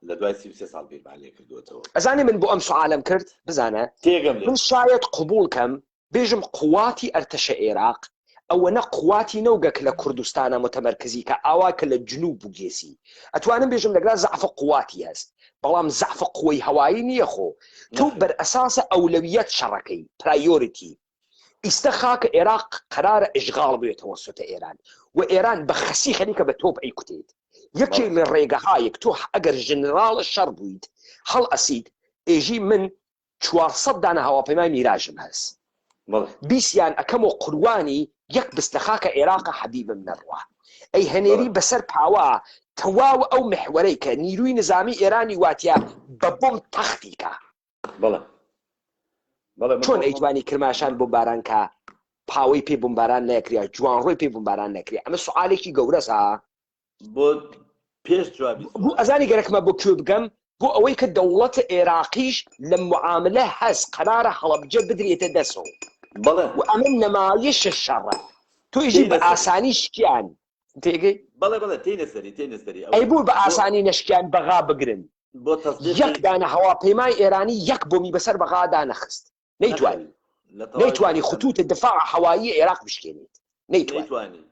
Speaker 10: لە دوای 33 ساڵ بیرمان لێ کردووەتەوە.
Speaker 8: ئەزانێ من بۆ ئەم سوالم کرد بزانە
Speaker 10: تێگەم لێ
Speaker 8: من شاید قبول کەم بێژم قواتی ئەرتەشە عێراق ئەوە نە قواتی نەوگەک لە کوردستانە متەمەرکزی کە ئاوا کە لە جنوب بووگێسی ئەتوانم بێژم لەگرا زعفە قواتی هەست، بەڵام زعفە قوەی هەوایی نییە خۆ تو بەر ئەساسە ئەولەویەت شەڕەکەی پرایۆریتی. ئیستا خاکە عێراق قرارە ئشغاڵ بێتەوە سوتە ئێران و ئێران بە خەسی خەریکە بە تۆپ ئەیکوتێت. یەکێک لە ڕێگەهایەک تۆ ئەگەر ژنراڵە شەڕ بوویت هەڵ ئەسید ئێژی من 400 دانە هەواپەیمای میراژم هەست، 20یان ئەەکەمەوە قوروانی یەک بست لە خاکە عێراقە حەبیبم نەڕوە. ئەی هەنێری بەسەر پاوە تەواوە ئەو محوەرەی کە نیروی نظامی ئێرانی واتیا بە بۆم تەختیکە. چۆن ئەیتوانی کرماشان بۆ بارانکە پاوەی پێ بمباران نەکریا، جوانڕۆی پێ بمباران نەکرێ؟ ئەمە سوالێکی گەورەسا.
Speaker 10: بۆ پێش جوابی
Speaker 8: بۆ ئەزانی گەرەکمە بۆ کوێ بگەم بۆ ئەوەی کە دەوڵەتە عێراقیش لە معاملە هەست قەرارە هەڵەبجە بدرێتە دەسەوە و ئەمە نەمایشە شەڕە. تۆیژی بە ئاسانی شکیان تێگەی
Speaker 10: بەڵێ تێنەسەری
Speaker 8: ئەی بوو بە ئاسانی نەشکیان بەغا بگرن. یەک دانە هەواپەیمای ئێرانی یەک بۆمی بەسەر بەغادا نەخست، نەیتوانی خطوط دفاع هەوایی عێراق بشکێنێت، نەیتوانی.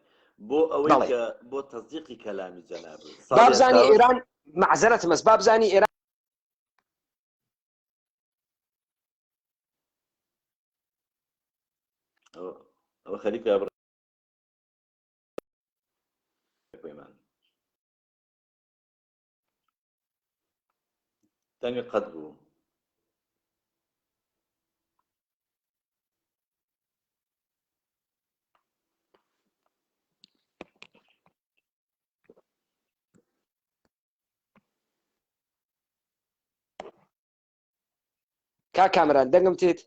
Speaker 10: بۆ ئەوەی کە بۆ تەزدیقی کەلامی جەناب
Speaker 8: بابزانی ئێران معزەرەت مەس بابزانی ئێران
Speaker 10: ئەوە خەریکە پەیمان دەنگە قەت بوو.
Speaker 8: کامران دەنگم تێت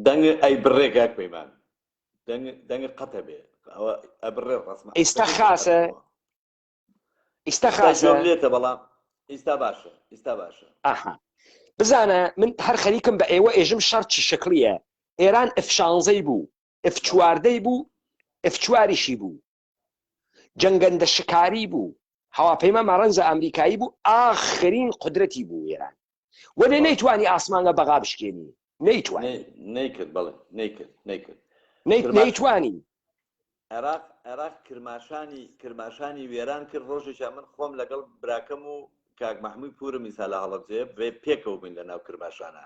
Speaker 10: دەنگ ئەی بڕێ کاک پەیمان دەنگ قەتە بێ ئەوە ئەبڕێ ڕسمە
Speaker 8: ئێستا خاسە
Speaker 10: لێتە بەڵام ئێستا باشە
Speaker 8: ئاها بزانە من هەر خەریکم بە ئێوە ئێژم شەڕ چی شکلیە. ئێران F16 بوو، F14 بوو، F4شی بوو، جەنگەندە شکاری بوو، هەواپەیما مەڕەنزە ئەمریکایی بوو، ئاخرین قودرەتی بوو ئێران وەێ نەیتوانی ئاسمانگە بەغا بشکێنی،
Speaker 10: نەیکرد بەڵێ
Speaker 8: نەیتوانی.
Speaker 10: عێراق کرماشانی وێران کرد. ڕۆژێکە من خۆم لەگەڵ براکەم و کاک مەحموود پورم میسالە هەڵەبجێ پێکەوە بووین لە ناو کرماشانە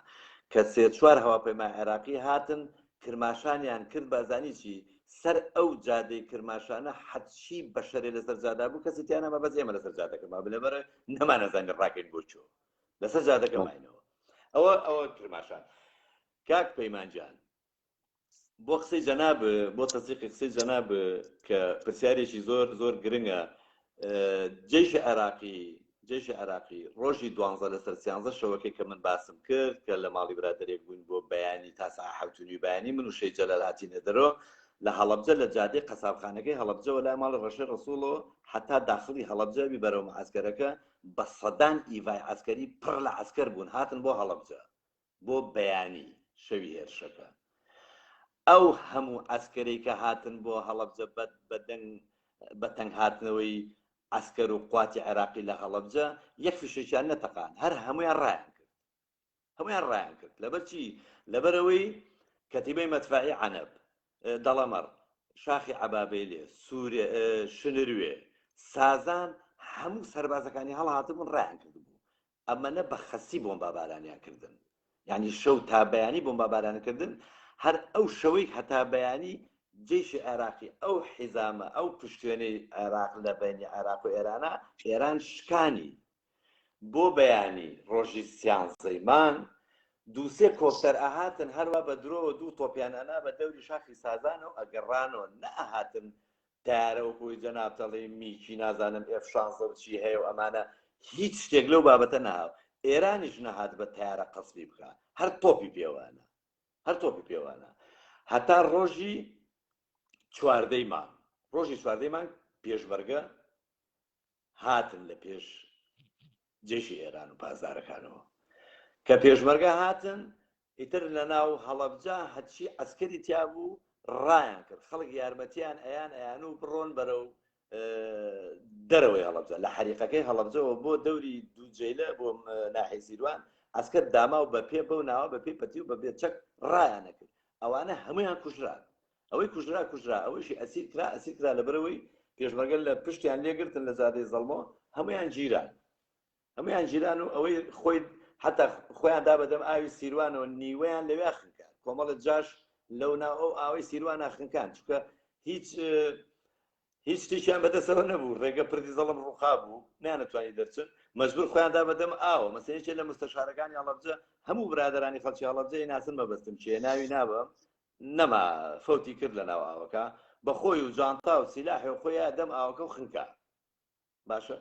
Speaker 10: کە 3-4 هەواپەیما عێراقی هاتن کرماشانیان کرد بازانی چی سەر ئەو جادەی کرماشانە حەچی بەشەرێ لەسەر جادا بوو کەسیتیان ئەمە بەس ئێمە لەسەر جادەکەما بلێبەرە نەمانەزانانی ڕاکەین بۆ چۆ لەسەر جادەکەماینەوە ئەوە کرماشان. کاک پەیمانجان بۆ قسەی جەناب بۆ تەسدیقی قسەی جەناب کە پرسیارێکی زۆر گرنگە. جێشی عێراقی ڕۆژی 12 لەسەر 13 شەوەکەی کە من باسم کرد کە لە ماڵی برادێک بووین بۆ بەیانی تا ساعت 7 بەیانی من و شەی جەلال هاتینە دەرەوە لە هەڵەبجە لە جادەی قەسابخانەکەی هەڵەبجەوە لای ماڵی ڕەشەی ڕەسوڵەوە حتا داخلی هەڵەبجە بەرەو عەسکەرەکە بە سەدان ئیڤای عەسکەری پڕ لە عەسکەر بوون هاتن بۆ هەڵەبجە بۆ بەیانی شەوی هێرشەکە. ئەو هەموو عەسکەرەی کە هاتن بۆ هەڵەبجە بە تەنگ هاتنەوەی عەسکەر و قواتی عێراقی لە هەڵەبجە یەک فیشێکیان نەتەقان، هەر هەمویان ڕایان کرد. لەبەرچی لەبەرەوەی کەتیبەی مەدفەعی عەنەب، دەڵەمەڕ، شاخی عەبابەیلێ، شنروێ، سازان هەموو سەربازەکانی هەڵهاتبوون ڕایان کردبوو. ئەمەنە بە خەسی بۆمبابارانیان کردن، یعنی شەو تا بەیانی بۆمباباران کردن. هەر ئەو شەوەی هەتا بەیانی جێشی عێراقی ئەو حیزامە ئەو پشتێنەی عێراق لە بینی عێراق و ئێران شکانی بۆ بەیانی ڕۆژی 13 مان 2-3 کۆپتەر ئاهاتن هەروە بە درۆوە 2 تۆپیانەنا بە دەوری شاخی سازانەوە ئەگەڕانەوە نەئەهاتن تارەوەکوی جەنابتەڵی میکی نازانم F-16 چی هەیە و ئەمانە هیچ شتێک لەو بابەتە ناو ئێرانیش نەهات بە تارە قەسبی بکە هەر تۆپی پێوانە هەتا ڕۆژی چواردەی مانگ پێشمەرگە هاتن لە پێش جێشی ئێران و پازارەکانەوە کە پێشمەرگە هاتن ئیتر لە ناو هەڵەبجا هەچی ئەسکەری تیا بوو ڕایان کرد خەڵک یارمەتیان ئەیان و بڕۆن بەرەو دەرەوەی هەڵەبجە لە حەریقەکەی هەڵەبجەوە بۆ دەوری دووجێلە بۆ ناحیە سیروان ئەسکەر داما و بەپێ بەو ناوە بەپێ پەتی و بەبێ چەک ڕایانە کرد ئەوانە هەمویان کوژران ئەوەی کوژرا ئەوەیشی ئەسیر کرا لەبەرەوەی پێشمەرگە لە پشتیان لێگرتن لە زادەی زەڵمەوە هەمویان گیران و ئەوەی خۆی حتا خۆیان دا بەدەم ئاوی سیروانەوە نیوەیان لەوێ خنکان کۆمەڵە جاش لەو ناو ئەو ئاوی سیروان ناخنکان چونکە هیچ شتێکیان بەدەستەوە نەبوو ڕێگە پردی زەڵم ڕووخا بوو نانەتوانی دەرچن مەجبور خۆیان دا بەدەم ئاوە مەسەلەیەکێ لە مستەشارەکانی هەڵەبجە هەموو برادەرانی خەڵکی هەڵەبجە ناسن مەبەستم چیە ناوی نابم نەما فەوتی کرد لە ناو ئاوەکە بە خۆی و جانتا و سیلاحی و خۆیان دەم ئاوەکە و خنکا باشە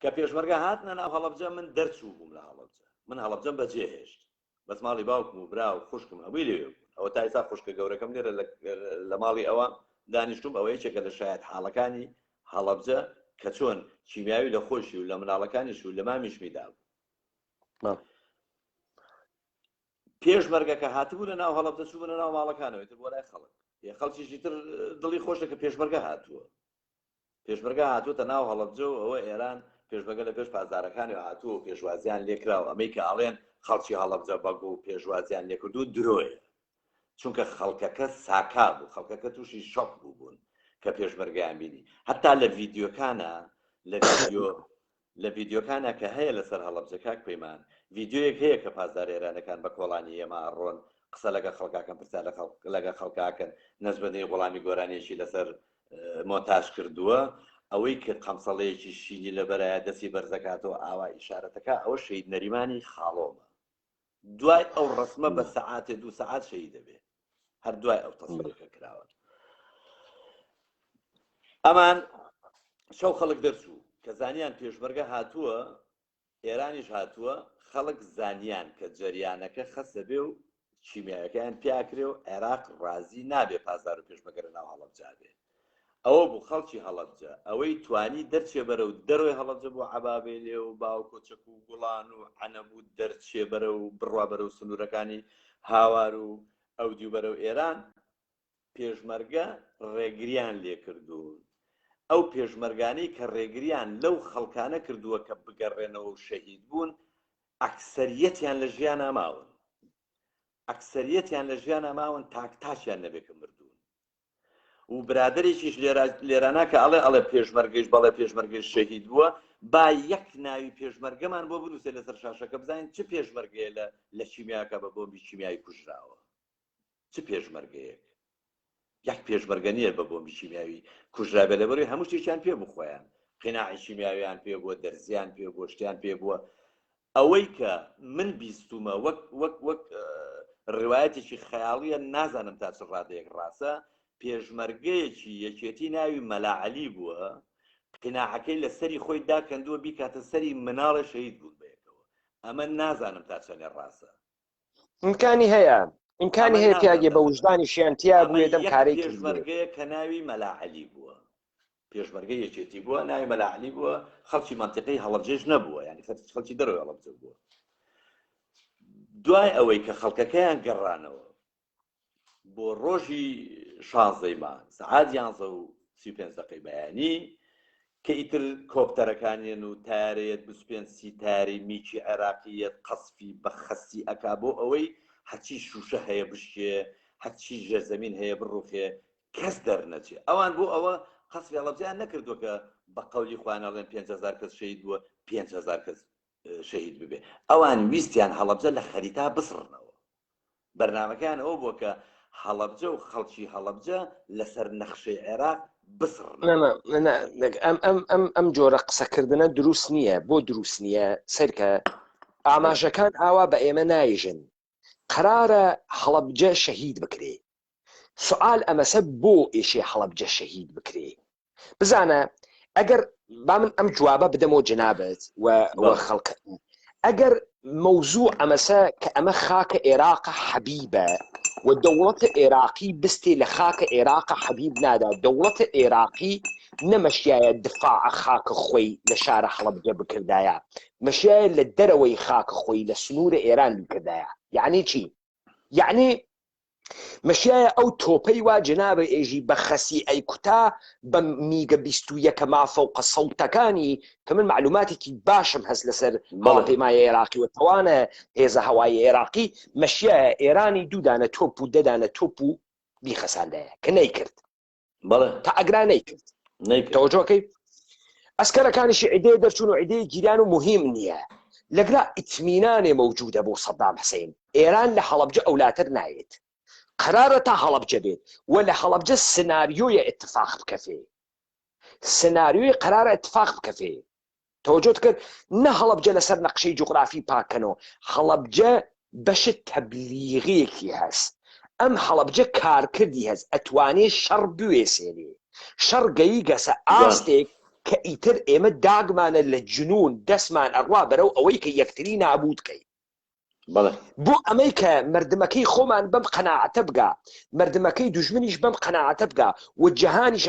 Speaker 10: کە پێشمەرگە هاتنە ناو هەڵەبجە من دەرچوو بووم لە هەڵەبجە من هەڵەبجەم بەجێهێشت بەس ماڵی باوکم و برا و خوشکم هەمووی لێ بوون ئەوە تا ئێستا خوشکە گەورەکەم لێرە لە ماڵی ئەوە دانیشتوم ئەوە یەکێکە لە شایەت حاڵەکانی هەڵەبجە کە چۆن کیمیاوی لە خۆشی و لە مناڵەکانیش و لە مامیشمیدا بوو پێشمەرگەکە هاتبوو لە ناو هەڵەبجە چوو بنە ناو ماڵەکانەوە تر بۆ لای خەڵک خەڵکیشی تر دڵی خۆشە کە پێشمەرگە هاتووە ناو هەڵەبجە و ئەوە ئێران پێشمەرگە لە پێش پازارەکانی هاتووە و پێشوازیان لێکراوە ئەمەی کە ئاڵێن خەڵکی هەڵەبجە بەگو و پێشوازیان لێکردو درۆیە چونکە خەڵکەکە ساکا بوو خەڵکەکە تووشی شۆک بوون کە پێشمەرگەیان بینی هەتا لە ڤیدیۆکانە کە هەیە لەسەر هەڵەبجە کاک پەیمان ڤیدیۆیەک هەیە کە پازار ئێرانەکان بە کۆڵانی ئێمە ئەڕۆن قسە لەگە خەڵکاکەن پرسیار لەگە خەڵکاکەن نەزبەندی وەڵامی گۆرانیەکی لەسەر مۆنتاژ کردووە ئەوەی کرد قەمسەڵەیەکی شینی لەبەرایە دەستی بەرزەکاتەوە ئاوا ئیشارەتەکە ئەوە شەید نەریمانی خاڵۆمە دوای ئەو ڕسمە بە سەعاتێ 2 سەعات شەید دەبێت هەر دوای ئەو تەسبیرەکە کراوە ئەمان شەو خەڵک دەرچوو کە زانیان پێشمەرگە هاتووە ئێرانیش هاتووە خەڵک زانیان کە جەریانەکە خەسە بێ و کیمیاوەکەیان پیاکرێ و عێراق ڕازی نابێ پازار و پێشمەرگە لە ناو هەڵەبجە بێ ئەوە بوو خەڵکی هەڵەبجە ئەوەی توانی دەرچێ بەرە و دەروی هەڵەبجە بۆ عەبابێ لێ و باو کۆچەک و گوڵان و عەنەبوو دەرچێ بەرە و بڕوا بەرە و سنوورەکانی هاوار و ئەو دیو بەرە و ئێران پێشمەرگە ڕێگریان لێ کردوون ئەو پێشمەرگانەی کە ڕێگریان لەو خەڵکانە کردووە کە بگەڕێنەوە و شەهید بوون ئەکسەریەتیان لە ژیان ئاماون تاکتاشیان نەبێکە مردوون و برادێکیش لێرانە کە ئەڵێ پێشمەرگەیش بەڵێ پێشمەرگەی شەهید بووە با یەک ناوی پێشمەرگەمان بۆ بنووسێ لەسەر شاشەکە بزانین چ پێشمەرگەیە لە کیمیاکە بە بۆمبی کیمیایی کوژراوە چ پێشمەرگەیەک یەک پێشمەرگە نییە بە بۆمبی کیمیاوی کوژرابێ لەبەروی هەموو شتێکیان پێ بخۆیان قیناعی کیمیاویان پێ بووە دەرزیان پێ بووە شتیان پێ بووە ئەوەی کە من بیستومە وەک ڕواەتێکی خەیاڵیە نازانم تا چ ڕادەیەک ڕاستە پێشمەرگەیەکی یەکێتی ناوی مەلاعەلی بووە قیناعەکەی لە سەری خۆی داکەندووە بیکاتە سەری مناڵە شەهید بوون بەیەکەوە ئەمە نازانم تا چەندێ ڕاستە
Speaker 8: ئیمکانی هەیە پیاگێ بە وجدانی شیانتیا بووێ دەم کارێک
Speaker 10: پێشمەرگەیە کە ناوی مەلاعەلی بووە پێشمەرگە یەکێتی بووە ناوی مەلاعەلی بووە خەڵکی مەنتیقەی هەڵەبجەش نەبووە یعنی خەڵکی دەرەوەی هەڵەبجە بووە دوای ئەوەی کە خەڵکەکەیان گەڕانەوە بۆ ڕۆژی 16 مان سەعات 11:35 بەیانی کە ئیتر کۆپتەرەکانیان و تارێت 25 تاری میکی عێراقیەت قەسفی بە خەسی ئەکا بۆ ئەوەی هەچی شوشە هەیە بشکێ هەچی ژێرزەمین هەیە بڕوخێ کەس دەرنەچێ ئەوان بۆ ئەوە قەسفی هەڵەبجەیان نەکردووە کە بە قەولی خوانەڵێن 5,000 کەس شەهید بووە 5,000 کەس شەهید ببێ ئەوان ویستیان هەڵەبجە لە خەریتا بسڕنەوە بەرنامەکەیان ئەوە بووە کە هەڵەبجە و خەڵکی هەڵەبجە لەسەر نەخشەی عێراق بسڕن
Speaker 8: ئەم جۆرە قسەکردنە دروست نییە بۆ دروست نییە سەرکە ئاماژەکان ئاوا بە ئێمە نایژن قەرارە هەڵەبجە شەهید بکرێ سوال ئەمەسە بۆ ئێشێ هەڵەبجە شەهید بکرێ بزانە ئەگەر با من ئەم جوابە بدەمەوە جنابەت و خەڵک ئەگەر مەوزوع ئەمەسە کە ئەمە خاکە عێراقە حەبیبە و دەوڵەتە عێراقی بستێ لە خاکە عێراقە حەبیب نادا دەوڵەتە عێراقی نەمەشیایە دفاع خاکە خۆی لە شارە هەڵەبجە بکردایە مەشیایە لە دەرەوەی خاکە خۆی لە سنوورە ئێران بکردایە یعنی چی؟ یعنی مەشیایە ئەو تۆپەی وا جنابە ئێژی بە خەسی ئەی کوتا بە میگە 21 مافەوقە سەوتەکانی کە من معلوماتێکی باشم هەست لەسەر هەڵەپەیمای عێراقی و تەوانە هێزە هەوای عێراقی مەشیایە ئێرانی دوودانە تۆپ و دەدانە تۆپ و بیخەساندایە کە نەیکرد تا ئەگرا نەیکرد تەوەجۆکەی ئەسکەرەکانیشی عیدەیە دەرچوون و عیدەی گیران و مهم نییە لەگرا ئیتمینانێ مەوجودە بۆ سەدام حسین ئێران لە هەڵەبجە ئەولاتر نایێت قرارە تا هەڵەبجە بێت و لە هەڵەبجە سناریۆیە اتفاق بکەفێ سناریۆی قرارە اتفاق بکەفێ تەوەجۆت کرد نە هەڵەبجە لەسەر نەقشەی جوغرافی پاکەنەوە هەڵەبجە بەشت تەبلیغیەکی هەست ئەم هەڵەبجە کارکردی هەست ئەتوانێ شەڕ بوێسێنێ شەڕ گەیی گەسە ئاستێک کە ئیتر ئێمە داگمانە لە جنون دەستمان ئەڕوا بەرەو ئەوەی کە یەکتری نابودکەی بۆ ئەمەی کە مردمەکەی خۆمان بەم قەناعەتە بگا مردمەکەی دوژمنیش بەم قەناعەتە بگا و جەهانیش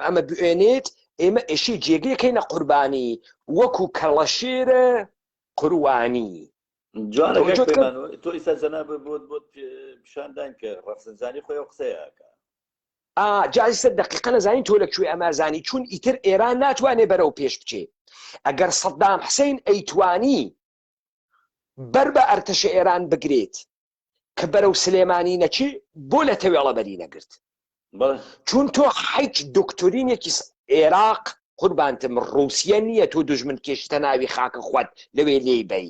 Speaker 8: ئەمە بوێنێت ئێمە ئێشی جێگەیەکەینە قوربانی وەکو کەڵەشێرە قوروانی
Speaker 10: تۆ ئیستا جەنابە بۆ پیشاندان کە ڕەفسنجانی خۆی قسەیەکە
Speaker 8: جایسە دقیقە نەزانین تۆ لەکوێ ئەمازانی چون ئیتر ئێران ناتوانێ بەرەو پێش بچێ ئەگەر سەدام حسین ئەیتوانی بەر بە ئەرتەشە ئێران بگرێت کە بەرەو سلێمانی نەچی بۆ لە تەوێڵە بەری نەگرت چون تۆ هیچ دکتۆرینێکی عێراق قوربانتم ڕوسیە نییە تۆ دوژمن کێشتە ناوی خاکە خوات لەوێ لێی بەی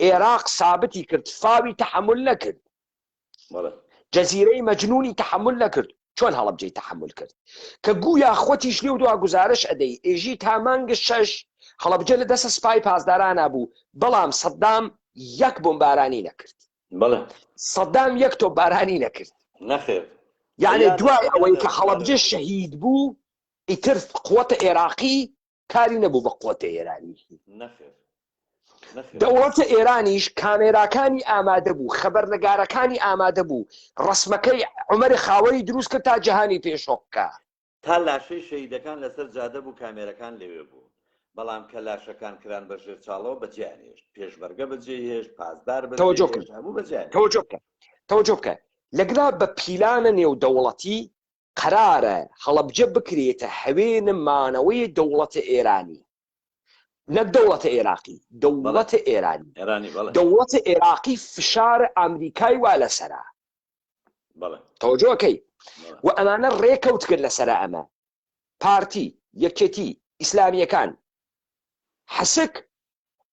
Speaker 8: عێراق سابتی کرد فاوی تەحمل نەکرد جەزیرەی مەجنونی تەحمل نەکرد چۆن هەڵەبجەی تەحمل کرد کە گویا خۆتیش لێو دوا گزارش ئەدەی ئێژی تا مانگە 6 هەڵەبجە لە دەستە سپای پاسدارانە بوو بەڵام سەدام یەک بۆمبارانی نەکرد سەدام یەک تۆ بارانی نەکرد
Speaker 10: نەخێر
Speaker 8: یعنی دوای ئەوەی کە هەڵەبجە شەهید بوو ئیتر قووەتە عێراقی کاری نەبوو بە قووەتە ئێرانی دەوڵەتە ئێرانیش کامێراکانی ئامادە بوو خەبەرنەگارەکانی ئامادە بوو ڕسمەکەی عومەری خاوەری دروست کرد تا جەهانی پێشۆکە
Speaker 10: تا لاشەی شەهیدەکان لەسەر جادە بوو کامێرەکان لەوێ بوو بەڵام کە لاشەکان کران بە ژێر چاڵەوە بەجیانێشت پێشبەرگە بەجێهێشت پاسدار
Speaker 8: تەوەجۆ بکە لەگرا بە پیلانە نێودەوڵەتی قرارە هەڵەبجە بکرێتە هەوێنە مانەوەی دەوڵەتە ئێرانی نەک دەوڵەتە عێراقی دەوڵەتە ئێرانی دەوڵەتە عێراقی فشارە ئەمریکای وا لەسەرا تەوەجۆکەی و ئەمانە ڕێکەوت کرد لەسەر ئەمە پارتی یەکێتی ئیسلامیەکان حەسک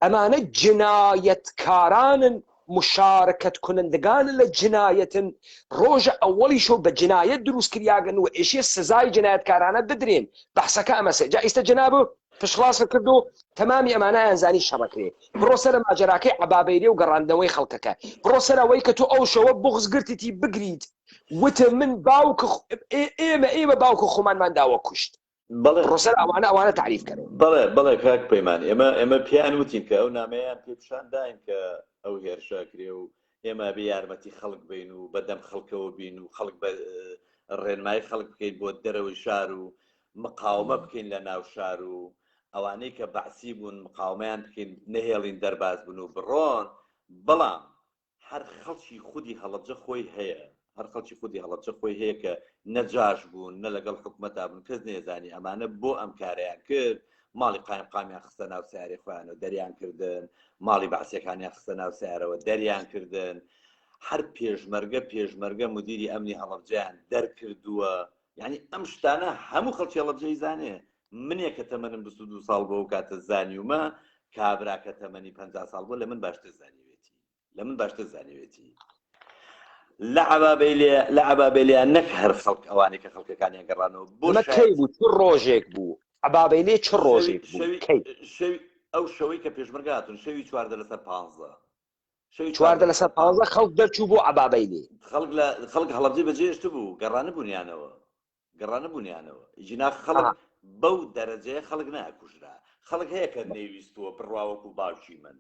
Speaker 8: ئەمانە جنایەتکارانن مشارکت کنندگان لە جنایەتن ڕۆژە ئەوەڵیشۆ بە جنایەت دروست کریاگەن و ئێشێ سزای جنایەتکارانە بدرێن بەحسەکە ئەمەسە جا ئیستا جەنابە پشخلاصە کرد و تەمامی ئەمانە ئەنزانی شەڕەکرێ بڕۆ سەر ماجەراکەی عەبابەیرێ و گەڕاندنەوەی خەڵکەکە بڕۆ سەر ئەوەی کە تۆ ئەو شەوە بغز گرتیتی بگریت وتە من باوکە ئێمە باوکە خۆمانمان داوە کوشت ڕۆسەر ئەوانە تعریفکەنەوە
Speaker 10: بەڵێ کاک پەیمان ئێمە پیان وتین کە ئەو نامەیان پێ پیشانداین کە ئەو هێرشاکرێ و ئێمە بە یارمەتی خەڵک بین و بەدەم خەڵکەوە بین و خەڵک بە ڕێنمای خەڵک بکەین بۆ دەرەوەی شار و مقاومە بکەین لە ناو شار و ئەوانەی کە بەعسی بوون مقاومەیان بکەین نەهێڵین دەرباز بن و بڕۆن بەڵام هەر خەڵکی خودی هەڵەبجە خۆی هەیە هەر خەڵکی خودی هەڵەبجە خۆی هەیە کە نەجاش بوون نە لەگەڵ حکومەتا بوون کەس نێزانی ئەمانە بۆ ئەم کاریان کرد ماڵی قامیان خستە ناو سیارەی خۆیان و دەریان کردن ماڵی بەعسیەکانیان خستە ناو سیارەوە دەریان کردن هەر پێشمەرگە مدیری ئەمنی هەڵەبجەیان دەرکردووە یعنی ئەم شتانە هەموو خەڵکی هەڵەبجەی زانێ منێ کە تەمەنم 22 ساڵ بۆ و کاتە زانیومە کابرا کە تەمەنی 50 ساڵ بۆ لە من باشتر زانیوێتی لە عەبابەیلیان نەک هەر خەڵک ئەوانەی کە خەڵکەکانیان گەڕانەوە بۆ
Speaker 8: کەی بوو چ ڕۆژێک بوو عەبابەیلێ چ ڕۆژێک بوو
Speaker 10: ئەو شەوەی کە پێشمەرگە هاتون شەوی 14 لەسەر 15
Speaker 8: چواردە لەسەر 15 خەڵک دەرچوو بۆ عەبابەی لێ
Speaker 10: خەڵک هەڵەبجێ بەجێشت بوو گەڕانە بوونیانەوە جنا خەڵک بەو دەرەجەیە خەڵک ناکوژرا خەڵک هەیە کە نەیویستووە بڕواوەکو باوکی من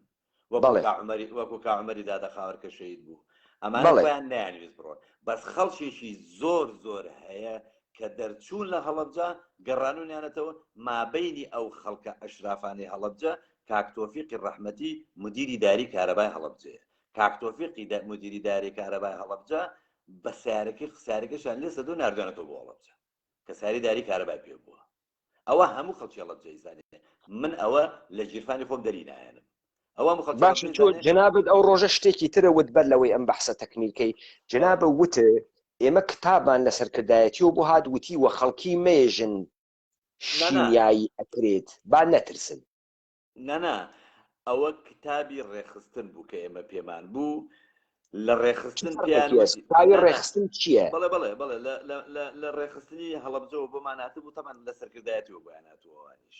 Speaker 10: وەکو کاعمەری دادەخاوەر کە شەید بوو ئەمانە خۆیان نەیانویست بڕۆن بەس خەڵکێکی زۆر هەیە کە دەرچوون لە هەڵەبجە گەڕانونیانەتەوە مابەینی ئەو خەڵکە ئەشرافانی هەڵەبجە کاک تۆفیقی ڕەحمەتی مدیری داری کارەبای هەڵەبجەیە کاک تۆفیقی مدیری داری کارەبای هەڵەبجە بە سارەکەشان لێ سەدۆ ناردوانێتەوە بۆ هەڵەبجە کە ساری داری کارەبای پێ بووە ئەوە هەموو خەڵکی هەڵەبجەی زانێت من ئەوە لە جیرفانی خۆم دەری نایەنم ئەوە
Speaker 8: باشە تۆ جنابت ئەو ڕۆژە شتێکی ترە وت بەر لەوەی ئەم بەحسە تەکنیکەی جنابە وتە ئێمە کتابان لەسەرکردایەتیەوە بۆ هات وتی وە خەڵکی مێژن شیمیایی ئەکرێت با نەترسن
Speaker 10: نەنا ئەوە کتابی ڕێخستن بوو کە ئێمە پێمان بوو لە ڕێخستن
Speaker 8: ڕێخستن چییە؟
Speaker 10: بەڵێ لە ڕێخستنی هەڵەبجەوە بۆمان هاتە بوو تەمان لەسەرکردایەتیەوە بۆیان هاتووەوانیش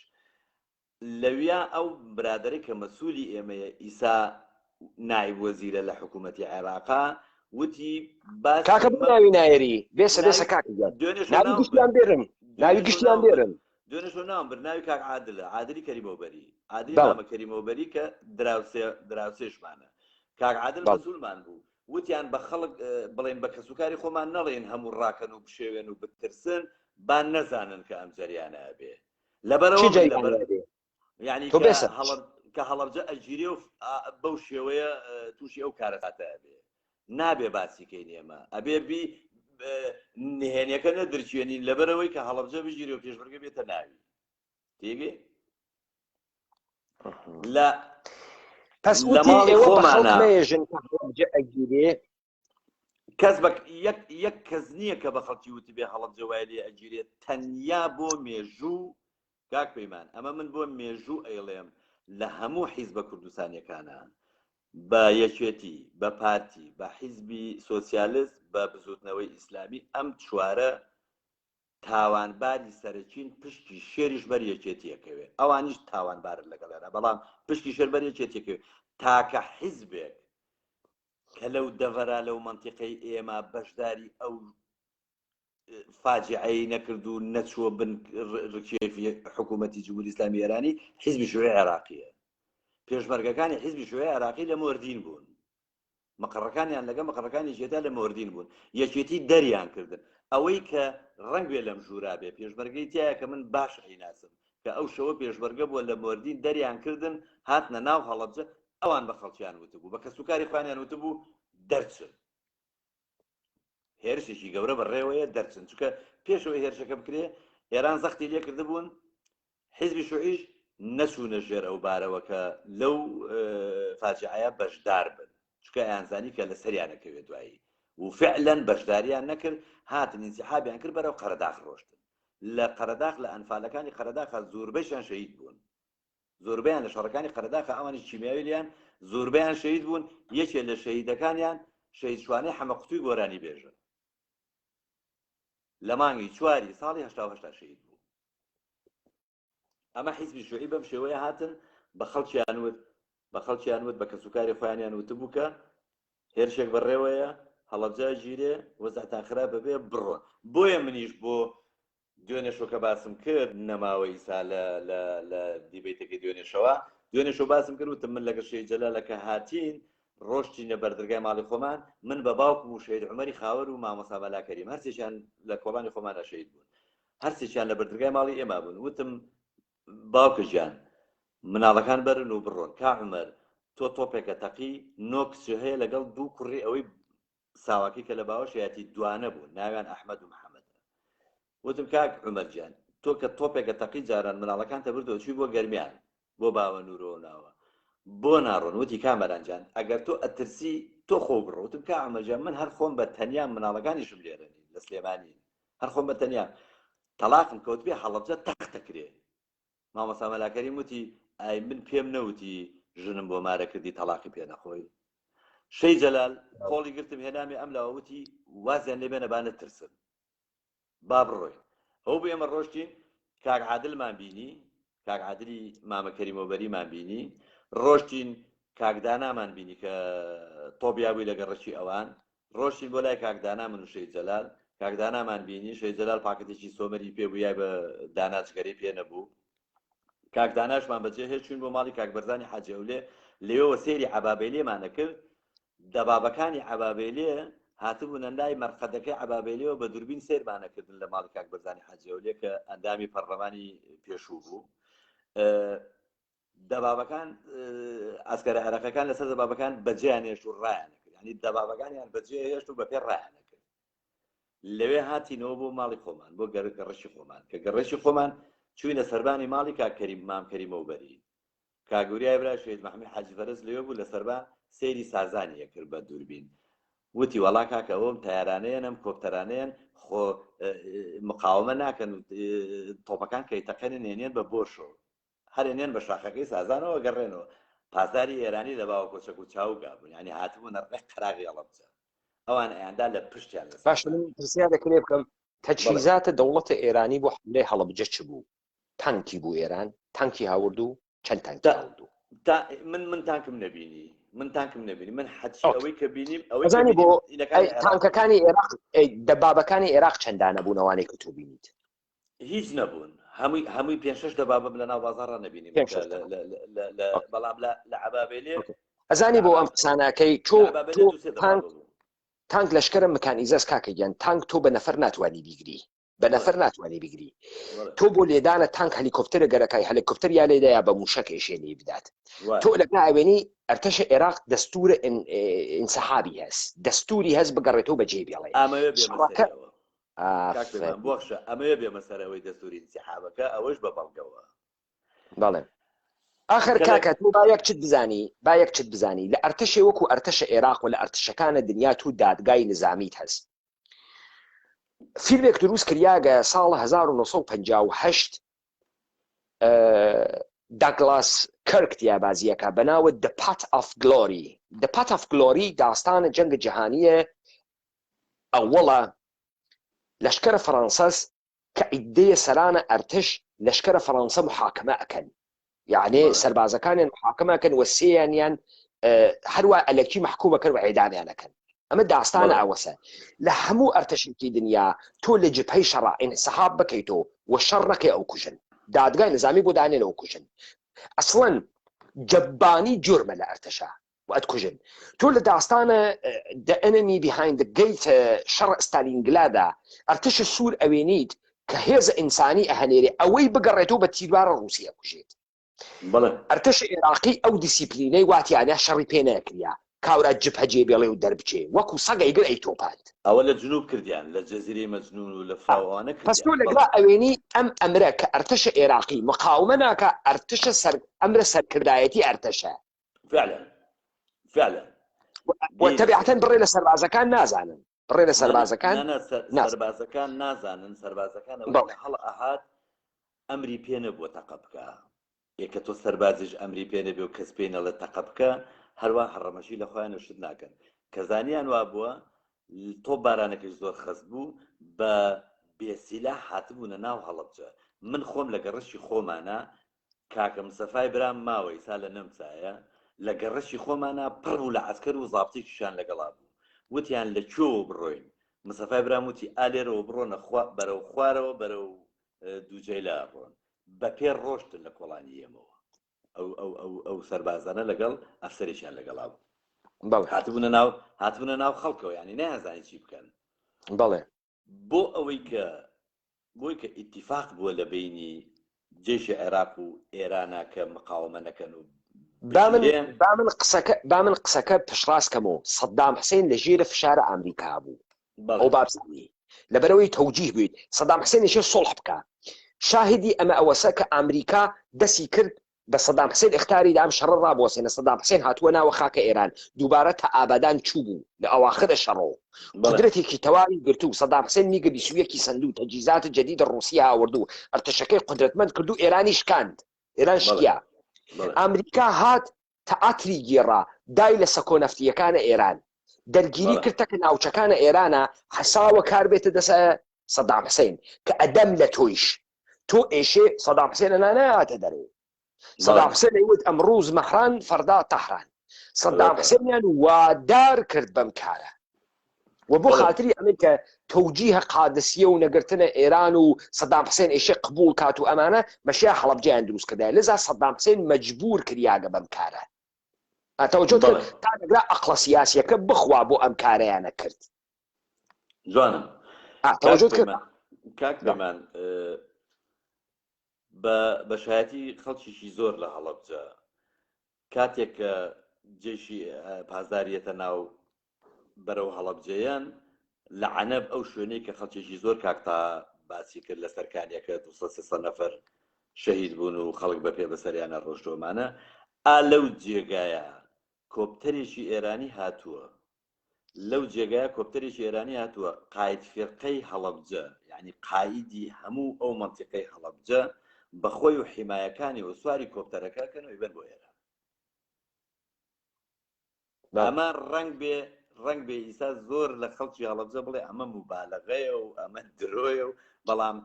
Speaker 10: لەویا ئەو برادەرەی کە مەسوولی ئێمەیە ئیسا نایب وەزیرە لە حکوومەتی عێراقا وتی
Speaker 8: کاکە ناوی نایری بێسە کاکە ناوی گشتیان بێرن
Speaker 10: دوێنێشۆ ناوم بر ناوی کاک عادلی کەریمەوبەری عادلی مامە کەریمەوبەری کە دراوسێشمانە کاک عادل مەسوولمان بوو وتیان بە خەڵک بڵێن بە کەسوکاری خۆمان نەڵێن هەموو ڕاکەن و بشێوێن و بترسن با نەزانن کە ئەم جەریانە ئەبێ لەبەرەوە یعنی کە هەڵەبجە ئەگیرێ و بەو شێوەیە تووشی ئەو کارەکاتە ئەبێ نابێ باسیکەین ئێمە ئەبێ بی نهێنیەکە نەدرچێنین لەبەرەوەی کە هەڵەبجە بژیرێ و پێشبڕکە بێتە ناوی تێگێ لە
Speaker 8: لەماڵی خۆمانەژن ئەگیرێ
Speaker 10: کەس یەک کەس نییە کە بە خەڵکی وتی بێ هەڵەبجە وای لێ ئەگیرێت تەنیا بۆ مێژوو کاک پەیمان ئەمە من بۆ مێژوو ئەیڵێم لە هەموو حیزبە کوردستانیەکانە بە یەکێتی بە پارتی بە حیزبی سۆسیالیست بە بزوتنەوەی ئیسلامی ئەم چوارە تاوانباری سەرچین پشتی شێریش بەر یەکێتیەکەوێ ئەوانیش تاوانبارن لەگەڵێرە بەڵام پشتی شێر بەر یەکێتیەکەوێ تاکە حیزبێک کە لەو دەڤەرا لەو منتیقەی ئێمە بەشداری ئەو فاجعەی نەکرد و نەچووە بن ڕکێفی حکوومەتی جمهوری ئیسلامی ئێرانی حیزبی شوێی عێراقیە پێشمەرگەکانی حیزبی شوێی عێراقی لە مۆردین بوون مەقڕەکانیان لەگە مەقڕەکانی یەکێتا لە مۆردین بوون یەکێتی دەریان کردن ئەوەی کە ڕەنگ بێ لەم ژوورا بێ پێشمەرگەی تایە کە من باش ئەیناسم کە ئەو شەوە پێشمەرگە بووە لە مۆردین دەریان کردن هاتنە ناو هەڵەبجە ئەوان بە خەڵکیان وتبوو بە کەسوکاری خوانیان وتبوو دەرچن هێرشێکی گەورە بەڕێوەیە دەرچن چونکە پێشەوەی هێرشەکە بکرێ ئێران زەختی لێ کردبوون حیزبی شوعیش نەچوونە ژێر ئەو بارەوە کە لەو فاجعەیە بەشدار بن چونکە ئەیانزانی کە لە سەریانەکەوێت دوایی و فعلا بەشداریان نەکرد هاتن ئینسیحابیان کرد بەرەو قەرەداغ ڕۆشتن لە قەرەداغ لە ئەنفالەکانی قەرەداغ زۆربەیشیان شەهید بوون زۆربەیان لە شەڕەکانی قەرەداغ ئەوانی کیمیاوی لیان زۆربەیان شەهید بوون یەکێ لە شەهیدەکانیان شەهید شوانەی حەمەقوتووی گۆرانی بێژە لە مانگی 4 ساڵی 1970 شەهید بوو ئەمە حیزبی شوعی بەم شێوەیە هاتن بە خەڵکیان وت بە کەسوکاری خۆیانیان وتبوو کە هێرشێک بەڕێوەیە هەڵەبجە گیرێ وەزعتان خراپ ببێ بڕۆن بۆیە منیش بۆ دوێنێشۆ کە باسم کرد نەماوە ئیسا لە دیبێتێکی دوێنێشۆ باسم کرد وتم من لەگەڵ شەید جەلالەکە هاتین ڕۆشتینە بەردرگای ماڵی خۆمان من بە باوکم و شەید عومەری خاوەر و مامۆستا مەلا کەریم هەرسێکیان لە کۆڵانی خۆمانە شەید بوون هەرسێکیان لە بەردرگای ماڵی ئێمە بوون وتم باوکە گیان مناڵەکان بەرن و بڕۆن کا عومەر تۆ تۆپێکە تەقی نۆکس هەیە لەگەڵ دوو کوڕی ئەوەی ساواکی کە لە باوەشایەتی دوانە بوون ناویان ئەحمەد و محەممەد وتم کاک عومەر گیان تۆ کە تۆپێکە تەقی جاران مناڵەکانتە بردەوە چوی بۆ گەرمیان بۆ باوە نورۆ ناوە بۆ ناڕۆن وتی کامەرانجان ئەگەر تۆ ئەترسی تۆ خۆ بڕۆ وتم کا عومەرجان من هەر خۆم بە تەنیا مناڵەکانیشم لێرەنی لە سلێمانی هەر خۆم بە تەنیا تەلاقم کەوت بێ هەڵەبجە تەختەکرێ مامۆستا مەلا کەریم وتی ئای من پێم نەوتی ژنم بۆ مارە کردی تەلاقی پێ نەخۆی شەید جەلال خۆڵی گرتم هێنامی ئەم لاوە وتی وازیان لێ بێنە با نەترسن با بڕۆین ئەو بۆ ئێمە ڕۆشتین کاک عادلمان بینی کاک عادلی مامە کەریمەوبەریمان بینی ڕۆشتین کاکدانامان بینی کە تۆبیاوی لەگە ڕەشی ئەوان ڕۆشتین بۆ لای کاکدانا من و شەید جەلال کاکدانامان بینی شەید جەلال پاکەتێکی سۆمەری پێ بوویای بە داناچگەری پێ نەبوو کاکداناشمان بەجێ هێشتین بۆ ماڵی کاکبەرزانی حاجی ئەولێ لێەوە سێری عەبابێلێمانە کرد دەبابەکانی عەبابێلێ هاتبوونە لای مەرقەدەکەی عەبابێلێەوە بە دووربین سێرمانەکردن لە ماڵی کاکبەرزانی حاجی ئەولێ کە ئەندامی پەرلەمانی پێشوو بوو دەبابەکان ئەسکەرە عێراقیەکان لەسەر دەبابەکان بەجێیان هێشت و ڕایانە کرد ینی دەبابەکانیان بەجێ هێشت و بەپێ ڕایانە کرد لەوێ هاتینەوە بۆ ماڵی خۆمان بۆ گەڕەشی خۆمان کە گەڕەشی خۆمان چووینە سەربانی ماڵی کاکەریم مام کەریمەوە بەری کاگوریای برا شێت محەممەد حاجی فەرز لەوێ بوو لە سەربان سەیری سازانیە کرد بە دووربین وتی وەڵا کاکە ئەوم تایارانەیەن ئەم کۆپتەرانەیەن خۆ مقاومە ناکەن و تۆپەکان کەیتەقێنن هێنێن بە بۆشۆ هەرێنێن بە شاخەکەی سازانەوە گەڕێنەوە پاسداری ئێرانی لە باوە کۆچەک و چاو گابوون ینی هاتبوو نەڕێ قراغی ئەڵەبجە ئەوان ئەیاندا لە پشتیان لە
Speaker 8: باش من پرسیارێکێ بکەم تەجهیزاتە دەوڵەتە ئێرانی بۆ حملەی هەڵەبجە چ بوو تانکی بوو ئێران تانکی هاوردوو چەند تانکی هاوردوو
Speaker 10: من تانکم نەبینی من حەچی ئەوەی کە بینیم
Speaker 8: ئەوەی بۆ تانکەکانی عێراق دەبابەکانی عێراق چەندانە بوون ئەوانەی کە تۆ بینیت
Speaker 10: هیچ نەبوون هەمووی 5-6 دەبابم لە ناو بازاڕە نەبینیم بەڵام لە عەبابێلێ
Speaker 8: ئەزانی بۆ ئەم قسانەکەی تانک لەشکرە مکانیزەس کاکەگیان تانک تۆ بە نەفەر ناتوانانی بیگری بە نەفەر ناتوانانی بیگری تۆ بۆ لێدانە تانک هەلیکۆپتەرە گەرەکەی هەلیکۆپتەر یا لێدایە بە موشەکە شێنی بدات تۆ لەگا ئەوێنی ئەرتەشە عێراق دەستورە ئینسەحابی هەست دەستوری هەست بگەڕێتەوە بەجێ بێڵێ
Speaker 10: بۆخشە ئەمەیە بێ مەسەرەوەی دەستوری ئینسیحابەکە ئەوەش بە بەڵگەوە
Speaker 8: بەڵێ آخر کاکە تۆ با یەک چت بزانی لە ئەرتەشێ وەکو ئەرتەشە عێراق و لە ئەرتەشەکانە دنیا تو دادگای نظامیت هەست فیلمێک دروست کریاگە ساڵە 1958 داگلاس کەرک دیابازیەکە بەناوە The Path of Glory The Path of Glory داستانە جەنگە جیهانیە ئەوڵە لەشکرە فەڕەنسەس کە ئیدەیە سەرانە ئەرتش لەشکرە فەڕەنسە محاکمە ئەکەن یعنی سەربازەکانیان محاکمەکەن وە سێیانیان هەروە ئەلەکی محکومەکەن و عێدامیانەکەن ئەمە داستانە ئەوەسە لە هەموو ئەرتەشێکی دنیا تۆ لە جبهەی شەڕ ئینسەحاب بکەیتەوە و شەڕ نەکەی ئەو کوژن دادگای نظامی بۆ دانێنەوە کوژن ئەسڵەن جەبانی جورمە لە ئەرتەشە و ئەتکوژن تۆ لە داستانە The Enemy Behind the Gate شەڕ ستالینگلادا ئەرتەشە سوور ئەوێنیت کە هێزە ئینسانی ئەهەنێرێ ئەوەی بگەڕێتەوە بە تیروارە ڕووسیا کوژێت ئەرتەشە عێراقی ئەو دیسیپلینەی واتیانە شەڕی پێ نەکریا کاورا جبهە جێبێڵێ و دەربچێ وەکو سەگەی گر ئەی تۆپاند
Speaker 10: ئەوە لە جنوب کردیان لە جەزیرەی مەجنون و لە فراوانە
Speaker 8: پس تۆ لەگرا ئەوێنی ئەم ئەمرە کە ئەرتەشە عێراقی مقاومە ناکە ئەرتەشە ئەمرە سەرکردایەتی ئەرتەشە
Speaker 10: فعلا
Speaker 8: تەبیعەتەن بڕێ لە سەربازەکان نازانن بڕێ لە سەربازەکان
Speaker 10: نازانن سەربازەکان هەڵ ئەهات ئەمری پێ نەبووە تەقە بکە یەکە تۆ سەربازیش ئەمری پێ نەبێ و کەس پێ نەڵێ تەقە بکە هەروە هەڕەمەشی لە خۆیان شت ناکەن کە زانیان وا بووە تۆ بارانەکەش زۆر خەست بوو بە بێسیلا هاتبوونە ناو هەڵەبجە من خۆم لە گەڕەشی خۆمانە کاکە مسەفای برام ماوەی سا لە نەمسایە لە گەڕەشی خۆمانە پڕ بوو لە عەسکەر و زابتێکیشان لەگەڵا بوو وتیان لە کوێوە بڕۆین مسەفای برام وتی ئالێرەوە بڕۆنە بەرەو خوارەوە بەرەو دووجێلا ڕۆن بە پێر ڕۆشتن لە کۆڵانی ئێمەوە ئەو سەربازانە لەگەڵ ئەفسەرێکیان لەگەڵا بوو هاتبوونە ناو خەڵکەوە ینی نەیانزانی چی بکەن
Speaker 8: بەڵێ
Speaker 10: بۆ ئەوەی کە ئیتیفاق بووە لە بینی جێشی عێراق و ئێرانە کە مقاومە نەکەن و
Speaker 8: با من قسەکە پشڕاستکەمەوە سەدام حسێن لە ژێرە فشارە ئەمریکا بوو ئەو بابزانی لەبەرەوەی تەوجیه بوویت سەدام حسێنیشە سۆڵح بکە شاهدی ئەمە ئەوەسە کە ئەمریکا دەستی کرد بە سەدام حسێن ئختاری دام شەڕ ڕابوەسێنە سەدام حسێن هاتووە ناوە خاکە ئێران دووبارە تا ئابادان چوو بوو لە ئەواخرە شەڕەوە قدرەتێکی تەواوی گرتو سەدام حسێن میگە 21 سندوو تەجیزاتە جەدید ڕووسیا ئاوردوو ئەرتەشەکەی قدرەتمەند کردو ئێرانی شکاند ئێران شکیا ئەمریکا هات تەئاتری گێڕا دای لە سەکۆنەفتیەکانە ئێران دەرگیری کردەکە ناوچەکانە ئێرانە حەساوە کار بێتە دەسە سەدام حسێن کە ئەدەم لە تۆیش تۆ ئێشێ سەدام حسێنە نانەهاتە دەرێ سەدام حسێن ئەیوت ئەمڕۆز مەحران فەردا تەحران سەدام حسێنیان وادار کرد بەم کارە و بۆ خاتری ئەمەی کە تەوجیهە قادسیە و نەگرتنە ئێران و سەدام حسێن ئێشێ قبول کات و ئەمانە مەشیە هەڵەبجەیان دروست کردای لەذا سەدام حسێن مەجبور کریاگە بەم کارە تەوجه کرد تا دەگرا ئەقڵە سیاسیەکە بخوا بۆ ئەم کارەیانە کرد
Speaker 10: جوانم
Speaker 8: تەوجه کرد
Speaker 10: کاک بێمان بە شایەتی خەڵکیشی زۆر لە هەڵەبجە کاتێک کە جێشی پازداریەتە ناو بەرەو هەڵەبجەیان لە عەنەب ئەو شوێنەی کە خەڵکیشی زۆر کاکتا باسی کرد لە سەرکانیەکە 200 نەفەر شەهید بوون و خەڵک بە پێ بەسەریانە ڕۆژتۆمانە لەو جێگایە کۆپتەرێکی ئێرانی هاتووە لەو جێگایە کۆپتەرێکی ئێرانی هاتووە قاید فێرقەی هەڵەبجە یعنی قایدی هەموو ئەو منتیقەی هەڵەبجە بەخۆی و حیمایەکانی و سواری کۆپتەرەکەکەنەوەی بن بۆ ئێرە ئەمە ڕنگ بێ ئیسا زۆر لە خەڵکی هەڵەبجە بڵێ ئەمە مبالغەیە و ئەمە درۆیە و بەڵام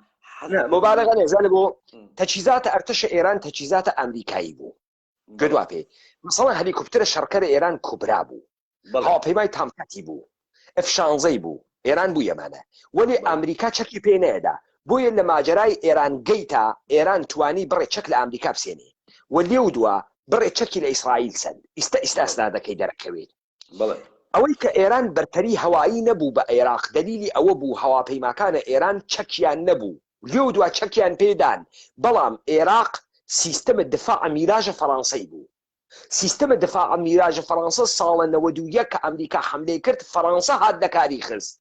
Speaker 8: مبالغە نێزانە بۆ تەجهیزاتە ئەرتەشە ئێران تەجهیزاتە ئەمریکایی بوو گدوا پێ مثلا هەلیکۆپتەرە شەڕکەرە ئێران کوبرا بوو هاوپەیمای تامکەتی بوو F-16 بوو ئێران بوو یەمانە وەلی ئەمریکا چەکی پێ نەیەدا بۆیە لە ماجرای ئێران گەیتا ئێران توانی بڕێ چەک لە ئەمریکا بسێنێ و لێو دووە بڕێ چەکی لە ئیسرائیل سەند ئیستا دەکەی دەرەکەوێت ئەوەی کە ئێران بەرتەری هەوایی نەبوو بە عێراق دلیلی ئەوە بوو هەواپەیماکانە ئێران چەکیان نەبوو لێو دووە چەکیان پێدان بەڵام عێراق سیستەمە دفاع میراژە فەڕەنسەی بوو سیستەمە دفاع میراژە فەڕەنسە ساڵە 91 کە ئەمریکا حەملەی کرد فەڕەنسە هات دەکاری خست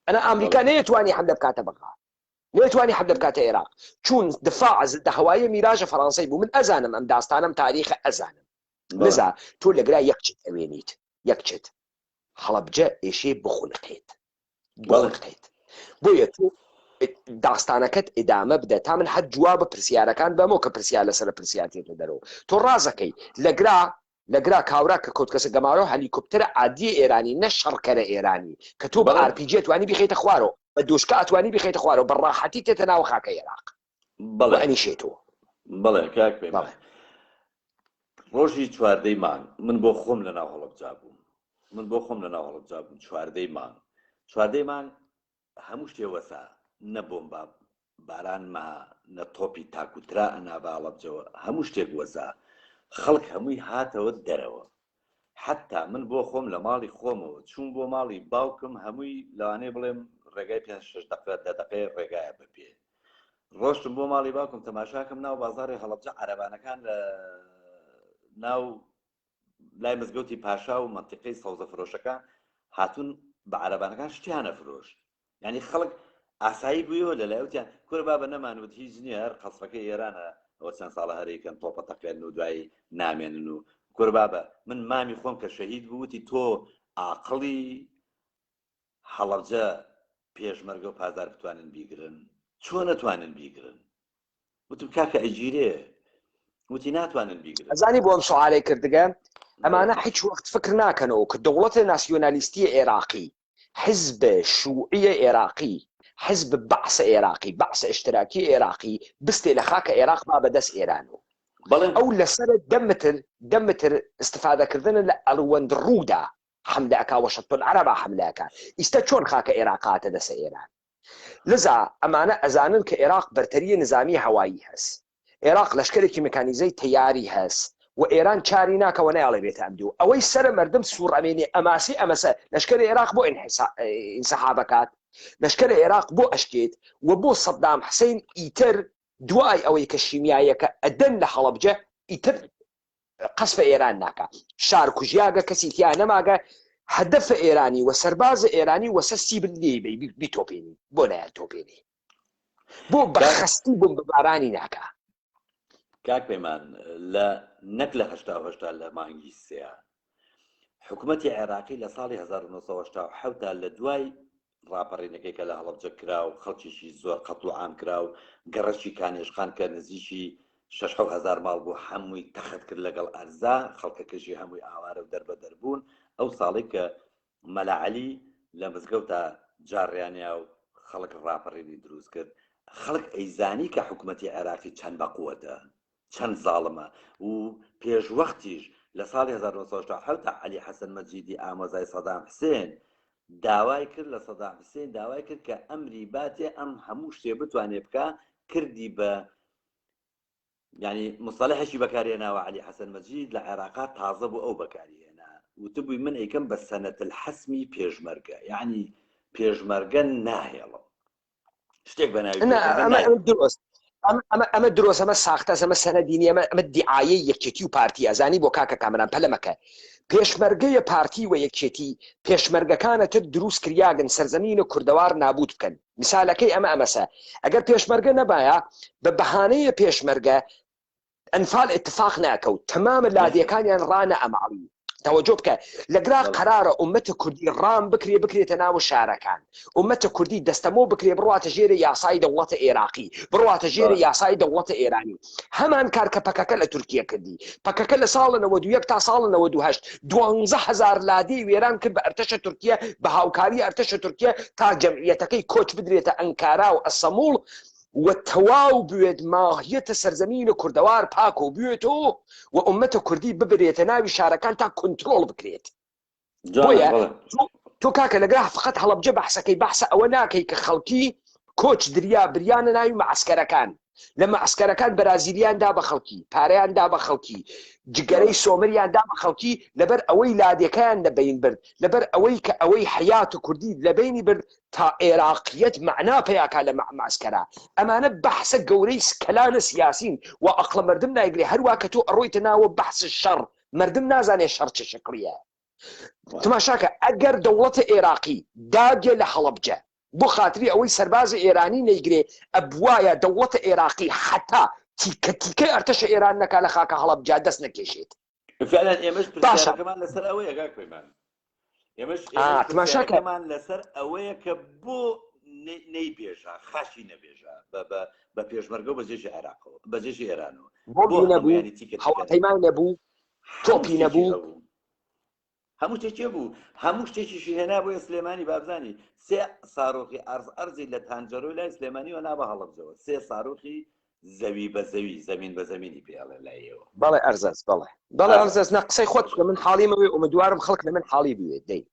Speaker 8: ئەنا ئەمریکا نەیەتوانی حەملە بکاتە بەغا نەیەتوانی حەملە بکاتە عێراق چون دفاع ضد هەوایی میراژە فەڕەنسەی بوو من ئەزانم ئەم داستانم تاریخە ئەزانم لذا تۆ لەگرا یەکچت ئەوێنیت یەکچت هەڵەبجە ئێشێ بخولقێت بۆیە تۆ داستانەکەت ئێدامە بدە تا من حەد جوابە پرسیارەکان بەمەوە کە پرسیار لەسەر پرسیارێتە دەرەوە تۆ ڕازەکەی لەگرا کاورا کە کۆتکەسە گەمارەوە هەلیکۆپتەرە عادیە ئێرانی نە شەڕکەرە ئێرانی کە تۆ بە RPG توانی بخیتە خوارەوە بە دۆشکە ئەتوانی بخیتە خوارەوە بە ڕاحەتی تێتە ناوە خاکە عێراق ئەنیشێتەوە
Speaker 10: بەڵێ کاک پێ ڕۆژی چواردەی مانگ من بۆ خۆم لە ناو هەڵەبجا بووم چواردەی مانگ هەموو شتێ وەسا نە بۆمبا باران ما نە تۆپی تاکوترا ئەنابە هەڵەبجەوە هەموو شتێک وەسا خەڵک هەمووی هاتەوە دەرەوە حتا من بۆ خۆم لە ماڵی خۆمەوە چوون بۆ ماڵی باوکم هەمووی لەوانەیە بڵێم ڕێگای 5-6 دقیقە ڕێگایە بپێ ڕۆشتم بۆ ماڵی باوکم تەماشاکەم ناو بازاڕی هەڵەبجە عەرەبانەکان لە ناو لای مزگەوتی پاشا و منتیقەی سەوزە فرۆشەکان هاتوون بە عەرەبانەکان شتیانە فرۆشت یعنی خەڵک ئاسایی بوویەوە لەلایوتیان کورە بابە نەمانوت هیچ نییە هەر قەسفەکەی ئێرانە ئەوە چەند ساڵە هەرێکن تۆپە تەقێن و دوایی نامێنن و کورە بابە من مامی خۆم کە شەهید بووتی تۆ عاقڵی هەڵەبجە پێشمەرگە و پازار بتوانن بیگرن چۆن نەتوانن بیگرن وتم کاکە ئەجیرێ وتی ناتوانن بیگرن
Speaker 8: ئەزانی بۆ ئەم سوالەی کردگە ئەمانە هیچ وەخت فکر ناکەنەوە کە دەوڵەتە ناسیۆنالیستی عێراقی حزب شوعیە عێراقی حزب بەعسە عێراقی بەعسە ئشتراکی عێراقی بستێ لە خاکە عێراق ما بەدەست ئێرانەوە ئەو لەسەر 10 متر استفادەکردن لە ئەڵوەند ڕوودا حملەکە وەشەتۆن عەرەبا حملەکە ئیستا چۆن خاکە عێراقاتە دەسە ئێران لذا ئەمانە ئەزانن کە عێراق بەرتەریە نظامی هەوایی هەست عێراق لەشکرێکی مەکانیزەی تەیاری هەست و ئێران چاری ناکەوە نەیاڵێ بێتە ئەم دوو ئەوەی سەرە مەردم سوڕەمێنێ ئەماسی ئەمەسە لەشکری عێراق بۆ ئینسەحاب بکات لەشکری عێراق بۆ ئەشکێت و بۆ سەدام حسین ئیتر دوای ئەوەی کە شیمیایەکە ئەدەن لە هەڵەبجە ئیتر قەسفە ئێران ناکە شار کوژیاگە کەسی تیا نەماگە هەدەفە ئێرانی و سەربازە ئێرانی وەسە سیبل لێ بیتۆپێنی بۆ نایان تۆپێنی بۆ بەخەستی بووم بە بارانی ناکە
Speaker 10: کاک پەیمان لە نەک لە هەشتا لە مانگی سێ حکوومەتی عێراقی لە ساڵی 1970 لە دوای ڕاپەڕینەکەی کە لە هەڵەبجە کرا و خەڵکیشی زۆر قەتڵ و عام کرا و گەڕەشی کانێشخان کە نزیکی 6,000 ماڵ بوو هەمووی تەخت کرد لەگەڵ ئەرزا خەڵکەکەشی هەمووی ئاوارە و دەربە دەربوون ئەو ساڵی کە مەلاعەلی لە مزگەوتە جاڕیانیا و خەڵک ڕاپەڕینی دروست کرد خەڵک ئەیزانی کە حکوومەتی عێراقی چەند بەقووەتە چەند زاڵمە و پێشوەختیش لە ساڵی 1970 تا علی حەسەن مەجیدی ئامۆزای سەدام حسێن داوای کرد لە سەدام حسێن داوای کرد کە ئەمری باتێ ئەم هەموو شتێ بتوانێ بکە کردی بە ینی مصطلحێکی بەکارهێناوە علی حەسەن مەجید لە عێراقا تازە بوو ئەو بەکارهێنا وتبووی من ئەیکەم بە سەنەت الحەسمی پێشمەرگە یعنی پێشمەرگە ناهێڵم شتێک بە ناوی
Speaker 8: دروست ئەمە درۆست ئەمە ساختە ئەمە سەنەدینی ئەمە دیعایە یەکێتی و پارتی ئەزانی بۆ کاکە کامران پەلەمەکە پێشمەرگەیە پارتی و یەکێتی پێشمەرگەکانەتر دروست کریاگن سەرزەمینە کوردەوار نابود بکەن مثالەکەی ئەمەسە ئەگەر پێشمەرگە نەبایە بە بەهانەیە پێشمەرگە ئەنفال اتفاق ناکەوت تەمامە لادیەکانیان ڕانە ئەماڵی توجه بکە لەگرا قرارە ئومەتە کوردی ڕام بکرێتە ناو شارەکان ئومەتە کوردی دەستەمۆ بکرێ بڕواتە ژێرە یاسای دەوڵەتە عێراقی بڕواتە ژێرە یاسای دەوڵەتە ئێرانی هەمان کار کە پەکەکە لە تورکیا کردی پەکەکە لە ساڵە 91 تا ساڵە 98 12,000 لادی وێران کرد بە ئەرتەشە تورکیا بە هاوکاری ئەرتەشە تورکیا تا جەمعیەتەکەی کۆچ بدرێتە ئەنکارا و ئەسەموڵ وتەواو بوێت ماهیەتە سەرزەمینە کوردەوار پاک و بوێتەوە و ئومەتە کوردی ببرێتە ناوی شارەکان تا کنترۆڵ بکرێت بۆیە تۆ کاکە لەگرا فقط هەڵەبجە بەحسەکەی بەحسە ئەوە ناکەی کە خەڵکی کۆچ دریا بریانە ناوی مەعسکەرەکان لە مەعسکەرەکان بەرازیلیاندا بە خەڵکی پارەیاندا بە خەڵکی جگەرەی سۆمریاندا بە خەڵکی لەبەر ئەوەی لادیەکەیان لەبین برد لەبەر ئەوەی کە ئەوەی حیات و کوردی لەبینی برد تا عێراقیەت معنا پێیاکا لە مەعسکەرە ئەمانە بەحسە گەورەی کەلانە سیاسین و ئەقڵە مردم نایگرێ هەروە کە تۆ ئەڕۆیتە ناوە بەحس شەڕ مردم نازانێ شەڕ چه شکلیە تماشاکە ئەگەر دەوڵەتە عێراقی داگێ لە هەڵەبجە بۆ خاتری ئەوەی سەربازە ئێرانی نەیگرێ ئەبوایە دەوڵەتە عێراقی حتا تیکە ئەرتەشە ئێران نەکا لە خاکە هەڵەبجا دەست نەکێشێت
Speaker 10: فعلا ئێمەش پرسیارەکەمان لەسەر ئەوەیە گاکۆی من ئێمەش تماشاکەمان لەسەر ئەوەیە کە بۆ نەیبێژە خاشی نەبێژە بە پێشمەرگە و بەجێژی عێراقەوە بەجێژی ئێرانەوە
Speaker 8: بۆ نەبوو هەواپەیمان نەبوو تۆپی نەبوو
Speaker 10: هەموو شتێکی بوو هەموو شتێکیشی هێنا بۆیە سلێمانی بابزانی 3 ساڕۆخی ئەرزی لە تانجەرۆی لای سلێمانی و نابە هەڵەبجەوە 3 ساڕۆخی زەوی بە زەوی زەمین بە زەمینی پێڵە لایەوە
Speaker 8: بەڵێ ئەرزەز بەڵێ ئەرزەز نە قسەی خۆت لە من حاڵیمەوەی ئومێدوارم خەڵک لە من حاڵی بوێت دەی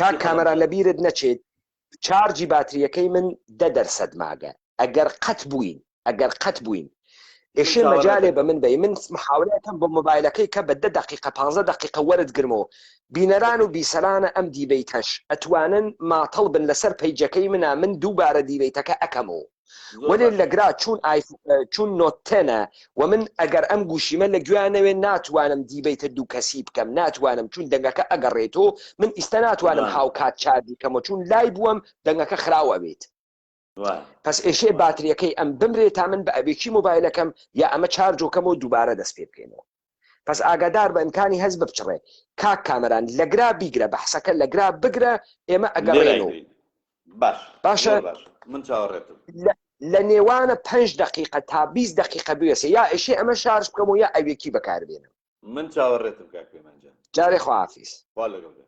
Speaker 8: کاک کامەران لەبیرت نەچێت چارجی باتریەکەی من 10% ماگە ئەگەر قەت بووین ئێشێ مەجالێ بە من بێ من محاولەکەم بۆ مۆبایلەکەی کە بە 10 دقیقە 15 دقیقە وەرت گرمەوە بینەران و بیسەرانە ئەم دیبەیتەش ئەتوانن ماتەڵ بن لەسەر پەیجەکەی منە من دووبارە دیبەیتەکە ئەەکەمەوە وەێ لەگرا چون نۆتەنە و من ئەگەر ئەم گوشیمە لە گویانەوێ ناتوانم دیبەیتە دوو کەسی بکەم ناتوانم چون دەنگەکە ئەگەڕێتەوە من ئیستا ناتوانم هاوکات چاردی کەمە چون لای بووم دەنگەکە خراوە بێت پس ئێشێ باتریەکەی ئەم بمرێت تا من بە ئەبێکی مۆبایلەکەم یا ئەمە چارجۆکەمەوە دووبارە دەست پێ بکەینەوە پس ئاگادار بە ئیمکانی هەز بچڕێ کاک کامەران لەگرا بیگرە بەحسەکە لەگرا بگرە ئێمە ئەگەڕێنەوە باشە
Speaker 10: من چاوەڕێتم
Speaker 8: لە نێوانە 5 دقیقە تا 20 دقیقە بوێسە یا ئێشێ ئەمە شارژ بکەمەوە یا ئەوێکی بەکاربێنم
Speaker 10: من چاوەڕێتم کاک پەیمانجان
Speaker 8: جارێ خواحافیز
Speaker 10: وا لەگەڵ